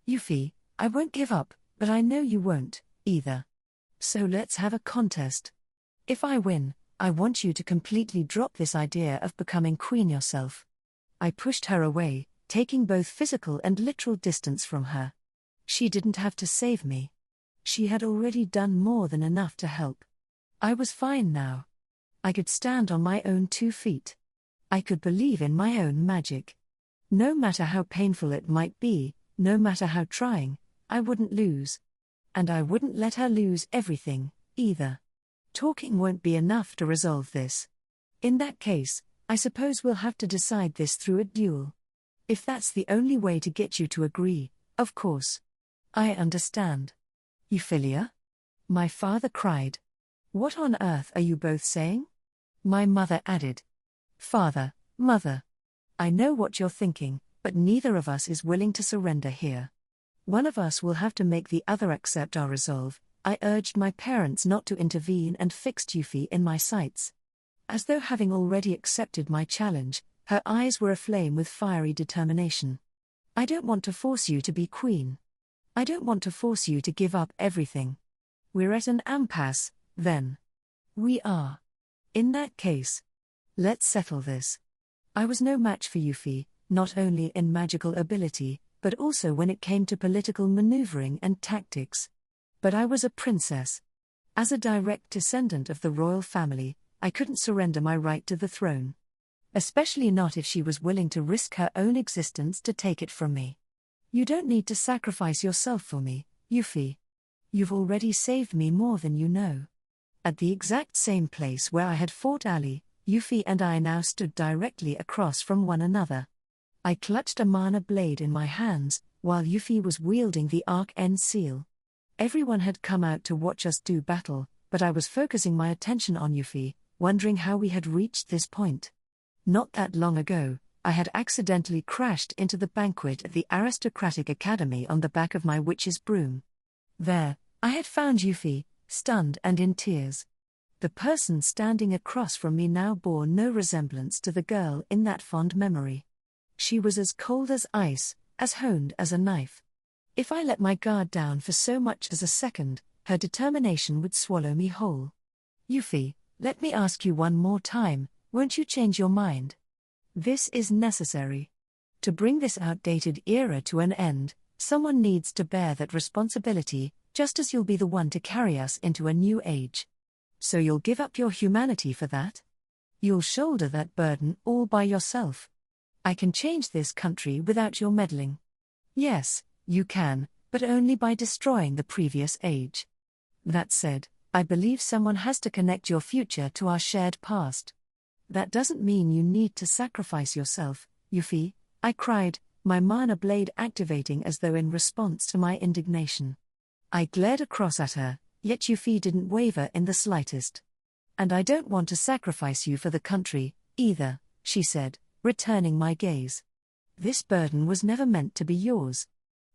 Euphyllia, I won't give up, but I know you won't, either. So let's have a contest. If I win, I want you to completely drop this idea of becoming queen yourself. I pushed her away, taking both physical and literal distance from her. She didn't have to save me. She had already done more than enough to help. I was fine now. I could stand on my own 2 feet. I could believe in my own magic. No matter how painful it might be, no matter how trying, I wouldn't lose. And I wouldn't let her lose everything, either. Talking won't be enough to resolve this. In that case, I suppose we'll have to decide this through a duel. If that's the only way to get you to agree, of course. I understand. Euphyllia? My father cried. What on earth are you both saying? My mother added. Father, mother. I know what you're thinking, but neither of us is willing to surrender here. One of us will have to make the other accept our resolve. I urged my parents not to intervene and fixed Euphyllia in my sights. As though having already accepted my challenge, her eyes were aflame with fiery determination. I don't want to force you to be queen. I don't want to force you to give up everything. We're at an impasse, then. We are. In that case, let's settle this. I was no match for Euphyllia, not only in magical ability, but also when it came to political maneuvering and tactics. But I was a princess. As a direct descendant of the royal family, I couldn't surrender my right to the throne. Especially not if she was willing to risk her own existence to take it from me. You don't need to sacrifice yourself for me, Euphyllia. You've already saved me more than you know. At the exact same place where I had fought Ali, Euphyllia and I now stood directly across from one another. I clutched a mana blade in my hands, while Euphyllia was wielding the Arc-End seal. Everyone had come out to watch us do battle, but I was focusing my attention on Euphyllia, wondering how we had reached this point. Not that long ago, I had accidentally crashed into the banquet at the aristocratic academy on the back of my witch's broom. There, I had found Euphyllia, stunned and in tears. The person standing across from me now bore no resemblance to the girl in that fond memory. She was as cold as ice, as honed as a knife. If I let my guard down for so much as a second, her determination would swallow me whole. Euphyllia, let me ask you one more time, won't you change your mind? This is necessary. To bring this outdated era to an end, someone needs to bear that responsibility, just as you'll be the one to carry us into a new age. So you'll give up your humanity for that? You'll shoulder that burden all by yourself. I can change this country without your meddling. Yes, you can, but only by destroying the previous age. That said, I believe someone has to connect your future to our shared past. That doesn't mean you need to sacrifice yourself, Euphyllia, I cried, my mana blade activating as though in response to my indignation. I glared across at her, yet Euphyllia didn't waver in the slightest. And I don't want to sacrifice you for the country, either, she said, returning my gaze. This burden was never meant to be yours.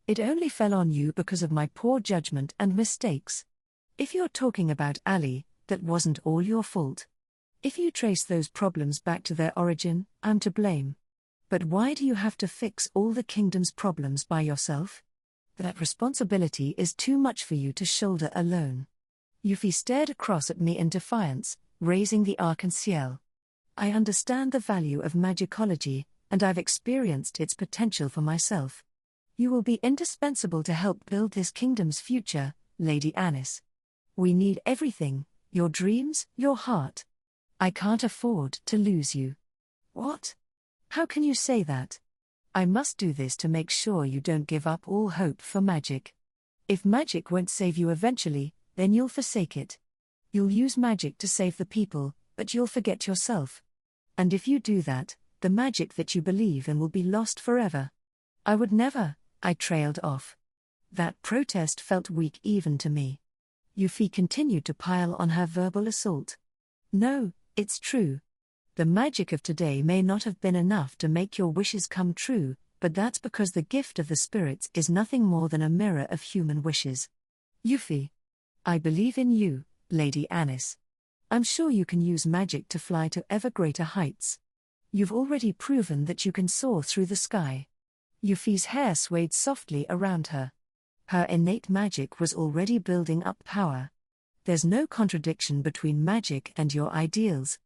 It only fell on you because of my poor judgment and mistakes. If you're talking about Ali, that wasn't all your fault. If you trace those problems back to their origin, I'm to blame. But why do you have to fix all the kingdom's problems by yourself? That responsibility is too much for you to shoulder alone. Euphyllia stared across at me in defiance, raising the arc-en-ciel. I understand the value of magicology, and I've experienced its potential for myself. You will be indispensable to help build this kingdom's future, Lady Anis. We need everything, your dreams, your heart. I can't afford to lose you. What? How can you say that? I must do this to make sure you don't give up all hope for magic. If magic won't save you eventually, then you'll forsake it. You'll use magic to save the people, but you'll forget yourself. And if you do that, the magic that you believe in will be lost forever. I would never, I trailed off. That protest felt weak even to me. Euphyllia continued to pile on her verbal assault. No, it's true. The magic of today may not have been enough to make your wishes come true, but that's because the gift of the spirits is nothing more than a mirror of human wishes. Euphyllia, I believe in you, Lady Anis. I'm sure you can use magic to fly to ever greater heights. You've already proven that you can soar through the sky. Euphyllia's hair swayed softly around her. Her innate magic was already building up power. There's no contradiction between magic and your ideals.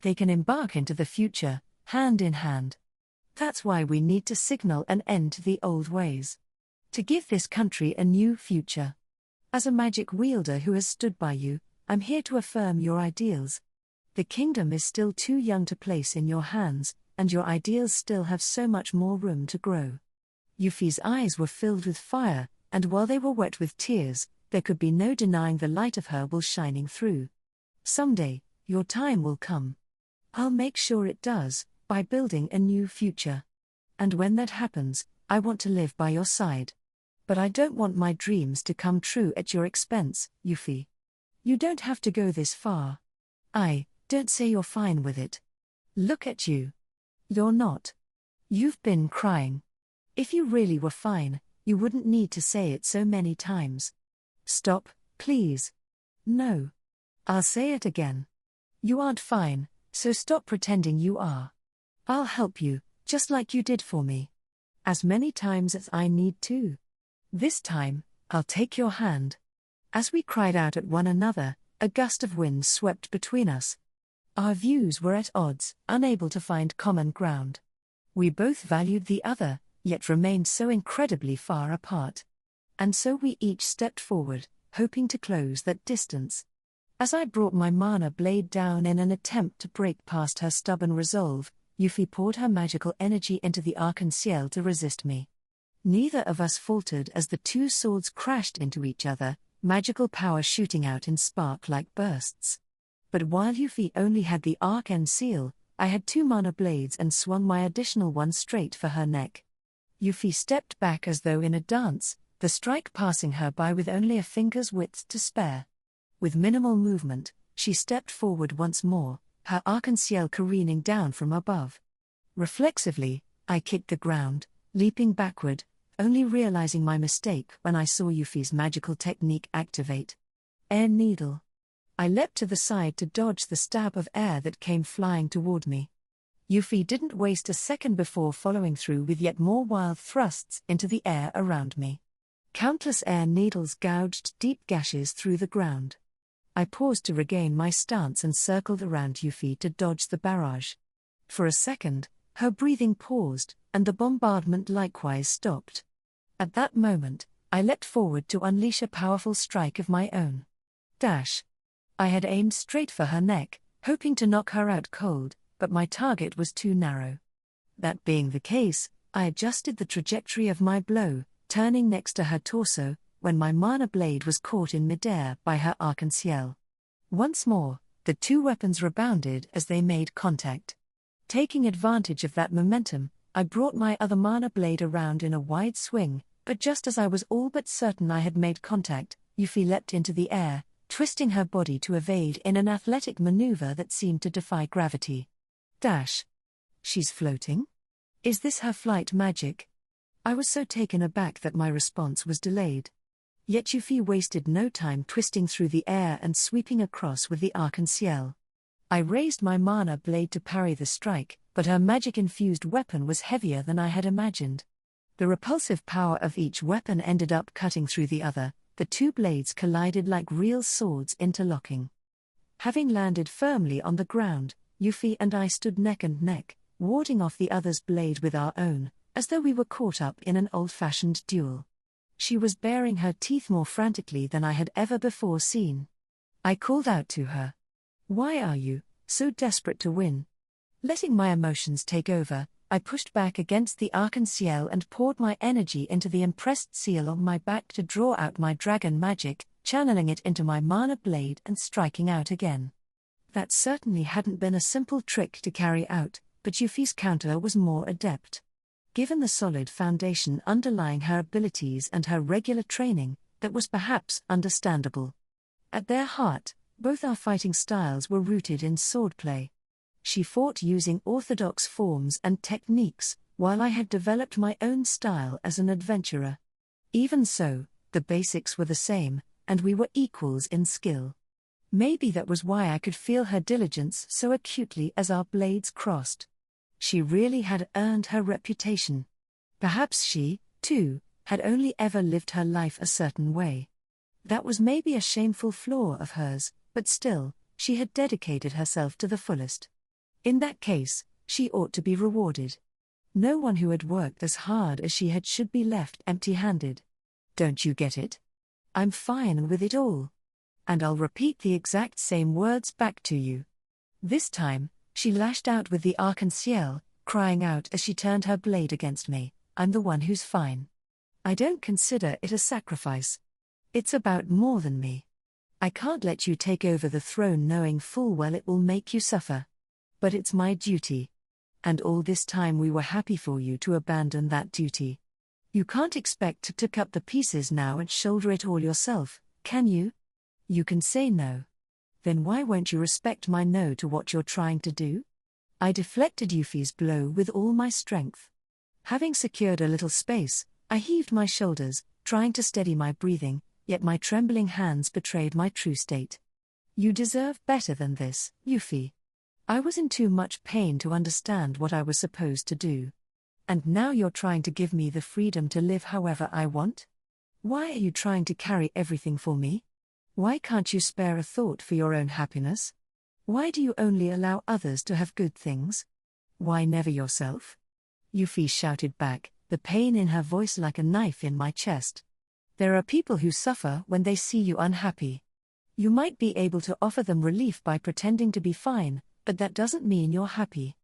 They can embark into the future, hand in hand. That's why we need to signal an end to the old ways. To give this country a new future. As a magic wielder who has stood by you, I'm here to affirm your ideals. The kingdom is still too young to place in your hands, and your ideals still have so much more room to grow. Euphyllia's eyes were filled with fire, and while they were wet with tears, there could be no denying the light of her will shining through. Someday, your time will come. I'll make sure it does, by building a new future. And when that happens, I want to live by your side. But I don't want my dreams to come true at your expense, Euphyllia. You don't have to go this far. Don't say you're fine with it. Look at you. You're not. You've been crying. If you really were fine, you wouldn't need to say it so many times. Stop, please. No. I'll say it again. You aren't fine, so stop pretending you are. I'll help you, just like you did for me. As many times as I need to. This time, I'll take your hand. As we cried out at one another, a gust of wind swept between us. Our views were at odds, unable to find common ground. We both valued the other, yet remained so incredibly far apart. And so we each stepped forward, hoping to close that distance. As I brought my mana blade down in an attempt to break past her stubborn resolve, Euphyllia poured her magical energy into the arc-en-ciel to resist me. Neither of us faltered as the two swords crashed into each other, magical power shooting out in spark-like bursts. But while Euphyllia only had the arc-en-ciel, I had 2 mana blades and swung my additional one straight for her neck. Euphyllia stepped back as though in a dance, the strike passing her by with only a finger's width to spare. With minimal movement, she stepped forward once more, her arc-en-ciel careening down from above. Reflexively, I kicked the ground, leaping backward, only realizing my mistake when I saw Euphyllia's magical technique activate. Air Needle. I leapt to the side to dodge the stab of air that came flying toward me. Euphyllia didn't waste a second before following through with yet more wild thrusts into the air around me. Countless air needles gouged deep gashes through the ground. I paused to regain my stance and circled around Euphyllia to dodge the barrage. For a second, her breathing paused, and the bombardment likewise stopped. At that moment, I leapt forward to unleash a powerful strike of my own. Dash! I had aimed straight for her neck, hoping to knock her out cold, but my target was too narrow. That being the case, I adjusted the trajectory of my blow, turning next to her torso, when my mana blade was caught in midair by her arc-en-ciel. Once more, the two weapons rebounded as they made contact. Taking advantage of that momentum, I brought my other mana blade around in a wide swing, but just as I was all but certain I had made contact, Euphyllia leapt into the air, twisting her body to evade in an athletic maneuver that seemed to defy gravity. Dash! She's floating? Is this her flight magic? I was so taken aback that my response was delayed. Yet Euphyllia wasted no time twisting through the air and sweeping across with the arc-en-ciel. I raised my mana blade to parry the strike, but her magic-infused weapon was heavier than I had imagined. The repulsive power of each weapon ended up cutting through the other. The two blades collided like real swords interlocking. Having landed firmly on the ground, Euphyllia and I stood neck and neck, warding off the other's blade with our own, as though we were caught up in an old-fashioned duel. She was baring her teeth more frantically than I had ever before seen. I called out to her. "Why are you so desperate to win?" Letting my emotions take over, I pushed back against the arc-en-ciel and poured my energy into the impressed seal on my back to draw out my dragon magic, channeling it into my mana blade and striking out again. That certainly hadn't been a simple trick to carry out, but Euphyllia's counter was more adept. Given the solid foundation underlying her abilities and her regular training, that was perhaps understandable. At their heart, both our fighting styles were rooted in swordplay. She fought using orthodox forms and techniques, while I had developed my own style as an adventurer. Even so, the basics were the same, and we were equals in skill. Maybe that was why I could feel her diligence so acutely as our blades crossed. She really had earned her reputation. Perhaps she, too, had only ever lived her life a certain way. That was maybe a shameful flaw of hers, but still, she had dedicated herself to the fullest. In that case, she ought to be rewarded. No one who had worked as hard as she had should be left empty-handed. Don't you get it? I'm fine with it all. And I'll repeat the exact same words back to you. This time, she lashed out with the arc-en-ciel, crying out as she turned her blade against me, "I'm the one who's fine. I don't consider it a sacrifice. It's about more than me. I can't let you take over the throne knowing full well it will make you suffer. But it's my duty. And all this time we were happy for you to abandon that duty. You can't expect to cut the pieces now and shoulder it all yourself, can you? You can say no. Then why won't you respect my no to what you're trying to do? I deflected Euphy's blow with all my strength. Having secured a little space, I heaved my shoulders, trying to steady my breathing, yet my trembling hands betrayed my true state. You deserve better than this, Euphy. I was in too much pain to understand what I was supposed to do. And now you're trying to give me the freedom to live however I want? Why are you trying to carry everything for me? Why can't you spare a thought for your own happiness? Why do you only allow others to have good things? Why never yourself? Euphy shouted back, the pain in her voice like a knife in my chest. There are people who suffer when they see you unhappy. You might be able to offer them relief by pretending to be fine, but that doesn't mean you're happy.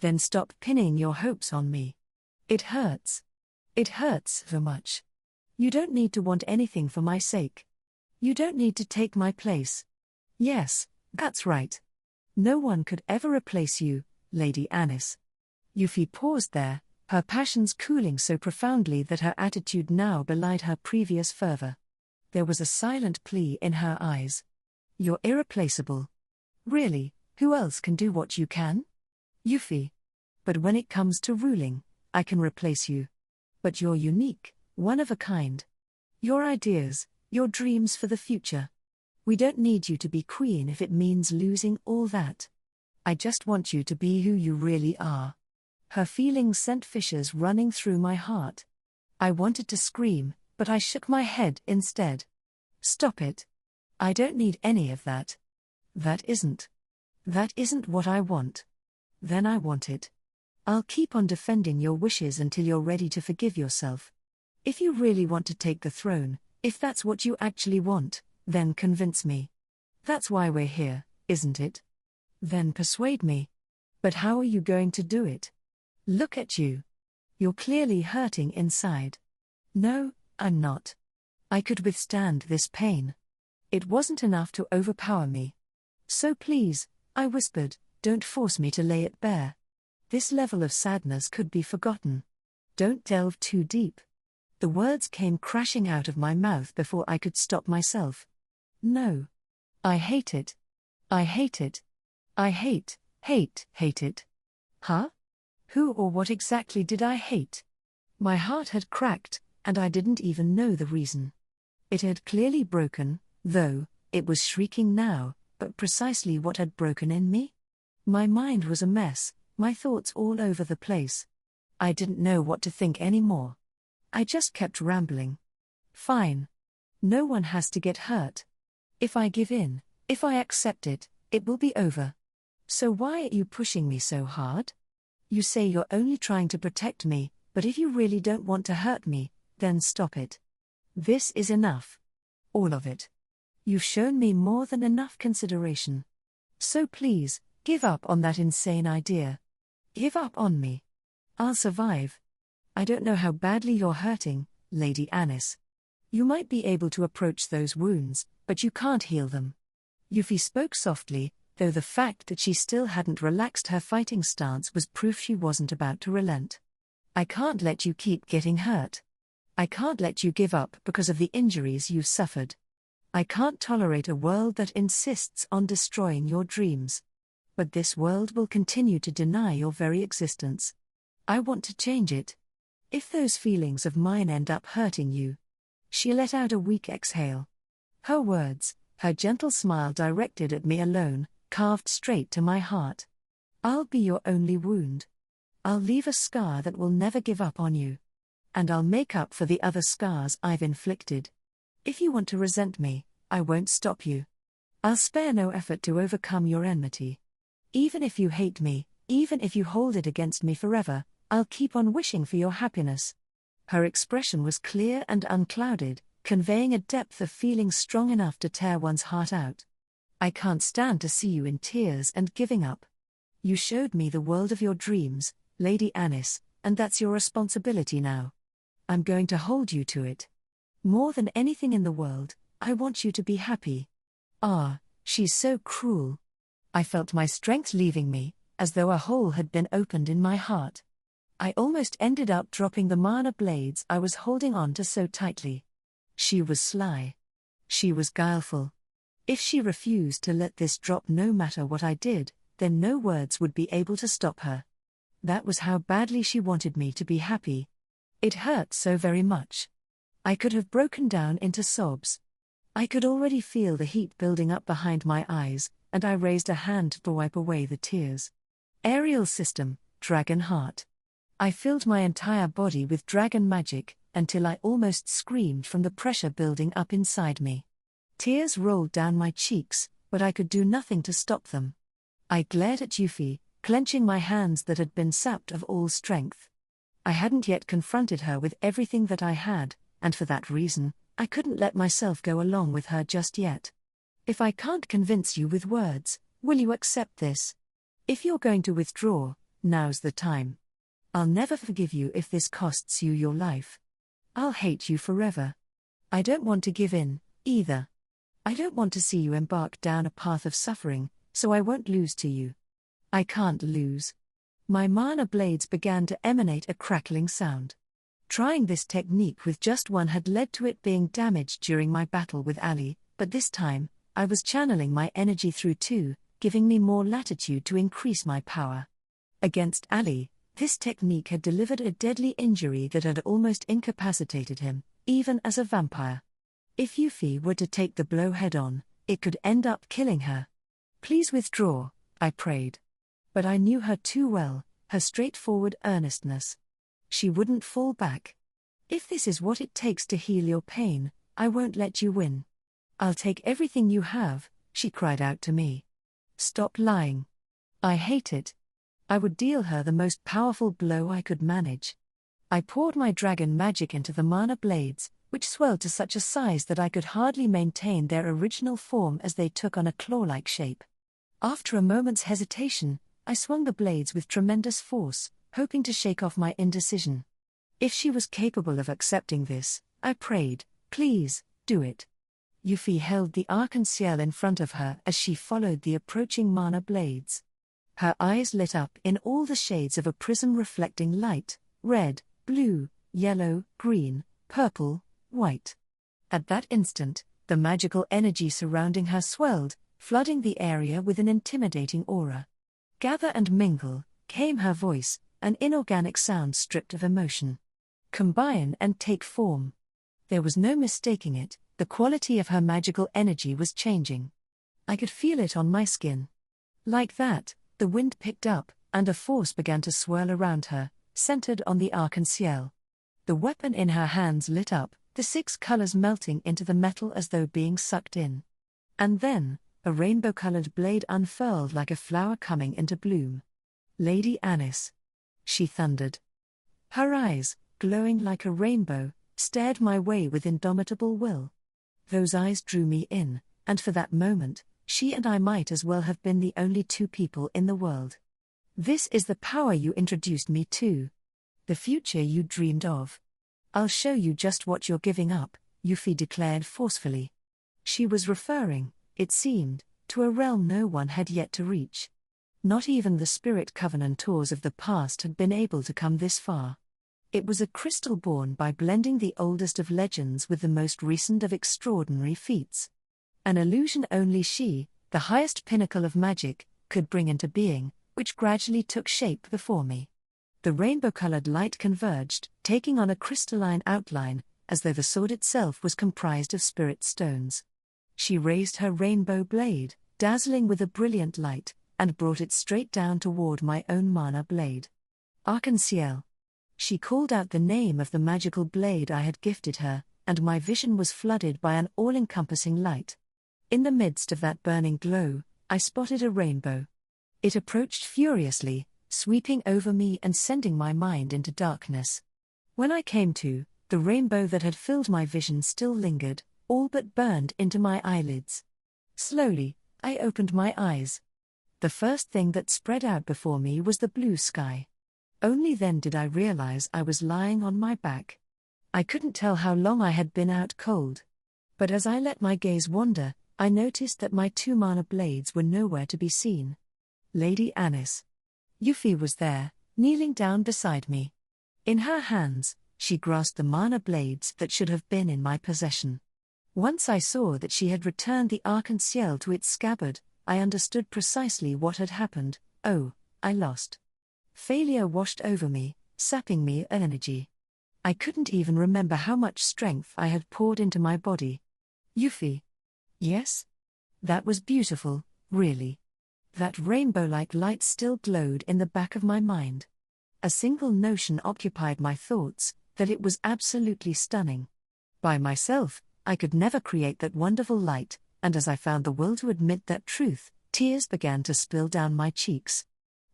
Then stop pinning your hopes on me. It hurts. It hurts so much. You don't need to want anything for my sake. You don't need to take my place. Yes, that's right. No one could ever replace you, Lady Anis. Euphy paused there, her passions cooling so profoundly that her attitude now belied her previous fervor. There was a silent plea in her eyes. You're irreplaceable. Really, who else can do what you can? Euphy. But when it comes to ruling, I can replace you. But you're unique, one of a kind. Your ideas, your dreams for the future. We don't need you to be queen if it means losing all that. I just want you to be who you really are. Her feelings sent fissures running through my heart. I wanted to scream, but I shook my head instead. Stop it. I don't need any of that. That isn't what I want. Then I want it. I'll keep on defending your wishes until you're ready to forgive yourself. If you really want to take the throne, if that's what you actually want, then convince me. That's why we're here, isn't it? Then persuade me. But how are you going to do it? Look at you. You're clearly hurting inside. No, I'm not. I could withstand this pain. It wasn't enough to overpower me. So please, I whispered, don't force me to lay it bare. This level of sadness could be forgotten. Don't delve too deep. The words came crashing out of my mouth before I could stop myself. No. I hate it. I hate it. I hate it. Huh? Who or what exactly did I hate? My heart had cracked, and I didn't even know the reason. It had clearly broken, though, it was shrieking now, but precisely what had broken in me? My mind was a mess, my thoughts all over the place. I didn't know what to think anymore. I just kept rambling. Fine. No one has to get hurt. If I give in, if I accept it, it will be over. So why are you pushing me so hard? You say you're only trying to protect me, but if you really don't want to hurt me, then stop it. This is enough. All of it. You've shown me more than enough consideration. So please, give up on that insane idea. Give up on me. I'll survive. I don't know how badly you're hurting, Lady Anis. You might be able to approach those wounds, but you can't heal them. Euphy spoke softly, though the fact that she still hadn't relaxed her fighting stance was proof she wasn't about to relent. I can't let you keep getting hurt. I can't let you give up because of the injuries you've suffered. I can't tolerate a world that insists on destroying your dreams. But this world will continue to deny your very existence. I want to change it. If those feelings of mine end up hurting you. She let out a weak exhale. Her words, her gentle smile directed at me alone, carved straight to my heart. I'll be your only wound. I'll leave a scar that will never give up on you. And I'll make up for the other scars I've inflicted. If you want to resent me, I won't stop you. I'll spare no effort to overcome your enmity. Even if you hate me, even if you hold it against me forever, I'll keep on wishing for your happiness. Her expression was clear and unclouded, conveying a depth of feeling strong enough to tear one's heart out. I can't stand to see you in tears and giving up. You showed me the world of your dreams, Lady Anis, and that's your responsibility now. I'm going to hold you to it. More than anything in the world, I want you to be happy. Ah, she's so cruel. I felt my strength leaving me, as though a hole had been opened in my heart. I almost ended up dropping the mana blades I was holding on to so tightly. She was sly. She was guileful. If she refused to let this drop no matter what I did, then no words would be able to stop her. That was how badly she wanted me to be happy. It hurt so very much. I could have broken down into sobs. I could already feel the heat building up behind my eyes, and I raised a hand to wipe away the tears. Aerial system, dragon heart. I filled my entire body with dragon magic, until I almost screamed from the pressure building up inside me. Tears rolled down my cheeks, but I could do nothing to stop them. I glared at Euphyllia, clenching my hands that had been sapped of all strength. I hadn't yet confronted her with everything that I had, and for that reason, I couldn't let myself go along with her just yet. If I can't convince you with words, will you accept this? If you're going to withdraw, now's the time. I'll never forgive you if this costs you your life. I'll hate you forever. I don't want to give in, either. I don't want to see you embark down a path of suffering, so I won't lose to you. I can't lose. My mana blades began to emanate a crackling sound. Trying this technique with just one had led to it being damaged during my battle with Ali, but this time, I was channeling my energy through two, giving me more latitude to increase my power. Against Ali, this technique had delivered a deadly injury that had almost incapacitated him, even as a vampire. If Euphyllia were to take the blow head-on, it could end up killing her. Please withdraw, I prayed. But I knew her too well, her straightforward earnestness. She wouldn't fall back. If this is what it takes to heal your pain, I won't let you win. I'll take everything you have, she cried out to me. Stop lying. I hate it. I would deal her the most powerful blow I could manage. I poured my dragon magic into the mana blades, which swelled to such a size that I could hardly maintain their original form as they took on a claw-like shape. After a moment's hesitation, I swung the blades with tremendous force, hoping to shake off my indecision. If she was capable of accepting this, I prayed, please, do it. Euphyllia held the arc-en-ciel in front of her as she followed the approaching mana blades. Her eyes lit up in all the shades of a prism reflecting light: red, blue, yellow, green, purple, white. At that instant, the magical energy surrounding her swelled, flooding the area with an intimidating aura. Gather and mingle, came her voice, an inorganic sound stripped of emotion. Combine and take form. There was no mistaking it, the quality of her magical energy was changing. I could feel it on my skin. Like that, the wind picked up, and a force began to swirl around her, centered on the arc-en-ciel. The weapon in her hands lit up, the 6 colors melting into the metal as though being sucked in. And then, a rainbow-colored blade unfurled like a flower coming into bloom. Lady Anis. She thundered. Her eyes, glowing like a rainbow, stared my way with indomitable will. Those eyes drew me in, and for that moment, she and I might as well have been the only 2 people in the world. This is the power you introduced me to. The future you dreamed of. I'll show you just what you're giving up, Euphyllia declared forcefully. She was referring, it seemed, to a realm no one had yet to reach. Not even the spirit covenantors of the past had been able to come this far. It was a crystal born by blending the oldest of legends with the most recent of extraordinary feats. An illusion only she, the highest pinnacle of magic, could bring into being, which gradually took shape before me. The rainbow-colored light converged, taking on a crystalline outline, as though the sword itself was comprised of spirit stones. She raised her rainbow blade, dazzling with a brilliant light, and brought it straight down toward my own mana blade. Arc-en-ciel. She called out the name of the magical blade I had gifted her, and my vision was flooded by an all-encompassing light. In the midst of that burning glow, I spotted a rainbow. It approached furiously, sweeping over me and sending my mind into darkness. When I came to, the rainbow that had filled my vision still lingered, all but burned into my eyelids. Slowly, I opened my eyes. The first thing that spread out before me was the blue sky. Only then did I realize I was lying on my back. I couldn't tell how long I had been out cold. But as I let my gaze wander, I noticed that my 2 mana blades were nowhere to be seen. Lady Anis. Euphyllia was there, kneeling down beside me. In her hands, she grasped the mana blades that should have been in my possession. Once I saw that she had returned the arc-en-ciel to its scabbard, I understood precisely what had happened. Oh, I lost. Failure washed over me, sapping me of energy. I couldn't even remember how much strength I had poured into my body. Euphy. Yes? That was beautiful, really. That rainbow-like light still glowed in the back of my mind. A single notion occupied my thoughts, that it was absolutely stunning. By myself, I could never create that wonderful light, and as I found the will to admit that truth, tears began to spill down my cheeks.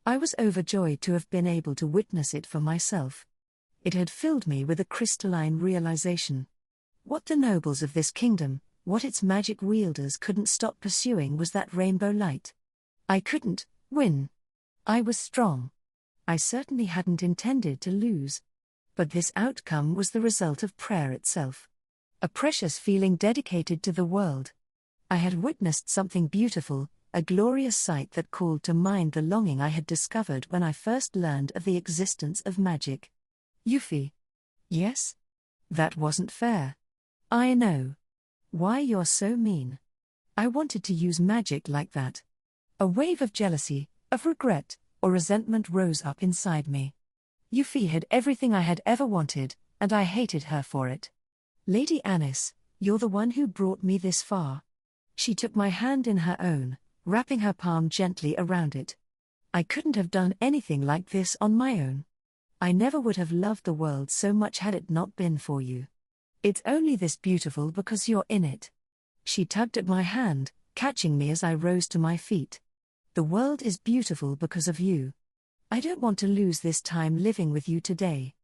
I was overjoyed to have been able to witness it for myself. It had filled me with a crystalline realization. What the nobles of this kingdom, what its magic wielders couldn't stop pursuing was that rainbow light. I couldn't win. I was strong. I certainly hadn't intended to lose. But this outcome was the result of prayer itself. A precious feeling dedicated to the world. I had witnessed something beautiful, a glorious sight that called to mind the longing I had discovered when I first learned of the existence of magic. Euphy. Yes? That wasn't fair. I know. Why you're so mean. I wanted to use magic like that. A wave of jealousy, of regret, or resentment rose up inside me. Euphy had everything I had ever wanted, and I hated her for it. Lady Anis, you're the one who brought me this far. She took my hand in her own, wrapping her palm gently around it. I couldn't have done anything like this on my own. I never would have loved the world so much had it not been for you. It's only this beautiful because you're in it. She tugged at my hand, catching me as I rose to my feet. The world is beautiful because of you. I don't want to lose this time living with you today.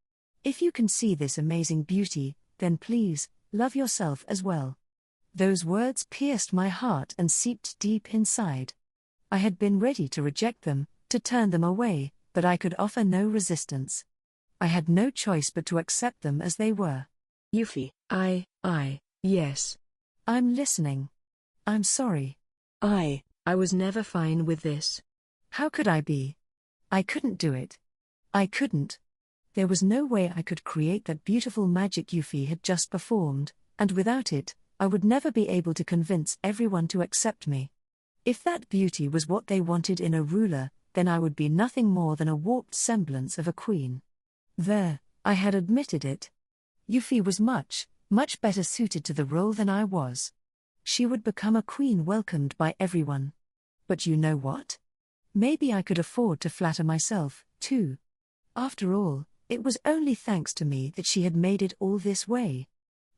If you can see this amazing beauty, then please, love yourself as well. Those words pierced my heart and seeped deep inside. I had been ready to reject them, to turn them away, but I could offer no resistance. I had no choice but to accept them as they were. Euphy, yes. I'm listening. I'm sorry. I was never fine with this. How could I be? I couldn't do it. I couldn't. There was no way I could create that beautiful magic Euphy had just performed, and without it, I would never be able to convince everyone to accept me. If that beauty was what they wanted in a ruler, then I would be nothing more than a warped semblance of a queen. There, I had admitted it. Euphy was much better suited to the role than I was. She would become a queen welcomed by everyone. But you know what? Maybe I could afford to flatter myself, too. After all, it was only thanks to me that she had made it all this way.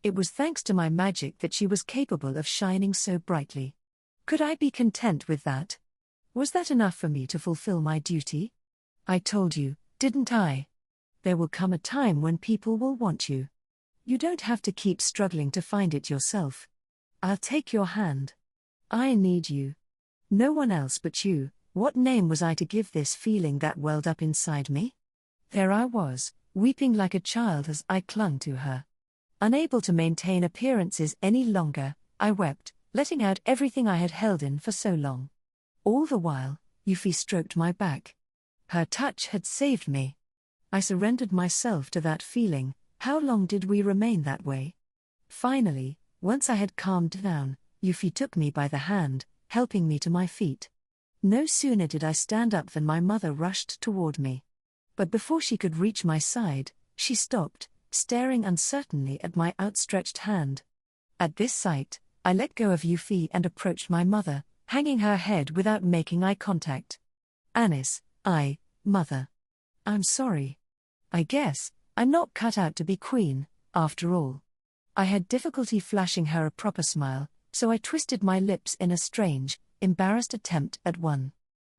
It was thanks to my magic that she was capable of shining so brightly. Could I be content with that? Was that enough for me to fulfill my duty? I told you, didn't I? There will come a time when people will want you. You don't have to keep struggling to find it yourself. I'll take your hand. I need you. No one else but you. What name was I to give this feeling that welled up inside me? There I was, weeping like a child as I clung to her. Unable to maintain appearances any longer, I wept, letting out everything I had held in for so long. All the while, Euphy stroked my back. Her touch had saved me. I surrendered myself to that feeling. How long did we remain that way? Finally, once I had calmed down, Euphy took me by the hand, helping me to my feet. No sooner did I stand up than my mother rushed toward me. But before she could reach my side, she stopped, staring uncertainly at my outstretched hand. At this sight, I let go of Euphy and approached my mother, hanging her head without making eye contact. Anis, Mother. I'm sorry. I guess I'm not cut out to be queen, after all. I had difficulty flashing her a proper smile, so I twisted my lips in a strange, embarrassed attempt at one.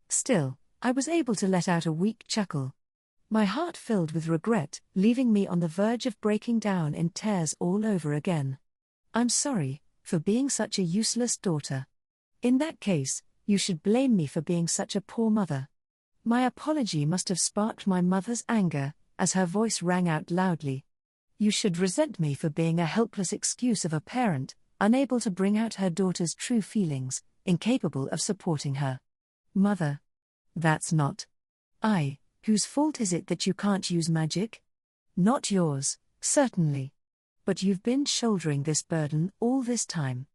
Still, I was able to let out a weak chuckle. My heart filled with regret, leaving me on the verge of breaking down in tears all over again. I'm sorry, for being such a useless daughter. In that case, you should blame me for being such a poor mother. My apology must have sparked my mother's anger, as her voice rang out loudly. You should resent me for being a helpless excuse of a parent, unable to bring out her daughter's true feelings, incapable of supporting her. Mother. That's not. Whose fault is it that you can't use magic? Not yours, certainly. But you've been shouldering this burden all this time.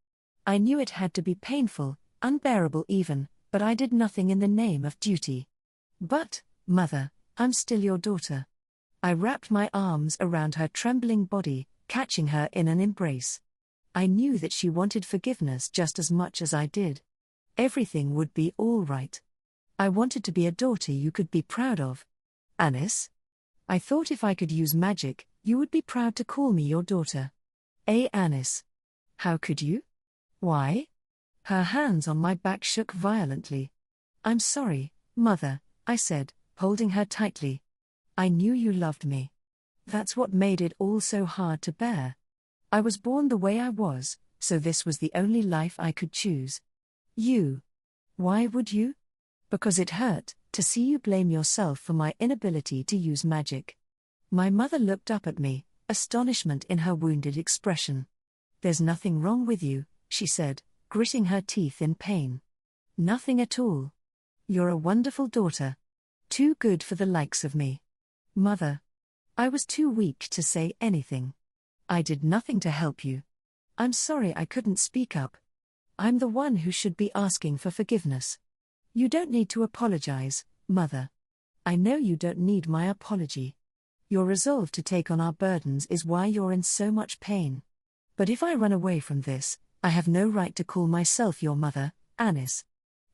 I knew it had to be painful, unbearable even, but I did nothing in the name of duty. But, Mother, I'm still your daughter. I wrapped my arms around her trembling body, catching her in an embrace. I knew that she wanted forgiveness just as much as I did. Everything would be all right. I wanted to be a daughter you could be proud of. Anis? I thought if I could use magic, you would be proud to call me your daughter. Anis. How could you? Why? Her hands on my back shook violently. I'm sorry, Mother, I said, holding her tightly. I knew you loved me. That's what made it all so hard to bear. I was born the way I was, so this was the only life I could choose. You. Why would you? Because it hurt to see you blame yourself for my inability to use magic. My mother looked up at me, astonishment in her wounded expression. There's nothing wrong with you, she said, gritting her teeth in pain. Nothing at all. You're a wonderful daughter. Too good for the likes of me. Mother. I was too weak to say anything. I did nothing to help you. I'm sorry I couldn't speak up. I'm the one who should be asking for forgiveness. You don't need to apologize, Mother. I know you don't need my apology. Your resolve to take on our burdens is why you're in so much pain. But if I run away from this, I have no right to call myself your mother, Anis.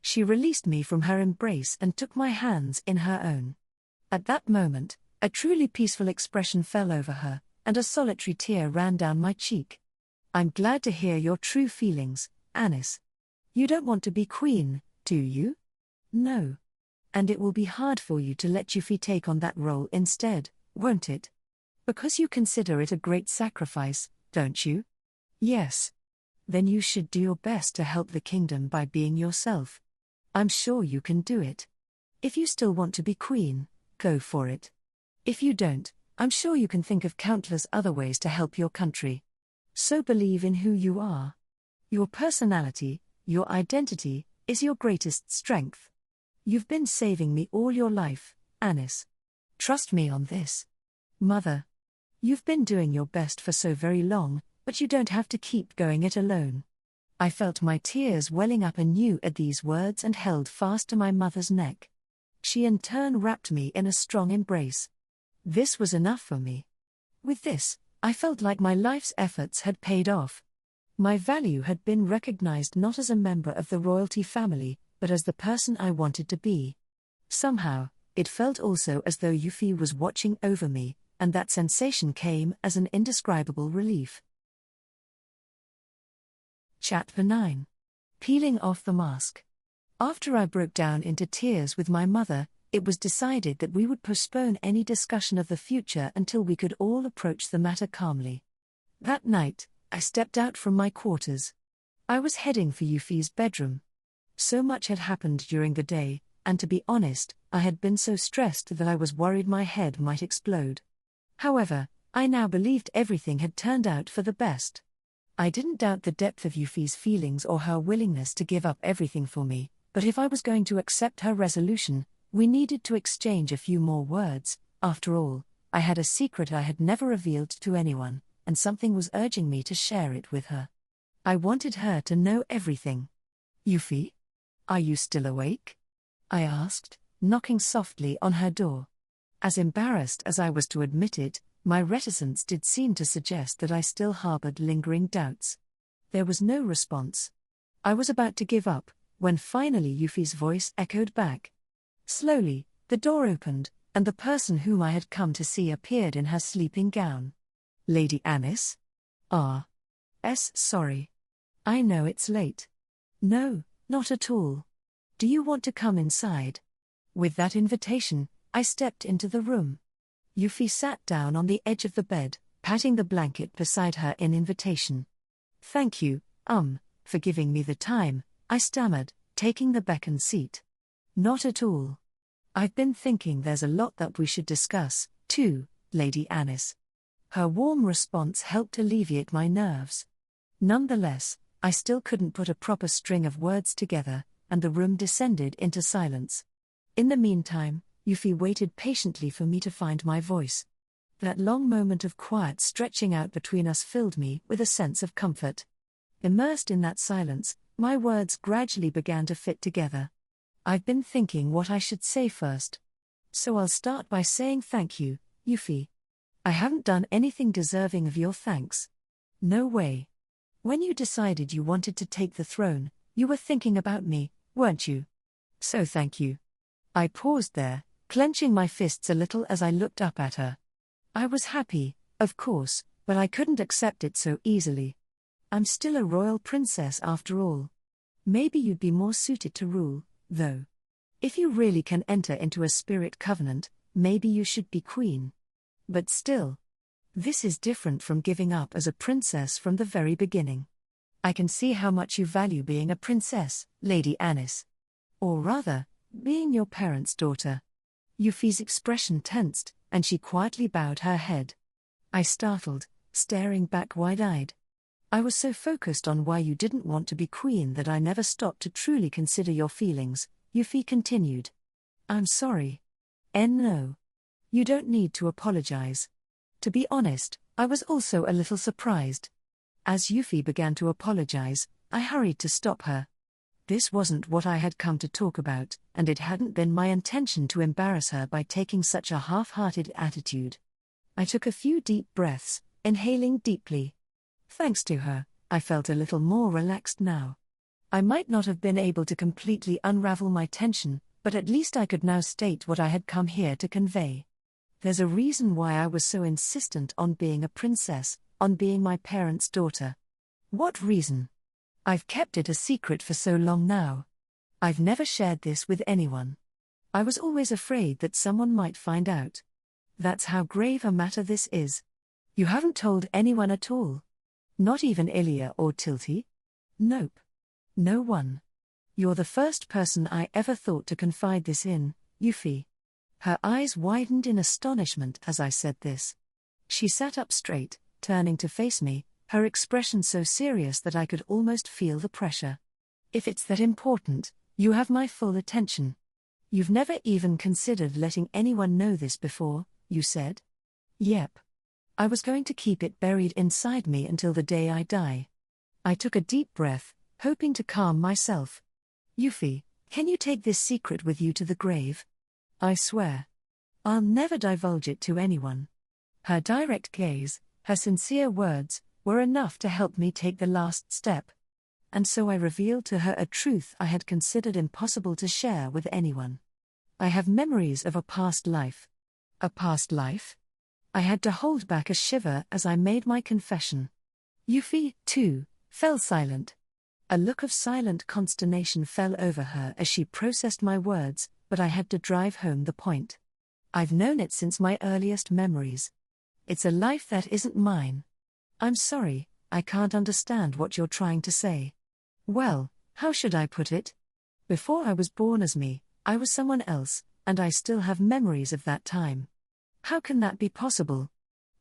She released me from her embrace and took my hands in her own. At that moment, a truly peaceful expression fell over her, and a solitary tear ran down my cheek. I'm glad to hear your true feelings, Anis. You don't want to be queen, do you? No. And it will be hard for you to let Euphyllia take on that role instead, won't it? Because you consider it a great sacrifice, don't you? Yes. Then you should do your best to help the kingdom by being yourself. I'm sure you can do it. If you still want to be queen, go for it. If you don't, I'm sure you can think of countless other ways to help your country. So believe in who you are. Your personality, your identity, is your greatest strength. You've been saving me all your life, Anis. Trust me on this. Mother. You've been doing your best for so very long, but you don't have to keep going it alone. I felt my tears welling up anew at these words and held fast to my mother's neck. She in turn wrapped me in a strong embrace. This was enough for me. With this, I felt like my life's efforts had paid off. My value had been recognized not as a member of the royalty family, but as the person I wanted to be. Somehow, it felt also as though Euphyllia was watching over me, and that sensation came as an indescribable relief. Chapter 9. Peeling off the mask. After I broke down into tears with my mother, it was decided that we would postpone any discussion of the future until we could all approach the matter calmly. That night, I stepped out from my quarters. I was heading for Euphyllia's bedroom. So much had happened during the day, and to be honest, I had been so stressed that I was worried my head might explode. However, I now believed everything had turned out for the best. I didn't doubt the depth of Euphyllia's feelings or her willingness to give up everything for me, but if I was going to accept her resolution, we needed to exchange a few more words. After all, I had a secret I had never revealed to anyone, and something was urging me to share it with her. I wanted her to know everything. Euphyllia? Are you still awake? I asked, knocking softly on her door. As embarrassed as I was to admit it, my reticence did seem to suggest that I still harbored lingering doubts. There was no response. I was about to give up, when finally Euphyllia's voice echoed back. Slowly, the door opened, and the person whom I had come to see appeared in her sleeping gown. Lady Anis? Sorry. I know it's late. No, not at all. Do you want to come inside? With that invitation, I stepped into the room. Euphyllia sat down on the edge of the bed, patting the blanket beside her in invitation. Thank you, for giving me the time, I stammered, taking the beckoned seat. Not at all. I've been thinking there's a lot that we should discuss, too, Lady Anis. Her warm response helped alleviate my nerves. Nonetheless, I still couldn't put a proper string of words together, and the room descended into silence. In the meantime, Euphyllia waited patiently for me to find my voice. That long moment of quiet stretching out between us filled me with a sense of comfort. Immersed in that silence, my words gradually began to fit together. I've been thinking what I should say first. So I'll start by saying thank you, Euphyllia. I haven't done anything deserving of your thanks. No way. When you decided you wanted to take the throne, you were thinking about me, weren't you? So thank you. I paused there, clenching my fists a little as I looked up at her. I was happy, of course, but I couldn't accept it so easily. I'm still a royal princess after all. Maybe you'd be more suited to rule, though. If you really can enter into a spirit covenant, maybe you should be queen. But still, this is different from giving up as a princess from the very beginning. I can see how much you value being a princess, Lady Anis. Or rather, being your parents' daughter. Euphyllia's expression tensed, and she quietly bowed her head. I startled, staring back wide-eyed. I was so focused on why you didn't want to be queen that I never stopped to truly consider your feelings, Euphyllia continued. I'm sorry. No. You don't need to apologize. To be honest, I was also a little surprised. As Euphyllia began to apologize, I hurried to stop her. This wasn't what I had come to talk about, and it hadn't been my intention to embarrass her by taking such a half-hearted attitude. I took a few deep breaths, inhaling deeply. Thanks to her, I felt a little more relaxed now. I might not have been able to completely unravel my tension, but at least I could now state what I had come here to convey. There's a reason why I was so insistent on being a princess, on being my parents' daughter. What reason? I've kept it a secret for so long now. I've never shared this with anyone. I was always afraid that someone might find out. That's how grave a matter this is. You haven't told anyone at all? Not even Euphyllia or Tilty? Nope. No one. You're the first person I ever thought to confide this in, Euphyllia. Her eyes widened in astonishment as I said this. She sat up straight, turning to face me, her expression so serious that I could almost feel the pressure. If it's that important, you have my full attention. You've never even considered letting anyone know this before, you said? Yep. I was going to keep it buried inside me until the day I die. I took a deep breath, hoping to calm myself. Euphyllia, can you take this secret with you to the grave? I swear. I'll never divulge it to anyone. Her direct gaze, her sincere words, were enough to help me take the last step. And so I revealed to her a truth I had considered impossible to share with anyone. I have memories of a past life. A past life? I had to hold back a shiver as I made my confession. Euphyllia, too, fell silent. A look of silent consternation fell over her as she processed my words, but I had to drive home the point. I've known it since my earliest memories. It's a life that isn't mine. I'm sorry, I can't understand what you're trying to say. Well, how should I put it? Before I was born as me, I was someone else, and I still have memories of that time. How can that be possible?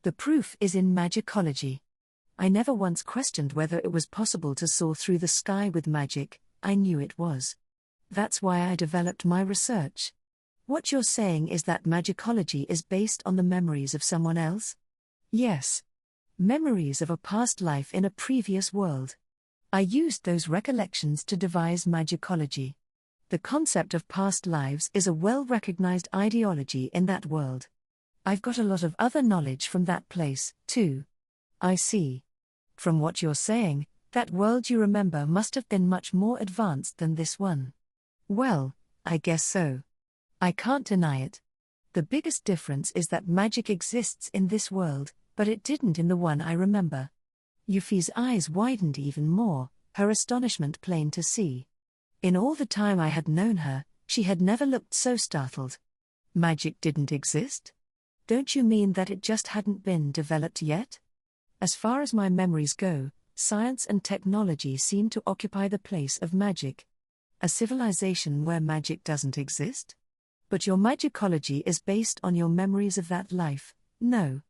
The proof is in magicology. I never once questioned whether it was possible to soar through the sky with magic. I knew it was. That's why I developed my research. What you're saying is that magicology is based on the memories of someone else? Yes. Memories of a past life in a previous world. I used those recollections to devise magicology. The concept of past lives is a well-recognized ideology in that world. I've got a lot of other knowledge from that place, too. I see. From what you're saying, that world you remember must have been much more advanced than this one. Well, I guess so. I can't deny it. The biggest difference is that magic exists in this world, but it didn't in the one I remember. Euphyllia's eyes widened even more, her astonishment plain to see. In all the time I had known her, she had never looked so startled. Magic didn't exist? Don't you mean that it just hadn't been developed yet? As far as my memories go, science and technology seem to occupy the place of magic. A civilization where magic doesn't exist? But your magicology is based on your memories of that life, no.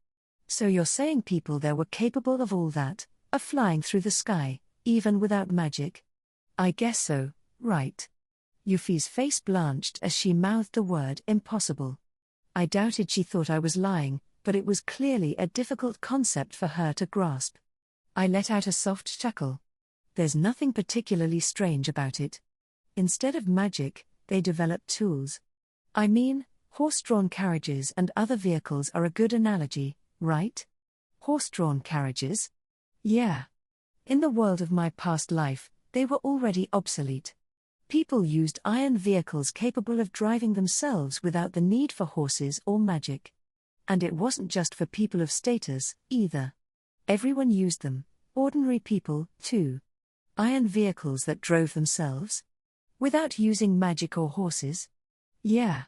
So you're saying people there were capable of all that, of flying through the sky, even without magic? I guess so, right. Euphyllia's face blanched as she mouthed the word impossible. I doubted she thought I was lying, but it was clearly a difficult concept for her to grasp. I let out a soft chuckle. There's nothing particularly strange about it. Instead of magic, they developed tools. I mean, horse-drawn carriages and other vehicles are a good analogy, right? Horse-drawn carriages? Yeah. In the world of my past life, they were already obsolete. People used iron vehicles capable of driving themselves without the need for horses or magic. And it wasn't just for people of status, either. Everyone used them, ordinary people, too. Iron vehicles that drove themselves? Without using magic or horses? Yeah.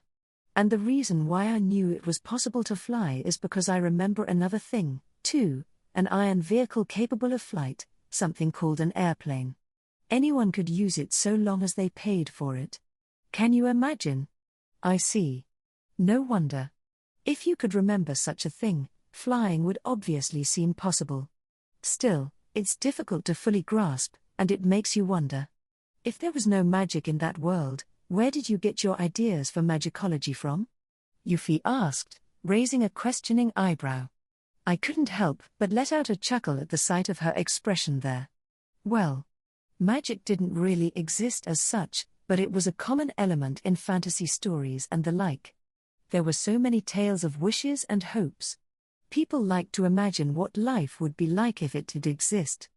And the reason why I knew it was possible to fly is because I remember another thing, too, an iron vehicle capable of flight, something called an airplane. Anyone could use it so long as they paid for it. Can you imagine? I see. No wonder. If you could remember such a thing, flying would obviously seem possible. Still, it's difficult to fully grasp, and it makes you wonder. If there was no magic in that world, where did you get your ideas for magicology from? Euphyllia asked, raising a questioning eyebrow. I couldn't help but let out a chuckle at the sight of her expression there. Well, magic didn't really exist as such, but it was a common element in fantasy stories and the like. There were so many tales of wishes and hopes. People liked to imagine what life would be like if it did exist.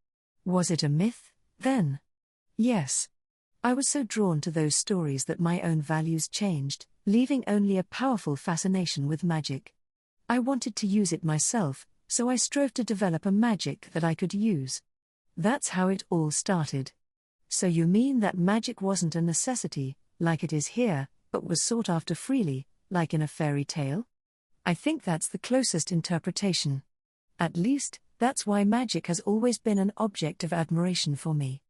Was it a myth, then? Yes. I was so drawn to those stories that my own values changed, leaving only a powerful fascination with magic. I wanted to use it myself, so I strove to develop a magic that I could use. That's how it all started. So you mean that magic wasn't a necessity, like it is here, but was sought after freely, like in a fairy tale? I think that's the closest interpretation. At least, that's why magic has always been an object of admiration for me.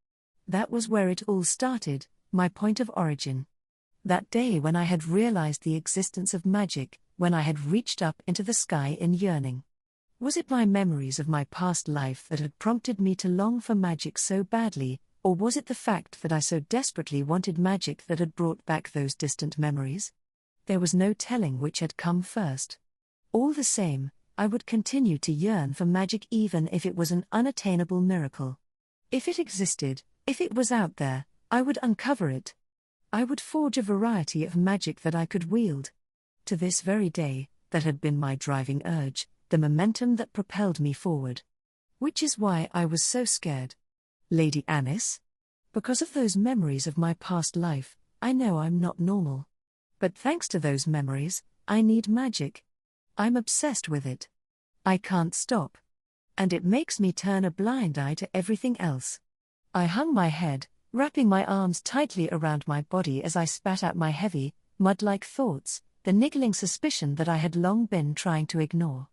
That was where it all started, my point of origin. That day when I had realized the existence of magic, when I had reached up into the sky in yearning. Was it my memories of my past life that had prompted me to long for magic so badly, or was it the fact that I so desperately wanted magic that had brought back those distant memories? There was no telling which had come first. All the same, I would continue to yearn for magic even if it was an unattainable miracle. If it existed, if it was out there, I would uncover it. I would forge a variety of magic that I could wield. To this very day, that had been my driving urge, the momentum that propelled me forward. Which is why I was so scared. Lady Anis? Because of those memories of my past life, I know I'm not normal. But thanks to those memories, I need magic. I'm obsessed with it. I can't stop. And it makes me turn a blind eye to everything else. I hung my head, wrapping my arms tightly around my body as I spat out my heavy, mud-like thoughts, the niggling suspicion that I had long been trying to ignore.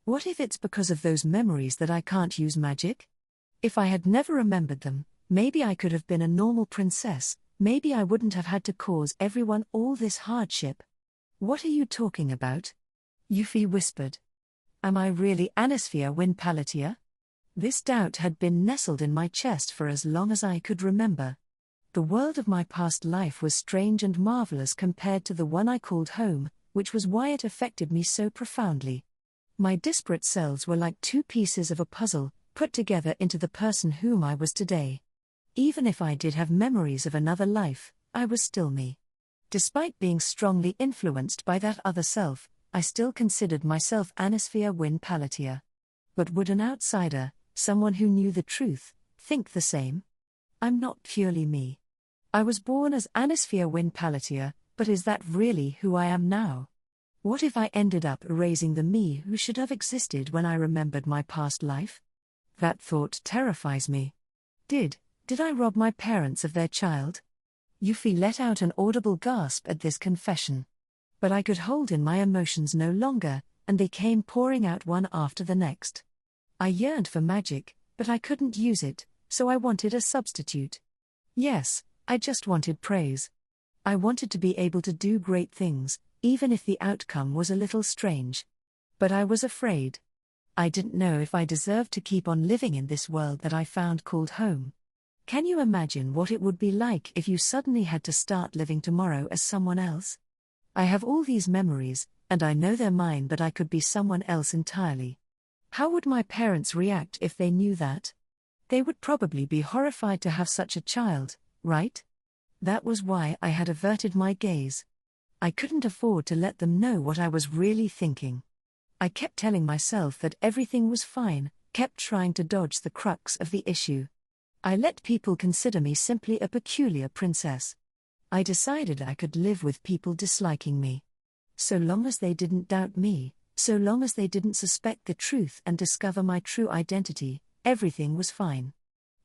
What if it's because of those memories that I can't use magic? If I had never remembered them, maybe I could have been a normal princess, maybe I wouldn't have had to cause everyone all this hardship. What are you talking about? Euphyllia whispered. Am I really Anisphia Palettia? This doubt had been nestled in my chest for as long as I could remember. The world of my past life was strange and marvelous compared to the one I called home, which was why it affected me so profoundly. My disparate selves were like two pieces of a puzzle, put together into the person whom I was today. Even if I did have memories of another life, I was still me. Despite being strongly influenced by that other self, I still considered myself Anisphia Palettia. But would an outsider, someone who knew the truth, think the same? I'm not purely me. I was born as Anisphia Palettia, but is that really who I am now? What if I ended up erasing the me who should have existed when I remembered my past life? That thought terrifies me. Did I rob my parents of their child? Euphyllia let out an audible gasp at this confession. But I could hold in my emotions no longer, and they came pouring out one after the next. I yearned for magic, but I couldn't use it, so I wanted a substitute. Yes, I just wanted praise. I wanted to be able to do great things, even if the outcome was a little strange. But I was afraid. I didn't know if I deserved to keep on living in this world that I found called home. Can you imagine what it would be like if you suddenly had to start living tomorrow as someone else? I have all these memories, And I know they're mine, but I could be someone else entirely. How would my parents react if they knew that? They would probably be horrified to have such a child, right? That was why I had averted my gaze. I couldn't afford to let them know what I was really thinking. I kept telling myself that everything was fine, kept trying to dodge the crux of the issue. I let people consider me simply a peculiar princess. I decided I could live with people disliking me. So long as they didn't doubt me, so long as they didn't suspect the truth and discover my true identity, everything was fine.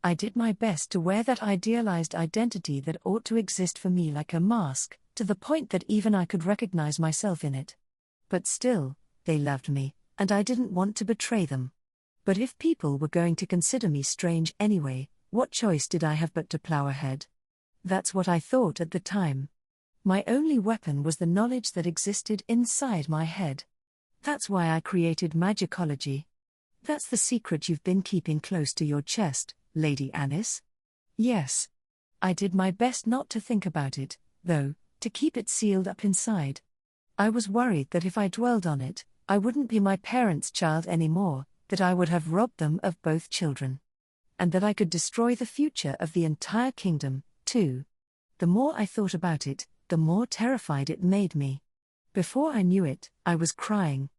I did my best to wear that idealized identity that ought to exist for me like a mask, to the point that even I could recognize myself in it. But still, they loved me, and I didn't want to betray them. But if people were going to consider me strange anyway, what choice did I have but to plow ahead? That's what I thought at the time. My only weapon was the knowledge that existed inside my head. That's why I created magicology. That's the secret you've been keeping close to your chest, Lady Anis. Yes. I did my best not to think about it, though, to keep it sealed up inside. I was worried that if I dwelled on it, I wouldn't be my parents' child anymore, that I would have robbed them of both children. And that I could destroy the future of the entire kingdom, too. The more I thought about it, the more terrified it made me. Before I knew it, I was crying.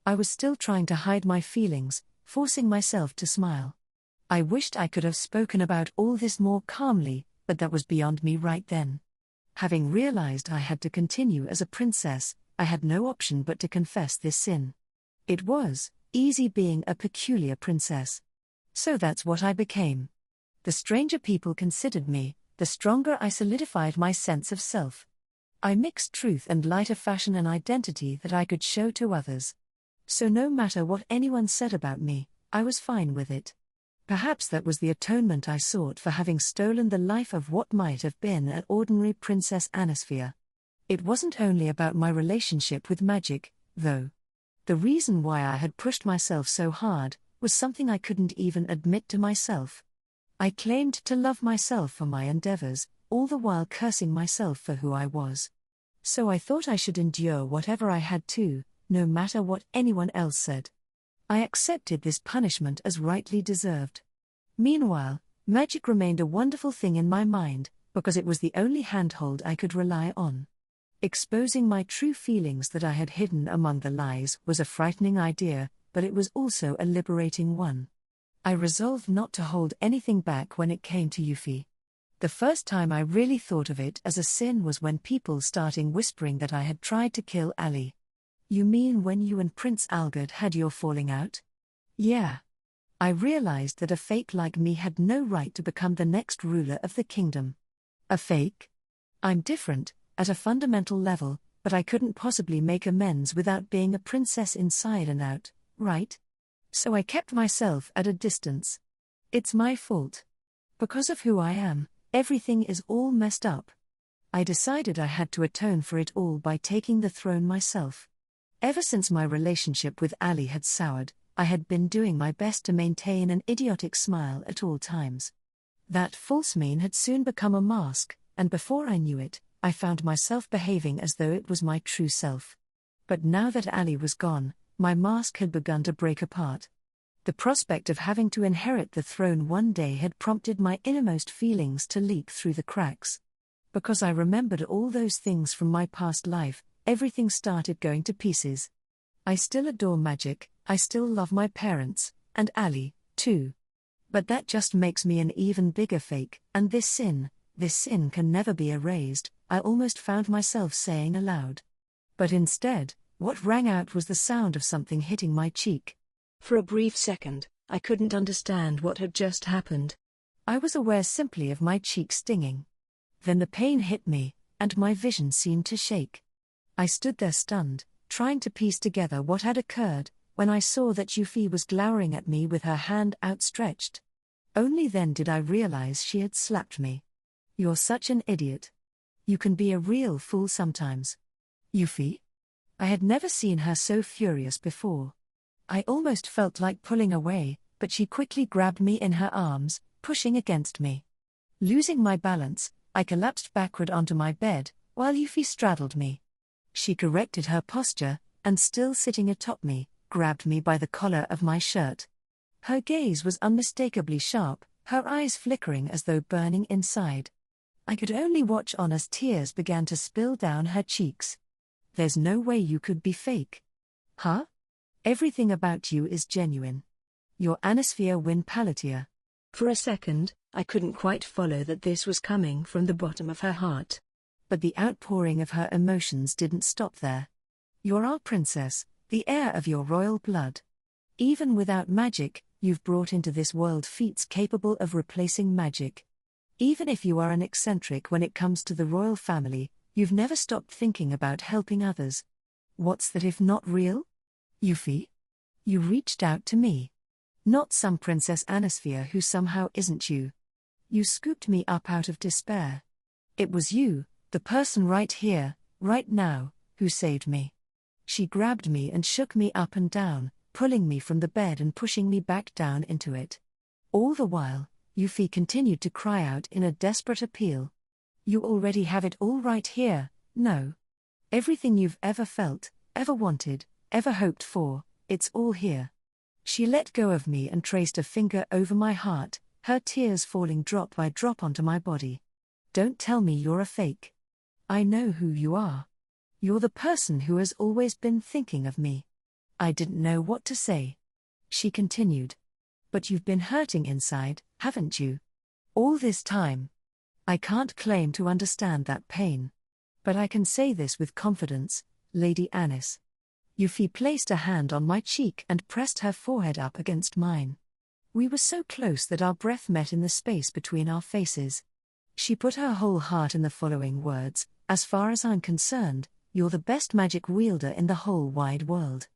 I was still trying to hide my feelings, forcing myself to smile. I wished I could have spoken about all this more calmly, but that was beyond me right then. Having realized I had to continue as a princess, I had no option but to confess this sin. It was easy being a peculiar princess. So that's what I became. The stranger people considered me, the stronger I solidified my sense of self. I mixed truth and light to fashion an identity that I could show to others. So no matter what anyone said about me, I was fine with it. Perhaps that was the atonement I sought for having stolen the life of what might have been an ordinary Princess Anisphia. It wasn't only about my relationship with magic, though. The reason why I had pushed myself so hard was something I couldn't even admit to myself. I claimed to love myself for my endeavors, all the while cursing myself for who I was. So I thought I should endure whatever I had to, no matter what anyone else said. I accepted this punishment as rightly deserved. Meanwhile, magic remained a wonderful thing in my mind, because it was the only handhold I could rely on. Exposing my true feelings that I had hidden among the lies was a frightening idea, but it was also a liberating one. I resolved not to hold anything back when it came to Euphyllia. The first time I really thought of it as a sin was when people started whispering that I had tried to kill Ali. You mean when you and Prince Algard had your falling out? Yeah. I realized that a fake like me had no right to become the next ruler of the kingdom. A fake? I'm different, at a fundamental level, but I couldn't possibly make amends without being a princess inside and out, right? So I kept myself at a distance. It's my fault. Because of who I am, everything is all messed up. I decided I had to atone for it all by taking the throne myself. Ever since my relationship with Ali had soured, I had been doing my best to maintain an idiotic smile at all times. That false mien had soon become a mask, and before I knew it, I found myself behaving as though it was my true self. But now that Ali was gone, my mask had begun to break apart. The prospect of having to inherit the throne one day had prompted my innermost feelings to leak through the cracks. Because I remembered all those things from my past life, everything started going to pieces. I still adore magic, I still love my parents, and Ali, too. But that just makes me an even bigger fake, and this sin can never be erased, I almost found myself saying aloud. But instead, what rang out was the sound of something hitting my cheek. For a brief second, I couldn't understand what had just happened. I was aware simply of my cheek stinging. Then the pain hit me, and my vision seemed to shake. I stood there stunned, trying to piece together what had occurred, when I saw that Euphyllia was glowering at me with her hand outstretched. Only then did I realize she had slapped me. You're such an idiot. You can be a real fool sometimes. Euphyllia? I had never seen her so furious before. I almost felt like pulling away, but she quickly grabbed me in her arms, pushing against me. Losing my balance, I collapsed backward onto my bed, while Euphyllia straddled me. She corrected her posture, and still sitting atop me, grabbed me by the collar of my shirt. Her gaze was unmistakably sharp, her eyes flickering as though burning inside. I could only watch on as tears began to spill down her cheeks. "There's no way you could be fake." "Huh? Everything about you is genuine. You're Anisphia win Palettia." For a second, I couldn't quite follow that this was coming from the bottom of her heart. But the outpouring of her emotions didn't stop there. "You're our princess, the heir of your royal blood. Even without magic, you've brought into this world feats capable of replacing magic. Even if you are an eccentric when it comes to the royal family, you've never stopped thinking about helping others. What's that if not real? Euphy? You reached out to me. Not some Princess Anisphia who somehow isn't you. You scooped me up out of despair. It was you, the person right here, right now, who saved me." She grabbed me and shook me up and down, pulling me from the bed and pushing me back down into it. All the while, Euphy continued to cry out in a desperate appeal. "You already have it all right here, no. Everything you've ever felt, ever wanted, ever hoped for, it's all here." She let go of me and traced a finger over my heart, her tears falling drop by drop onto my body. "Don't tell me you're a fake. I know who you are. You're the person who has always been thinking of me." I didn't know what to say. She continued. "But you've been hurting inside, haven't you? All this time. I can't claim to understand that pain. But I can say this with confidence, Lady Anis." Euphy placed a hand on my cheek and pressed her forehead up against mine. We were so close that our breath met in the space between our faces. She put her whole heart in the following words: "As far as I'm concerned, you're the best magic wielder in the whole wide world.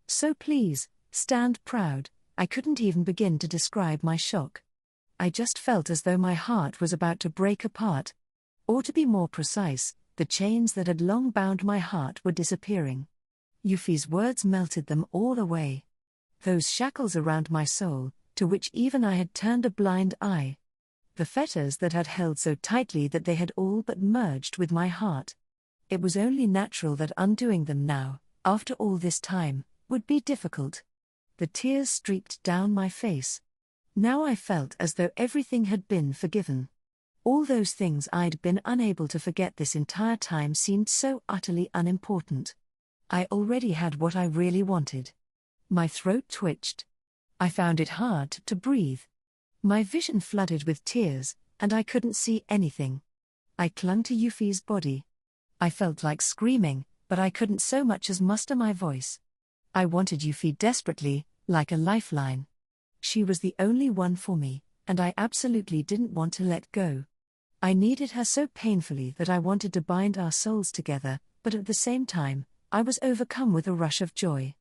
So please, stand proud." I couldn't even begin to describe my shock. I just felt as though my heart was about to break apart. Or to be more precise, the chains that had long bound my heart were disappearing. Euphy's words melted them all away. Those shackles around my soul, to which even I had turned a blind eye. The fetters that had held so tightly that they had all but merged with my heart. It was only natural that undoing them now, after all this time, would be difficult. The tears streaked down my face. Now I felt as though everything had been forgiven. All those things I'd been unable to forget this entire time seemed so utterly unimportant. I already had what I really wanted. My throat twitched. I found it hard to breathe. My vision flooded with tears, and I couldn't see anything. I clung to Euphy's body. I felt like screaming, but I couldn't so much as muster my voice. I wanted Euphy desperately, like a lifeline. She was the only one for me, and I absolutely didn't want to let go. I needed her so painfully that I wanted to bind our souls together, but at the same time, I was overcome with a rush of joy.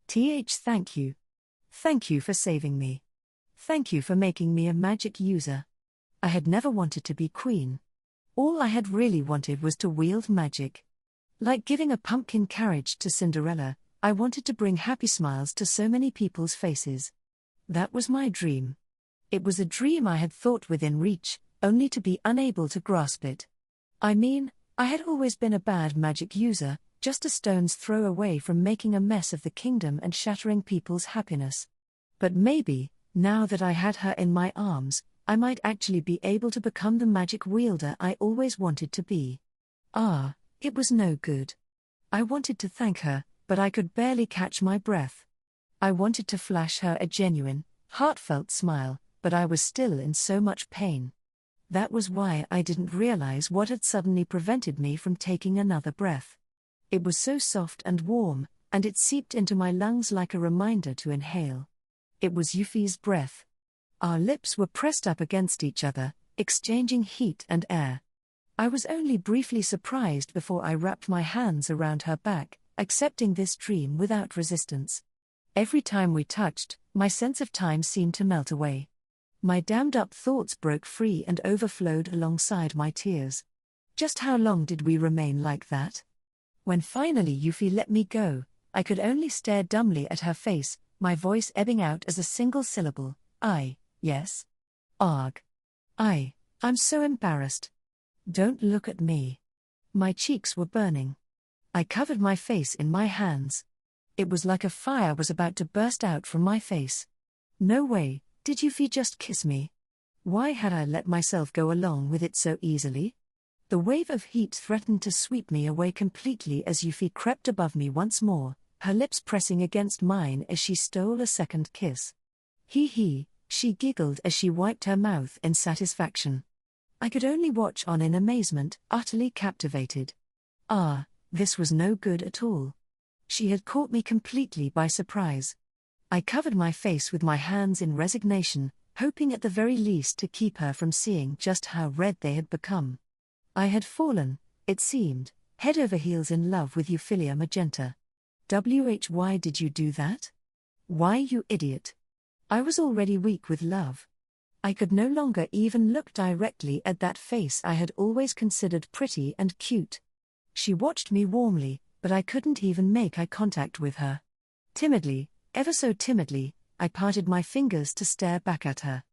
Thank you. Thank you for saving me. Thank you for making me a magic user. I had never wanted to be queen. All I had really wanted was to wield magic. Like giving a pumpkin carriage to Cinderella, I wanted to bring happy smiles to so many people's faces. That was my dream. It was a dream I had thought within reach, only to be unable to grasp it. I mean, I had always been a bad magic user, just a stone's throw away from making a mess of the kingdom and shattering people's happiness. But maybe, now that I had her in my arms, I might actually be able to become the magic wielder I always wanted to be. It was no good. I wanted to thank her, but I could barely catch my breath. I wanted to flash her a genuine, heartfelt smile, but I was still in so much pain. That was why I didn't realize what had suddenly prevented me from taking another breath. It was so soft and warm, and it seeped into my lungs like a reminder to inhale. It was Euphy's breath. Our lips were pressed up against each other, exchanging heat and air. I was only briefly surprised before I wrapped my hands around her back, accepting this dream without resistance. Every time we touched, my sense of time seemed to melt away. My dammed-up thoughts broke free and overflowed alongside my tears. Just how long did we remain like that? When finally Euphy let me go, I could only stare dumbly at her face, my voice ebbing out as a single syllable. Yes. Arg. I'm so embarrassed. Don't look at me. My cheeks were burning. I covered my face in my hands. It was like a fire was about to burst out from my face. No way, did Euphyllia just kiss me? Why had I let myself go along with it so easily? The wave of heat threatened to sweep me away completely as Euphyllia crept above me once more, her lips pressing against mine as she stole a second kiss. Hee, she giggled as she wiped her mouth in satisfaction. I could only watch on in amazement, utterly captivated. This was no good at all. She had caught me completely by surprise. I covered my face with my hands in resignation, hoping at the very least to keep her from seeing just how red they had become. I had fallen, it seemed, head over heels in love with Euphyllia Magenta. Why did you do that? Why, you idiot? I was already weak with love. I could no longer even look directly at that face I had always considered pretty and cute. She watched me warmly, but I couldn't even make eye contact with her. Timidly, ever so timidly, I parted my fingers to stare back at her.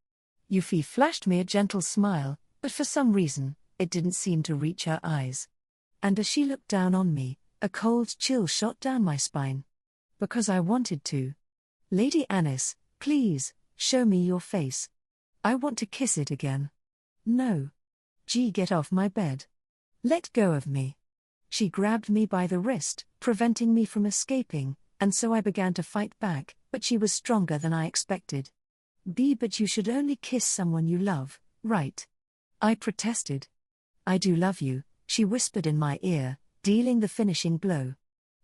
Euphyllia flashed me a gentle smile, but for some reason, it didn't seem to reach her eyes. And as she looked down on me, a cold chill shot down my spine. Because I wanted to. Lady Anis, please, show me your face. I want to kiss it again. No. Get off my bed. Let go of me. She grabbed me by the wrist, preventing me from escaping, and so I began to fight back, but she was stronger than I expected. But you should only kiss someone you love, right? I protested. I do love you, she whispered in my ear, dealing the finishing blow.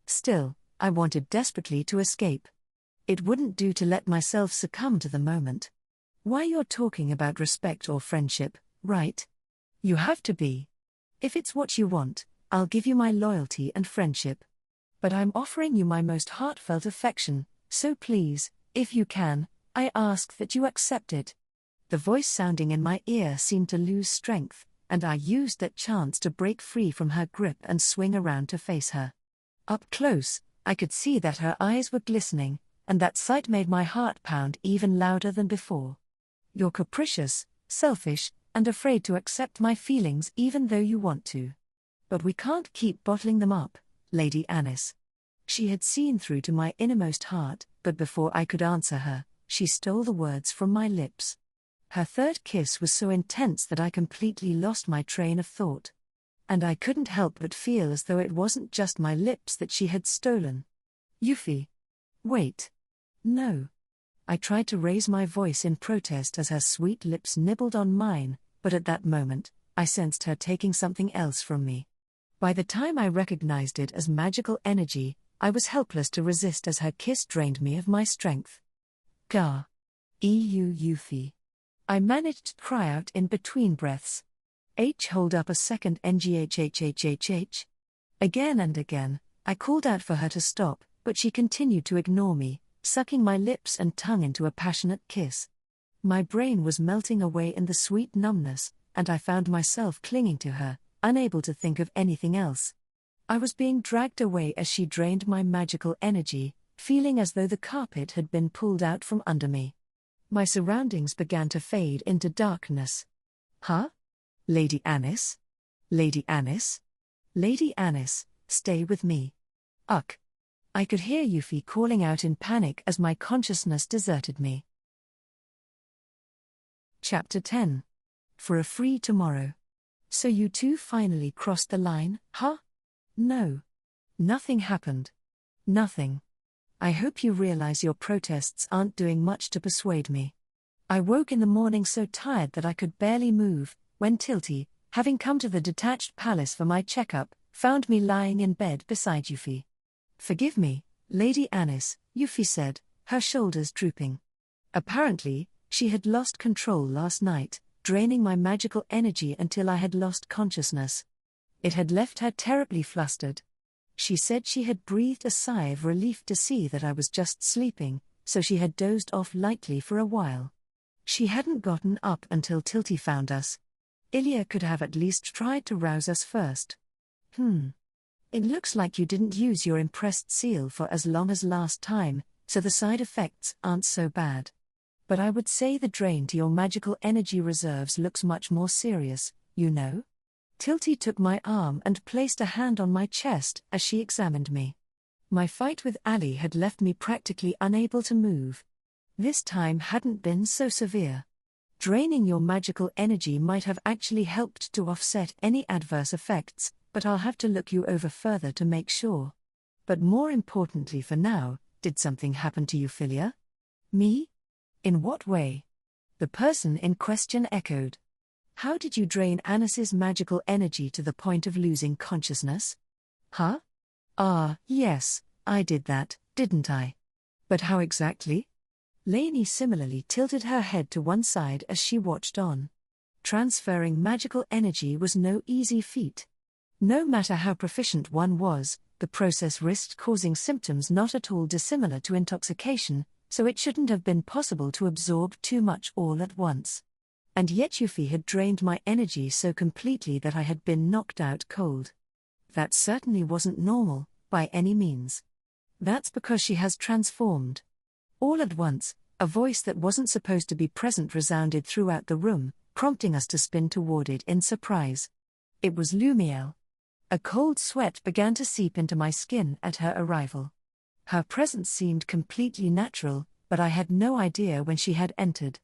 Still, I wanted desperately to escape. It wouldn't do to let myself succumb to the moment. Why, you're talking about respect or friendship, right? You have to be. If it's what you want, I'll give you my loyalty and friendship. But I'm offering you my most heartfelt affection, so please, if you can, I ask that you accept it. The voice sounding in my ear seemed to lose strength, and I used that chance to break free from her grip and swing around to face her. Up close, I could see that her eyes were glistening, and that sight made my heart pound even louder than before. You're capricious, selfish, and afraid to accept my feelings even though you want to. But we can't keep bottling them up, Lady Anis. She had seen through to my innermost heart, but before I could answer her, she stole the words from my lips. Her third kiss was so intense that I completely lost my train of thought. And I couldn't help but feel as though it wasn't just my lips that she had stolen. Euphyllia. Wait. No. I tried to raise my voice in protest as her sweet lips nibbled on mine, but at that moment, I sensed her taking something else from me. By the time I recognized it as magical energy, I was helpless to resist as her kiss drained me of my strength. Gah. Euphyllia. I managed to cry out in between breaths. Hold up a second, NGHHHHH. Again and again, I called out for her to stop, but she continued to ignore me, sucking my lips and tongue into a passionate kiss. My brain was melting away in the sweet numbness, and I found myself clinging to her, unable to think of anything else. I was being dragged away as she drained my magical energy, feeling as though the carpet had been pulled out from under me. My surroundings began to fade into darkness. Huh? Lady Anis? Lady Anis? Lady Anis, stay with me. Ugh. I could hear Euphyllia calling out in panic as my consciousness deserted me. Chapter 10. For a free tomorrow. So you two finally crossed the line, huh? No. Nothing happened. Nothing. I hope you realize your protests aren't doing much to persuade me. I woke in the morning so tired that I could barely move, when Tilty, having come to the detached palace for my checkup, found me lying in bed beside Euphyllia. Forgive me, Lady Anis, Euphyllia said, her shoulders drooping. Apparently, she had lost control last night, draining my magical energy until I had lost consciousness. It had left her terribly flustered. She said she had breathed a sigh of relief to see that I was just sleeping, so she had dozed off lightly for a while. She hadn't gotten up until Tilty found us. Euphyllia could have at least tried to rouse us first. It looks like you didn't use your impressed seal for as long as last time, so the side effects aren't so bad. But I would say the drain to your magical energy reserves looks much more serious, you know? Tilty took my arm and placed a hand on my chest as she examined me. My fight with Ali had left me practically unable to move. This time hadn't been so severe. Draining your magical energy might have actually helped to offset any adverse effects, but I'll have to look you over further to make sure. But more importantly for now, did something happen to Euphyllia? Me? In what way? The person in question echoed. How did you drain Anis's magical energy to the point of losing consciousness? Huh? Yes, I did that, didn't I? But how exactly? Lainey similarly tilted her head to one side as she watched on. Transferring magical energy was no easy feat. No matter how proficient one was, the process risked causing symptoms not at all dissimilar to intoxication, so it shouldn't have been possible to absorb too much all at once. And yet Yuffie had drained my energy so completely that I had been knocked out cold. That certainly wasn't normal, by any means. That's because she has transformed. All at once, a voice that wasn't supposed to be present resounded throughout the room, prompting us to spin toward it in surprise. It was Lumiel. A cold sweat began to seep into my skin at her arrival. Her presence seemed completely natural, but I had no idea when she had entered.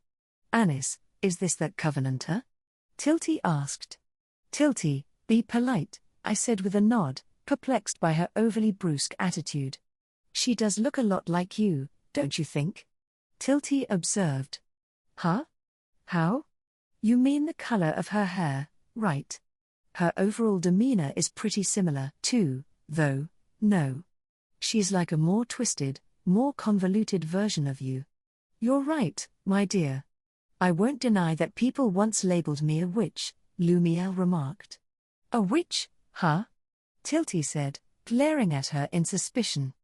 Anis, is this that Covenanter? Tilty asked. Tilty, be polite, I said with a nod, perplexed by her overly brusque attitude. She does look a lot like you, don't you think? Tilty observed. Huh? How? You mean the color of her hair, right? Her overall demeanor is pretty similar, too, though, no. She's like a more twisted, more convoluted version of you. You're right, my dear. I won't deny that people once labeled me a witch, Lumiel remarked. A witch, huh? Tilty said, glaring at her in suspicion.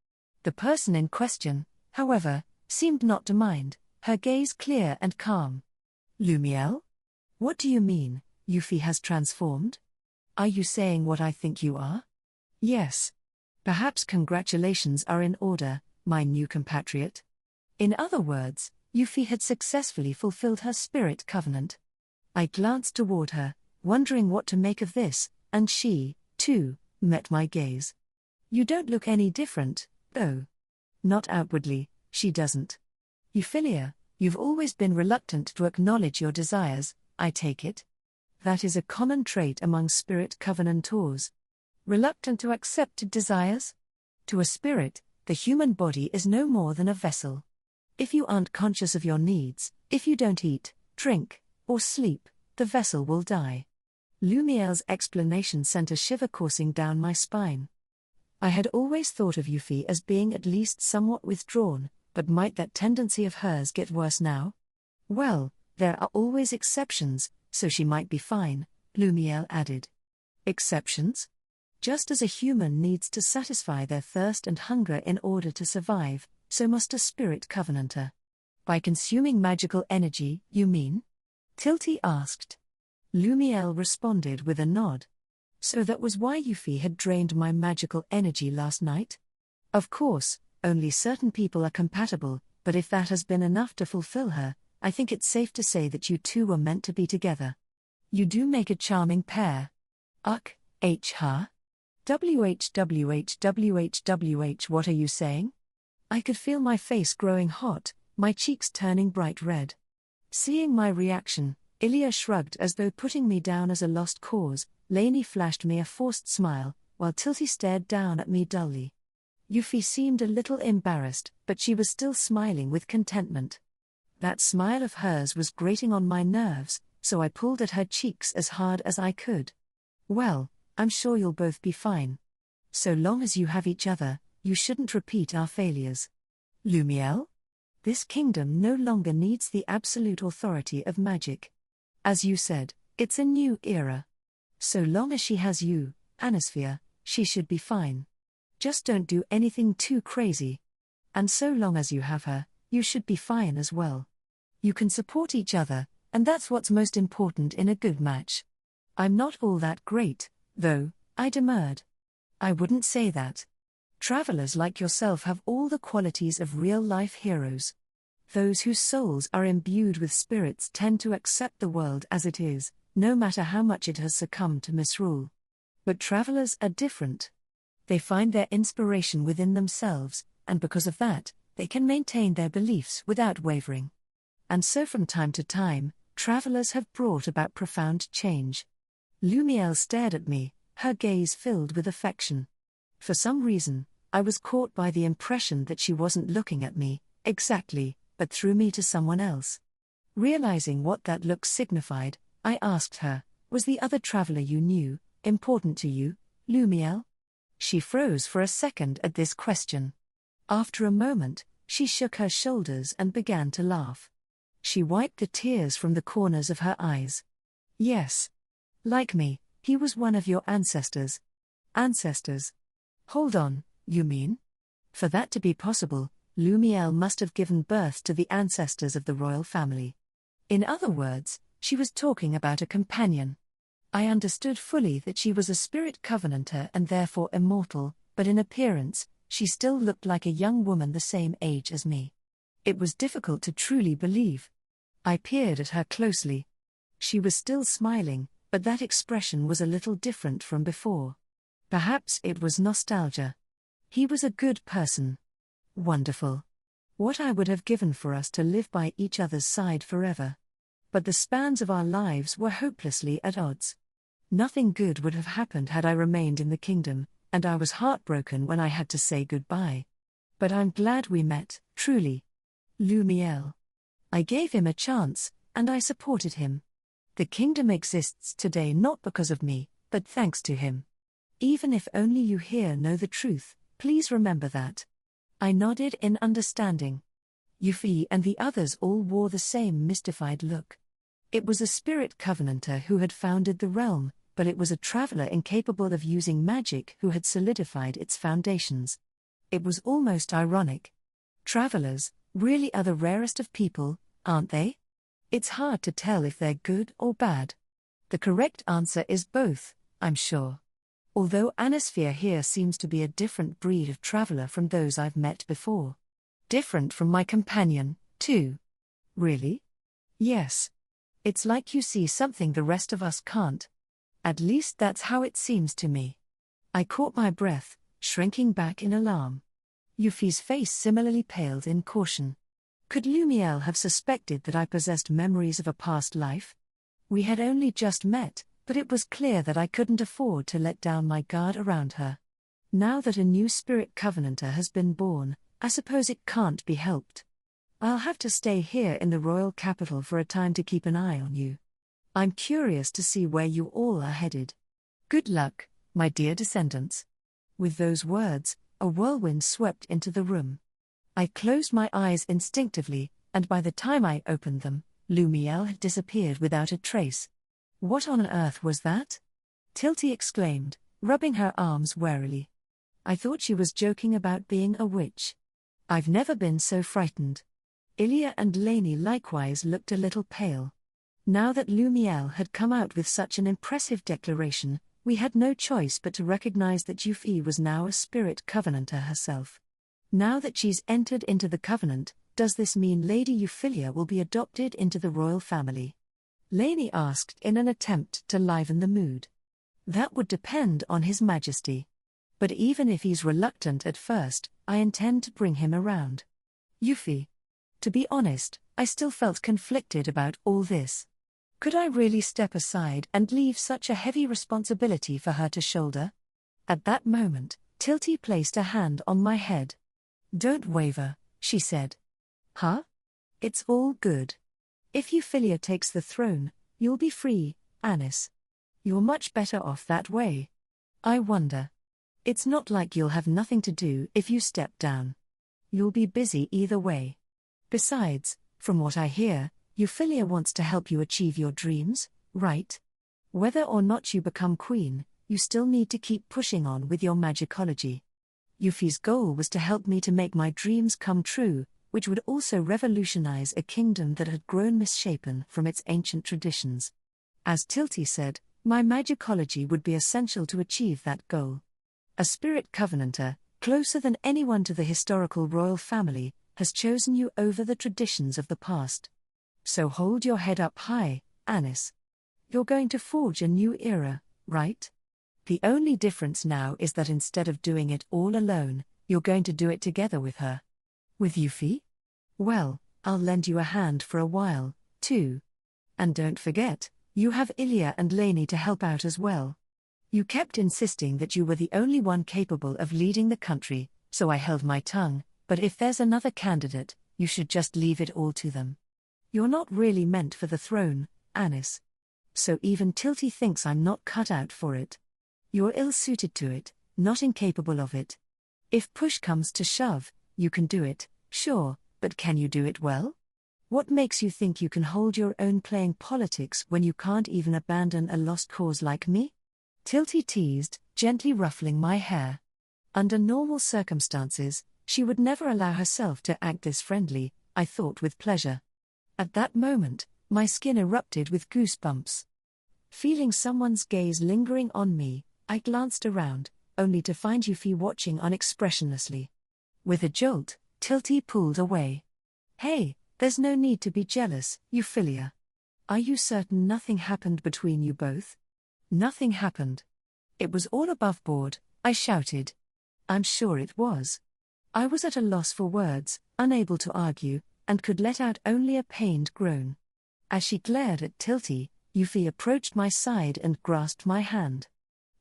The person in question, however, seemed not to mind, her gaze clear and calm. Lumiel? What do you mean, Yuffie has transformed? Are you saying what I think you are? Yes. Perhaps congratulations are in order, my new compatriot. In other words, Yuffie had successfully fulfilled her spirit covenant. I glanced toward her, wondering what to make of this, and she, too, met my gaze. You don't look any different, though. Not outwardly, she doesn't. Euphyllia, you've always been reluctant to acknowledge your desires, I take it. That is a common trait among spirit covenantors. Reluctant to accept desires? To a spirit, the human body is no more than a vessel. If you aren't conscious of your needs, if you don't eat, drink, or sleep, the vessel will die. Lumiel's explanation sent a shiver coursing down my spine. I had always thought of Yuffie as being at least somewhat withdrawn, but might that tendency of hers get worse now? Well, there are always exceptions, so she might be fine, Lumiel added. Exceptions? Just as a human needs to satisfy their thirst and hunger in order to survive, so must a spirit covenanter. By consuming magical energy, you mean? Tilty asked. Lumiel responded with a nod. So that was why Yuffie had drained my magical energy last night? Of course, only certain people are compatible, but if that has been enough to fulfill her, I think it's safe to say that you two were meant to be together. You do make a charming pair. Uck, huh? WH, what are you saying? I could feel my face growing hot, my cheeks turning bright red. Seeing my reaction, Ilya shrugged as though putting me down as a lost cause. Lainey flashed me a forced smile, while Tilty stared down at me dully. Yuffie seemed a little embarrassed, but she was still smiling with contentment. That smile of hers was grating on my nerves, so I pulled at her cheeks as hard as I could. Well, I'm sure you'll both be fine. So long as you have each other, you shouldn't repeat our failures. Lumiel? This kingdom no longer needs the absolute authority of magic. As you said, it's a new era. So long as she has you, Anisphia, she should be fine. Just don't do anything too crazy. And so long as you have her, you should be fine as well. You can support each other, and that's what's most important in a good match. I'm not all that great, though, I demurred. I wouldn't say that. Travelers like yourself have all the qualities of real-life heroes. Those whose souls are imbued with spirits tend to accept the world as it is, no matter how much it has succumbed to misrule. But travelers are different. They find their inspiration within themselves, and because of that, they can maintain their beliefs without wavering. And so from time to time, travelers have brought about profound change. Lumiel stared at me, her gaze filled with affection. For some reason, I was caught by the impression that she wasn't looking at me, exactly, but through me to someone else. Realizing what that look signified, I asked her, "Was the other traveler you knew important to you, Lumiel?" She froze for a second at this question. After a moment, she shook her shoulders and began to laugh. She wiped the tears from the corners of her eyes. "Yes. Like me, he was one of your ancestors." "Ancestors? Hold on, you mean?" For that to be possible, Lumiel must have given birth to the ancestors of the royal family. In other words, she was talking about a companion. I understood fully that she was a spirit covenanter and therefore immortal, but in appearance, she still looked like a young woman the same age as me. It was difficult to truly believe. I peered at her closely. She was still smiling, but that expression was a little different from before. Perhaps it was nostalgia. He was a good person. Wonderful. What I would have given for us to live by each other's side forever. But the spans of our lives were hopelessly at odds. Nothing good would have happened had I remained in the kingdom, and I was heartbroken when I had to say goodbye. But I'm glad we met, truly. Lumiel. I gave him a chance, and I supported him. The kingdom exists today not because of me, but thanks to him. Even if only you here know the truth, please remember that. I nodded in understanding. Euphyllia and the others all wore the same mystified look. It was a spirit covenanter who had founded the realm, but it was a traveler incapable of using magic who had solidified its foundations. It was almost ironic. Travelers really are the rarest of people, aren't they? It's hard to tell if they're good or bad. The correct answer is both, I'm sure. Although Anisphia here seems to be a different breed of traveler from those I've met before. Different from my companion, too. Really? Yes. It's like you see something the rest of us can't. At least that's how it seems to me. I caught my breath, shrinking back in alarm. Euphyllia's face similarly paled in caution. Could Lumiel have suspected that I possessed memories of a past life? We had only just met, but it was clear that I couldn't afford to let down my guard around her. Now that a new spirit covenanter has been born, I suppose it can't be helped. I'll have to stay here in the royal capital for a time to keep an eye on you. I'm curious to see where you all are headed. Good luck, my dear descendants. With those words, a whirlwind swept into the room. I closed my eyes instinctively, and by the time I opened them, Lumiel had disappeared without a trace. What on earth was that? Tilty exclaimed, rubbing her arms warily. I thought she was joking about being a witch. I've never been so frightened. Ilia and Lainey likewise looked a little pale. Now that Lumiel had come out with such an impressive declaration, we had no choice but to recognize that Euphyllia was now a spirit covenanter herself. Now that she's entered into the covenant, does this mean Lady Euphyllia will be adopted into the royal family? Lainey asked in an attempt to liven the mood. That would depend on His Majesty. But even if he's reluctant at first, I intend to bring him around. Euphyllia. To be honest, I still felt conflicted about all this. Could I really step aside and leave such a heavy responsibility for her to shoulder? At that moment, Tilty placed a hand on my head. Don't waver, she said. Huh? It's all good. If Euphyllia takes the throne, you'll be free, Anis. You're much better off that way. I wonder. It's not like you'll have nothing to do if you step down. You'll be busy either way. Besides, from what I hear, Euphyllia wants to help you achieve your dreams, right? Whether or not you become queen, you still need to keep pushing on with your magicology. Euphyllia's goal was to help me to make my dreams come true, which would also revolutionize a kingdom that had grown misshapen from its ancient traditions. As Tilty said, my magicology would be essential to achieve that goal. A spirit covenanter, closer than anyone to the historical royal family, has chosen you over the traditions of the past. So hold your head up high, Anis. You're going to forge a new era, right? The only difference now is that instead of doing it all alone, you're going to do it together with her. With Euphy? Well, I'll lend you a hand for a while, too. And don't forget, you have Ilya and Lainey to help out as well. You kept insisting that you were the only one capable of leading the country, so I held my tongue, but if there's another candidate, you should just leave it all to them. You're not really meant for the throne, Anis. So even Tilty thinks I'm not cut out for it. You're ill-suited to it, not incapable of it. If push comes to shove, you can do it, sure, but can you do it well? What makes you think you can hold your own playing politics when you can't even abandon a lost cause like me? Tilty teased, gently ruffling my hair. Under normal circumstances, she would never allow herself to act this friendly, I thought with pleasure. At that moment, my skin erupted with goosebumps. Feeling someone's gaze lingering on me, I glanced around, only to find Euphy watching unexpressionlessly. With a jolt, Tilty pulled away. Hey, there's no need to be jealous, Euphyllia. Are you certain nothing happened between you both? Nothing happened. It was all above board, I shouted. I'm sure it was. I was at a loss for words, unable to argue, and could let out only a pained groan. As she glared at Tilty, Euphy approached my side and grasped my hand.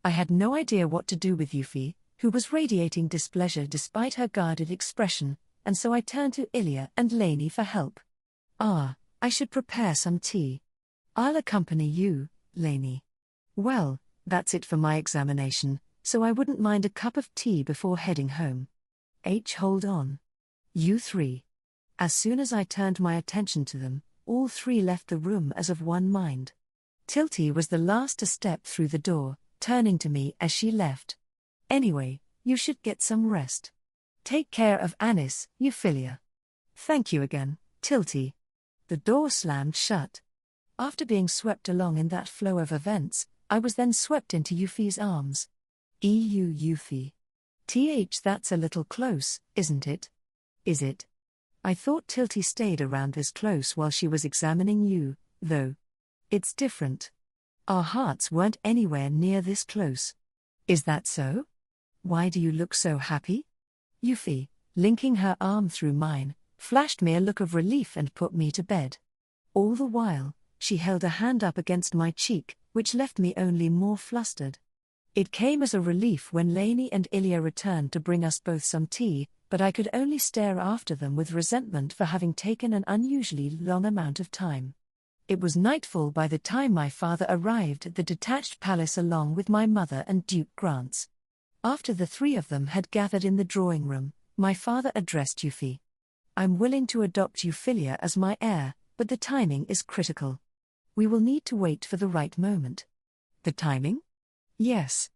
I had no idea what to do with Euphy, who was radiating displeasure despite her guarded expression, and so I turned to Ilya and Lainey for help. I should prepare some tea. I'll accompany you, Lainey. Well, that's it for my examination, so I wouldn't mind a cup of tea before heading home. Hold on. You three. As soon as I turned my attention to them, all three left the room as of one mind. Tilty was the last to step through the door, turning to me as she left. Anyway, you should get some rest. Take care of Anis, Euphyllia. Thank you again, Tilty. The door slammed shut. After being swept along in that flow of events, I was then swept into Euphy's arms. Euphy. That's a little close, isn't it? Is it? I thought Tilty stayed around this close while she was examining you, though. It's different. Our hearts weren't anywhere near this close. Is that so? Why do you look so happy? Euphy, linking her arm through mine, flashed me a look of relief and put me to bed. All the while, she held a hand up against my cheek, which left me only more flustered. It came as a relief when Lainey and Ilya returned to bring us both some tea, but I could only stare after them with resentment for having taken an unusually long amount of time. It was nightfall by the time my father arrived at the detached palace along with my mother and Duke Grants. After the three of them had gathered in the drawing room, my father addressed Euphy. I'm willing to adopt Euphyllia as my heir, but the timing is critical. We will need to wait for the right moment. The timing? Yes.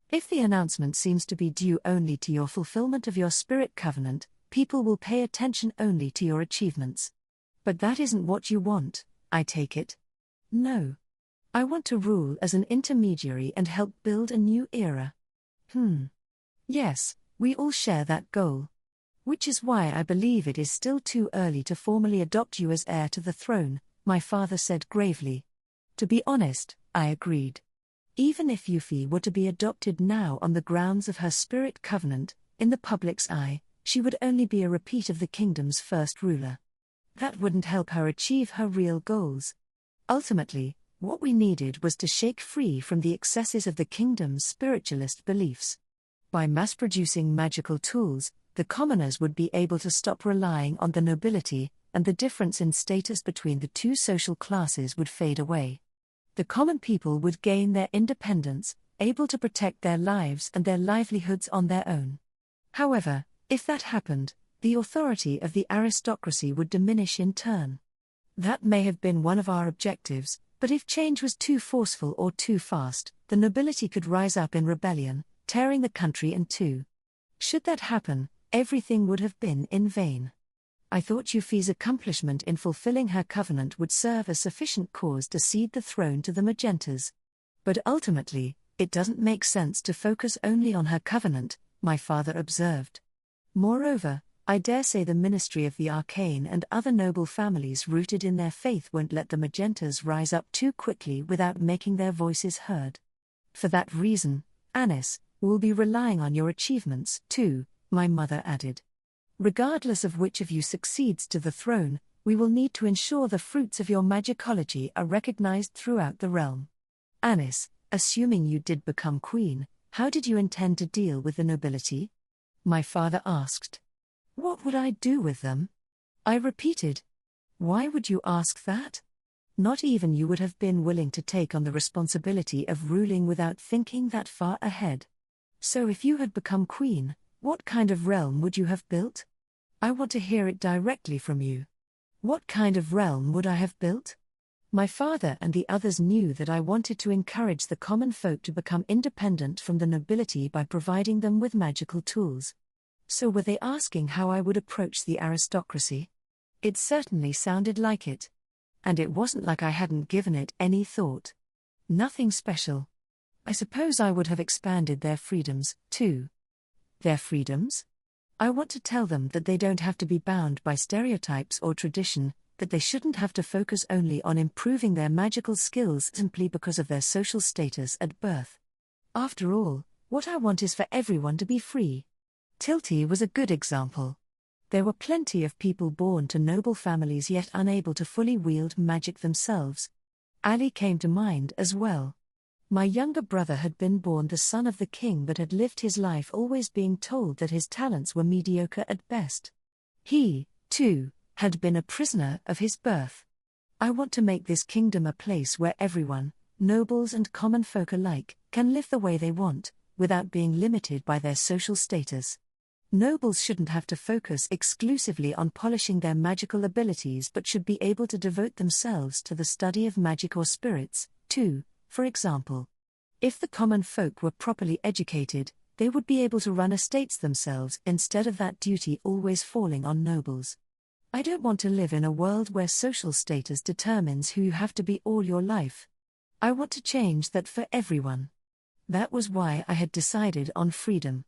If the announcement seems to be due only to your fulfillment of your spirit covenant, people will pay attention only to your achievements. But that isn't what you want, I take it. No. I want to rule as an intermediary and help build a new era. Yes, we all share that goal. Which is why I believe it is still too early to formally adopt you as heir to the throne, my father said gravely. To be honest, I agreed. Even if Euphy were to be adopted now on the grounds of her spirit covenant, in the public's eye, she would only be a repeat of the kingdom's first ruler. That wouldn't help her achieve her real goals. Ultimately, what we needed was to shake free from the excesses of the kingdom's spiritualist beliefs. By mass-producing magical tools, the commoners would be able to stop relying on the nobility, and the difference in status between the two social classes would fade away. The common people would gain their independence, able to protect their lives and their livelihoods on their own. However, if that happened, the authority of the aristocracy would diminish in turn. That may have been one of our objectives, but if change was too forceful or too fast, the nobility could rise up in rebellion, tearing the country in two. Should that happen, everything would have been in vain. I thought Euphy's accomplishment in fulfilling her covenant would serve as sufficient cause to cede the throne to the Magentas. But ultimately, it doesn't make sense to focus only on her covenant, my father observed. Moreover, I dare say the Ministry of the Arcane and other noble families rooted in their faith won't let the Magentas rise up too quickly without making their voices heard. For that reason, Anis, we'll be relying on your achievements, too, my mother added. Regardless of which of you succeeds to the throne, we will need to ensure the fruits of your magicology are recognized throughout the realm. Anis, assuming you did become queen, how did you intend to deal with the nobility? My father asked. What would I do with them? I repeated. Why would you ask that? Not even you would have been willing to take on the responsibility of ruling without thinking that far ahead. So if you had become queen, what kind of realm would you have built? I want to hear it directly from you. What kind of realm would I have built? My father and the others knew that I wanted to encourage the common folk to become independent from the nobility by providing them with magical tools. So were they asking how I would approach the aristocracy? It certainly sounded like it. And it wasn't like I hadn't given it any thought. Nothing special. I suppose I would have expanded their freedoms, too. Their freedoms? I want to tell them that they don't have to be bound by stereotypes or tradition, that they shouldn't have to focus only on improving their magical skills simply because of their social status at birth. After all, what I want is for everyone to be free. Tilty was a good example. There were plenty of people born to noble families yet unable to fully wield magic themselves. Ali came to mind as well. My younger brother had been born the son of the king but had lived his life always being told that his talents were mediocre at best. He, too, had been a prisoner of his birth. I want to make this kingdom a place where everyone, nobles and common folk alike, can live the way they want, without being limited by their social status. Nobles shouldn't have to focus exclusively on polishing their magical abilities but should be able to devote themselves to the study of magic or spirits, too. For example, if the common folk were properly educated, they would be able to run estates themselves instead of that duty always falling on nobles. I don't want to live in a world where social status determines who you have to be all your life. I want to change that for everyone. That was why I had decided on freedom.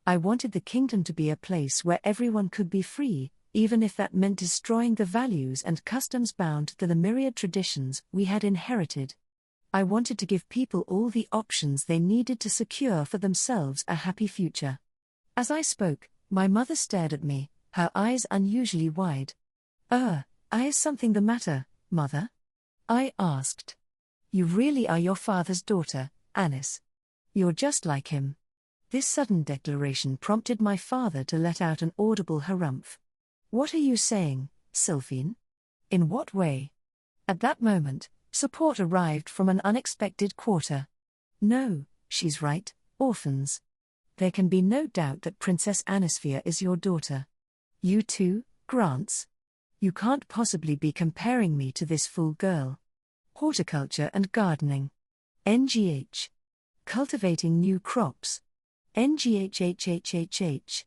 I wanted the kingdom to be a place where everyone could be free, even if that meant destroying the values and customs bound to the myriad traditions we had inherited. I wanted to give people all the options they needed to secure for themselves a happy future. As I spoke, my mother stared at me, her eyes unusually wide. Is something the matter, mother? I asked. You really are your father's daughter, Anis. You're just like him. This sudden declaration prompted my father to let out an audible harumph. What are you saying, Sylphine? In what way? At that moment, support arrived from an unexpected quarter. No, she's right, orphans. There can be no doubt that Princess Anisphia is your daughter. You too, Grants? You can't possibly be comparing me to this fool girl. Horticulture and gardening. NGH. Cultivating new crops. NGHHHHH.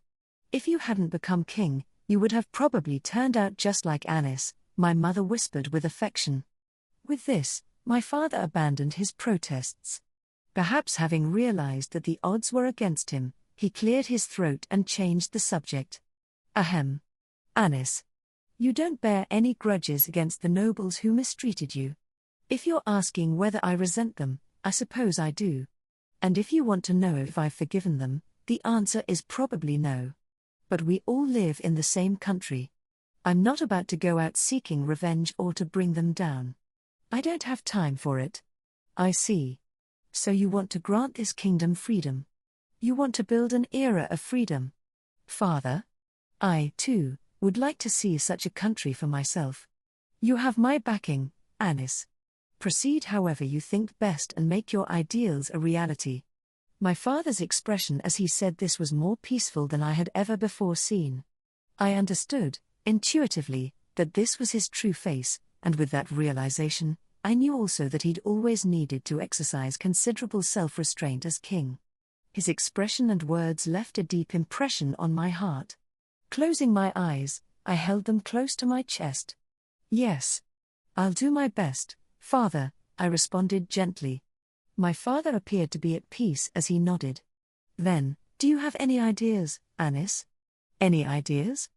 If you hadn't become king, you would have probably turned out just like Anis, my mother whispered with affection. With this, my father abandoned his protests. Perhaps having realized that the odds were against him, he cleared his throat and changed the subject. Ahem. Anis. You don't bear any grudges against the nobles who mistreated you. If you're asking whether I resent them, I suppose I do. And if you want to know if I've forgiven them, the answer is probably no. But we all live in the same country. I'm not about to go out seeking revenge or to bring them down. I don't have time for it. I see. So you want to grant this kingdom freedom. You want to build an era of freedom. Father? I, too, would like to see such a country for myself. You have my backing, Anis. Proceed however you think best and make your ideals a reality. My father's expression as he said this was more peaceful than I had ever before seen. I understood, intuitively, that this was his true face, and with that realization, I knew also that he'd always needed to exercise considerable self-restraint as king. His expression and words left a deep impression on my heart. Closing my eyes, I held them close to my chest. Yes. I'll do my best, Father, I responded gently. My father appeared to be at peace as he nodded. Then, do you have any ideas, Anis? Any ideas?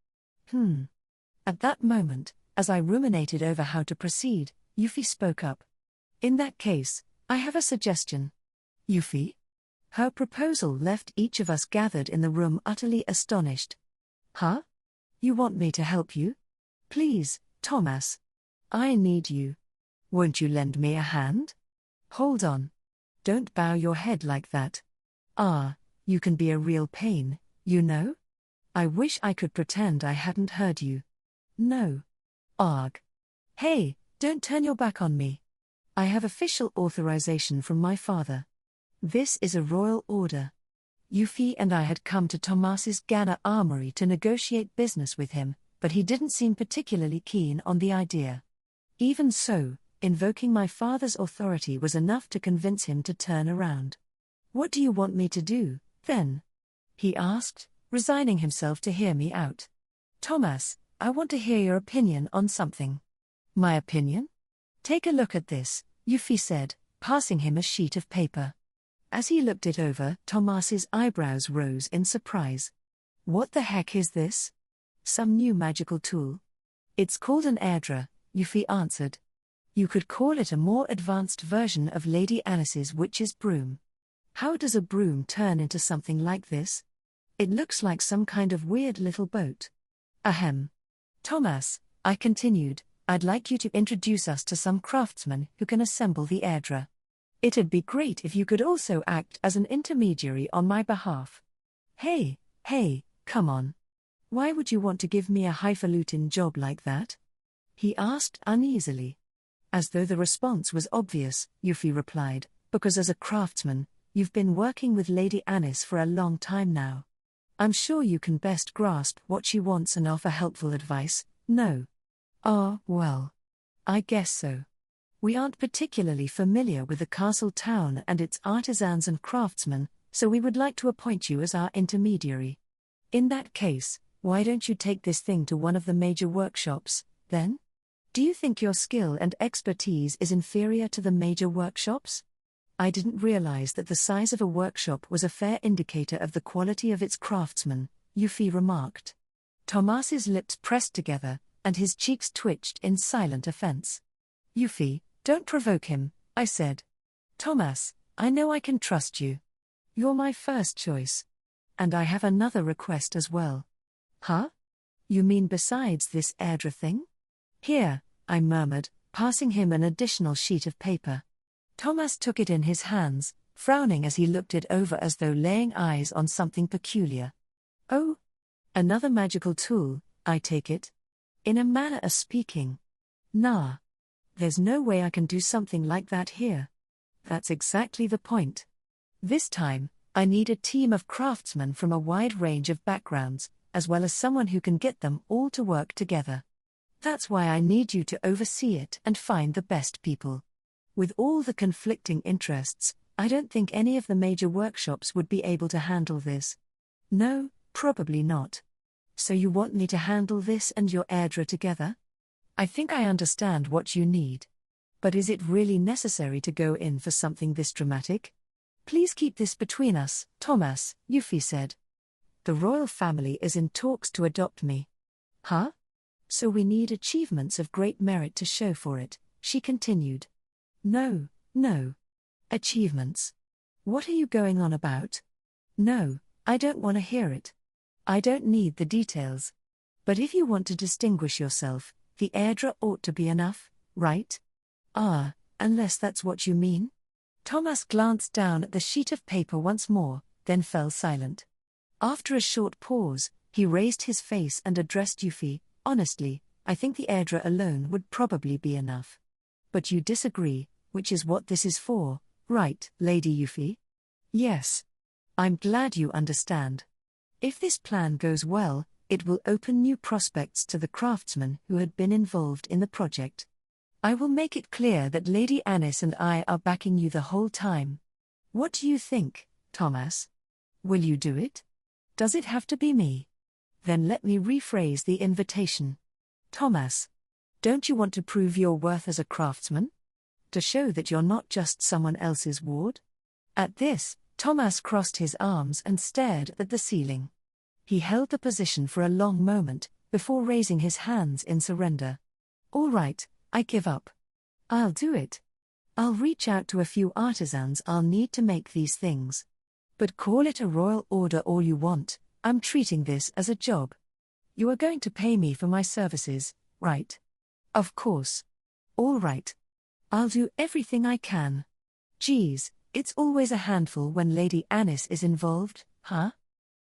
At that moment, as I ruminated over how to proceed, Euphy spoke up. In that case, I have a suggestion. Euphy? Her proposal left each of us gathered in the room utterly astonished. Huh? You want me to help you? Please, Thomas. I need you. Won't you lend me a hand? Hold on. Don't bow your head like that. You can be a real pain, you know? I wish I could pretend I hadn't heard you. No. Arg. Hey, don't turn your back on me. I have official authorization from my father. This is a royal order. Euphyllia and I had come to Thomas's Ghana armory to negotiate business with him, but he didn't seem particularly keen on the idea. Even so, invoking my father's authority was enough to convince him to turn around. What do you want me to do, then? He asked, resigning himself to hear me out. Thomas, I want to hear your opinion on something. My opinion? Take a look at this, Euphyllia said, passing him a sheet of paper. As he looked it over, Thomas's eyebrows rose in surprise. What the heck is this? Some new magical tool? It's called an airdra, Euphyllia answered. You could call it a more advanced version of Lady Alice's witch's broom. How does a broom turn into something like this? It looks like some kind of weird little boat. Ahem. Thomas, I continued, I'd like you to introduce us to some craftsmen who can assemble the airdra. It'd be great if you could also act as an intermediary on my behalf. Hey, come on. Why would you want to give me a highfalutin job like that? He asked uneasily. As though the response was obvious, Euphyllia replied, because as a craftsman, you've been working with Lady Anis for a long time now. I'm sure you can best grasp what she wants and offer helpful advice, no? Well. I guess so. We aren't particularly familiar with the castle town and its artisans and craftsmen, so we would like to appoint you as our intermediary. In that case, why don't you take this thing to one of the major workshops, then? Do you think your skill and expertise is inferior to the major workshops? I didn't realize that the size of a workshop was a fair indicator of the quality of its craftsmen, Euphyllia remarked. Thomas's lips pressed together, and his cheeks twitched in silent offense. Euphyllia, don't provoke him, I said. Thomas, I know I can trust you. You're my first choice. And I have another request as well. Huh? You mean besides this airdra thing? Here, I murmured, passing him an additional sheet of paper. Thomas took it in his hands, frowning as he looked it over as though laying eyes on something peculiar. Oh? Another magical tool, I take it? In a manner of speaking. Nah. There's no way I can do something like that here. That's exactly the point. This time, I need a team of craftsmen from a wide range of backgrounds, as well as someone who can get them all to work together. That's why I need you to oversee it and find the best people. With all the conflicting interests, I don't think any of the major workshops would be able to handle this. No, probably not. So you want me to handle this and your airdra together? I think I understand what you need. But is it really necessary to go in for something this dramatic? Please keep this between us, Thomas, Euphyllia said. The royal family is in talks to adopt me. Huh? So we need achievements of great merit to show for it, she continued. No. Achievements. What are you going on about? No, I don't want to hear it. I don't need the details. But if you want to distinguish yourself, the airdra ought to be enough, right? Unless that's what you mean? Thomas glanced down at the sheet of paper once more, then fell silent. After a short pause, he raised his face and addressed Euphyllia. Honestly, I think the airdra alone would probably be enough. But you disagree, which is what this is for, right, Lady Euphyllia? Yes. I'm glad you understand. If this plan goes well, it will open new prospects to the craftsmen who had been involved in the project. I will make it clear that Lady Anis and I are backing you the whole time. What do you think, Thomas? Will you do it? Does it have to be me? Then let me rephrase the invitation. Thomas, don't you want to prove your worth as a craftsman? To show that you're not just someone else's ward? At this, Thomas crossed his arms and stared at the ceiling. He held the position for a long moment, before raising his hands in surrender. All right, I give up. I'll do it. I'll reach out to a few artisans I'll need to make these things. But call it a royal order all you want, I'm treating this as a job. You are going to pay me for my services, right? Of course. All right. I'll do everything I can. Geez, it's always a handful when Lady Anis is involved, huh?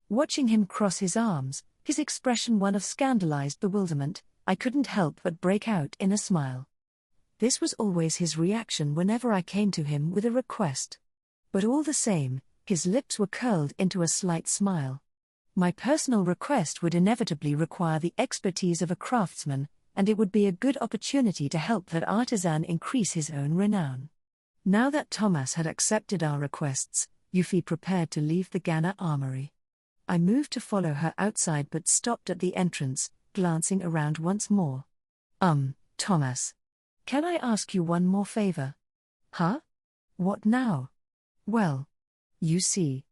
Watching him cross his arms, his expression one of scandalized bewilderment, I couldn't help but break out in a smile. This was always his reaction whenever I came to him with a request. But all the same, his lips were curled into a slight smile. My personal request would inevitably require the expertise of a craftsman, and it would be a good opportunity to help that artisan increase his own renown. Now that Thomas had accepted our requests, Euphyllia prepared to leave the Ghana armory. I moved to follow her outside but stopped at the entrance, glancing around once more. Thomas. Can I ask you one more favor? Huh? What now? Well, you see.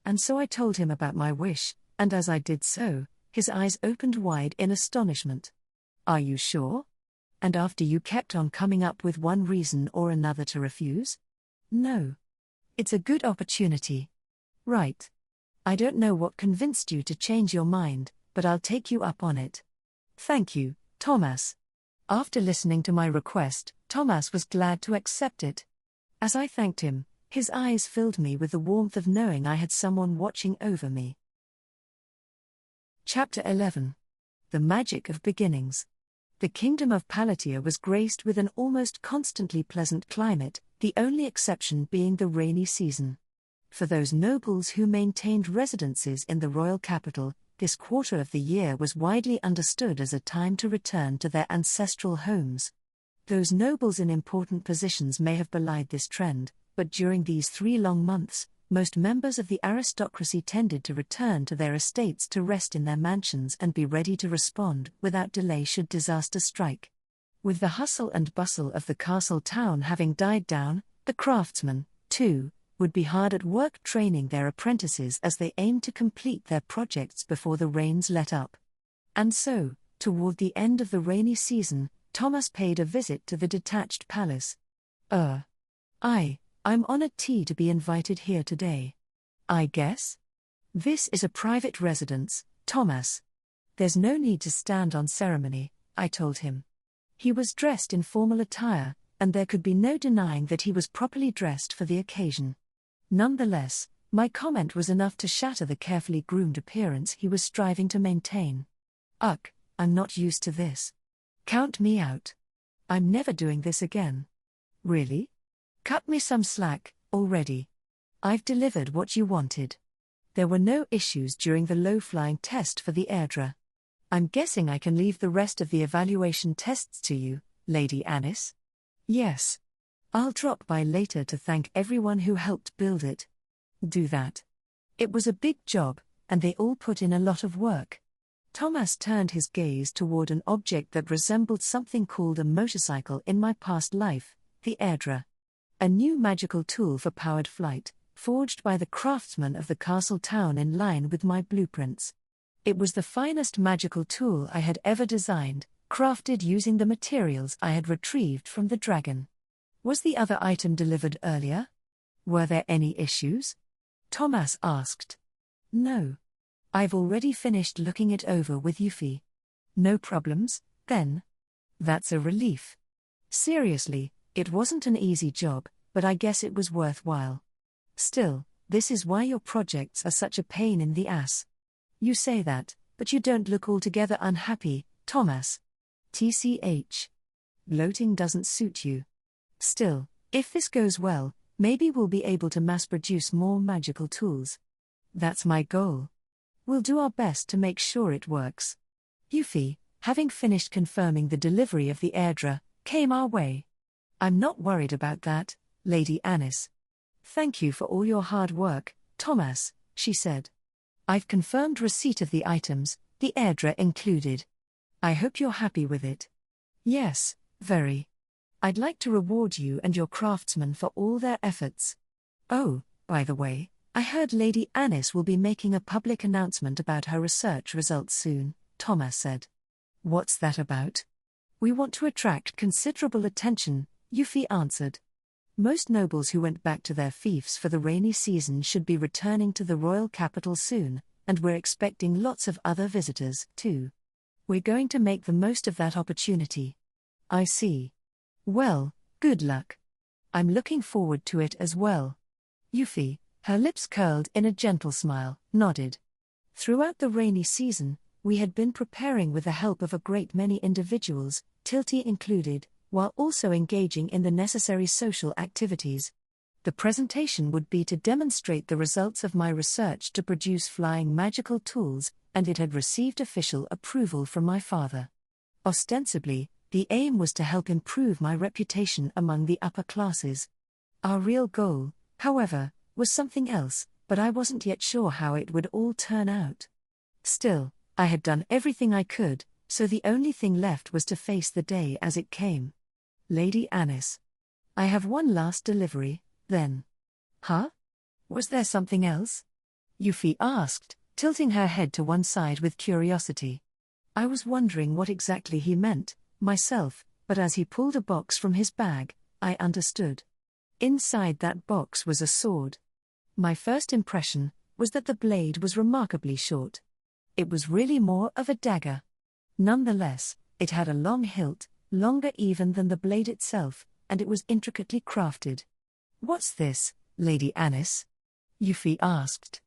And so I told him about my wish, and as I did so, his eyes opened wide in astonishment. Are you sure? And after you kept on coming up with one reason or another to refuse? No. It's a good opportunity. Right. I don't know what convinced you to change your mind, but I'll take you up on it. Thank you, Thomas. After listening to my request, Thomas was glad to accept it. As I thanked him, his eyes filled me with the warmth of knowing I had someone watching over me. Chapter 11. The Magic of Beginnings. The kingdom of Palettia was graced with an almost constantly pleasant climate, the only exception being the rainy season. For those nobles who maintained residences in the royal capital, this quarter of the year was widely understood as a time to return to their ancestral homes. Those nobles in important positions may have belied this trend, but during these 3 long months, most members of the aristocracy tended to return to their estates to rest in their mansions and be ready to respond without delay should disaster strike. With the hustle and bustle of the castle town having died down, the craftsmen, too, would be hard at work training their apprentices as they aimed to complete their projects before the rains let up. And so, toward the end of the rainy season, Thomas paid a visit to the detached palace. I'm honored to be invited here today. I guess? This is a private residence, Thomas. There's no need to stand on ceremony, I told him. He was dressed in formal attire, and there could be no denying that he was properly dressed for the occasion. Nonetheless, my comment was enough to shatter the carefully groomed appearance he was striving to maintain. I'm not used to this. Count me out. I'm never doing this again. Really? Cut me some slack, already. I've delivered what you wanted. There were no issues during the low-flying test for the Airdra. I'm guessing I can leave the rest of the evaluation tests to you, Lady Anis? Yes. I'll drop by later to thank everyone who helped build it. Do that. It was a big job, and they all put in a lot of work. Thomas turned his gaze toward an object that resembled something called a motorcycle in my past life, the Airdra. A new magical tool for powered flight, forged by the craftsmen of the castle town in line with my blueprints. It was the finest magical tool I had ever designed, crafted using the materials I had retrieved from the dragon. Was the other item delivered earlier? Were there any issues? Thomas asked. No. I've already finished looking it over with Euphyllia. No problems, then? That's a relief. Seriously, it wasn't an easy job, but I guess it was worthwhile. Still, this is why your projects are such a pain in the ass. You say that, but you don't look altogether unhappy, Thomas. TCH. Gloating doesn't suit you. Still, if this goes well, maybe we'll be able to mass-produce more magical tools. That's my goal. We'll do our best to make sure it works. Euphyllia, having finished confirming the delivery of the Airdra, came our way. I'm not worried about that, Lady Anis. Thank you for all your hard work, Thomas, she said. I've confirmed receipt of the items, the Airdra included. I hope you're happy with it. Yes, very. I'd like to reward you and your craftsmen for all their efforts. Oh, by the way, I heard Lady Anis will be making a public announcement about her research results soon, Thomas said. What's that about? We want to attract considerable attention, Euphyllia answered. Most nobles who went back to their fiefs for the rainy season should be returning to the royal capital soon, and we're expecting lots of other visitors, too. We're going to make the most of that opportunity. I see. Well, good luck. I'm looking forward to it as well. Euphyllia, her lips curled in a gentle smile, nodded. Throughout the rainy season, we had been preparing with the help of a great many individuals, Tilty included, while also engaging in the necessary social activities. The presentation would be to demonstrate the results of my research to produce flying magical tools, and it had received official approval from my father. Ostensibly, the aim was to help improve my reputation among the upper classes. Our real goal, however, was something else, but I wasn't yet sure how it would all turn out. Still, I had done everything I could, so the only thing left was to face the day as it came. Lady Anis. I have one last delivery, then. Huh? Was there something else? Euphyllia asked, tilting her head to one side with curiosity. I was wondering what exactly he meant, myself, but as he pulled a box from his bag, I understood. Inside that box was a sword. My first impression was that the blade was remarkably short. It was really more of a dagger. Nonetheless, it had a long hilt, longer even than the blade itself, and it was intricately crafted. What's this, Lady Anis? Euphyllia asked.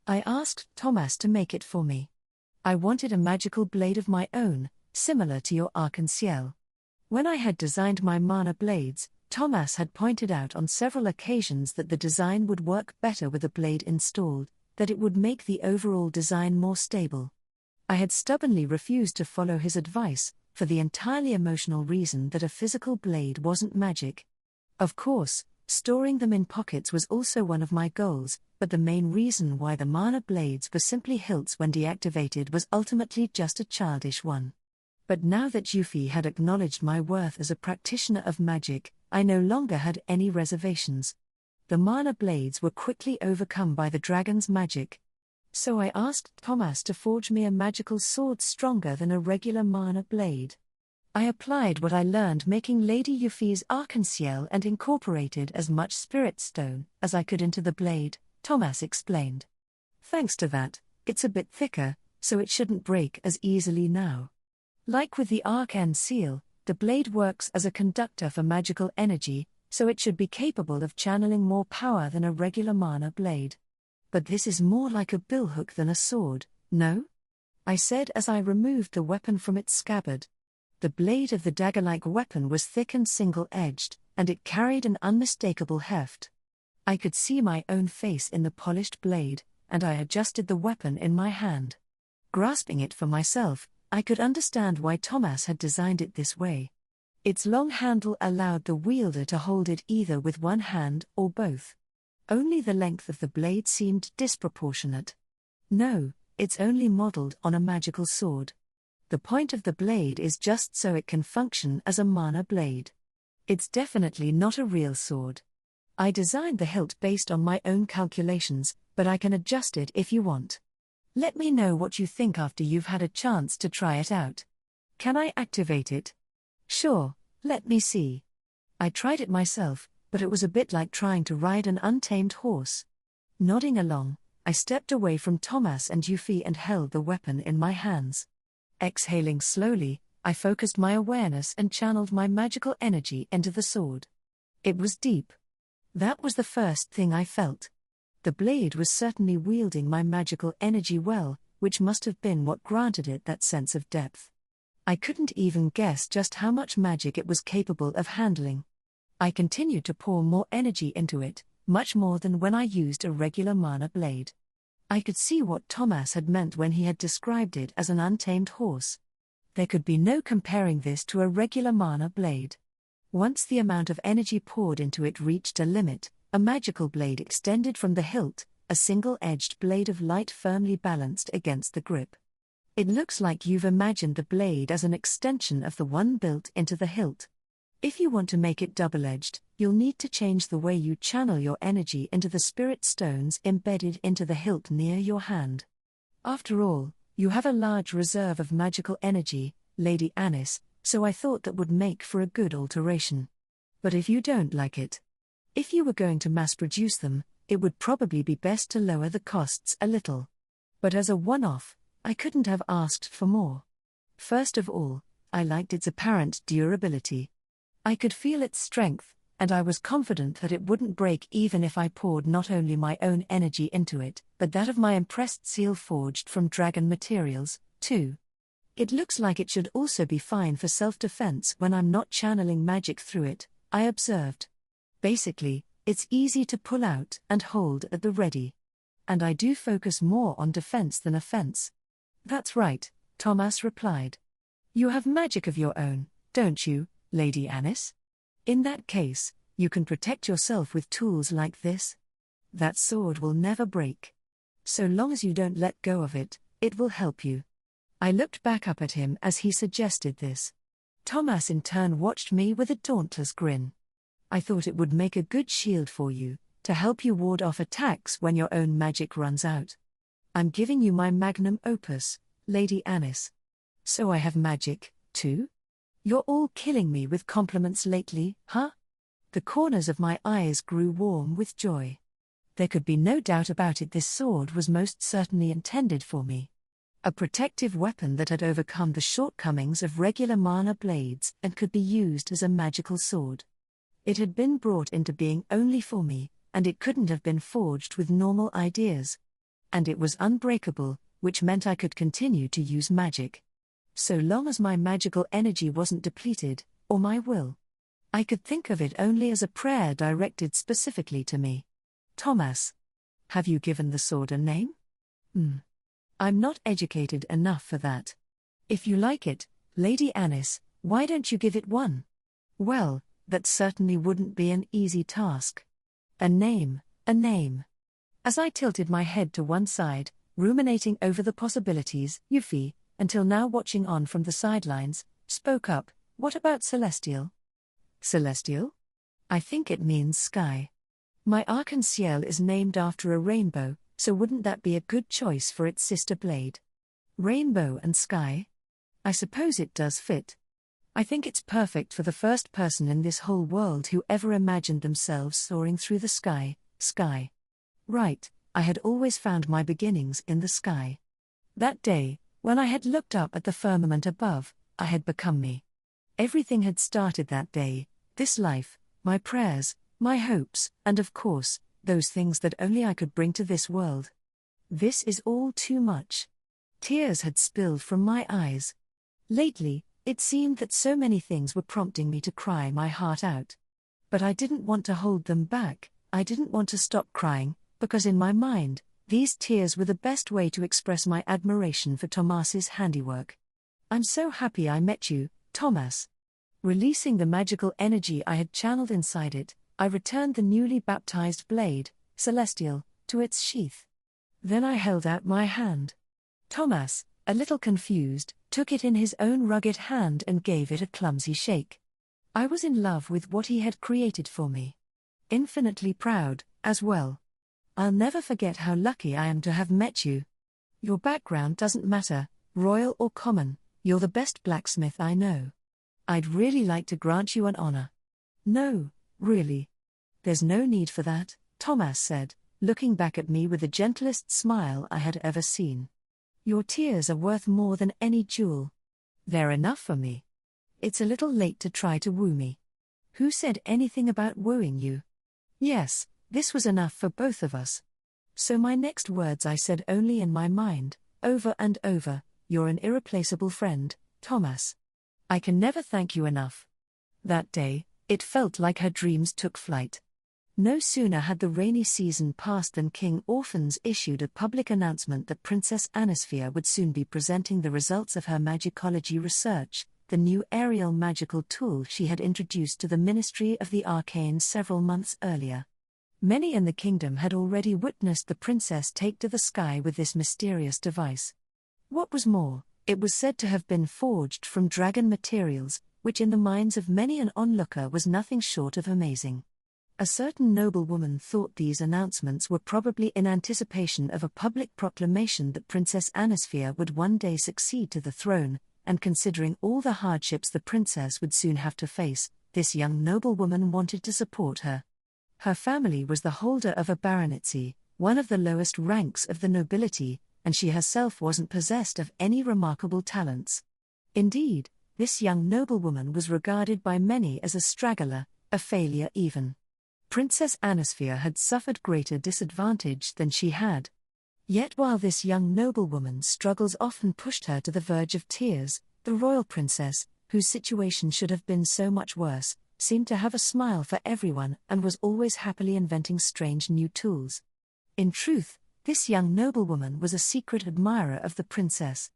I asked Thomas to make it for me. I wanted a magical blade of my own, similar to your arc-en-ciel. When I had designed my mana blades, Thomas had pointed out on several occasions that the design would work better with a blade installed, that it would make the overall design more stable. I had stubbornly refused to follow his advice, for the entirely emotional reason that a physical blade wasn't magic. Of course, storing them in pockets was also one of my goals, but the main reason why the mana blades were simply hilts when deactivated was ultimately just a childish one. But now that Euphyllia had acknowledged my worth as a practitioner of magic, I no longer had any reservations. The mana blades were quickly overcome by the dragon's magic. So I asked Thomas to forge me a magical sword stronger than a regular mana blade. I applied what I learned making Lady Euphyllia's arc-en-ciel and incorporated as much spirit stone as I could into the blade, Thomas explained. Thanks to that, it's a bit thicker, so it shouldn't break as easily now. Like with the arc-en-ciel, the blade works as a conductor for magical energy, so it should be capable of channeling more power than a regular mana blade. But this is more like a billhook than a sword, no? I said as I removed the weapon from its scabbard. The blade of the dagger-like weapon was thick and single-edged, and it carried an unmistakable heft. I could see my own face in the polished blade, and I adjusted the weapon in my hand. Grasping it for myself, I could understand why Thomas had designed it this way. Its long handle allowed the wielder to hold it either with one hand or both. Only the length of the blade seemed disproportionate. No, it's only modeled on a magical sword. The point of the blade is just so it can function as a mana blade. It's definitely not a real sword. I designed the hilt based on my own calculations, but I can adjust it if you want. Let me know what you think after you've had a chance to try it out. Can I activate it? Sure, let me see. I tried it myself, but it was a bit like trying to ride an untamed horse. Nodding along, I stepped away from Thomas and Euphyllia and held the weapon in my hands. Exhaling slowly, I focused my awareness and channeled my magical energy into the sword. It was deep. That was the first thing I felt. The blade was certainly wielding my magical energy well, which must have been what granted it that sense of depth. I couldn't even guess just how much magic it was capable of handling. I continued to pour more energy into it, much more than when I used a regular mana blade. I could see what Thomas had meant when he had described it as an untamed horse. There could be no comparing this to a regular mana blade. Once the amount of energy poured into it reached a limit, a magical blade extended from the hilt, a single-edged blade of light firmly balanced against the grip. It looks like you've imagined the blade as an extension of the one built into the hilt. If you want to make it double-edged, you'll need to change the way you channel your energy into the spirit stones embedded into the hilt near your hand. After all, you have a large reserve of magical energy, Lady Anis, so I thought that would make for a good alteration. But if you don't like it, If you were going to mass produce them, it would probably be best to lower the costs a little. But as a one-off, I couldn't have asked for more. First of all, I liked its apparent durability. I could feel its strength, and I was confident that it wouldn't break even if I poured not only my own energy into it, but that of my impressed seal forged from dragon materials, too. It looks like it should also be fine for self-defense when I'm not channeling magic through it, I observed. Basically, it's easy to pull out and hold at the ready. And I do focus more on defense than offense. That's right, Thomas replied. You have magic of your own, don't you, Lady Anis? In that case, you can protect yourself with tools like this. That sword will never break. So long as you don't let go of it, it will help you. I looked back up at him as he suggested this. Thomas in turn watched me with a dauntless grin. I thought it would make a good shield for you, to help you ward off attacks when your own magic runs out. I'm giving you my magnum opus, Lady Anis. So I have magic, too? You're all killing me with compliments lately, huh? The corners of my eyes grew warm with joy. There could be no doubt about it, this sword was most certainly intended for me. A protective weapon that had overcome the shortcomings of regular mana blades and could be used as a magical sword. It had been brought into being only for me, and it couldn't have been forged with normal ideas. And it was unbreakable, which meant I could continue to use magic. So long as my magical energy wasn't depleted, or my will. I could think of it only as a prayer directed specifically to me. Thomas. Have you given the sword a name? I'm not educated enough for that. If you like it, Lady Anis, why don't you give it one? Well, that certainly wouldn't be an easy task. A name. As I tilted my head to one side, ruminating over the possibilities, Euphyllia, until now watching on from the sidelines, spoke up, what about Celestial? Celestial? I think it means sky. My arc-en-ciel is named after a rainbow, so wouldn't that be a good choice for its sister blade? Rainbow and sky? I suppose it does fit. I think it's perfect for the first person in this whole world who ever imagined themselves soaring through the sky. Right, I had always found my beginnings in the sky. That day, when I had looked up at the firmament above, I had become me. Everything had started that day, this life, my prayers, my hopes, and of course, those things that only I could bring to this world. This is all too much. Tears had spilled from my eyes. Lately, it seemed that so many things were prompting me to cry my heart out. But I didn't want to hold them back, I didn't want to stop crying, because in my mind, these tears were the best way to express my admiration for Thomas's handiwork. I'm so happy I met you, Thomas. Releasing the magical energy I had channeled inside it, I returned the newly baptized blade, Celestial, to its sheath. Then I held out my hand. Thomas, a little confused, took it in his own rugged hand and gave it a clumsy shake. I was in love with what he had created for me. Infinitely proud, as well. I'll never forget how lucky I am to have met you. Your background doesn't matter, royal or common, you're the best blacksmith I know. I'd really like to grant you an honor. No, really. There's no need for that, Thomas said, looking back at me with the gentlest smile I had ever seen. Your tears are worth more than any jewel. They're enough for me. It's a little late to try to woo me. Who said anything about wooing you? Yes, this was enough for both of us. So my next words I said only in my mind, over and over, you're an irreplaceable friend, Thomas. I can never thank you enough. That day, it felt like her dreams took flight. No sooner had the rainy season passed than King Orphans issued a public announcement that Princess Anisphia would soon be presenting the results of her magicology research, the new aerial magical tool she had introduced to the Ministry of the Arcane several months earlier. Many in the kingdom had already witnessed the princess take to the sky with this mysterious device. What was more, it was said to have been forged from dragon materials, which in the minds of many an onlooker was nothing short of amazing. A certain noblewoman thought these announcements were probably in anticipation of a public proclamation that Princess Anisphia would one day succeed to the throne, and considering all the hardships the princess would soon have to face, this young noblewoman wanted to support her. Her family was the holder of a baronetcy, one of the lowest ranks of the nobility, and she herself wasn't possessed of any remarkable talents. Indeed, this young noblewoman was regarded by many as a straggler, a failure even. Princess Anisphia had suffered greater disadvantage than she had. Yet while this young noblewoman's struggles often pushed her to the verge of tears, the royal princess, whose situation should have been so much worse, seemed to have a smile for everyone and was always happily inventing strange new tools. In truth, this young noblewoman was a secret admirer of the princess.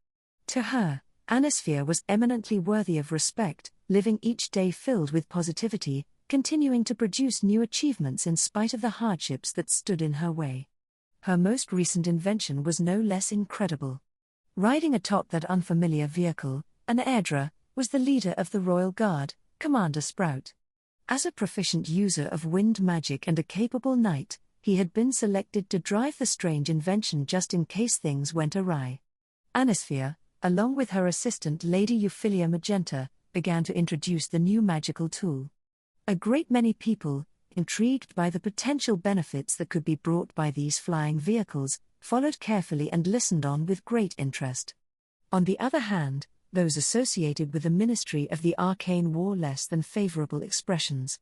To her, Anisphia was eminently worthy of respect, living each day filled with positivity, continuing to produce new achievements in spite of the hardships that stood in her way. Her most recent invention was no less incredible. Riding atop that unfamiliar vehicle, an airdra was the leader of the royal guard, Commander Sprout. As a proficient user of wind magic and a capable knight, he had been selected to drive the strange invention just in case things went awry. Anisphia, along with her assistant Lady Euphyllia Magenta, began to introduce the new magical tool. A great many people, intrigued by the potential benefits that could be brought by these flying vehicles, followed carefully and listened on with great interest. On the other hand, those associated with the Ministry of the Arcane wore less than favorable expressions.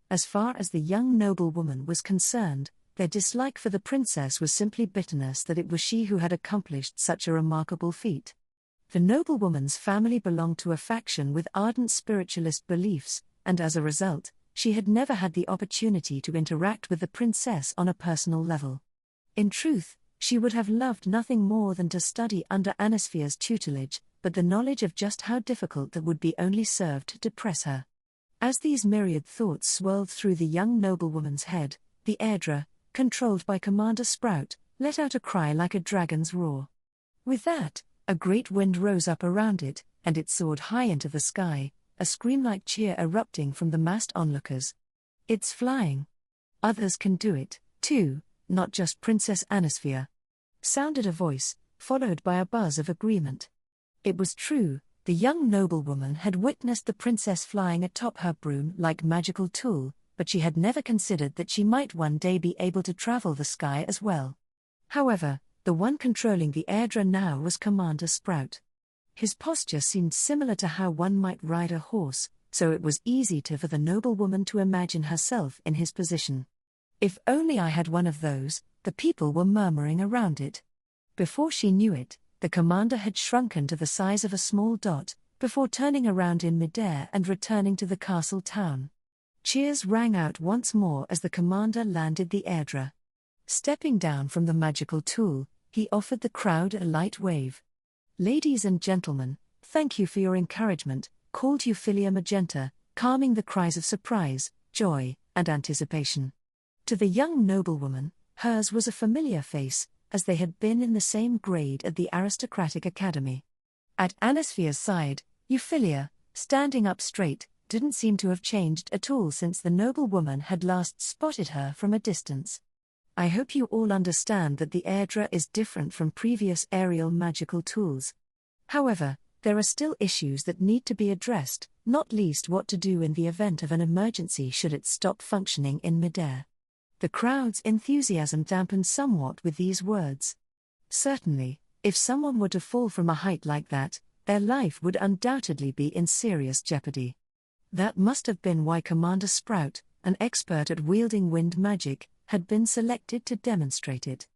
As far as the young noblewoman was concerned, their dislike for the princess was simply bitterness that it was she who had accomplished such a remarkable feat. The noblewoman's family belonged to a faction with ardent spiritualist beliefs, and as a result, she had never had the opportunity to interact with the princess on a personal level. In truth, she would have loved nothing more than to study under Anisphia's tutelage, but the knowledge of just how difficult that would be only served to depress her. As these myriad thoughts swirled through the young noblewoman's head, the airdra, controlled by Commander Sprout, let out a cry like a dragon's roar. With that, a great wind rose up around it, and it soared high into the sky, a scream-like cheer erupting from the massed onlookers. "It's flying. Others can do it, too, not just Princess Anisphia," sounded a voice, followed by a buzz of agreement. It was true, the young noblewoman had witnessed the princess flying atop her broom-like magical tool, but she had never considered that she might one day be able to travel the sky as well. However, the one controlling the airdra now was Commander Sprout. His posture seemed similar to how one might ride a horse, so it was easy for the noblewoman to imagine herself in his position. "If only I had one of those," the people were murmuring around it. Before she knew it, the commander had shrunken to the size of a small dot, before turning around in midair and returning to the castle town. Cheers rang out once more as the commander landed the airdra. Stepping down from the magical tool, he offered the crowd a light wave. "Ladies and gentlemen, thank you for your encouragement," called Euphyllia Magenta, calming the cries of surprise, joy, and anticipation. To the young noblewoman, hers was a familiar face, as they had been in the same grade at the aristocratic academy. At Anisphia's side, Euphyllia, standing up straight, didn't seem to have changed at all since the noblewoman had last spotted her from a distance. "I hope you all understand that the airdra is different from previous aerial magical tools. However, there are still issues that need to be addressed, not least what to do in the event of an emergency should it stop functioning in midair." The crowd's enthusiasm dampened somewhat with these words. Certainly, if someone were to fall from a height like that, their life would undoubtedly be in serious jeopardy. That must have been why Commander Sprout, an expert at wielding wind magic, had been selected to demonstrate it.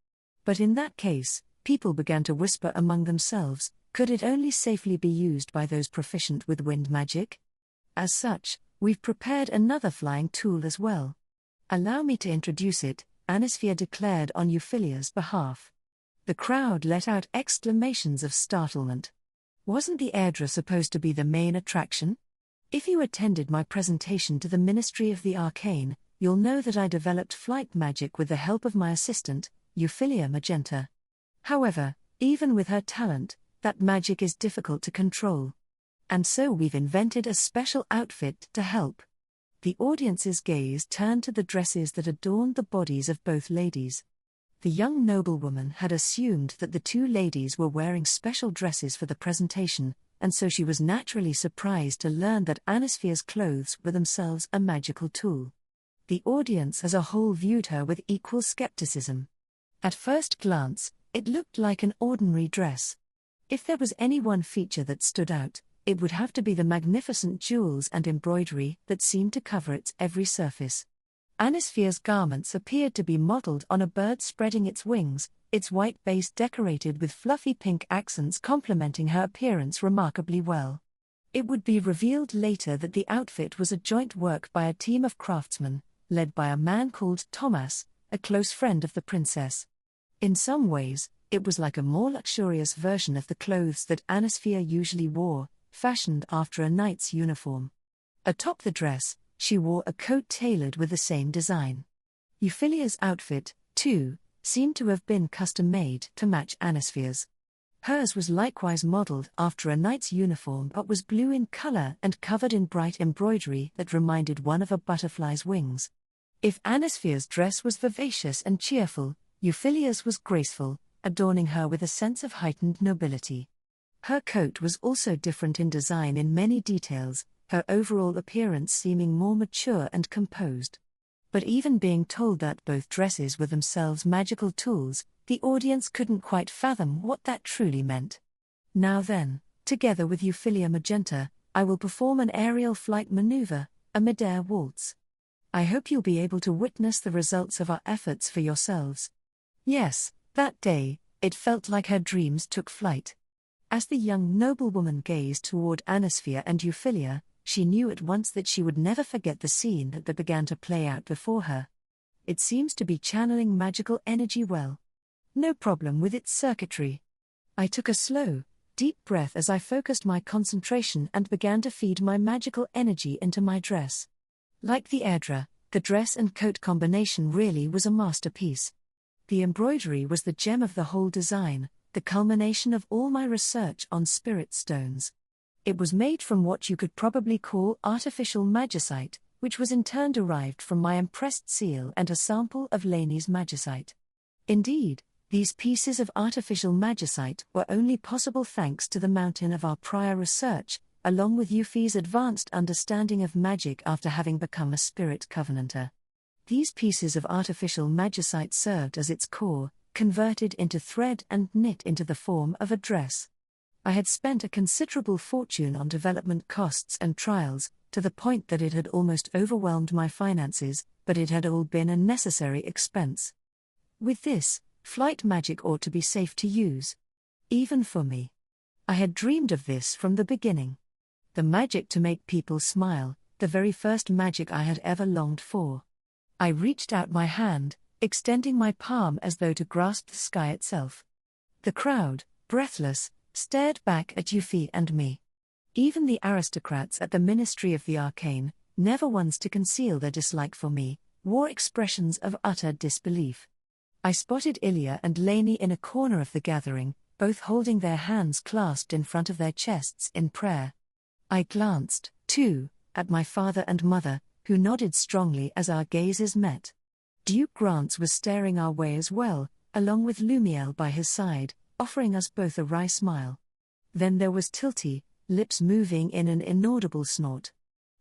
But in that case, people began to whisper among themselves, could it only safely be used by those proficient with wind magic? As such, we've prepared another flying tool as well. "Allow me to introduce it," Anisphia declared on Euphyllia's behalf. The crowd let out exclamations of startlement. Wasn't the airdra supposed to be the main attraction? If you attended my presentation to the Ministry of the Arcane, you'll know that I developed flight magic with the help of my assistant, Euphyllia Magenta. However, even with her talent, that magic is difficult to control. And so we've invented a special outfit to help. The audience's gaze turned to the dresses that adorned the bodies of both ladies. The young noblewoman had assumed that the two ladies were wearing special dresses for the presentation, and so she was naturally surprised to learn that Anisphia's clothes were themselves a magical tool. The audience as a whole viewed her with equal skepticism. At first glance, it looked like an ordinary dress. If there was any one feature that stood out, it would have to be the magnificent jewels and embroidery that seemed to cover its every surface. Anisphia's garments appeared to be modeled on a bird spreading its wings, its white base decorated with fluffy pink accents complementing her appearance remarkably well. It would be revealed later that the outfit was a joint work by a team of craftsmen, led by a man called Thomas, a close friend of the princess. In some ways, it was like a more luxurious version of the clothes that Anisphia usually wore, fashioned after a knight's uniform. Atop the dress, she wore a coat tailored with the same design. Euphyllia's outfit, too, seemed to have been custom-made to match Anisphia's. Hers was likewise modeled after a knight's uniform but was blue in color and covered in bright embroidery that reminded one of a butterfly's wings. If Anisphia's dress was vivacious and cheerful, Euphyllia's was graceful, adorning her with a sense of heightened nobility. Her coat was also different in design in many details, her overall appearance seeming more mature and composed. But even being told that both dresses were themselves magical tools, the audience couldn't quite fathom what that truly meant. Now then, together with Euphyllia Magenta, I will perform an aerial flight maneuver, a mid-air waltz. I hope you'll be able to witness the results of our efforts for yourselves. Yes, that day, it felt like her dreams took flight. As the young noblewoman gazed toward Anisphia and Euphyllia, she knew at once that she would never forget the scene that began to play out before her. It seems to be channeling magical energy well. No problem with its circuitry. I took a slow, deep breath as I focused my concentration and began to feed my magical energy into my dress. Like the airdra, the dress and coat combination really was a masterpiece. The embroidery was the gem of the whole design, the culmination of all my research on spirit stones. It was made from what you could probably call artificial magicite, which was in turn derived from my impressed seal and a sample of Laney's magicite. Indeed, these pieces of artificial magicite were only possible thanks to the mountain of our prior research, along with Euphy's advanced understanding of magic after having become a spirit covenanter. These pieces of artificial magicite served as its core, converted into thread and knit into the form of a dress. I had spent a considerable fortune on development costs and trials, to the point that it had almost overwhelmed my finances, but it had all been a necessary expense. With this, flight magic ought to be safe to use. Even for me. I had dreamed of this from the beginning. The magic to make people smile, the very first magic I had ever longed for. I reached out my hand, extending my palm as though to grasp the sky itself. The crowd, breathless, stared back at Euphy and me. Even the aristocrats at the Ministry of the Arcane, never ones to conceal their dislike for me, wore expressions of utter disbelief. I spotted Ilya and Laney in a corner of the gathering, both holding their hands clasped in front of their chests in prayer. I glanced, too, at my father and mother, who nodded strongly as our gazes met. Duke Grants was staring our way as well, along with Lumiel by his side, offering us both a wry smile. Then there was Tilty, lips moving in an inaudible snort.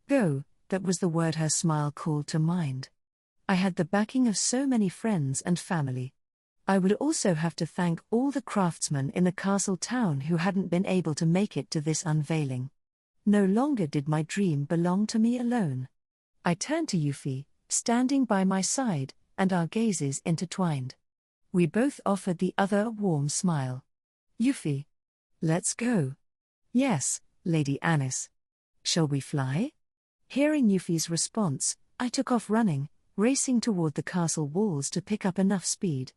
Go, that was the word her smile called to mind. I had the backing of so many friends and family. I would also have to thank all the craftsmen in the castle town who hadn't been able to make it to this unveiling. No longer did my dream belong to me alone. I turned to Euphy, standing by my side, and our gazes intertwined. We both offered the other a warm smile. Euphy. Let's go. Yes, Lady Anis. Shall we fly? Hearing Euphy's response, I took off running, racing toward the castle walls to pick up enough speed.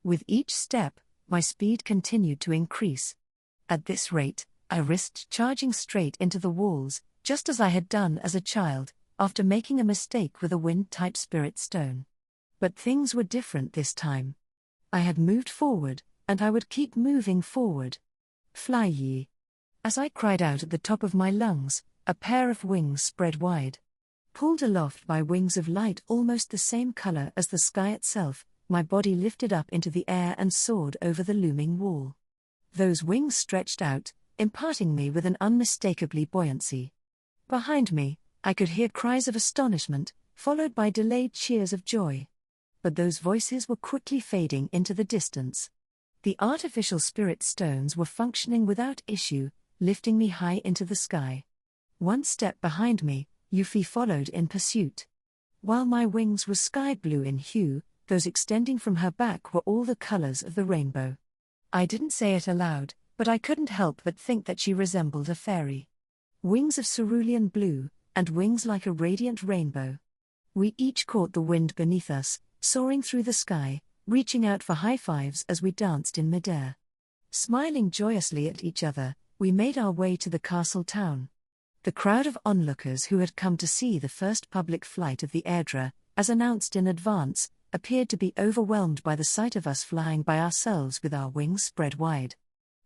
With each step, my speed continued to increase. At this rate, I risked charging straight into the walls, just as I had done as a child, after making a mistake with a wind-type spirit stone. But things were different this time. I had moved forward, and I would keep moving forward. Fly ye. As I cried out at the top of my lungs, a pair of wings spread wide. Pulled aloft by wings of light almost the same color as the sky itself, my body lifted up into the air and soared over the looming wall. Those wings stretched out, imparting me with an unmistakably buoyancy. Behind me, I could hear cries of astonishment, followed by delayed cheers of joy. But those voices were quickly fading into the distance. The artificial spirit stones were functioning without issue, lifting me high into the sky. One step behind me, Euphyllia followed in pursuit. While my wings were sky blue in hue, those extending from her back were all the colors of the rainbow. I didn't say it aloud, but I couldn't help but think that she resembled a fairy. Wings of cerulean blue, and wings like a radiant rainbow. We each caught the wind beneath us, soaring through the sky, reaching out for high fives as we danced in midair. Smiling joyously at each other, we made our way to the castle town. The crowd of onlookers who had come to see the first public flight of the Airdra, as announced in advance, appeared to be overwhelmed by the sight of us flying by ourselves with our wings spread wide.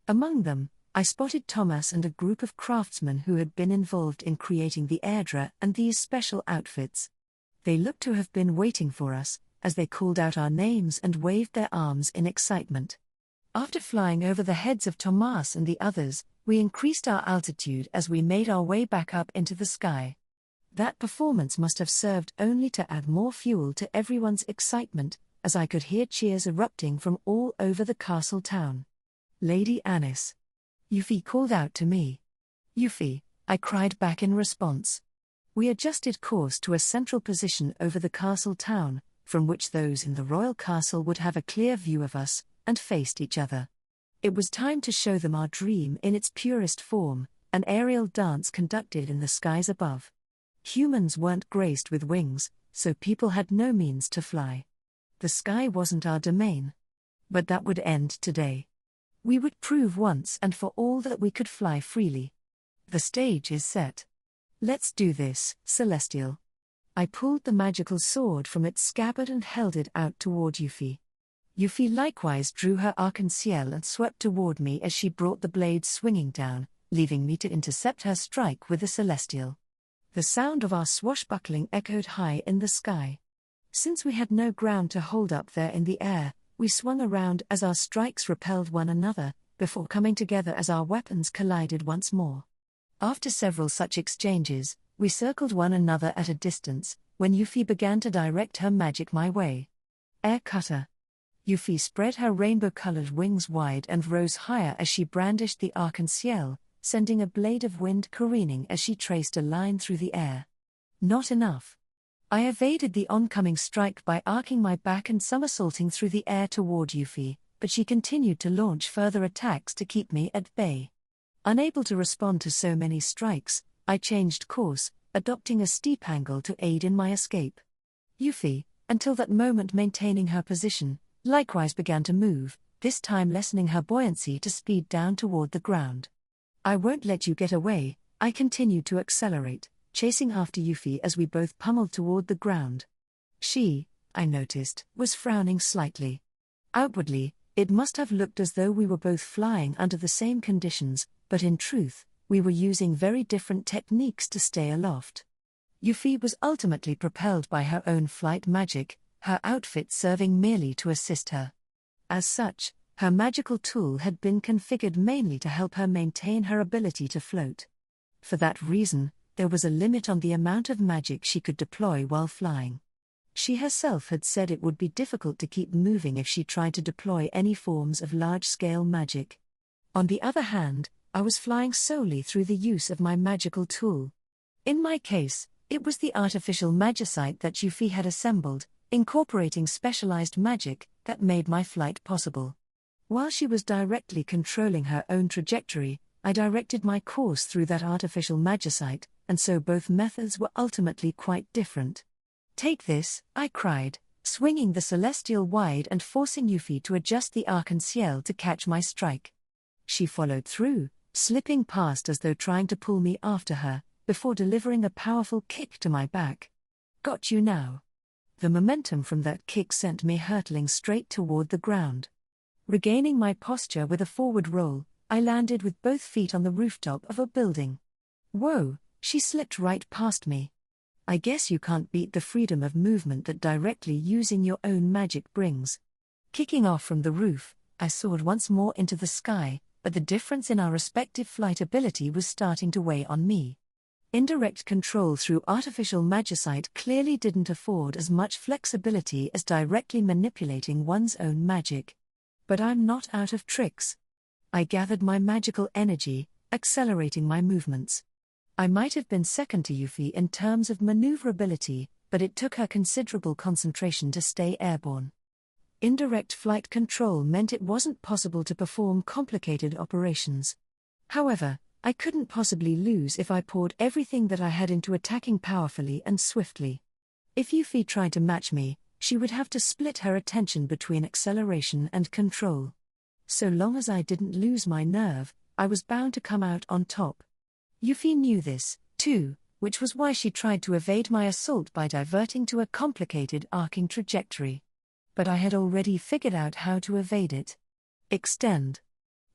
Among them, I spotted Thomas and a group of craftsmen who had been involved in creating the Airdra and these special outfits. They looked to have been waiting for us, as they called out our names and waved their arms in excitement. After flying over the heads of Thomas and the others, we increased our altitude as we made our way back up into the sky. That performance must have served only to add more fuel to everyone's excitement, as I could hear cheers erupting from all over the castle town. "Lady Anis!" Euphyllia called out to me. "Euphyllia," I cried back in response. We adjusted course to a central position over the castle town, from which those in the royal castle would have a clear view of us, and faced each other. It was time to show them our dream in its purest form, an aerial dance conducted in the skies above. Humans weren't graced with wings, so people had no means to fly. The sky wasn't our domain. But that would end today. We would prove once and for all that we could fly freely. The stage is set. Let's do this, Celestial. I pulled the magical sword from its scabbard and held it out toward Euphyllia. Euphyllia likewise drew her arc-en-ciel and swept toward me as she brought the blade swinging down, leaving me to intercept her strike with the Celestial. The sound of our swashbuckling echoed high in the sky. Since we had no ground to hold up there in the air, we swung around as our strikes repelled one another, before coming together as our weapons collided once more. After several such exchanges, we circled one another at a distance, when Euphyllia began to direct her magic my way. Air cutter. Euphyllia spread her rainbow-colored wings wide and rose higher as she brandished the arc-en-ciel, sending a blade of wind careening as she traced a line through the air. Not enough. I evaded the oncoming strike by arcing my back and somersaulting through the air toward Euphyllia, but she continued to launch further attacks to keep me at bay. Unable to respond to so many strikes, I changed course, adopting a steep angle to aid in my escape. Euphyllia, until that moment maintaining her position, likewise began to move, this time lessening her buoyancy to speed down toward the ground. "I won't let you get away," I continued to accelerate, chasing after Euphyllia as we both pummeled toward the ground. She, I noticed, was frowning slightly. Outwardly, it must have looked as though we were both flying under the same conditions, but in truth, we were using very different techniques to stay aloft. Euphyllia was ultimately propelled by her own flight magic, her outfit serving merely to assist her. As such, her magical tool had been configured mainly to help her maintain her ability to float. For that reason, there was a limit on the amount of magic she could deploy while flying. She herself had said it would be difficult to keep moving if she tried to deploy any forms of large-scale magic. On the other hand, I was flying solely through the use of my magical tool. In my case, it was the artificial magicite that Euphyllia had assembled, incorporating specialized magic, that made my flight possible. While she was directly controlling her own trajectory, I directed my course through that artificial magicite, and so both methods were ultimately quite different. "Take this," I cried, swinging the celestial wide and forcing Euphyllia to adjust the arc-en-ciel to catch my strike. She followed through, slipping past as though trying to pull me after her, before delivering a powerful kick to my back. "Got you now." The momentum from that kick sent me hurtling straight toward the ground. Regaining my posture with a forward roll, I landed with both feet on the rooftop of a building. Whoa, she slipped right past me. I guess you can't beat the freedom of movement that directly using your own magic brings. Kicking off from the roof, I soared once more into the sky, but the difference in our respective flight ability was starting to weigh on me. Indirect control through artificial magicite clearly didn't afford as much flexibility as directly manipulating one's own magic. But I'm not out of tricks. I gathered my magical energy, accelerating my movements. I might have been second to Euphyllia in terms of maneuverability, but it took her considerable concentration to stay airborne. Indirect flight control meant it wasn't possible to perform complicated operations. However, I couldn't possibly lose if I poured everything that I had into attacking powerfully and swiftly. If Euphyllia tried to match me, she would have to split her attention between acceleration and control. So long as I didn't lose my nerve, I was bound to come out on top. Euphyllia knew this, too, which was why she tried to evade my assault by diverting to a complicated arcing trajectory. But I had already figured out how to evade it. Extend.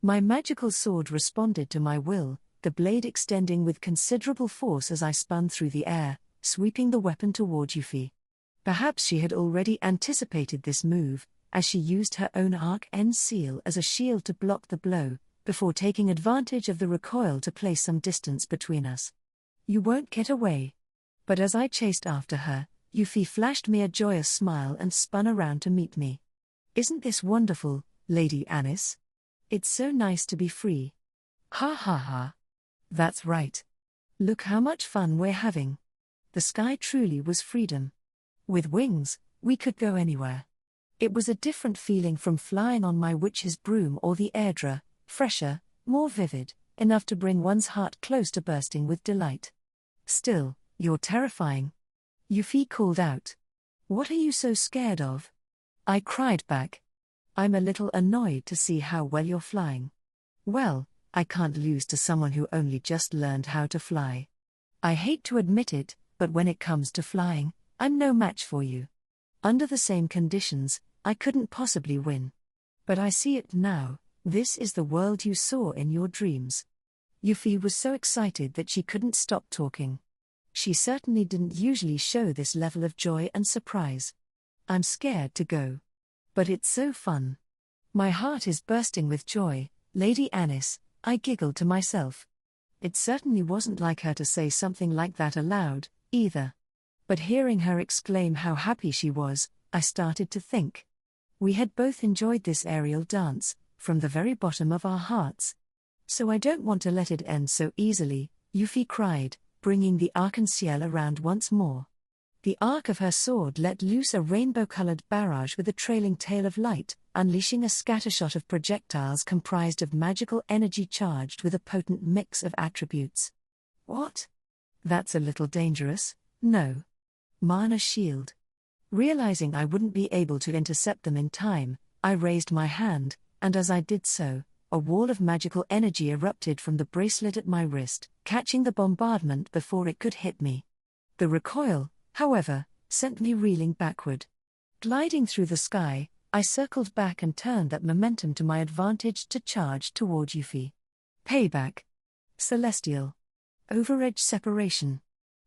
My magical sword responded to my will, the blade extending with considerable force as I spun through the air, sweeping the weapon toward Euphyllia. Perhaps she had already anticipated this move, as she used her own arc-end seal as a shield to block the blow, before taking advantage of the recoil to place some distance between us. "You won't get away." But as I chased after her, Euphyllia flashed me a joyous smile and spun around to meet me. "Isn't this wonderful, Lady Anis? It's so nice to be free." "Ha ha ha. That's right. Look how much fun we're having." The sky truly was freedom. With wings, we could go anywhere. It was a different feeling from flying on my witch's broom or the airdra, fresher, more vivid, enough to bring one's heart close to bursting with delight. "Still, you're terrifying," Euphyllia called out. "What are you so scared of?" I cried back. "I'm a little annoyed to see how well you're flying." "Well, I can't lose to someone who only just learned how to fly. I hate to admit it, but when it comes to flying, I'm no match for you. Under the same conditions, I couldn't possibly win. But I see it now, this is the world you saw in your dreams." Euphyllia was so excited that she couldn't stop talking. She certainly didn't usually show this level of joy and surprise. "I'm scared to go. But it's so fun. My heart is bursting with joy, Lady Anis," I giggled to myself. It certainly wasn't like her to say something like that aloud, either. But hearing her exclaim how happy she was, I started to think. We had both enjoyed this aerial dance, from the very bottom of our hearts. "So I don't want to let it end so easily," Euphyllia cried, bringing the arc-en-ciel around once more. The arc of her sword let loose a rainbow-colored barrage with a trailing tail of light, unleashing a scattershot of projectiles comprised of magical energy charged with a potent mix of attributes. "What? That's a little dangerous, no." "Mana shield." Realizing I wouldn't be able to intercept them in time, I raised my hand, and as I did so, a wall of magical energy erupted from the bracelet at my wrist, catching the bombardment before it could hit me. The recoil, however, sent me reeling backward. Gliding through the sky, I circled back and turned that momentum to my advantage to charge toward Euphyllia. Payback. Celestial. Overedge separation.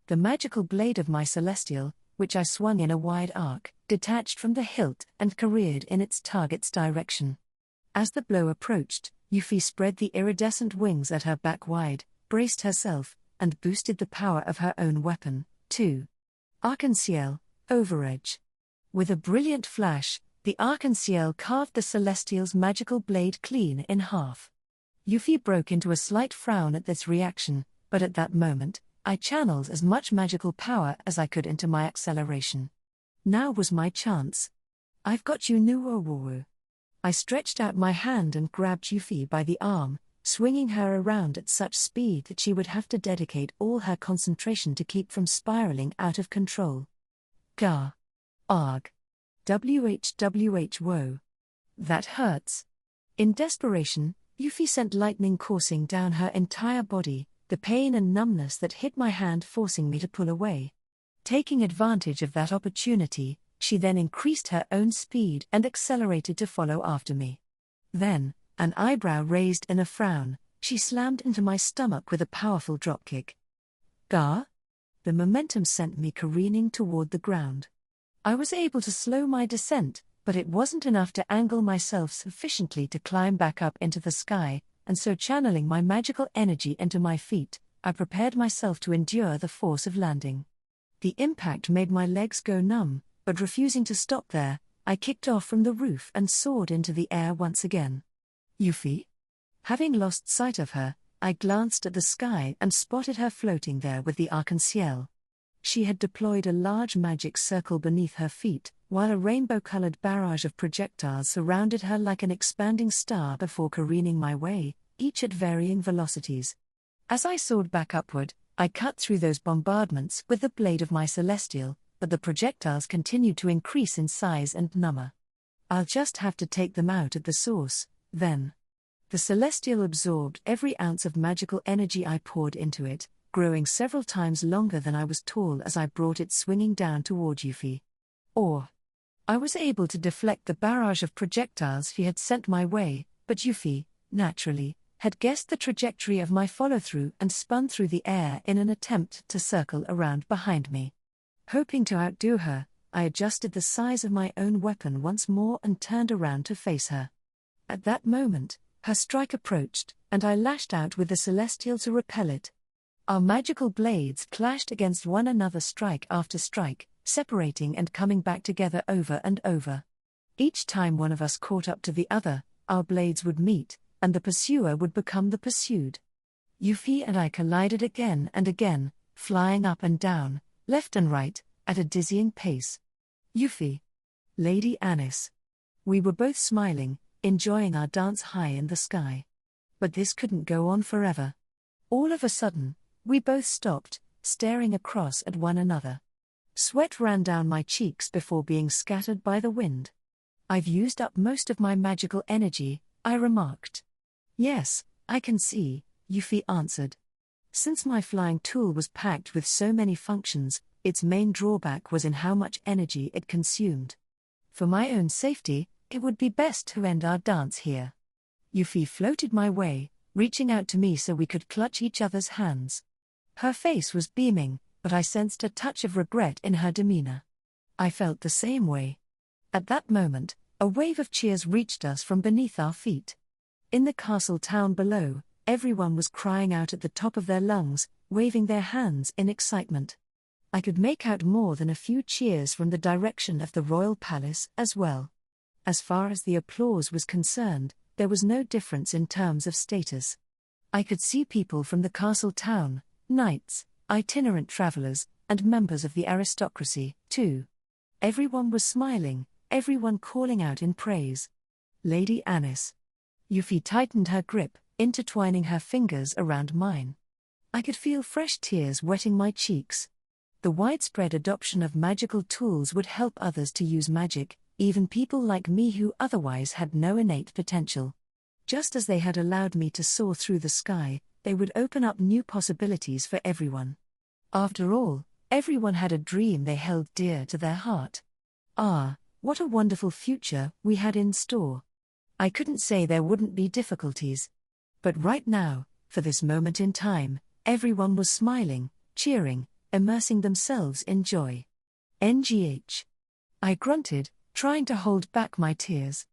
The magical blade of my celestial, which I swung in a wide arc, detached from the hilt and careered in its target's direction. As the blow approached, Euphyllia spread the iridescent wings at her back wide, braced herself, and boosted the power of her own weapon, too. Arc-en-ciel, overedge. With a brilliant flash, the arc-en-ciel carved the celestial's magical blade clean in half. Euphyllia broke into a slight frown at this reaction, but at that moment, I channeled as much magical power as I could into my acceleration. Now was my chance. "I've got you, Nuowowu." I stretched out my hand and grabbed Euphyllia by the arm, swinging her around at such speed that she would have to dedicate all her concentration to keep from spiraling out of control. Gah. Arg. WHWH whoa. That hurts. In desperation, Euphyllia sent lightning coursing down her entire body, the pain and numbness that hit my hand forcing me to pull away. Taking advantage of that opportunity, she then increased her own speed and accelerated to follow after me. Then, an eyebrow raised in a frown, she slammed into my stomach with a powerful dropkick. Gah? The momentum sent me careening toward the ground. I was able to slow my descent, but it wasn't enough to angle myself sufficiently to climb back up into the sky, and so channeling my magical energy into my feet, I prepared myself to endure the force of landing. The impact made my legs go numb, but refusing to stop there, I kicked off from the roof and soared into the air once again. Euphy? Having lost sight of her, I glanced at the sky and spotted her floating there with the arc-en-ciel. She had deployed a large magic circle beneath her feet, while a rainbow-colored barrage of projectiles surrounded her like an expanding star before careening my way, each at varying velocities. As I soared back upward, I cut through those bombardments with the blade of my celestial, but the projectiles continued to increase in size and number. I'll just have to take them out at the source, then. The celestial absorbed every ounce of magical energy I poured into it, growing several times longer than I was tall as I brought it swinging down toward Euphy. I was able to deflect the barrage of projectiles she had sent my way, but Euphy, naturally, had guessed the trajectory of my follow-through and spun through the air in an attempt to circle around behind me. Hoping to outdo her, I adjusted the size of my own weapon once more and turned around to face her. At that moment, her strike approached, and I lashed out with the celestial to repel it. Our magical blades clashed against one another strike after strike, separating and coming back together over and over. Each time one of us caught up to the other, our blades would meet, and the pursuer would become the pursued. Euphy and I collided again and again, flying up and down, left and right, at a dizzying pace. Euphy. Lady Anis. We were both smiling, enjoying our dance high in the sky. But this couldn't go on forever. All of a sudden, we both stopped, staring across at one another. Sweat ran down my cheeks before being scattered by the wind. I've used up most of my magical energy, I remarked. Yes, I can see, Euphy answered. Since my flying tool was packed with so many functions, its main drawback was in how much energy it consumed. For my own safety, it would be best to end our dance here. Euphy floated my way, reaching out to me so we could clutch each other's hands. Her face was beaming, but I sensed a touch of regret in her demeanor. I felt the same way. At that moment, a wave of cheers reached us from beneath our feet. In the castle town below, everyone was crying out at the top of their lungs, waving their hands in excitement. I could make out more than a few cheers from the direction of the royal palace as well. As far as the applause was concerned, there was no difference in terms of status. I could see people from the castle town, knights, itinerant travelers, and members of the aristocracy, too. Everyone was smiling, everyone calling out in praise. Lady Anis. Euphy tightened her grip, intertwining her fingers around mine. I could feel fresh tears wetting my cheeks. The widespread adoption of magical tools would help others to use magic, even people like me who otherwise had no innate potential. Just as they had allowed me to soar through the sky, they would open up new possibilities for everyone. After all, everyone had a dream they held dear to their heart. Ah, what a wonderful future we had in store. I couldn't say there wouldn't be difficulties. But right now, for this moment in time, everyone was smiling, cheering, immersing themselves in joy. NGH. I grunted, trying to hold back my tears.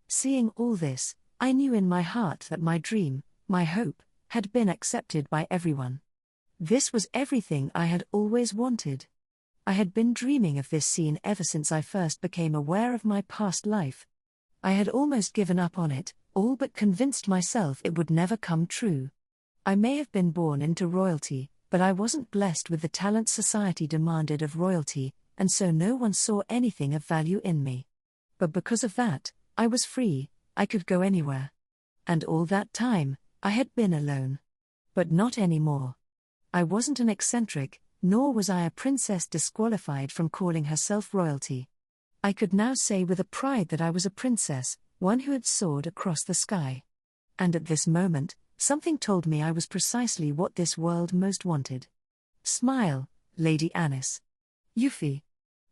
Seeing all this, I knew in my heart that my dream, my hope, had been accepted by everyone. This was everything I had always wanted. I had been dreaming of this scene ever since I first became aware of my past life. I had almost given up on it, all but convinced myself it would never come true. I may have been born into royalty, but I wasn't blessed with the talent society demanded of royalty, and so no one saw anything of value in me. But because of that, I was free, I could go anywhere. And all that time, I had been alone. But not anymore. I wasn't an eccentric, nor was I a princess disqualified from calling herself royalty. I could now say with a pride that I was a princess, one who had soared across the sky. And at this moment, something told me I was precisely what this world most wanted. Smile, Lady Anis. Euphy.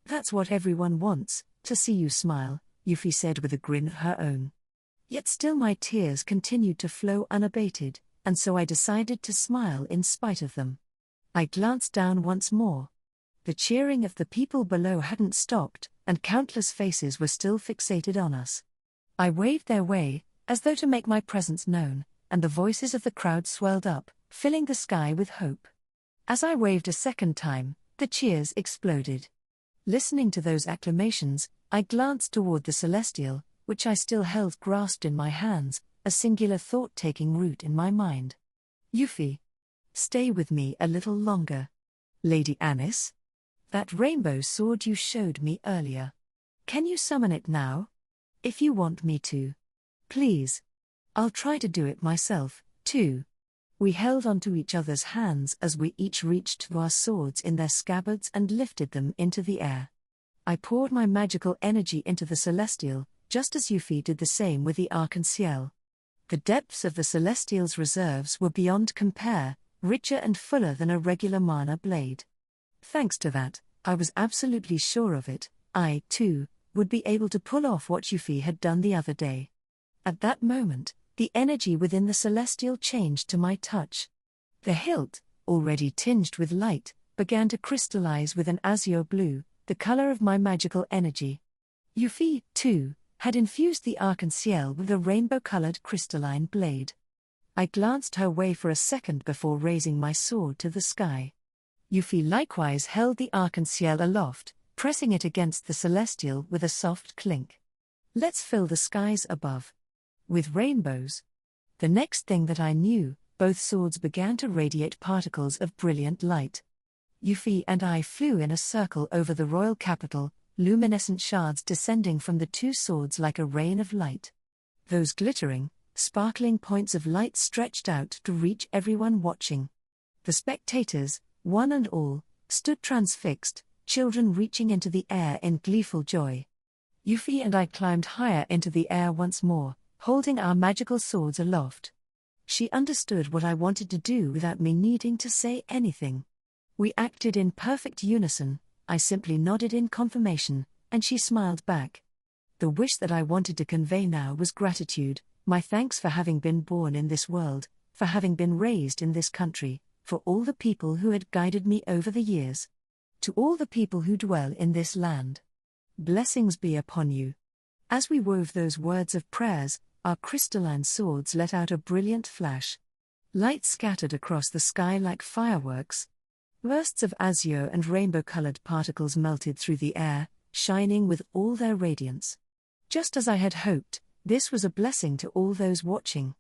That's what everyone wants, to see you smile, Euphy said with a grin of her own. Yet still my tears continued to flow unabated, and so I decided to smile in spite of them. I glanced down once more. The cheering of the people below hadn't stopped, and countless faces were still fixated on us. I waved their way, as though to make my presence known, and the voices of the crowd swelled up, filling the sky with hope. As I waved a second time, the cheers exploded. Listening to those acclamations, I glanced toward the celestial, which I still held grasped in my hands, a singular thought taking root in my mind. Euphy. Stay with me a little longer. Lady Anis? That rainbow sword you showed me earlier. Can you summon it now? If you want me to. Please. I'll try to do it myself, too. We held onto each other's hands as we each reached to our swords in their scabbards and lifted them into the air. I poured my magical energy into the celestial, just as Euphy did the same with the arc-en-ciel. The depths of the celestial's reserves were beyond compare, richer and fuller than a regular mana blade. Thanks to that, I was absolutely sure of it, I, too, would be able to pull off what Euphy had done the other day. At that moment, the energy within the celestial changed to my touch. The hilt, already tinged with light, began to crystallize with an azure blue, the color of my magical energy. Euphy, too, had infused the arc-en-ciel with a rainbow-colored crystalline blade. I glanced her way for a second before raising my sword to the sky. Euphy likewise held the arc-en-ciel aloft, pressing it against the celestial with a soft clink. Let's fill the skies above with rainbows. The next thing that I knew, both swords began to radiate particles of brilliant light. Euphy and I flew in a circle over the royal capital, luminescent shards descending from the two swords like a rain of light. Those glittering, sparkling points of light stretched out to reach everyone watching. The spectators, one and all, stood transfixed, children reaching into the air in gleeful joy. Euphy and I climbed higher into the air once more, holding our magical swords aloft. She understood what I wanted to do without me needing to say anything. We acted in perfect unison. I simply nodded in confirmation, and she smiled back. The wish that I wanted to convey now was gratitude, my thanks for having been born in this world, for having been raised in this country, for all the people who had guided me over the years. To all the people who dwell in this land. Blessings be upon you. As we wove those words of prayers, our crystalline swords let out a brilliant flash. Light scattered across the sky like fireworks. Bursts of azure and rainbow-colored particles melted through the air, shining with all their radiance. Just as I had hoped, this was a blessing to all those watching.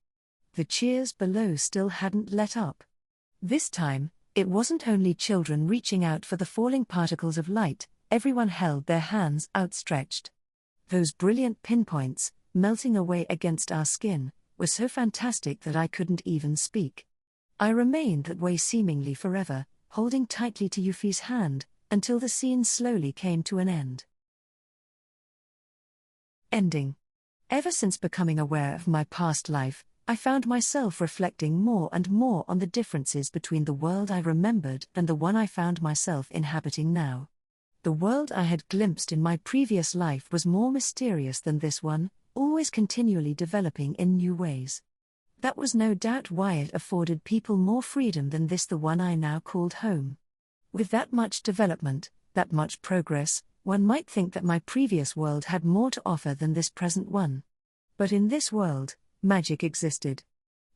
The cheers below still hadn't let up. This time, it wasn't only children reaching out for the falling particles of light, everyone held their hands outstretched. Those brilliant pinpoints, melting away against our skin, were so fantastic that I couldn't even speak. I remained that way seemingly forever, holding tightly to Euphy's hand, until the scene slowly came to an end. Ending. Ever since becoming aware of my past life, I found myself reflecting more and more on the differences between the world I remembered and the one I found myself inhabiting now. The world I had glimpsed in my previous life was more mysterious than this one, always continually developing in new ways. That was no doubt why it afforded people more freedom than this, the one I now called home. With that much development, that much progress, one might think that my previous world had more to offer than this present one. But in this world, magic existed.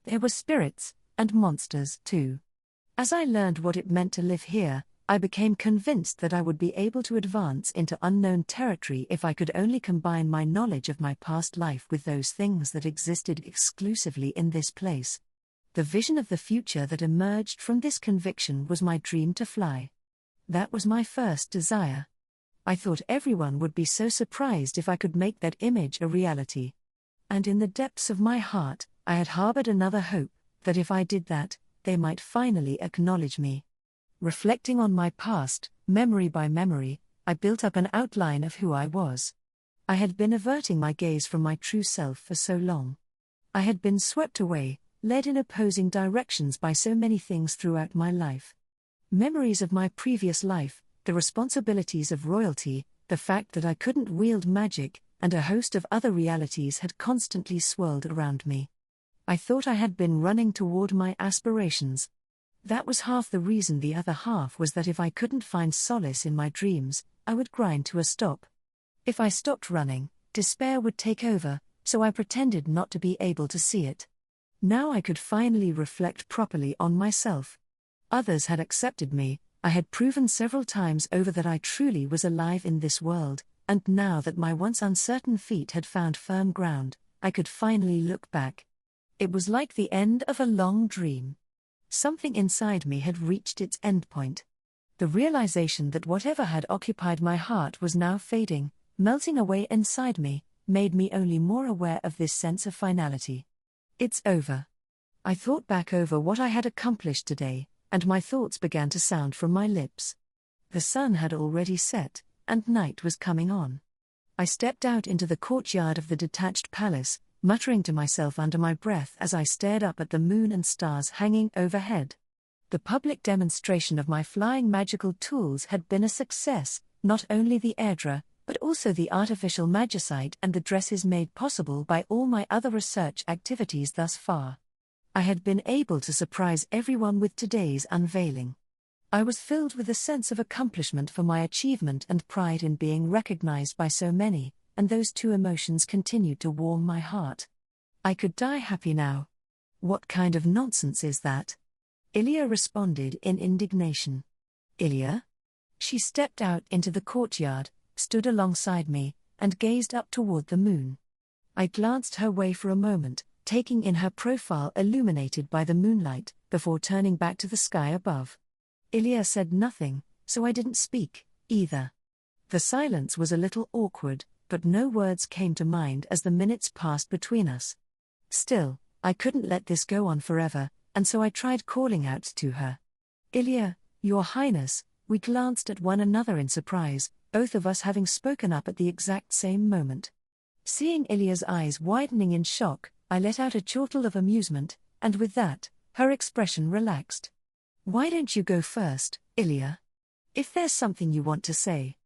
There were spirits, and monsters too. As I learned what it meant to live here, I became convinced that I would be able to advance into unknown territory if I could only combine my knowledge of my past life with those things that existed exclusively in this place. The vision of the future that emerged from this conviction was my dream to fly. That was my first desire. I thought everyone would be so surprised if I could make that image a reality. And in the depths of my heart, I had harbored another hope, that if I did that, they might finally acknowledge me. Reflecting on my past, memory by memory, I built up an outline of who I was. I had been averting my gaze from my true self for so long. I had been swept away, led in opposing directions by so many things throughout my life. Memories of my previous life, the responsibilities of royalty, the fact that I couldn't wield magic, and a host of other realities had constantly swirled around me. I thought I had been running toward my aspirations. That was half the reason. The other half was that if I couldn't find solace in my dreams, I would grind to a stop. If I stopped running, despair would take over, so I pretended not to be able to see it. Now I could finally reflect properly on myself. Others had accepted me, I had proven several times over that I truly was alive in this world, and now that my once uncertain feet had found firm ground, I could finally look back. It was like the end of a long dream. Something inside me had reached its endpoint. The realization that whatever had occupied my heart was now fading, melting away inside me, made me only more aware of this sense of finality. It's over. I thought back over what I had accomplished today, and my thoughts began to sound from my lips. The sun had already set, and night was coming on. I stepped out into the courtyard of the detached palace, muttering to myself under my breath as I stared up at the moon and stars hanging overhead. The public demonstration of my flying magical tools had been a success, not only the airdra, but also the artificial magicite and the dresses made possible by all my other research activities thus far. I had been able to surprise everyone with today's unveiling. I was filled with a sense of accomplishment for my achievement and pride in being recognized by so many, and those two emotions continued to warm my heart. I could die happy now. What kind of nonsense is that? Euphyllia responded in indignation. Euphyllia? She stepped out into the courtyard, stood alongside me, and gazed up toward the moon. I glanced her way for a moment, taking in her profile illuminated by the moonlight, before turning back to the sky above. Euphyllia said nothing, so I didn't speak, either. The silence was a little awkward, but no words came to mind as the minutes passed between us. Still, I couldn't let this go on forever, and so I tried calling out to her. Euphyllia, Your Highness. We glanced at one another in surprise, both of us having spoken up at the exact same moment. Seeing Euphyllia's eyes widening in shock, I let out a chortle of amusement, and with that, her expression relaxed. Why don't you go first, Euphyllia? If there's something you want to say.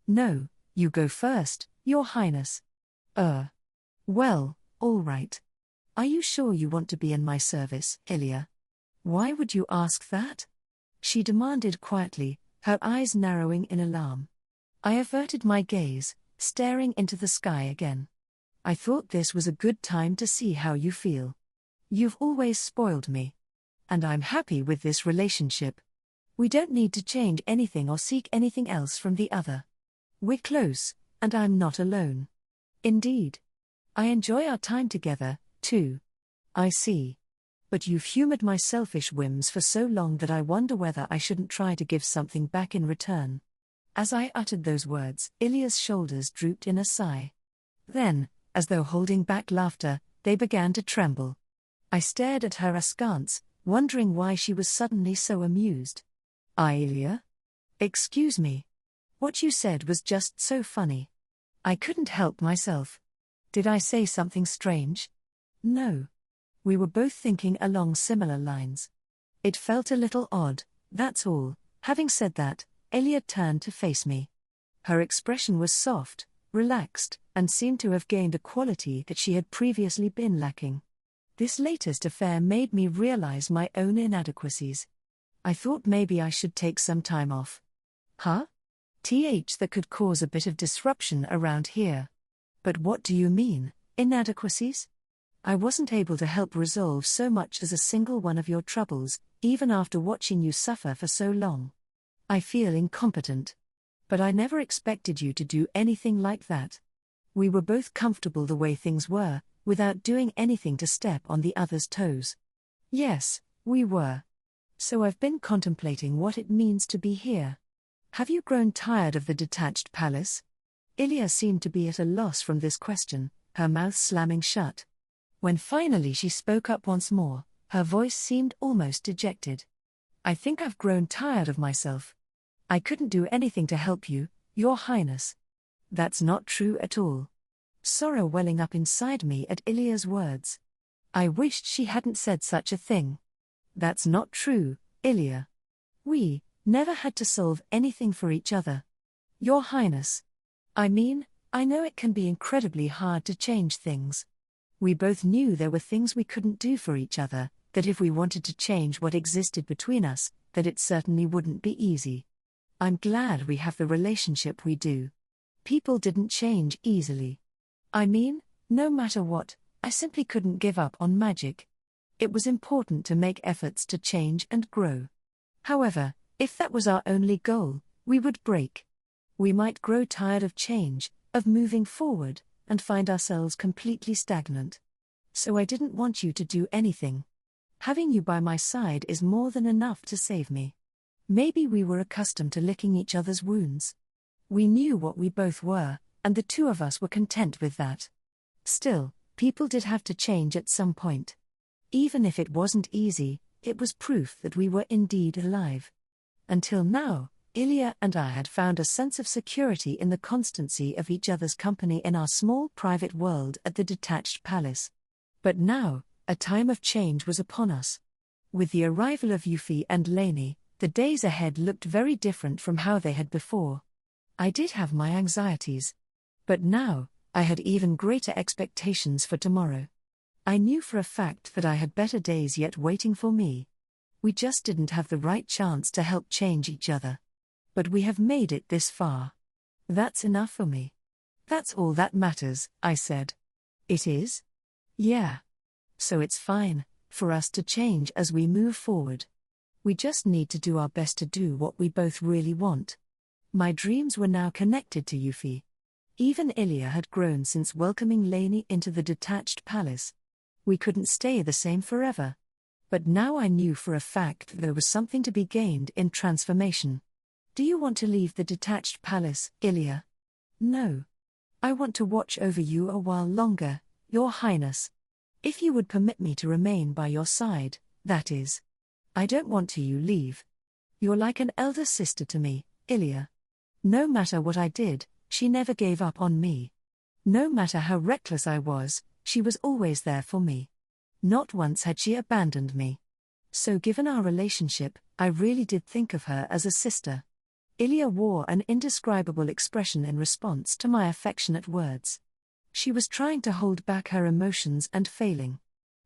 No, you go first, Your Highness. Well, all right. Are you sure you want to be in my service, Euphyllia? Why would you ask that? She demanded quietly, her eyes narrowing in alarm. I averted my gaze, staring into the sky again. I thought this was a good time to see how you feel. You've always spoiled me. And I'm happy with this relationship. We don't need to change anything or seek anything else from the other. We're close, and I'm not alone. Indeed. I enjoy our time together, too. I see. But you've humored my selfish whims for so long that I wonder whether I shouldn't try to give something back in return. As I uttered those words, Euphyllia's shoulders drooped in a sigh. Then, as though holding back laughter, they began to tremble. I stared at her askance, wondering why she was suddenly so amused. Euphyllia? Excuse me. What you said was just so funny. I couldn't help myself. Did I say something strange? No. We were both thinking along similar lines. It felt a little odd, that's all. Having said that, Euphyllia turned to face me. Her expression was soft, relaxed, and seemed to have gained a quality that she had previously been lacking. This latest affair made me realize my own inadequacies. I thought maybe I should take some time off. Huh? That could cause a bit of disruption around here. But what do you mean, inadequacies? I wasn't able to help resolve so much as a single one of your troubles, even after watching you suffer for so long. I feel incompetent. But I never expected you to do anything like that. We were both comfortable the way things were, without doing anything to step on the other's toes. Yes, we were. So I've been contemplating what it means to be here. Have you grown tired of the detached palace? Euphyllia seemed to be at a loss from this question, her mouth slamming shut. When finally she spoke up once more, her voice seemed almost dejected. I think I've grown tired of myself. I couldn't do anything to help you, Your Highness. That's not true at all. Sorrow welling up inside me at Euphyllia's words. I wished she hadn't said such a thing. That's not true, Euphyllia. We never had to solve anything for each other. Your Highness. I mean, I know it can be incredibly hard to change things. We both knew there were things we couldn't do for each other, that if we wanted to change what existed between us, that it certainly wouldn't be easy. I'm glad we have the relationship we do. People didn't change easily. I mean, no matter what, I simply couldn't give up on magic. It was important to make efforts to change and grow. However, if that was our only goal, we would break. We might grow tired of change, of moving forward, and find ourselves completely stagnant. So I didn't want you to do anything. Having you by my side is more than enough to save me. Maybe we were accustomed to licking each other's wounds. We knew what we both were, and the two of us were content with that. Still, people did have to change at some point. Even if it wasn't easy, it was proof that we were indeed alive. Until now, Euphyllia and I had found a sense of security in the constancy of each other's company in our small private world at the detached palace. But now, a time of change was upon us. With the arrival of Euphyllia and Lainey, the days ahead looked very different from how they had before. I did have my anxieties. But now, I had even greater expectations for tomorrow. I knew for a fact that I had better days yet waiting for me. We just didn't have the right chance to help change each other. But we have made it this far. That's enough for me. That's all that matters, I said. It is? Yeah. So it's fine for us to change as we move forward. We just need to do our best to do what we both really want. My dreams were now connected to Euphyllia. Even Euphyllia had grown since welcoming Lainey into the detached palace. We couldn't stay the same forever. But now I knew for a fact that there was something to be gained in transformation. Do you want to leave the detached palace, Euphyllia? No. I want to watch over you a while longer, Your Highness. If you would permit me to remain by your side, that is. I don't want you to leave. You're like an elder sister to me, Euphyllia. No matter what I did, she never gave up on me. No matter how reckless I was, she was always there for me. Not once had she abandoned me. So given our relationship, I really did think of her as a sister. Euphyllia wore an indescribable expression in response to my affectionate words. She was trying to hold back her emotions and failing.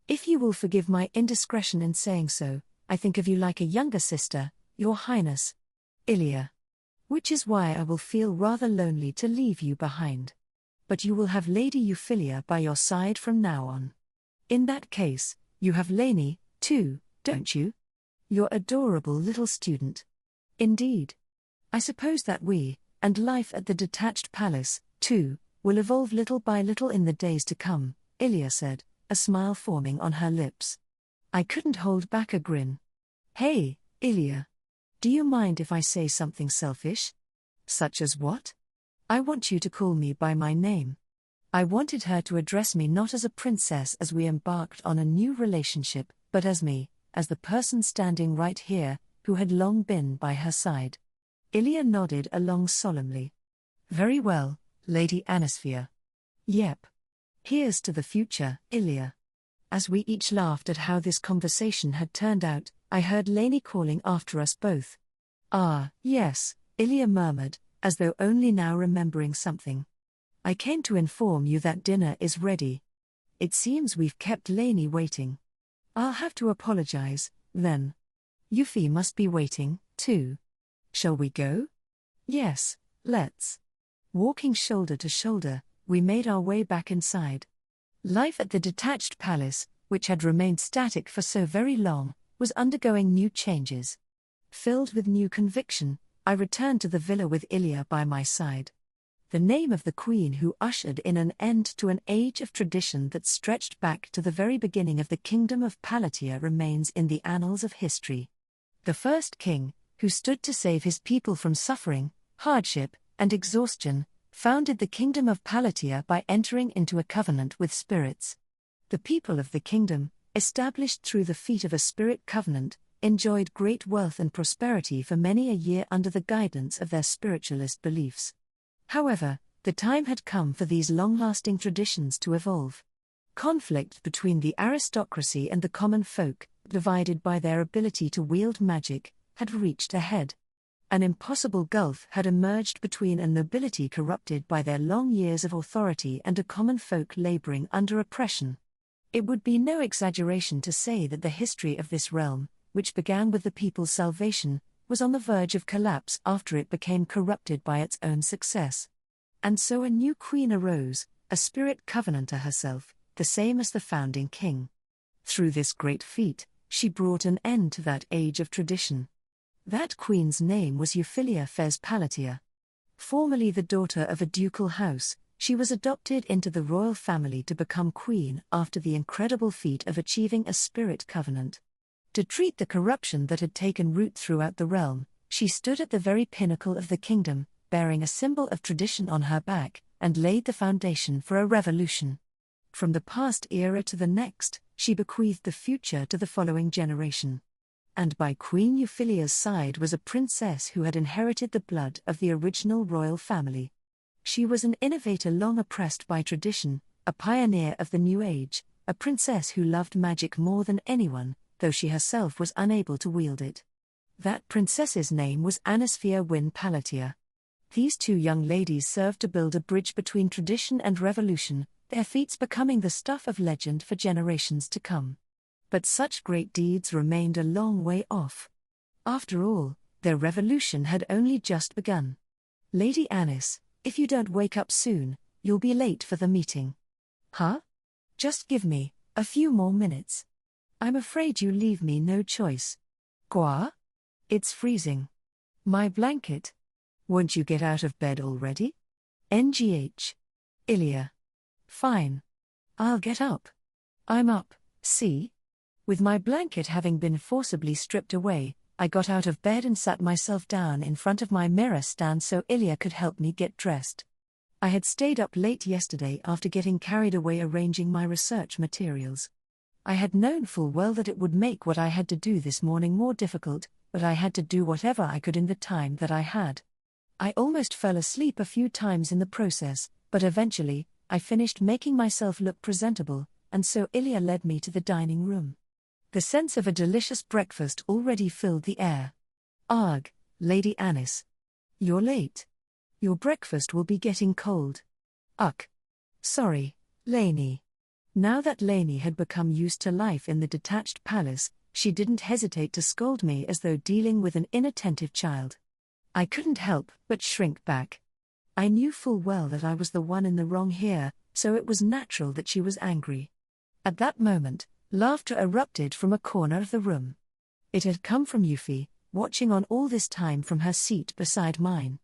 If you will forgive my indiscretion in saying so, I think of you like a younger sister, Your Highness. Euphyllia. Which is why I will feel rather lonely to leave you behind. But you will have Lady Euphyllia by your side from now on. In that case, you have Lainey, too, don't you? Your adorable little student. Indeed. I suppose that we, and life at the detached palace, too, will evolve little by little in the days to come, Euphyllia said, a smile forming on her lips. I couldn't hold back a grin. Hey, Euphyllia. Do you mind if I say something selfish? Such as what? I want you to call me by my name. I wanted her to address me not as a princess as we embarked on a new relationship, but as me, as the person standing right here, who had long been by her side. Euphyllia nodded along solemnly. Very well, Lady Anisphia. Yep. Here's to the future, Euphyllia. As we each laughed at how this conversation had turned out, I heard Lainey calling after us both. Ah, yes, Euphyllia murmured, as though only now remembering something. I came to inform you that dinner is ready. It seems we've kept Lainey waiting. I'll have to apologize, then. Euphyllia must be waiting, too. Shall we go? Yes, let's. Walking shoulder to shoulder, we made our way back inside. Life at the detached palace, which had remained static for so very long, was undergoing new changes. Filled with new conviction, I returned to the villa with Euphyllia by my side. The name of the queen who ushered in an end to an age of tradition that stretched back to the very beginning of the kingdom of Palettia remains in the annals of history. The first king, who stood to save his people from suffering, hardship, and exhaustion, founded the kingdom of Palettia by entering into a covenant with spirits. The people of the kingdom, established through the feat of a spirit covenant, enjoyed great wealth and prosperity for many a year under the guidance of their spiritualist beliefs. However, the time had come for these long-lasting traditions to evolve. Conflict between the aristocracy and the common folk, divided by their ability to wield magic, had reached a head. An impossible gulf had emerged between a nobility corrupted by their long years of authority and a common folk laboring under oppression. It would be no exaggeration to say that the history of this realm, which began with the people's salvation, was on the verge of collapse after it became corrupted by its own success. And so a new queen arose, a spirit covenanter herself, the same as the founding king. Through this great feat, she brought an end to that age of tradition. That queen's name was Euphyllia Fez Palettia. Formerly the daughter of a ducal house, she was adopted into the royal family to become queen after the incredible feat of achieving a spirit covenant. To treat the corruption that had taken root throughout the realm, she stood at the very pinnacle of the kingdom, bearing a symbol of tradition on her back, and laid the foundation for a revolution. From the past era to the next, she bequeathed the future to the following generation. And by Queen Euphyllia's side was a princess who had inherited the blood of the original royal family. She was an innovator long oppressed by tradition, a pioneer of the new age, a princess who loved magic more than anyone, though she herself was unable to wield it. That princess's name was Anisphia Palettia. These two young ladies served to build a bridge between tradition and revolution, their feats becoming the stuff of legend for generations to come. But such great deeds remained a long way off. After all, their revolution had only just begun. Lady Anis, if you don't wake up soon, you'll be late for the meeting. Huh? Just give me a few more minutes. I'm afraid you leave me no choice. Quoi? It's freezing. My blanket. Won't you get out of bed already? NGH. Ilya. Fine. I'll get up. I'm up, see? With my blanket having been forcibly stripped away, I got out of bed and sat myself down in front of my mirror stand so Ilya could help me get dressed. I had stayed up late yesterday after getting carried away arranging my research materials. I had known full well that it would make what I had to do this morning more difficult, but I had to do whatever I could in the time that I had. I almost fell asleep a few times in the process, but eventually, I finished making myself look presentable, and so Ilya led me to the dining room. The sense of a delicious breakfast already filled the air. Arg, Lady Anis. You're late. Your breakfast will be getting cold. Uck. Sorry, Lainey. Now that Lainey had become used to life in the detached palace, she didn't hesitate to scold me as though dealing with an inattentive child. I couldn't help but shrink back. I knew full well that I was the one in the wrong here, so it was natural that she was angry. At that moment, laughter erupted from a corner of the room. It had come from Euphy, watching on all this time from her seat beside mine.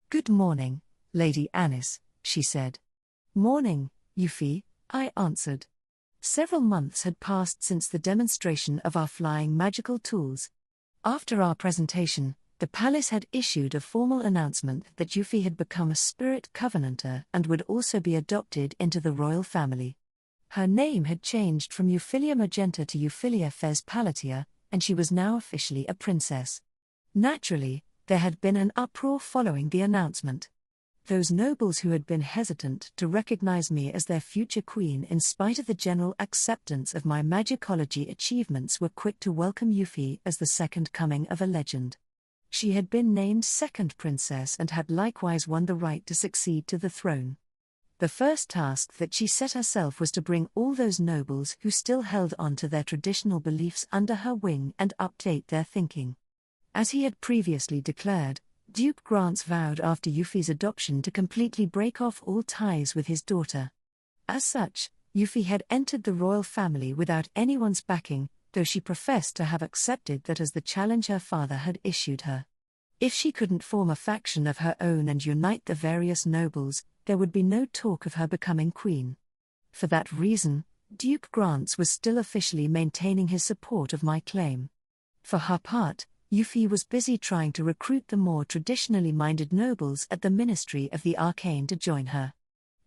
Good morning, Lady Anis, she said. Morning, Euphy, I answered. Several months had passed since the demonstration of our flying magical tools. After our presentation, the palace had issued a formal announcement that Euphy had become a spirit covenanter and would also be adopted into the royal family. Her name had changed from Euphyllia Magenta to Euphyllia Fez Palettia, and she was now officially a princess. Naturally, there had been an uproar following the announcement. Those nobles who had been hesitant to recognize me as their future queen in spite of the general acceptance of my magicology achievements were quick to welcome Euphy as the second coming of a legend. She had been named second princess and had likewise won the right to succeed to the throne. The first task that she set herself was to bring all those nobles who still held on to their traditional beliefs under her wing and update their thinking. As he had previously declared, Duke Grants vowed after Euphy's adoption to completely break off all ties with his daughter. As such, Euphy had entered the royal family without anyone's backing, though she professed to have accepted that as the challenge her father had issued her. If she couldn't form a faction of her own and unite the various nobles, there would be no talk of her becoming queen. For that reason, Duke Grants was still officially maintaining his support of my claim. For her part, Euphy was busy trying to recruit the more traditionally minded nobles at the Ministry of the Arcane to join her.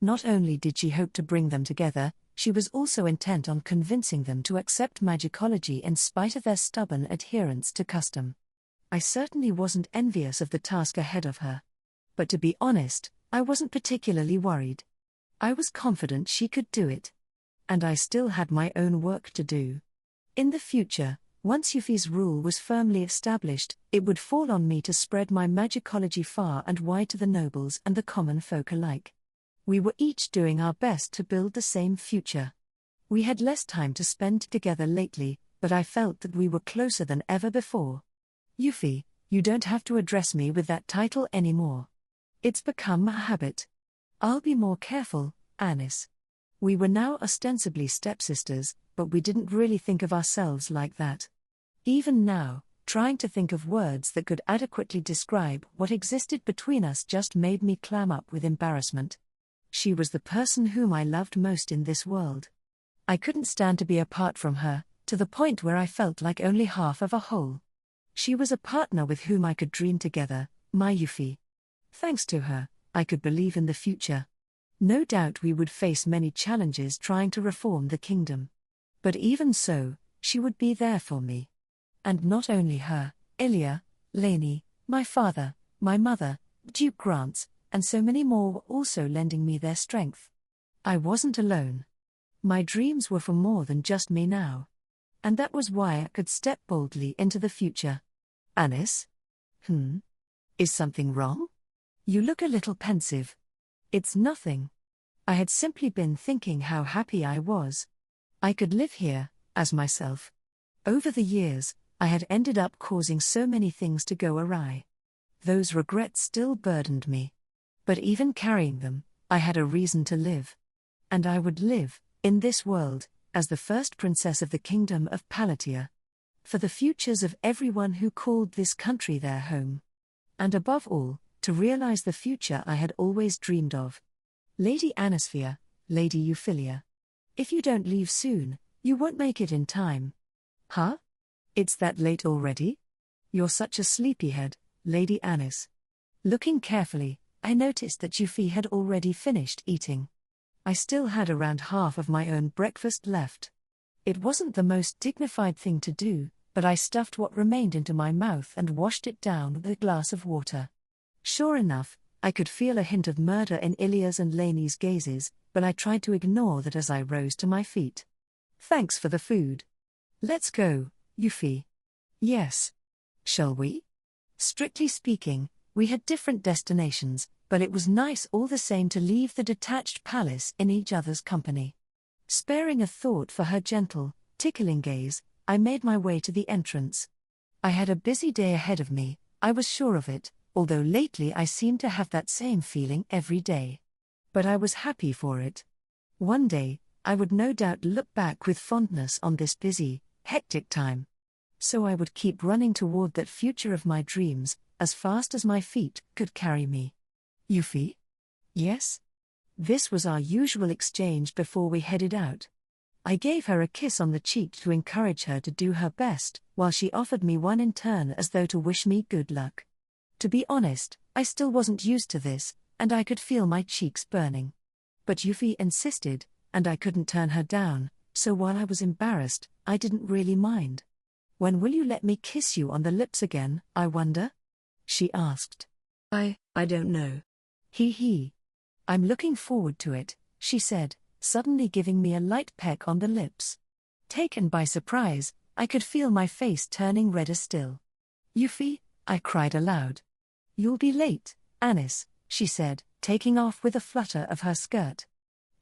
Not only did she hope to bring them together, she was also intent on convincing them to accept magicology in spite of their stubborn adherence to custom. I certainly wasn't envious of the task ahead of her. But to be honest, I wasn't particularly worried. I was confident she could do it. And I still had my own work to do. In the future, once Euphy's rule was firmly established, it would fall on me to spread my magicology far and wide to the nobles and the common folk alike. We were each doing our best to build the same future. We had less time to spend together lately, but I felt that we were closer than ever before. Euphy, you don't have to address me with that title anymore. It's become a habit. I'll be more careful, Anis. We were now ostensibly stepsisters, but we didn't really think of ourselves like that. Even now, trying to think of words that could adequately describe what existed between us just made me clam up with embarrassment. She was the person whom I loved most in this world. I couldn't stand to be apart from her, to the point where I felt like only half of a whole. She was a partner with whom I could dream together, my Euphyllia. Thanks to her, I could believe in the future. No doubt we would face many challenges trying to reform the kingdom. But even so, she would be there for me. And not only her, Ilia, Lainey, my father, my mother, Duke Grants, and so many more were also lending me their strength. I wasn't alone. My dreams were for more than just me now. And that was why I could step boldly into the future. Anis? Is something wrong? You look a little pensive. It's nothing. I had simply been thinking how happy I was. I could live here, as myself. Over the years, I had ended up causing so many things to go awry. Those regrets still burdened me. But even carrying them, I had a reason to live. And I would live, in this world, as the first princess of the kingdom of Palettia. For the futures of everyone who called this country their home. And above all, to realize the future I had always dreamed of. Lady Anisphia, Lady Euphyllia. If you don't leave soon, you won't make it in time. Huh? It's that late already? You're such a sleepyhead, Lady Anis. Looking carefully, I noticed that Euphyllia had already finished eating. I still had around half of my own breakfast left. It wasn't the most dignified thing to do, but I stuffed what remained into my mouth and washed it down with a glass of water. Sure enough, I could feel a hint of murder in Ilia's and Lainey's gazes, but I tried to ignore that as I rose to my feet. Thanks for the food. Let's go, Euphyllia. Yes. Shall we? Strictly speaking, we had different destinations, but it was nice all the same to leave the detached palace in each other's company. Sparing a thought for her gentle, tickling gaze, I made my way to the entrance. I had a busy day ahead of me, I was sure of it, although lately I seemed to have that same feeling every day. But I was happy for it. One day, I would no doubt look back with fondness on this busy, hectic time. So I would keep running toward that future of my dreams, as fast as my feet could carry me. Euphyllia? Yes? This was our usual exchange before we headed out. I gave her a kiss on the cheek to encourage her to do her best, while she offered me one in turn as though to wish me good luck. To be honest, I still wasn't used to this, and I could feel my cheeks burning. But Euphyllia insisted, and I couldn't turn her down, so while I was embarrassed, I didn't really mind. When will you let me kiss you on the lips again, I wonder? She asked. I don't know. He. I'm looking forward to it, she said, suddenly giving me a light peck on the lips. Taken by surprise, I could feel my face turning redder still. Euphyllia, I cried aloud. You'll be late, Anis, she said, taking off with a flutter of her skirt.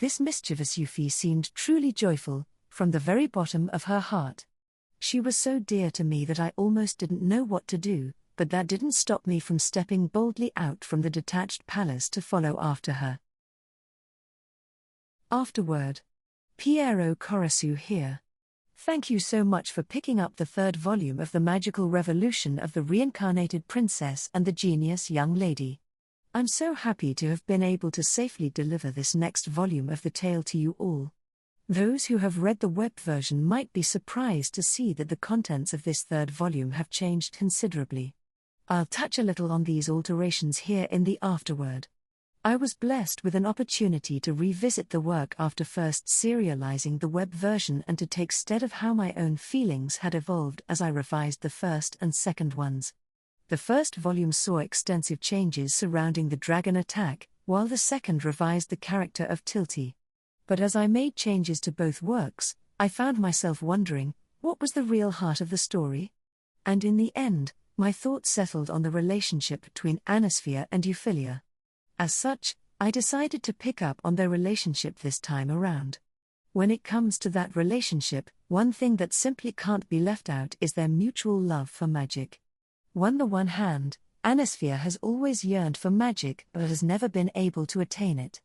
This mischievous Euphyllia seemed truly joyful, from the very bottom of her heart. She was so dear to me that I almost didn't know what to do, but that didn't stop me from stepping boldly out from the detached palace to follow after her. Afterword. Piero Corasu here. Thank you so much for picking up the third volume of The Magical Revolution of the Reincarnated Princess and the Genius Young Lady. I'm so happy to have been able to safely deliver this next volume of the tale to you all. Those who have read the web version might be surprised to see that the contents of this third volume have changed considerably. I'll touch a little on these alterations here in the afterword. I was blessed with an opportunity to revisit the work after first serializing the web version and to take stock of how my own feelings had evolved as I revised the first and second ones. The first volume saw extensive changes surrounding the dragon attack, while the second revised the character of Tilty. But as I made changes to both works, I found myself wondering, what was the real heart of the story? And in the end, my thoughts settled on the relationship between Anisphia and Euphyllia. As such, I decided to pick up on their relationship this time around. When it comes to that relationship, one thing that simply can't be left out is their mutual love for magic. On the one hand, Anisphia has always yearned for magic but has never been able to attain it.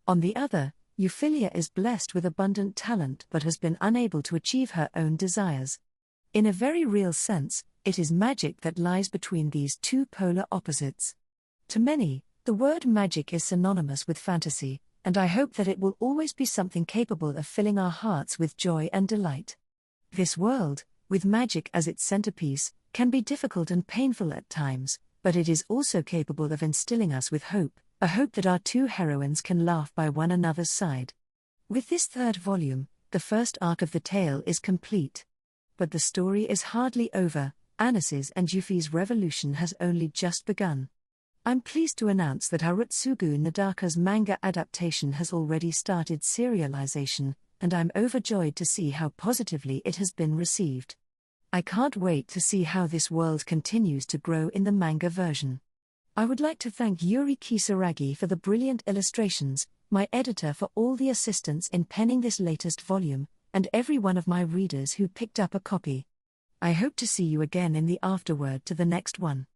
On the other, Euphyllia is blessed with abundant talent but has been unable to achieve her own desires. In a very real sense, it is magic that lies between these two polar opposites. To many, the word magic is synonymous with fantasy, and I hope that it will always be something capable of filling our hearts with joy and delight. This world, with magic as its centerpiece, can be difficult and painful at times, but it is also capable of instilling us with hope, a hope that our two heroines can laugh by one another's side. With this third volume, the first arc of the tale is complete. But the story is hardly over. Anis's and Yuffie's revolution has only just begun. I'm pleased to announce that Harutsugu Nadaka's manga adaptation has already started serialization, and I'm overjoyed to see how positively it has been received. I can't wait to see how this world continues to grow in the manga version. I would like to thank Yuri Kisaragi for the brilliant illustrations, my editor for all the assistance in penning this latest volume, and every one of my readers who picked up a copy. I hope to see you again in the afterword to the next one.